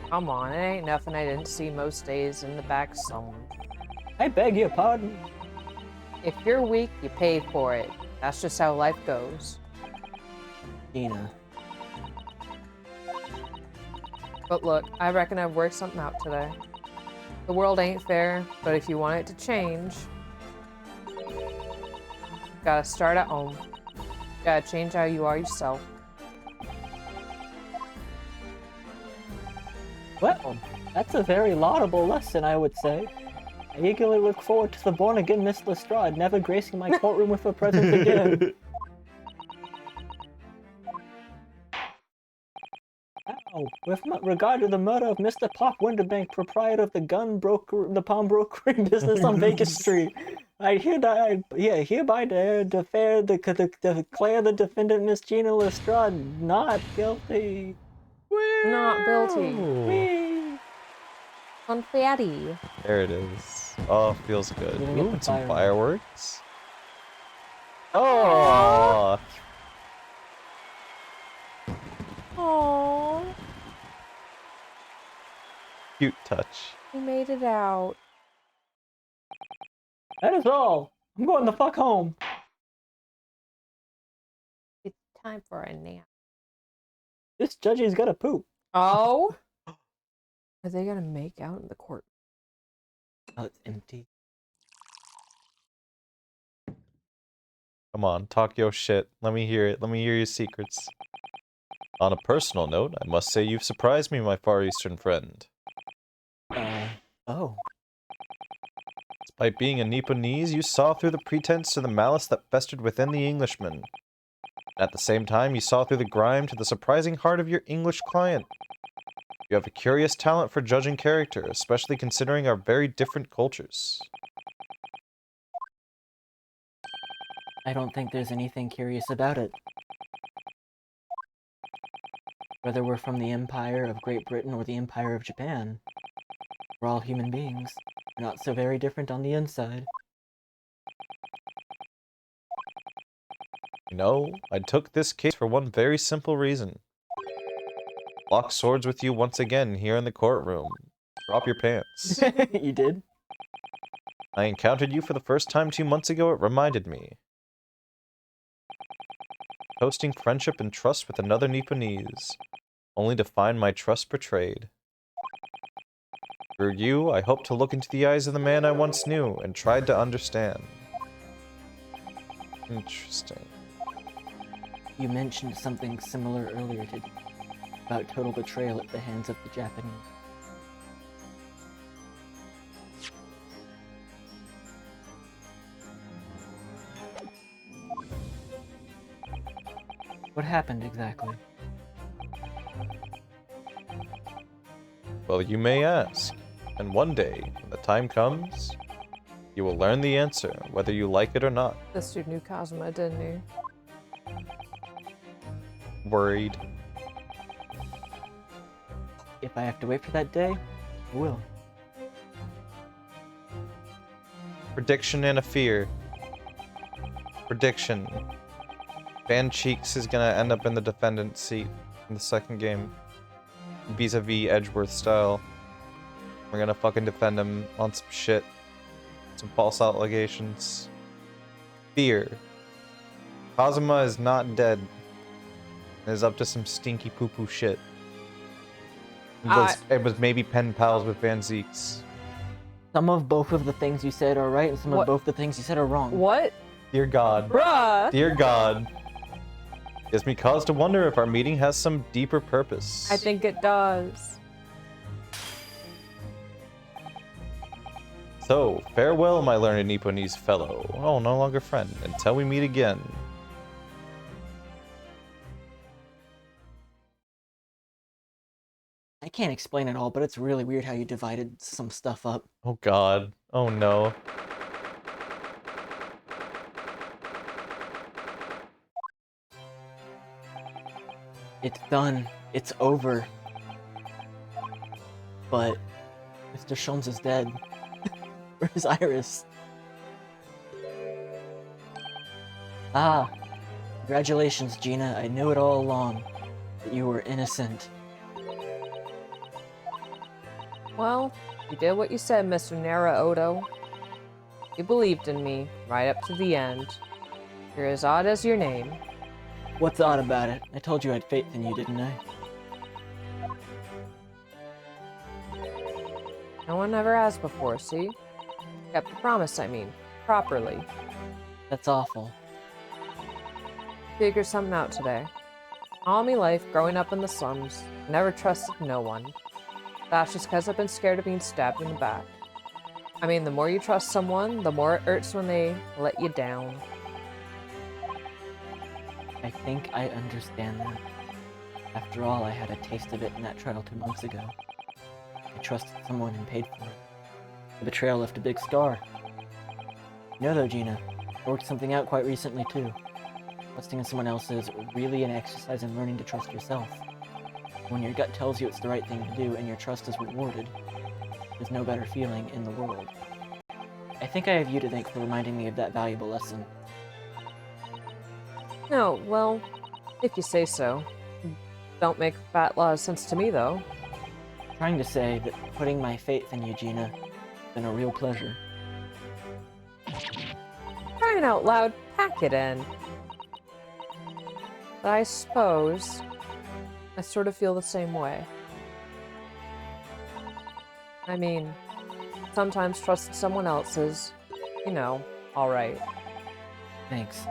Come on, it ain't nothing I didn't see most days in the back zone. I beg your pardon. If you're weak, you pay for it. That's just how life goes. Gina. But look, I reckon I've worked something out today. The world ain't fair, but if you want it to change, gotta start at home. Gotta change how you are yourself. Well, that's a very laudable lesson, I would say. I eagerly look forward to the born-again Miss Lestrade never gracing my courtroom with her presence again. Now, with regard to the murder of Mr. Pop Winterbank, proprietor of the pawnbrokery business on Vegas Street, I hereby declare the defendant, Miss Gina Lestrade, not guilty. Not guilty. Whee! Confetti. There it is. Oh, feels good. Giving it Ooh, the some fireworks. fireworks. Oh, Aww. cute touch. We made it out. That is all. I'm going the fuck home. It's time for a nap. This judge's got to poop. Oh? Are they gonna make out in the court? Oh, it's empty. Come on, talk your shit. Let me hear it. Let me hear your secrets. On a personal note, I must say you've surprised me, my Far Eastern friend. Oh. Despite being a Nipponese, you saw through the pretense to the malice that festered within the Englishman. At the same time, you saw through the grime to the surprising heart of your English client. You have a curious talent for judging character, especially considering our very different cultures. I don't think there's anything curious about it. Whether we're from the Empire of Great Britain or the Empire of Japan, we're all human beings. We're not so very different on the inside. You know, I took this case for one very simple reason. Lock swords with you once again here in the courtroom. Drop your pants. You did? I encountered you for the first time 2 months ago, it reminded me. Posting friendship and trust with another Nipponese, only to find my trust betrayed. Through you, I hope to look into the eyes of the man I once knew and tried to understand. Interesting. You mentioned something similar earlier today, about total betrayal at the hands of the Japanese. What happened exactly? Well, you may ask, and one day, when the time comes, you will learn the answer, whether you like it or not. This dude knew Kazuma, didn't he? Worried. If I have to wait for that day, I will. Prediction and a fear. Prediction. Van Cheeks is gonna end up in the defendant's seat in the second game. Vis-a-vis Edgeworth style. We're gonna fucking defend him on some shit. Some false allegations. Fear. Kazuma is not dead. Is up to some stinky poo-poo shit. It was maybe pen pals with Van Zeeks. Some of both of the things you said are right, and some of both the things you said are wrong. What? Dear God. Bruh! Dear God. Gives me cause to wonder if our meeting has some deeper purpose. I think it does. So, farewell, my learned Nipponese fellow. Oh, no longer friend. Until we meet again. I can't explain it all, but it's really weird how you divided some stuff up. Oh God. Oh no. It's done. It's over. But Mr. Sholmes is dead. Where's Iris? Ah. Congratulations, Gina. I knew it all along. That you were innocent. Well, you did what you said, Mr. Nara Odo. You believed in me, right up to the end. You're as odd as your name. What's odd about it? I told you I had faith in you, didn't I? No one ever has before, see? Kept the promise, I mean. Properly. That's awful. Figured something out today. All me life, growing up in the slums, never trusted no one. That's just because I've been scared of being stabbed in the back. I mean, the more you trust someone, the more it hurts when they let you down. I think I understand that. After all, I had a taste of it in that trial 2 months ago. I trusted someone and paid for it. The betrayal left a big scar. You know though, Gina, I worked something out quite recently too. Trusting in someone else is really an exercise in learning to trust yourself. When your gut tells you it's the right thing to do and your trust is rewarded, There's no better feeling in the world. I think I have you to thank for reminding me of that valuable lesson. No, well, if you say so. Don't make a fat lot of sense to me, though. Trying to say that putting my faith in Eugenia has been a real pleasure. Crying out loud, pack it in. But I suppose I sort of feel the same way. I mean, sometimes trusting someone else is, you know, alright. Thanks.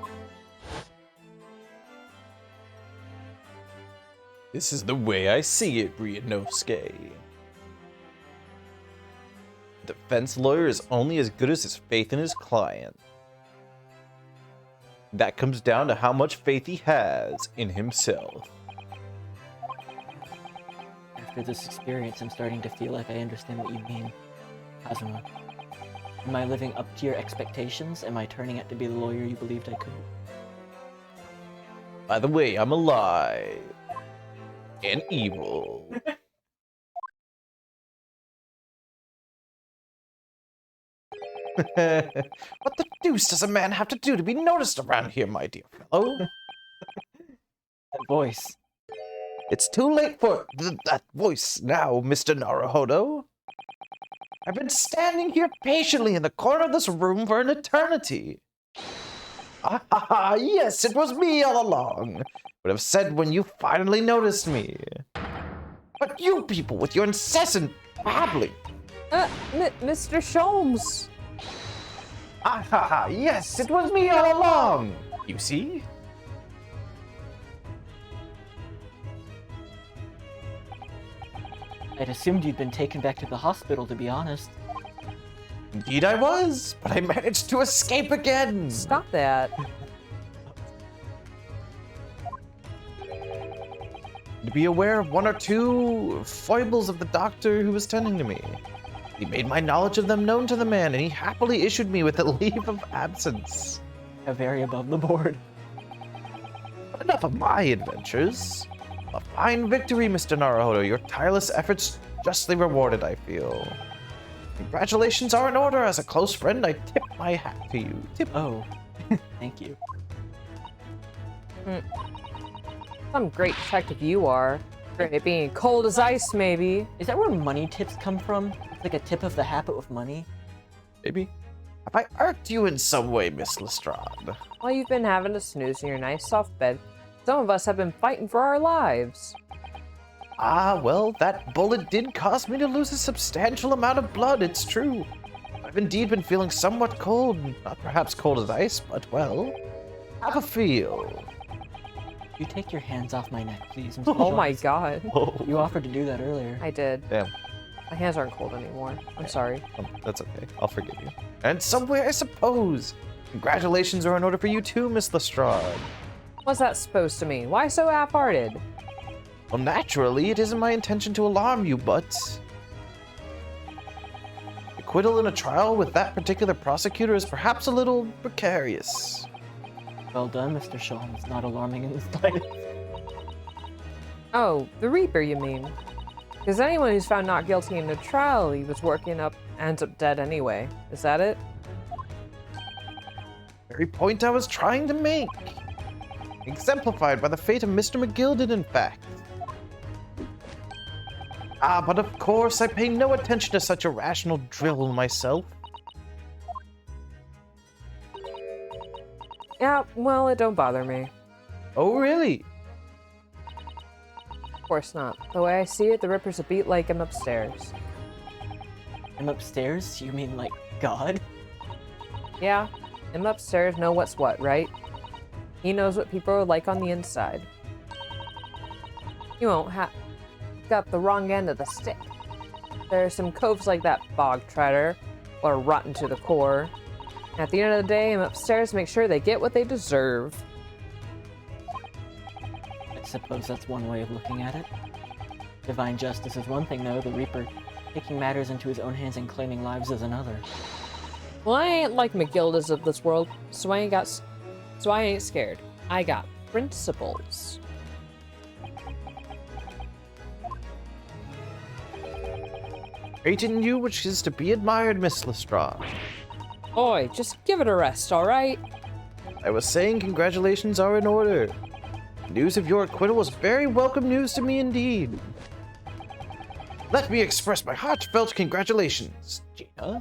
This is the way I see it, Ryunosuke. The defense lawyer is only as good as his faith in his client. That comes down to how much faith he has in himself. After this experience, I'm starting to feel like I understand what you mean, Kazuma. Am I living up to your expectations? Am I turning out to be the lawyer you believed I could? By the way, I'm alive. And evil. What the deuce does a man have to do to be noticed around here, my dear fellow? That voice. It's too late for that voice now, Mr. Naruhodo. I've been standing here patiently in the corner of this room for an eternity. Ah, yes, it was me all along. Would have said when you finally noticed me. But you people with your incessant babbling. Mr. Sholmes! Ah, yes, it was me all along. You see? I'd assumed you'd been taken back to the hospital, to be honest. Indeed I was, but I managed to escape again. Stop that. To be aware of one or two foibles of the doctor who was tending to me. He made my knowledge of them known to the man, and he happily issued me with a leave of absence. How very above the board. But enough of my adventures. A fine victory, Mr. Naruhodo. Your tireless efforts justly rewarded, I feel. Congratulations are in order. As a close friend, I tip my hat to you. Tip. Oh, thank you. Some great detective you are. Great at being cold as ice, maybe. Is that where money tips come from? It's like a tip of the hat, but with money? Maybe. Have I irked you in some way, Miss Lestrade? While you've been having a snooze in your nice soft bed, some of us have been fighting for our lives. Ah, well, that bullet did cause me to lose a substantial amount of blood, it's true. I've indeed been feeling somewhat cold. Not perhaps cold as ice, but, well, have a feel. You take your hands off my neck, please. Oh my god. You offered to do that earlier. I did. Damn. My hands aren't cold anymore. I'm sorry. That's okay. I'll forgive you. And some way, I suppose. Congratulations are in order for you too, Miss Lestrade. What's that supposed to mean? Why so half-hearted? Well, naturally, it isn't my intention to alarm you, but... acquittal in a trial with that particular prosecutor is perhaps a little precarious. Well done, Mr. Sholmes. Not alarming in the slightest. Oh, the Reaper, you mean? Because anyone who's found not guilty in a trial he was working up ends up dead anyway. Is that it? Very point I was trying to make. Exemplified by the fate of Mr. McGilded, in fact. Ah, but of course, I pay no attention to such irrational drivel myself. Yeah, well, it don't bother me. Oh, really? Of course not. The way I see it, the Ripper's a beat like him upstairs. I'm upstairs? You mean like God? Yeah, him upstairs know what's what, right? He knows what people are like on the inside. You won't have got the wrong end of the stick. There are some coves like that bog trotter, or rotten to the core. And at the end of the day, I'm upstairs to make sure they get what they deserve. I suppose that's one way of looking at it. Divine justice is one thing, though. The Reaper taking matters into his own hands and claiming lives is another. Well, I ain't like McGildas of this world, so I ain't scared. I got principles. Great in you which is to be admired, Miss Lestrade. Boy, just give it a rest, alright? I was saying congratulations are in order. News of your acquittal was very welcome news to me indeed. Let me express my heartfelt congratulations, Gina.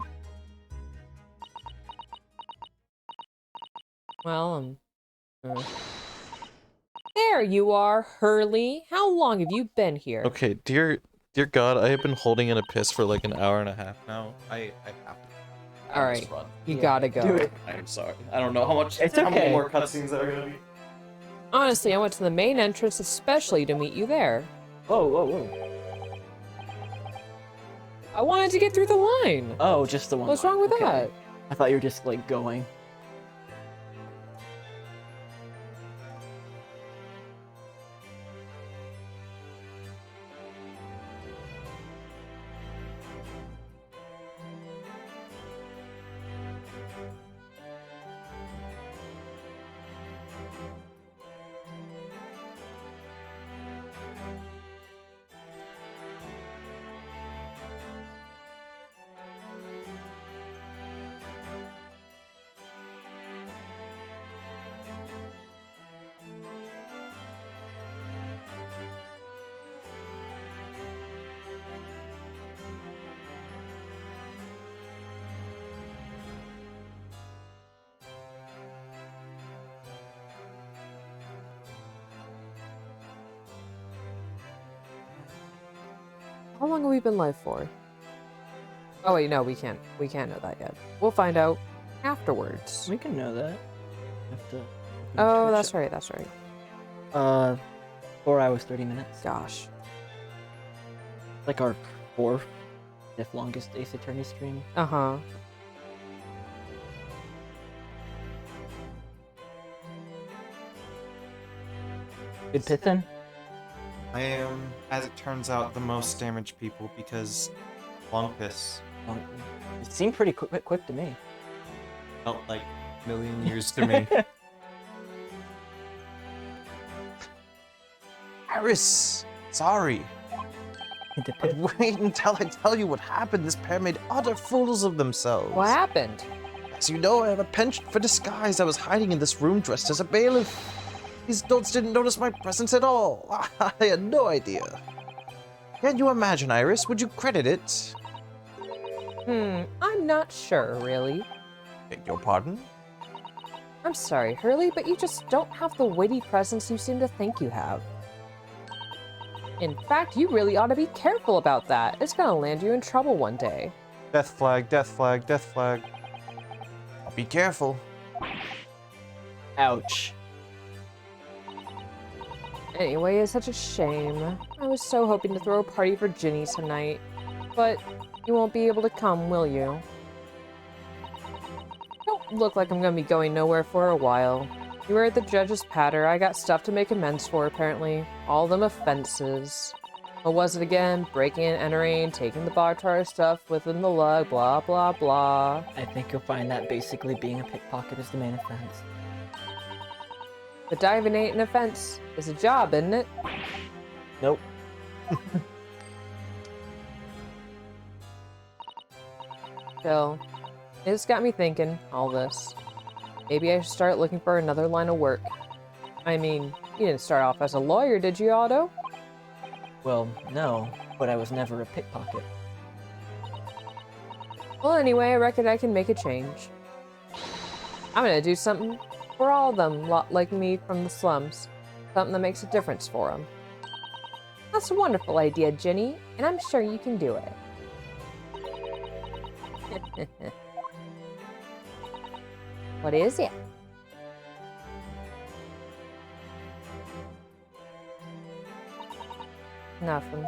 Well, there you are, Hurley. How long have you been here? Okay, dear God, I have been holding in a piss for like an hour and a half now. I have to. Alright, Just run. you gotta go. Do it. I'm sorry. I don't know how much. It's how many okay. more cutscenes there are gonna be. Honestly, I went to the main entrance especially to meet you there. Whoa, whoa, whoa. I wanted to get through the line. Oh, just the one. What's line. wrong with Okay. that? I thought you were just like going. How long have we been live for? Oh wait, no, we can't. We can't know that yet. We'll find out afterwards. We can know that. Have to. Oh, that's right. That's right. 4 hours 30 minutes. Gosh. Like our fourth, fifth longest Ace Attorney stream. Uh huh. Good Pithin. I am, as it turns out, the most damaged people because long piss It seemed pretty quick to me. felt like a million years to me. Iris, sorry. Into But Pith. wait until I tell you what happened. This pair made utter fools of themselves. What happened? As you know, I have a penchant for disguise. I was hiding in this room dressed as a bailiff. These dolts didn't notice my presence at all. I had no idea. Can you imagine, Iris? Would you credit it? I'm not sure, really. Beg your pardon? I'm sorry, Hurley, but you just don't have the witty presence you seem to think you have. In fact, you really ought to be careful about that. It's gonna land you in trouble one day. Death flag, death flag, death flag. I'll be careful. Ouch. Anyway, it's such a shame. I was so hoping to throw a party for Ginny tonight. But you won't be able to come, will you? Don't look like I'm gonna be going nowhere for a while. You were at the judge's patter. I got stuff to make amends for, apparently. All them offenses. What was it again? Breaking and entering, taking the bar tar stuff within the lug, blah blah blah. I think you'll find that basically being a pickpocket is the main offense. But diving ain't an offense. It's a job, isn't it? Nope. Still, it's got me thinking, all this. Maybe I should start looking for another line of work. I mean, you didn't start off as a lawyer, did you, Otto? Well, no, but I was never a pickpocket. Well, anyway, I reckon I can make a change. I'm gonna do something for all of them lot like me from the slums. Something that makes a difference for them. That's a wonderful idea, Ginny, and I'm sure you can do it. What is it? Nothing.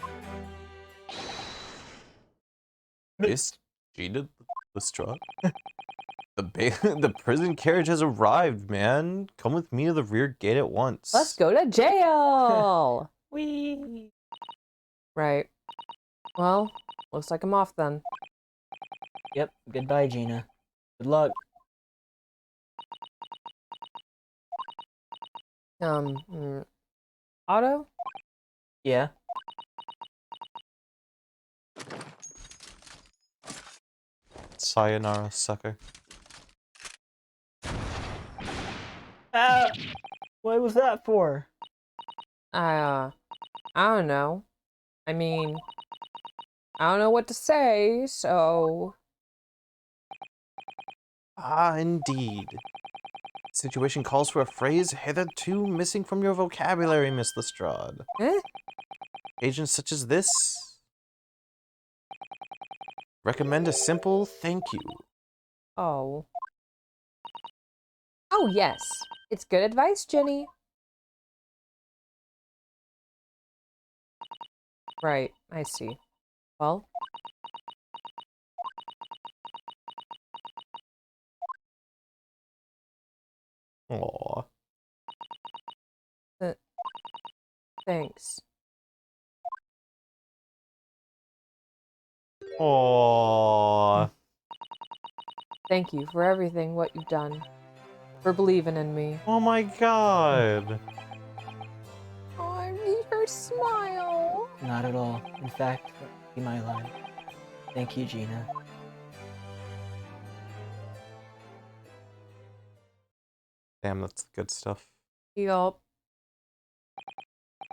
Miss Gina Lestrade? The prison carriage has arrived, man. Come with me to the rear gate at once. Let's go to jail! Whee! Right. Well, looks like I'm off then. Yep, goodbye, Gina. Good luck. Otto? Yeah? Sayonara, sucker. Ah! What was that for? I don't know. I mean, I don't know what to say, so... Ah, indeed. Situation calls for a phrase hitherto missing from your vocabulary, Miss Lestrade. Eh? Agents such as this recommend a simple thank you. Oh. Oh, yes. It's good advice, Jenny. Right, I see. Well, Aw. thanks. Aw. Thank you for everything, what you've done. For believing in me. Oh my god. Oh, I need her smile. Not at all. In fact, that would be my line. Thank you, Gina. Damn, that's good stuff. Yup.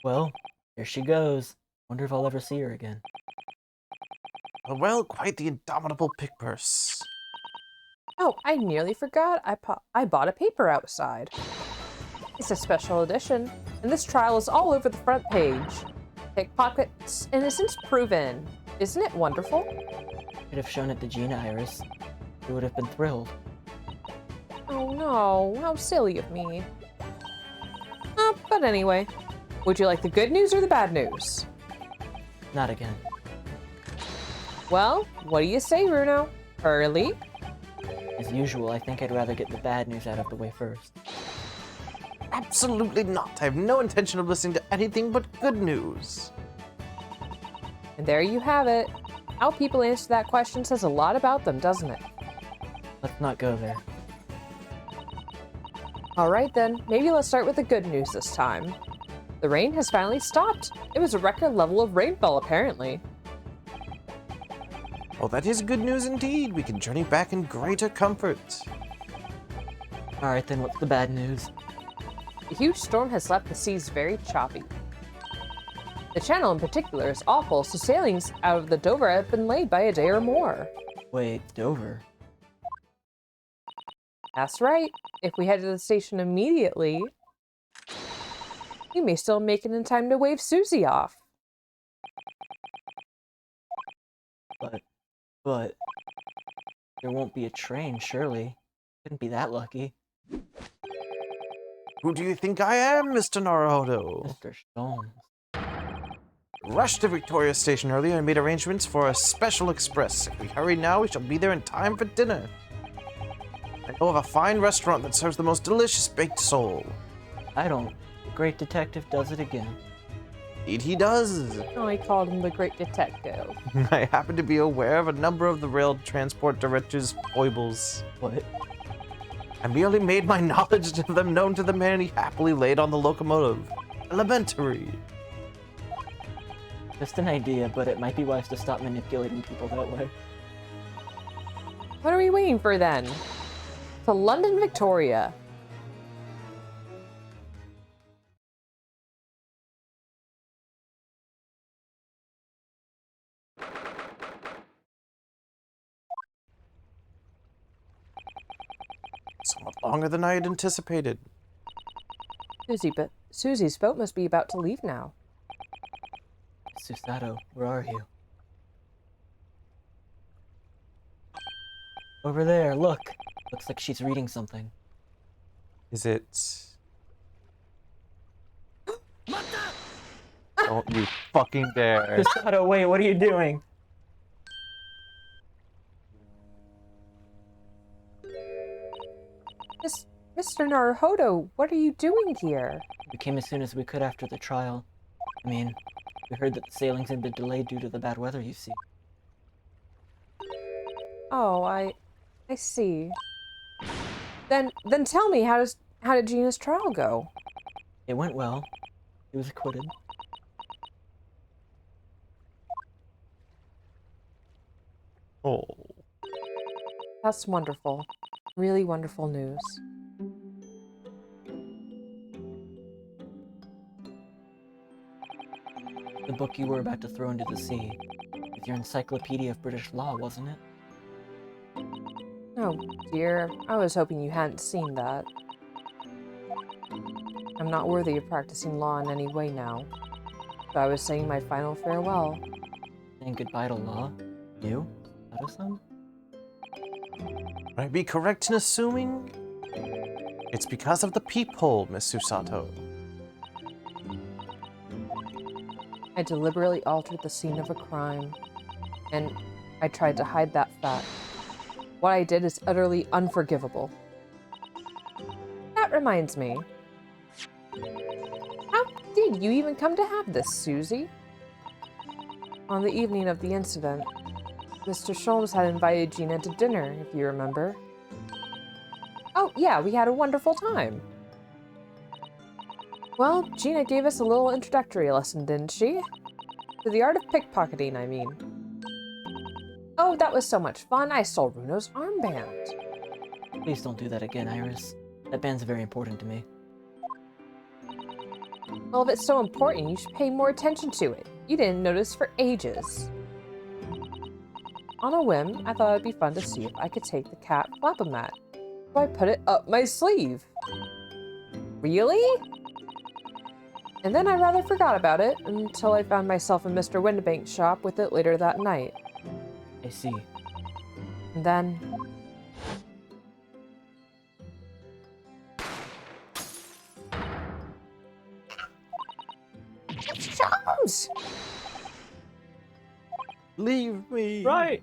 Well, here she goes. Wonder if I'll ever see her again. Well, quite the indomitable pick purse. Oh, I nearly forgot. I bought a paper outside. It's a special edition, and this trial is all over the front page. Pickpockets innocence proven. Isn't it wonderful? Could have shown it to Gina, Iris. She would have been thrilled. Oh no, how silly of me. But anyway, would you like the good news or the bad news? Not again. Well, what do you say, Bruno? Early? As usual, I think I'd rather get the bad news out of the way first. Absolutely not. I have no intention of listening to anything but good news. And there you have it. How people answer that question says a lot about them, doesn't it? Let's not go there. Alright then, maybe let's start with the good news this time. The rain has finally stopped. It was a record level of rainfall, apparently. Well, that is good news indeed. We can journey back in greater comfort. Alright then, what's the bad news? A huge storm has left the seas very choppy. The channel in particular is awful, so sailings out of the Dover have been delayed by a day or more. Wait, Dover? That's right. If we head to the station immediately, we may still make it in time to wave Susie off. But... there won't be a train, surely. Couldn't be that lucky. Who do you think I am, Mr. Naruhodo? Mr. Sholmes. Rushed to Victoria Station earlier and made arrangements for a special express. If we hurry now, we shall be there in time for dinner. I know of a fine restaurant that serves the most delicious baked sole. I don't. The great detective does it again. Indeed he does. Oh, I called him the Great Detective. I happen to be aware of a number of the rail transport director's foibles. What? I merely made my knowledge of them known to the man he happily laid on the locomotive. Elementary. Just an idea, but it might be wise to stop manipulating people that way. What are we waiting for then? To London, Victoria. Somewhat longer than I had anticipated. Susie's boat must be about to leave now. Susato, where are you? Over there, look! Looks like she's reading something. Is it... Don't you fucking dare. Susato, wait, what are you doing? Mr. Naruhodo, what are you doing here? We came as soon as we could after the trial. I mean, we heard that the sailings had been delayed due to the bad weather, you see. Oh, I see. Then tell me, how did Gina's trial go? It went well. He was acquitted. Oh. That's wonderful. Really wonderful news. The book you were about to throw into the sea. With your Encyclopedia of British Law, wasn't it? Oh, dear. I was hoping you hadn't seen that. I'm not worthy of practicing law in any way now. So I was saying my final farewell. Saying goodbye to law? You? Sato-san? Would I be correct in assuming? It's because of the peephole, Miss Susato. I deliberately altered the scene of a crime, and I tried to hide that fact. What I did is utterly unforgivable. That reminds me. How did you even come to have this, Susie? On the evening of the incident, Mr. Sholmes had invited Gina to dinner, if you remember. Oh, yeah, we had a wonderful time. Well, Gina gave us a little introductory lesson, didn't she? To the art of pickpocketing, I mean. Oh, that was so much fun. I stole Runo's armband. Please don't do that again, Iris. That band's very important to me. Well, if it's so important, you should pay more attention to it. You didn't notice for ages. On a whim, I thought it'd be fun to see if I could take the cat flap-a-mat. So I put it up my sleeve. Really? And then I rather forgot about it until I found myself in Mr. Windibank's shop with it later that night. I see. And then... Charms! Leave me. Right!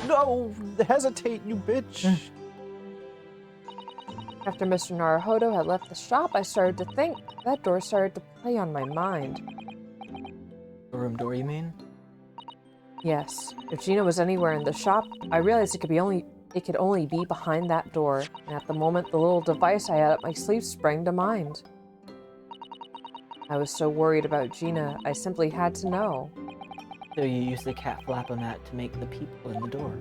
No, hesitate, you bitch. After Mr. Naruhodo had left the shop, I started to think. That door started to play on my mind. The room door, you mean? Yes, if Gina was anywhere in the shop, I realized it could only be behind that door, and at the moment the little device I had up my sleeve sprang to mind. I was so worried about Gina, I simply had to know. So you used the cat flap-a-mat to make the peephole in the door.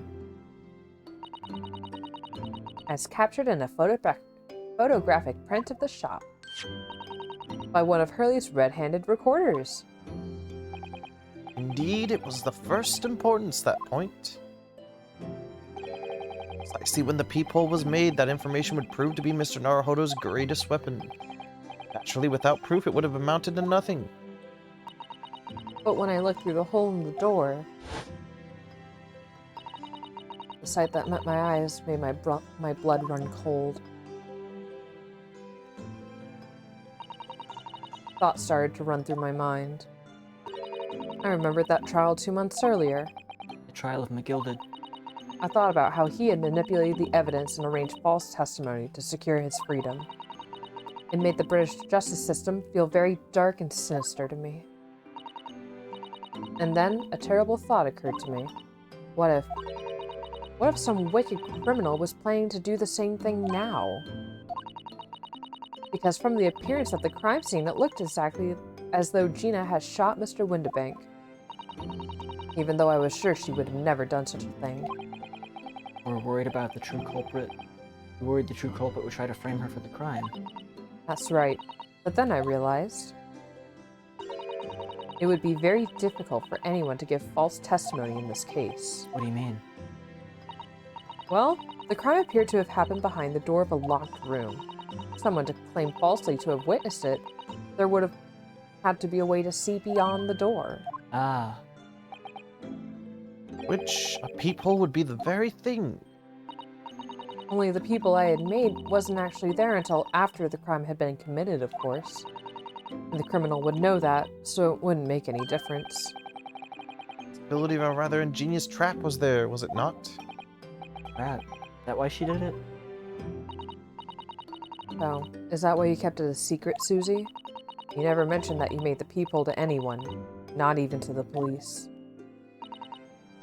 As captured in a photographic print of the shop by one of Hurley's red-handed recorders. Indeed, it was the first importance, that point. Precisely when the peephole was made, that information would prove to be Mr. Naruhodo's greatest weapon. Naturally, without proof, it would have amounted to nothing. But when I looked through the hole in the door, the sight that met my eyes made my blood run cold. Thoughts started to run through my mind. I remembered that trial 2 months earlier. The trial of McGilded. I thought about how he had manipulated the evidence and arranged false testimony to secure his freedom. It made the British justice system feel very dark and sinister to me. And then a terrible thought occurred to me. What if some wicked criminal was planning to do the same thing now? Because from the appearance at the crime scene, it looked exactly as though Gina had shot Mr. Windibank. Even though I was sure she would have never done such a thing. We're worried about the true culprit. We're worried the true culprit would try to frame her for the crime. That's right. But then I realized it would be very difficult for anyone to give false testimony in this case. What do you mean? Well, the crime appeared to have happened behind the door of a locked room. Someone to claim falsely to have witnessed it, there would have had to be a way to see beyond the door. Ah. Which, a peephole would be the very thing. Only the people I had made wasn't actually there until after the crime had been committed, of course. And the criminal would know that, so it wouldn't make any difference. The possibility of a rather ingenious trap was there, was it not? Crap. Is that why she did it? So, is that why you kept it a secret, Susie? You never mentioned that you made the peephole to anyone, not even to the police.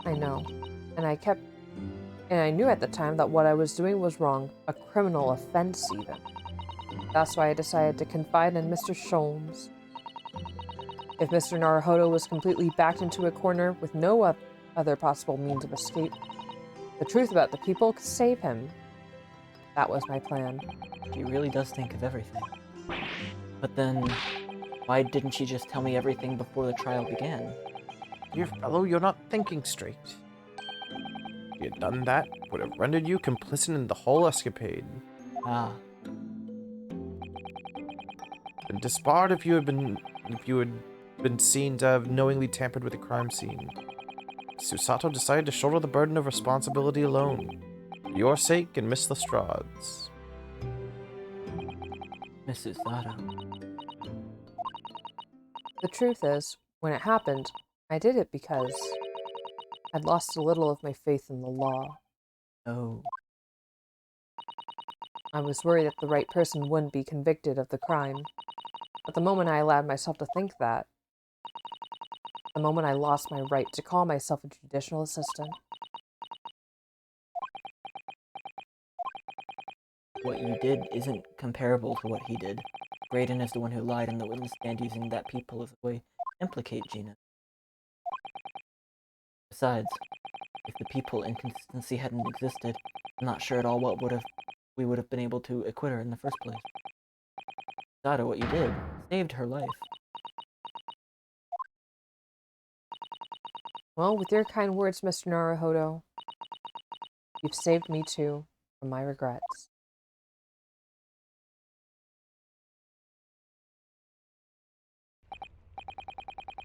I know. And I knew at the time that what I was doing was wrong, a criminal offense even. That's why I decided to confide in Mr. Sholmes. If Mr. Naruhodo was completely backed into a corner with no other possible means of escape, the truth about the people could save him. That was my plan. She really does think of everything. But then, why didn't she just tell me everything before the trial began? Dear fellow, you're not thinking straight. If you had done that, it would have rendered you complicit in the whole escapade. Ah, Been disbarred if you had been seen to have knowingly tampered with a crime scene. Susato decided to shoulder the burden of responsibility alone. For your sake and Miss Lestrade's. Mrs. Sato. The truth is, when it happened, I did it because I'd lost a little of my faith in the law. Oh, I was worried that the right person wouldn't be convicted of the crime. But the moment I allowed myself to think that, the moment I lost my right to call myself a judicial assistant. what you did isn't comparable to what he did. Graydon is the one who lied in the witness stand using that people as a way to implicate Gina. Besides, if the people inconsistency hadn't existed, I'm not sure at all what we would have been able to acquit her in the first place. Sato, what you did saved her life. Well, with your kind words, Mr. Naruhodo, you've saved me too from my regrets.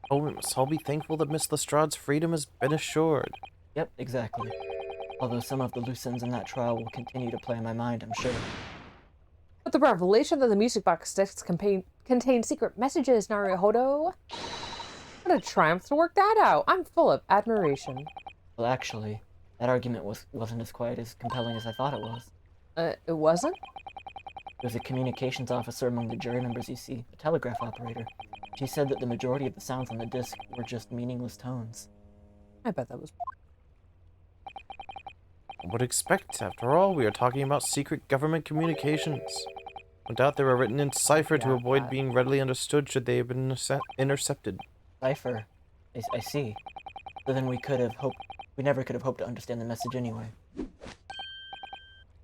Oh, we must all be thankful that Miss Lestrade's freedom has been assured. Yep, exactly. Although some of the loose ends in that trial will continue to play in my mind, I'm sure. But the revelation that the music box discs contain secret messages, Naruhodo. What a triumph to work that out. I'm full of admiration. Well, actually, that argument wasn't as quite as compelling as I thought it was. It wasn't? There was a communications officer among the jury members, you see, a telegraph operator. She said that the majority of the sounds on the disc were just meaningless tones. I bet that was... One would expect, after all, we are talking about secret government communications. No doubt they were written in cipher to avoid being readily understood should they have been intercepted. Cipher. I see. So then we never could have hoped to understand the message anyway.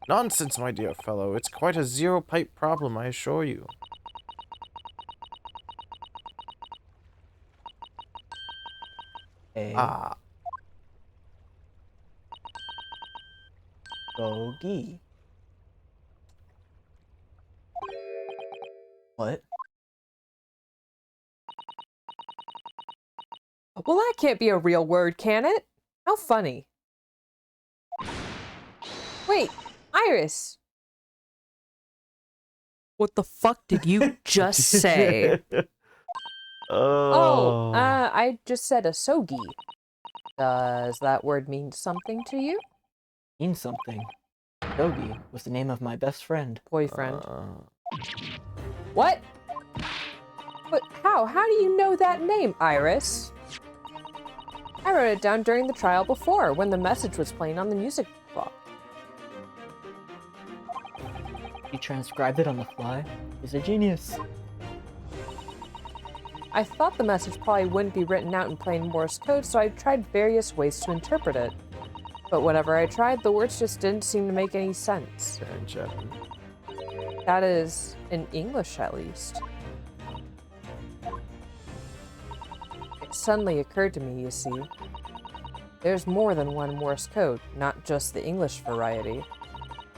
Nonsense, my dear fellow. It's quite a zero-pipe problem, I assure you. Ah. Gogi. What? Well, that can't be a real word, can it? How funny. Wait, Iris. What the fuck did you just say? I just said asogi. Does that word mean something to you? Means something. Gogi was the name of my best friend. Boyfriend. What? But how? How do you know that name, Iris? I wrote it down during the trial before, when the message was playing on the music box. He transcribed it on the fly. He's a genius. I thought the message probably wouldn't be written out in plain Morse code, so I tried various ways to interpret it. But whenever I tried, the words just didn't seem to make any sense. That is, in English at least. It suddenly occurred to me, you see. There's more than one Morse code, not just the English variety.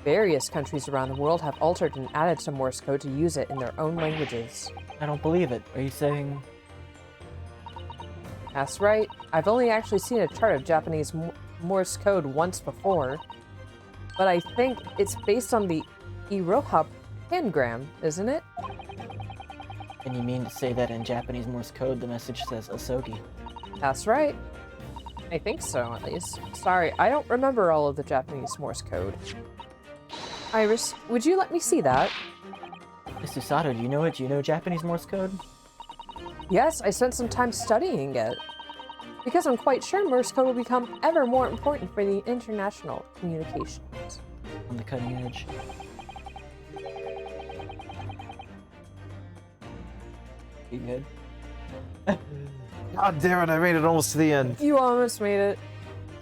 Various countries around the world have altered and added to Morse code to use it in their own languages. I don't believe it. Are you saying... That's right. I've only actually seen a chart of Japanese Morse code once before. But I think it's based on the Iroha pangram, isn't it? And you mean to say that in Japanese Morse code the message says asogi? That's right. I think so, at least. Sorry, I don't remember all of the Japanese Morse code. Iris, would you let me see that? Miss Susato, do you know it? Do you know Japanese Morse code? Yes, I spent some time studying it. Because I'm quite sure Morse code will become ever more important for the international communications. On the cutting edge. You good? God damn it, I made it almost to the end. You almost made it.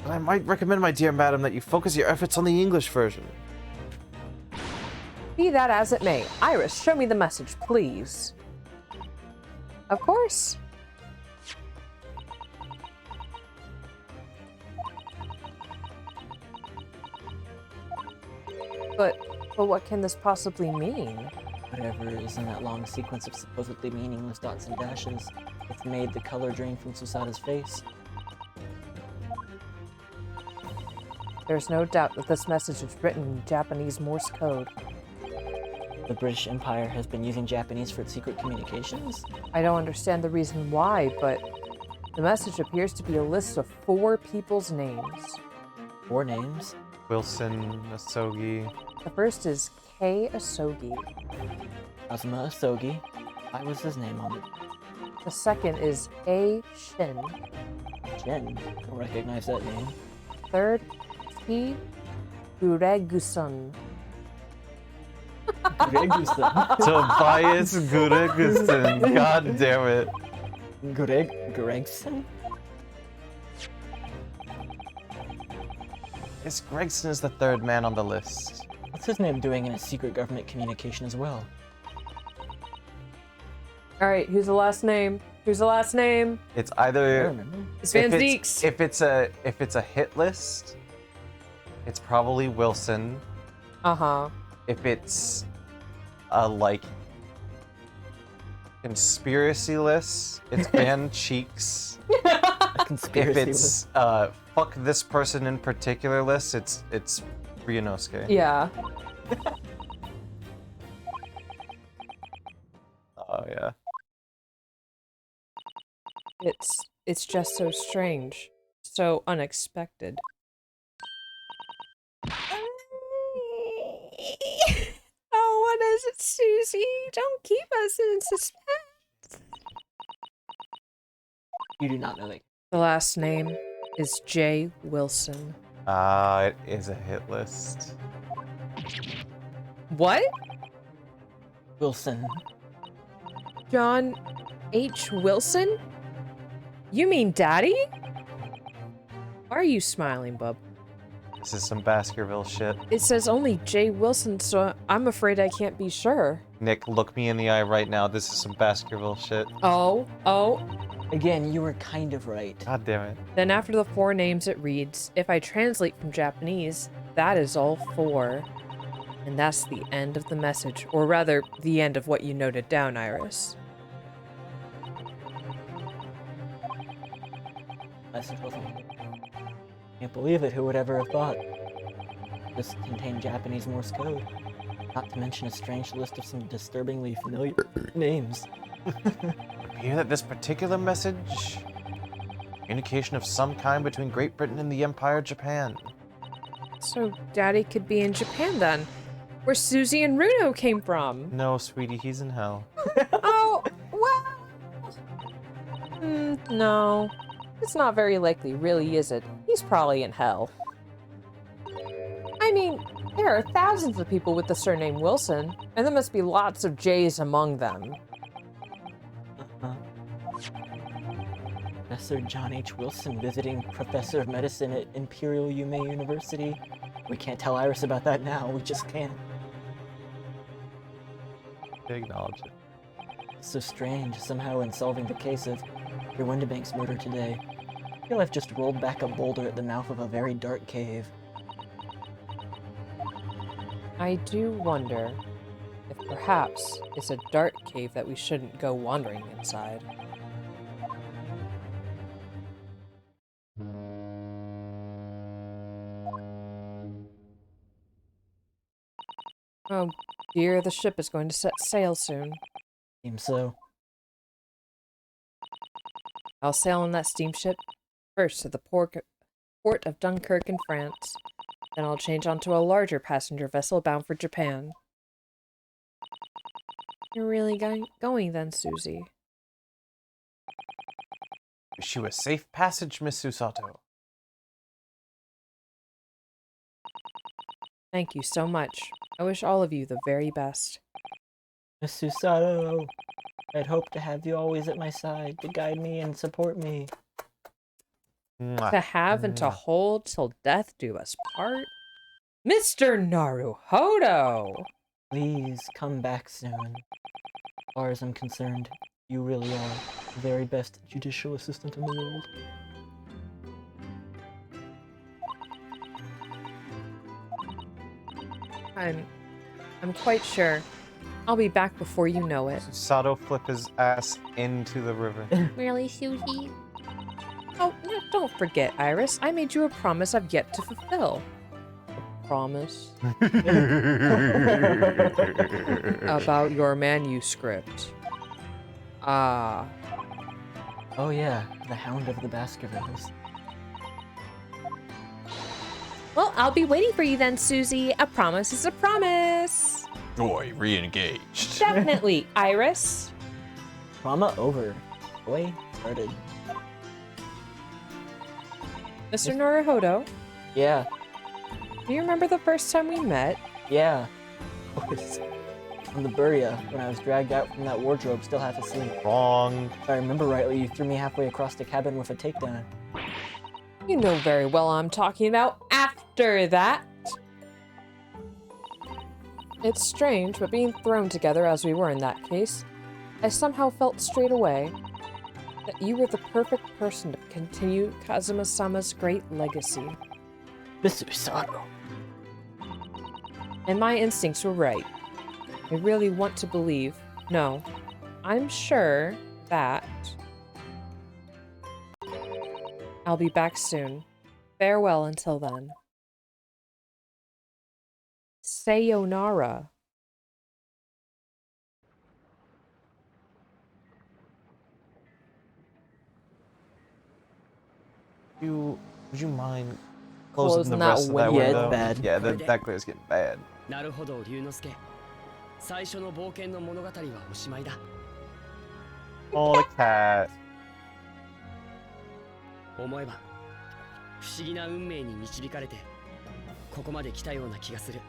And I might recommend, my dear madam, that you focus your efforts on the English version. Be that as it may, Iris, show me the message, please. Of course. But what can this possibly mean? Whatever is in that long sequence of supposedly meaningless dots and dashes, it's made the color drain from Susada's face. There's no doubt that this message is written in Japanese Morse code. The British Empire has been using Japanese for its secret communications? I don't understand the reason why, but the message appears to be a list of 4 people's names. 4 names? Wilson, Asogi. The first is Kei Asogi. Kazuma Asogi. Why was his name on it? The second is A Shin. Jin. Don't recognize that name. Third, T Guregusun. Greguson. Tobias Gureguson. God damn it. Gregson? Yes, Gregson is the 3rd man on the list. What's his name doing in a secret government communication as well? Alright, who's the last name? Who's the last name? It's I either don't remember. It's Van Zeeks. if it's a hit list, it's probably Wilson. Uh-huh. If it's a like conspiracy list, it's Van Cheeks. A conspiracy If it's fuck this person in particular list, it's Ryunosuke. Yeah. Oh yeah. It's just so strange. So unexpected. Oh, what is it, Susie? Don't keep us in suspense. You do not know that. The last name is J. Wilson. It is a hit list. What? Wilson. John H. Wilson? You mean Daddy? Why are you smiling, bub? This is some Baskerville shit. It says only J. Wilson, so I'm afraid I can't be sure. Nick, look me in the eye right now. This is some Baskerville shit. Oh. Again, you were kind of right. God damn it. Then after the 4 names it reads, if I translate from Japanese, that is all 4. And that's the end of the message, or rather, the end of what you noted down, Iris. Message wasn't. Can't believe it. Who would ever have thought? This contained Japanese Morse code. Not to mention a strange list of some disturbingly familiar names. Hear that this particular message? Communication of some kind between Great Britain and the Empire Japan. So Daddy could be in Japan then, where Susie and Runo came from. No, sweetie, he's in hell. Oh, well. No. It's not very likely, really, is it? He's probably in hell. I mean, there are thousands of people with the surname Wilson, and there must be lots of J's among them. Professor John H. Wilson visiting Professor of Medicine at Imperial Yume University. We can't tell Iris about that now, we just can't. I acknowledge it. So strange, somehow in solving the case of your Windibank's murder today, I feel I've just rolled back a boulder at the mouth of a very dark cave. I do wonder if perhaps it's a dark cave that we shouldn't go wandering inside. Oh dear, the ship is going to set sail soon. Seems so. I'll sail on that steamship first to the port of Dunkirk in France. Then I'll change onto a larger passenger vessel bound for Japan. You're really going then, Susie? Wish you a safe passage, Miss Susato. Thank you so much. I wish all of you the very best. Miss Susato, I'd hope to have you always at my side to guide me and support me. Mwah. To have and to hold till death do us part. Mr. Naruhodo! Please come back soon. As far as I'm concerned, you really are the very best judicial assistant in the world. I'm quite sure. I'll be back before you know it. Sato flip his ass into the river. Really, Susie? Oh, no, don't forget, Iris. I made you a promise I've yet to fulfill. A promise? About your manuscript. Ah. Oh yeah, the Hound of the Baskervilles. Well, I'll be waiting for you then, Susie. A promise is a promise. Joy re-engaged. Definitely, Iris. Trauma over. Boy started. Mr. Naruhodo, Yeah, do you remember the first time we met? yeah. On the Buria, when I was dragged out from that wardrobe, still half asleep. Wrong. If I remember rightly, you threw me halfway across the cabin with a takedown. You know very well I'm talking about after that. It's strange, but being thrown together as we were in that case, I somehow felt straight away that you were the perfect person to continue Kazuma-sama's great legacy. Mr. Sato. And my instincts were right. I really want to believe, no, I'm sure that I'll be back soon. Farewell until then. Sayonara. Would you mind Closing the that rest of that window. Yeah, it's window? bad. Yeah, that glare is getting bad. なるほど龍之介最初の冒険の物語はおしまいだ Oh, the cat. 思えば不思議な運命に導かれてここまで来たような気がする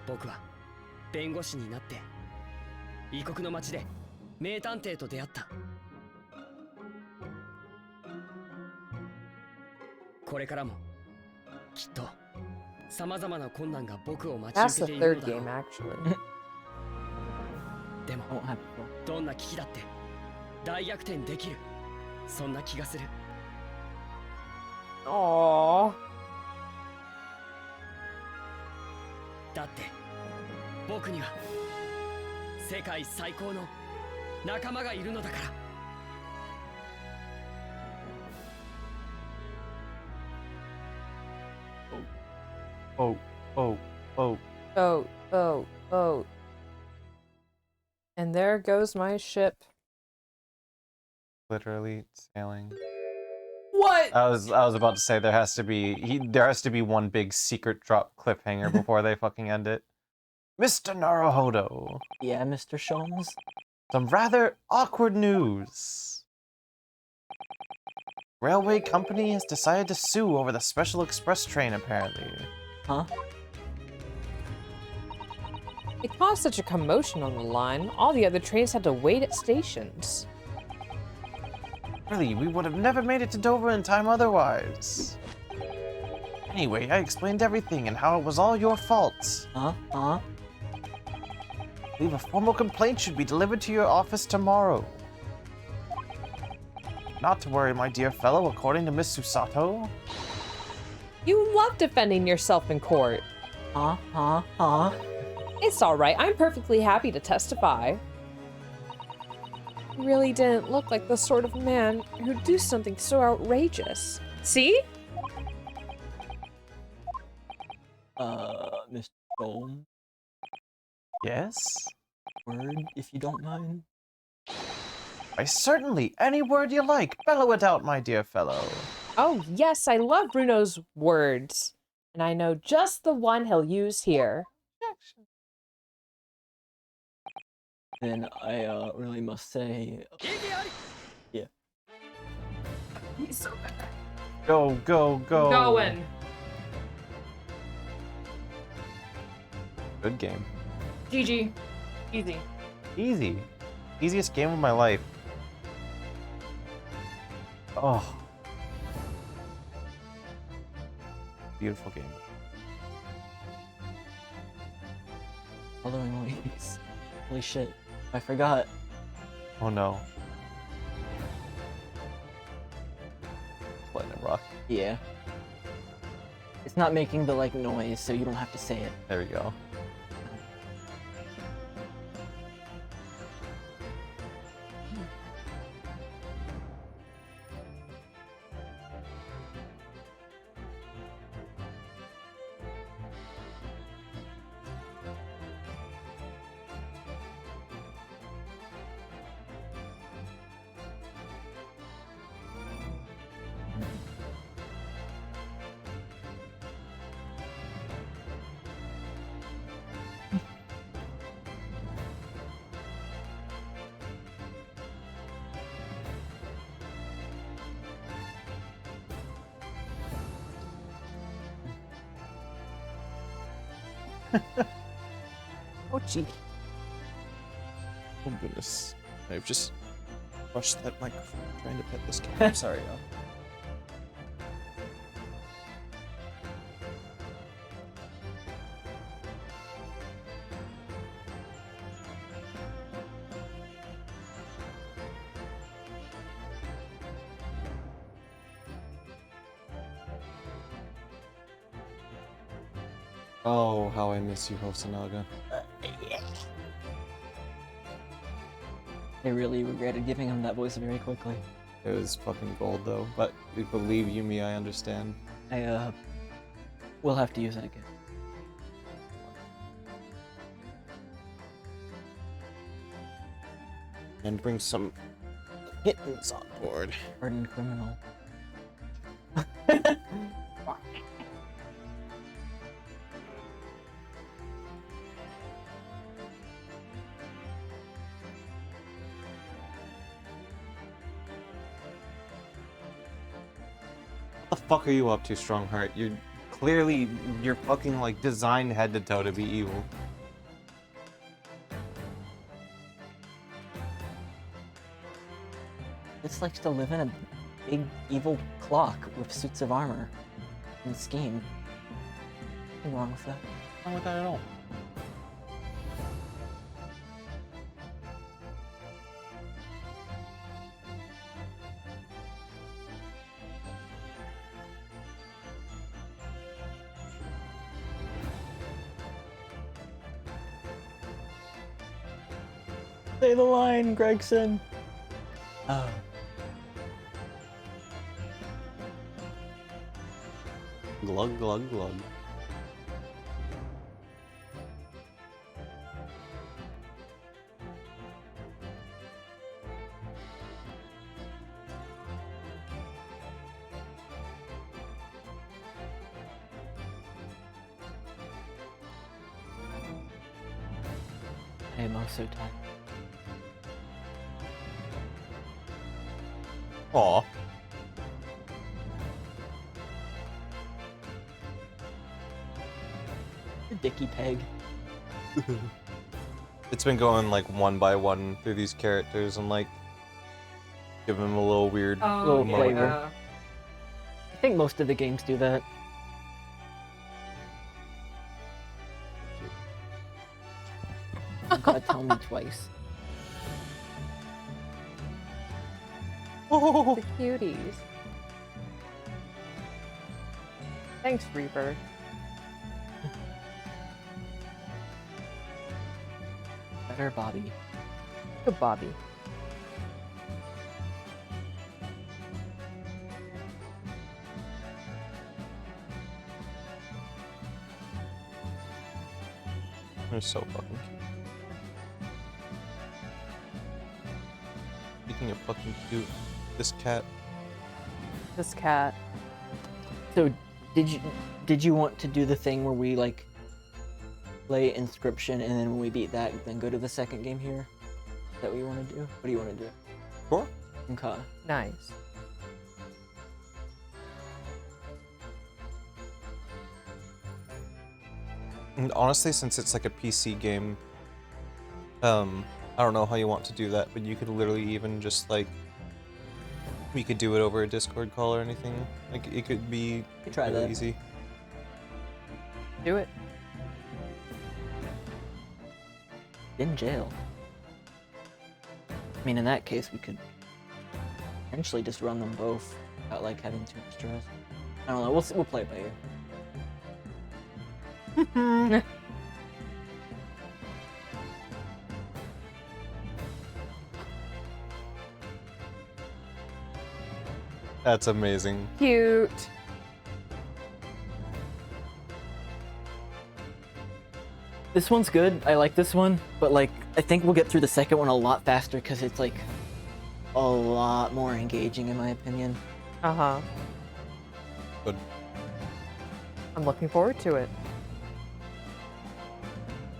僕は弁護士になって異国の街で名探偵と出会ったこれからもきっと様々な困難が僕を待ち That's 受け the ている third のだろ game, う actually. でも I won't have to. どんな危機だって大逆転できるそんな気がする Aww. だって僕には世界最高の仲間がいるのだから Oh, oh, oh. Oh. And there goes my ship. Literally sailing. What? I was about to say there has to be one big secret drop cliffhanger before they fucking end it. Mr. Naruhodo, Yeah, Mr. Sholmes? some rather awkward news. Railway company has decided to sue over the special express train apparently. Huh? It caused such a commotion on the line. All the other trains had to wait at stations. Really, we would have never made it to Dover in time otherwise. Anyway, I explained everything and how it was all your fault. Huh? Huh? I believe a formal complaint should be delivered to your office tomorrow. Not to worry, my dear fellow, according to Miss Susato. You love defending yourself in court. Huh? Huh? Huh? It's alright, I'm perfectly happy to testify. You really didn't look like the sort of man who'd do something so outrageous. See? Mr. Sholmes? Yes? Word, if you don't mind. Why, certainly. Any word you like. Bellow it out, my dear fellow. Oh yes, I love Bruno's words. And I know just the one he'll use here. Then I, really must say... Yeah. He's so bad. Go, go, go. Going. Good game. GG. Easy. Easy. Easiest game of my life. Oh. Beautiful game. Following weeks. Holy shit. I forgot. Oh no. Letting it rock. Yeah. It's not making the, like, noise, so you don't have to say it. There we go. Oh, gee. Oh goodness. I've just brushed that microphone trying to pet this cat. I'm sorry, y'all. Oh, how I miss you, Hosanaga. I really regretted giving him that voice very quickly. It was fucking gold though, but believe you me, I understand. I, will have to use it again. And bring some kittens on board. Hardened criminal. What the fuck are you up to, Strongheart? You're clearly, you're fucking like designed head to toe to be evil. It's like to live in a big evil clock with suits of armor and scheme. Nothing wrong with that. Not with that at all. Say the line, Gregson. Oh. Glug, glug, glug. I am also tired. Aw. Dicky Peg. It's been going like one by one through these characters and like give them a little weird Little yeah. flavor. I think most of the games do that. You gotta tell me twice. The cuties. Thanks, Reaper. Better Bobby. Good Bobby. They're so fucking cute. Speaking of fucking cute, this cat. This cat. So, did you want to do the thing where we like play Inscription and then when we beat that, then go to the second game here? Is that what you want to do? What do you want to do? Sure. Okay. Nice. And honestly, since it's like a PC game, I don't know how you want to do that, but you could literally even just like, we could do it over a Discord call or anything. Like it could be Could try really that. easy. Do it. In jail. I mean, in that case, we could potentially just run them both without like having too much stress. I don't know. We'll play it by ear. That's amazing. Cute. This one's good. I like this one, but like I think we'll get through the second one a lot faster because it's like a lot more engaging in my opinion. Uh-huh. Good. I'm looking forward to it.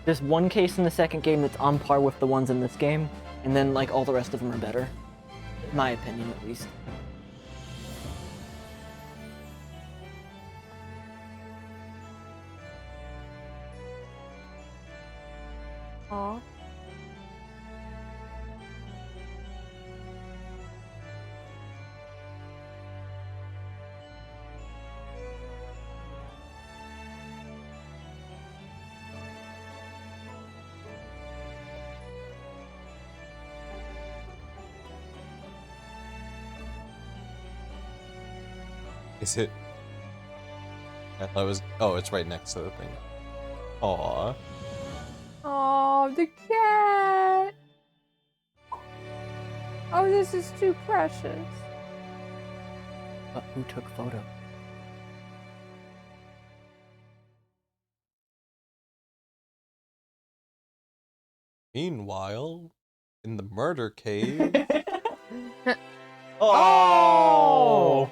There's one case in the second game that's on par with the ones in this game, and then like all the rest of them are better. In my opinion, at least. Aw. Is it? I thought it was. Oh, it's right next to the thing. Aw. Oh, the cat. Oh, this is too precious. But who took photo? Meanwhile, in the murder cave. Oh!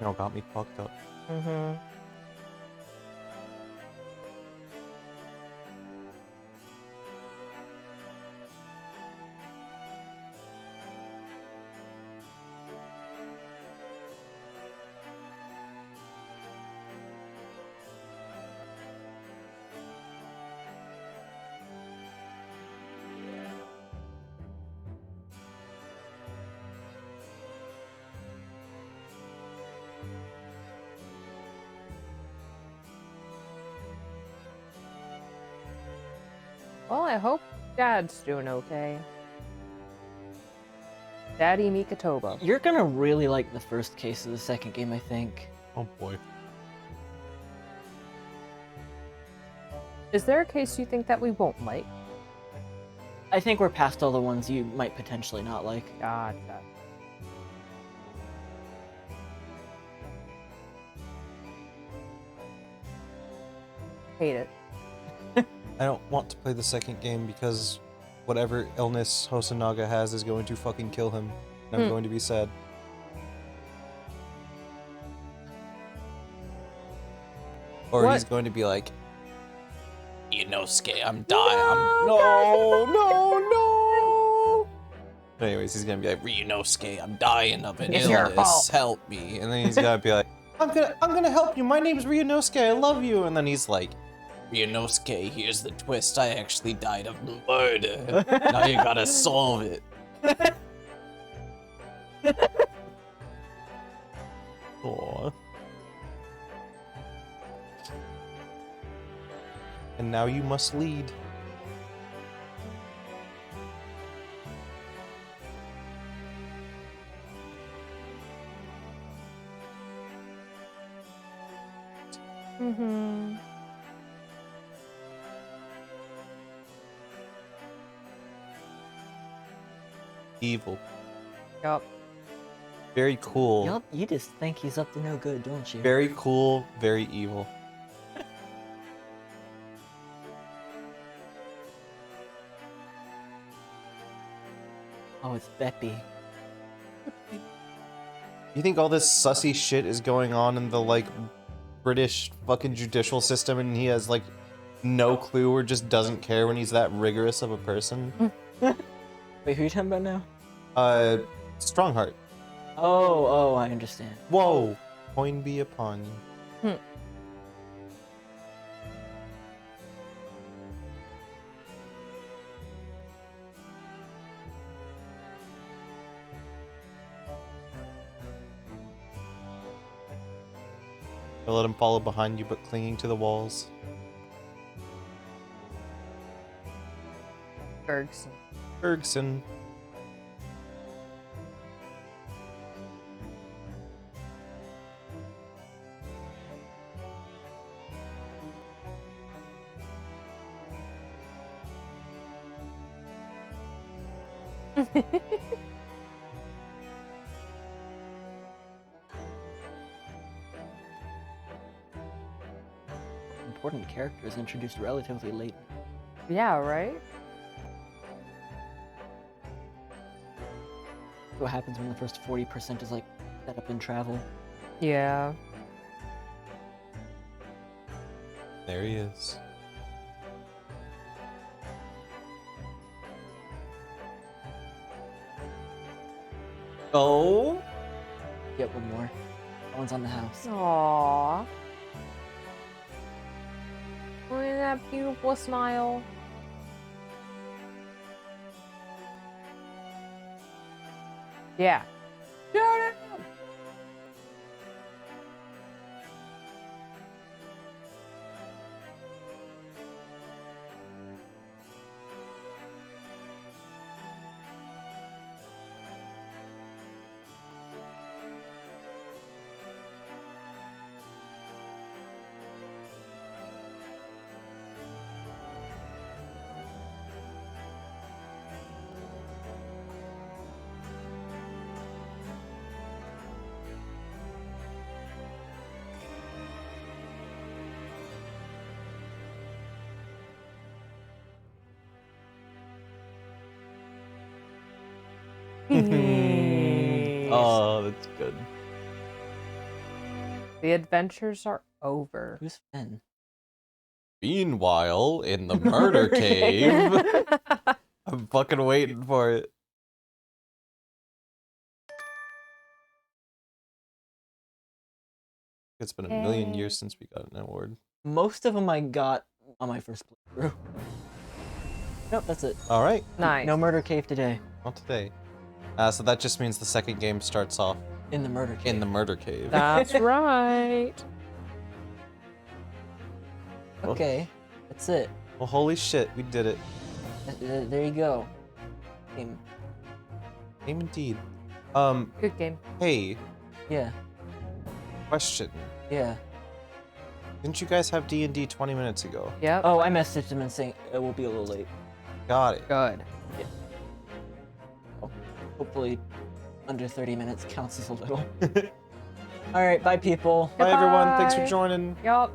No, got me fucked up. Mm-hmm. Well, I hope Dad's doing okay. Daddy Mikatoba. You're gonna really like the first case of the second game, I think. Oh boy. Is there a case you think that we won't like? I think we're past all the ones you might potentially not like. Gotcha. Hate it. I don't want to play the second game because whatever illness Hosonaga has is going to fucking kill him. And I'm going to be sad. Or What? he's going to be like, Inosuke, I'm dying. No. Anyways, he's gonna be like, Ryunosuke, I'm dying of an It's your illness. fault." Help me. And then he's gonna be like, I'm gonna help you. My name's Ryunosuke. I love you. And then he's like, Ryunosuke, here's the twist. I actually died of murder. Now you gotta solve it. Aww. And now you must lead. Mm-hmm. Evil. Yup. Very cool. Yup, you just think he's up to no good, don't you? Very cool, very evil. Oh, it's Beppy. You think all this sussy shit is going on in the, like, British fucking judicial system and he has, like, no clue or just doesn't care when he's that rigorous of a person? Wait, who are you talking about now? Strongheart. Oh, I understand. Whoa. Coin be upon you. Don't let him follow behind you, but clinging to the walls. Bergson. Bergson. Important characters introduced relatively late. Yeah, right? What happens when the first 40% is like set up in travel? Yeah. There he is. Oh. Get one more. That one's on the house. Aww. Look at that beautiful smile. Yeah. Shut up! Oh, that's good. The adventures are over. Who's Finn? Meanwhile, in the murder cave, I'm fucking waiting for it. It's been a million years since we got an award. Most of them I got on my first playthrough. Nope, that's it. All right, Nice. No murder cave today. not today. So that just means the second game starts off In the murder cave. in the murder cave. That's right. Okay, that's it. Well, holy shit, we did it. There you go. Game. Game indeed. Good game. Hey, Yeah, question. yeah. Didn't you guys have D&D 20 minutes ago? Yep. Oh, I messaged him and saying it will be a little late. Got it. Good. Hopefully, under 30 minutes counts as a little. All right, bye, people. Bye, everyone. Thanks for Goodbye. joining. Yup.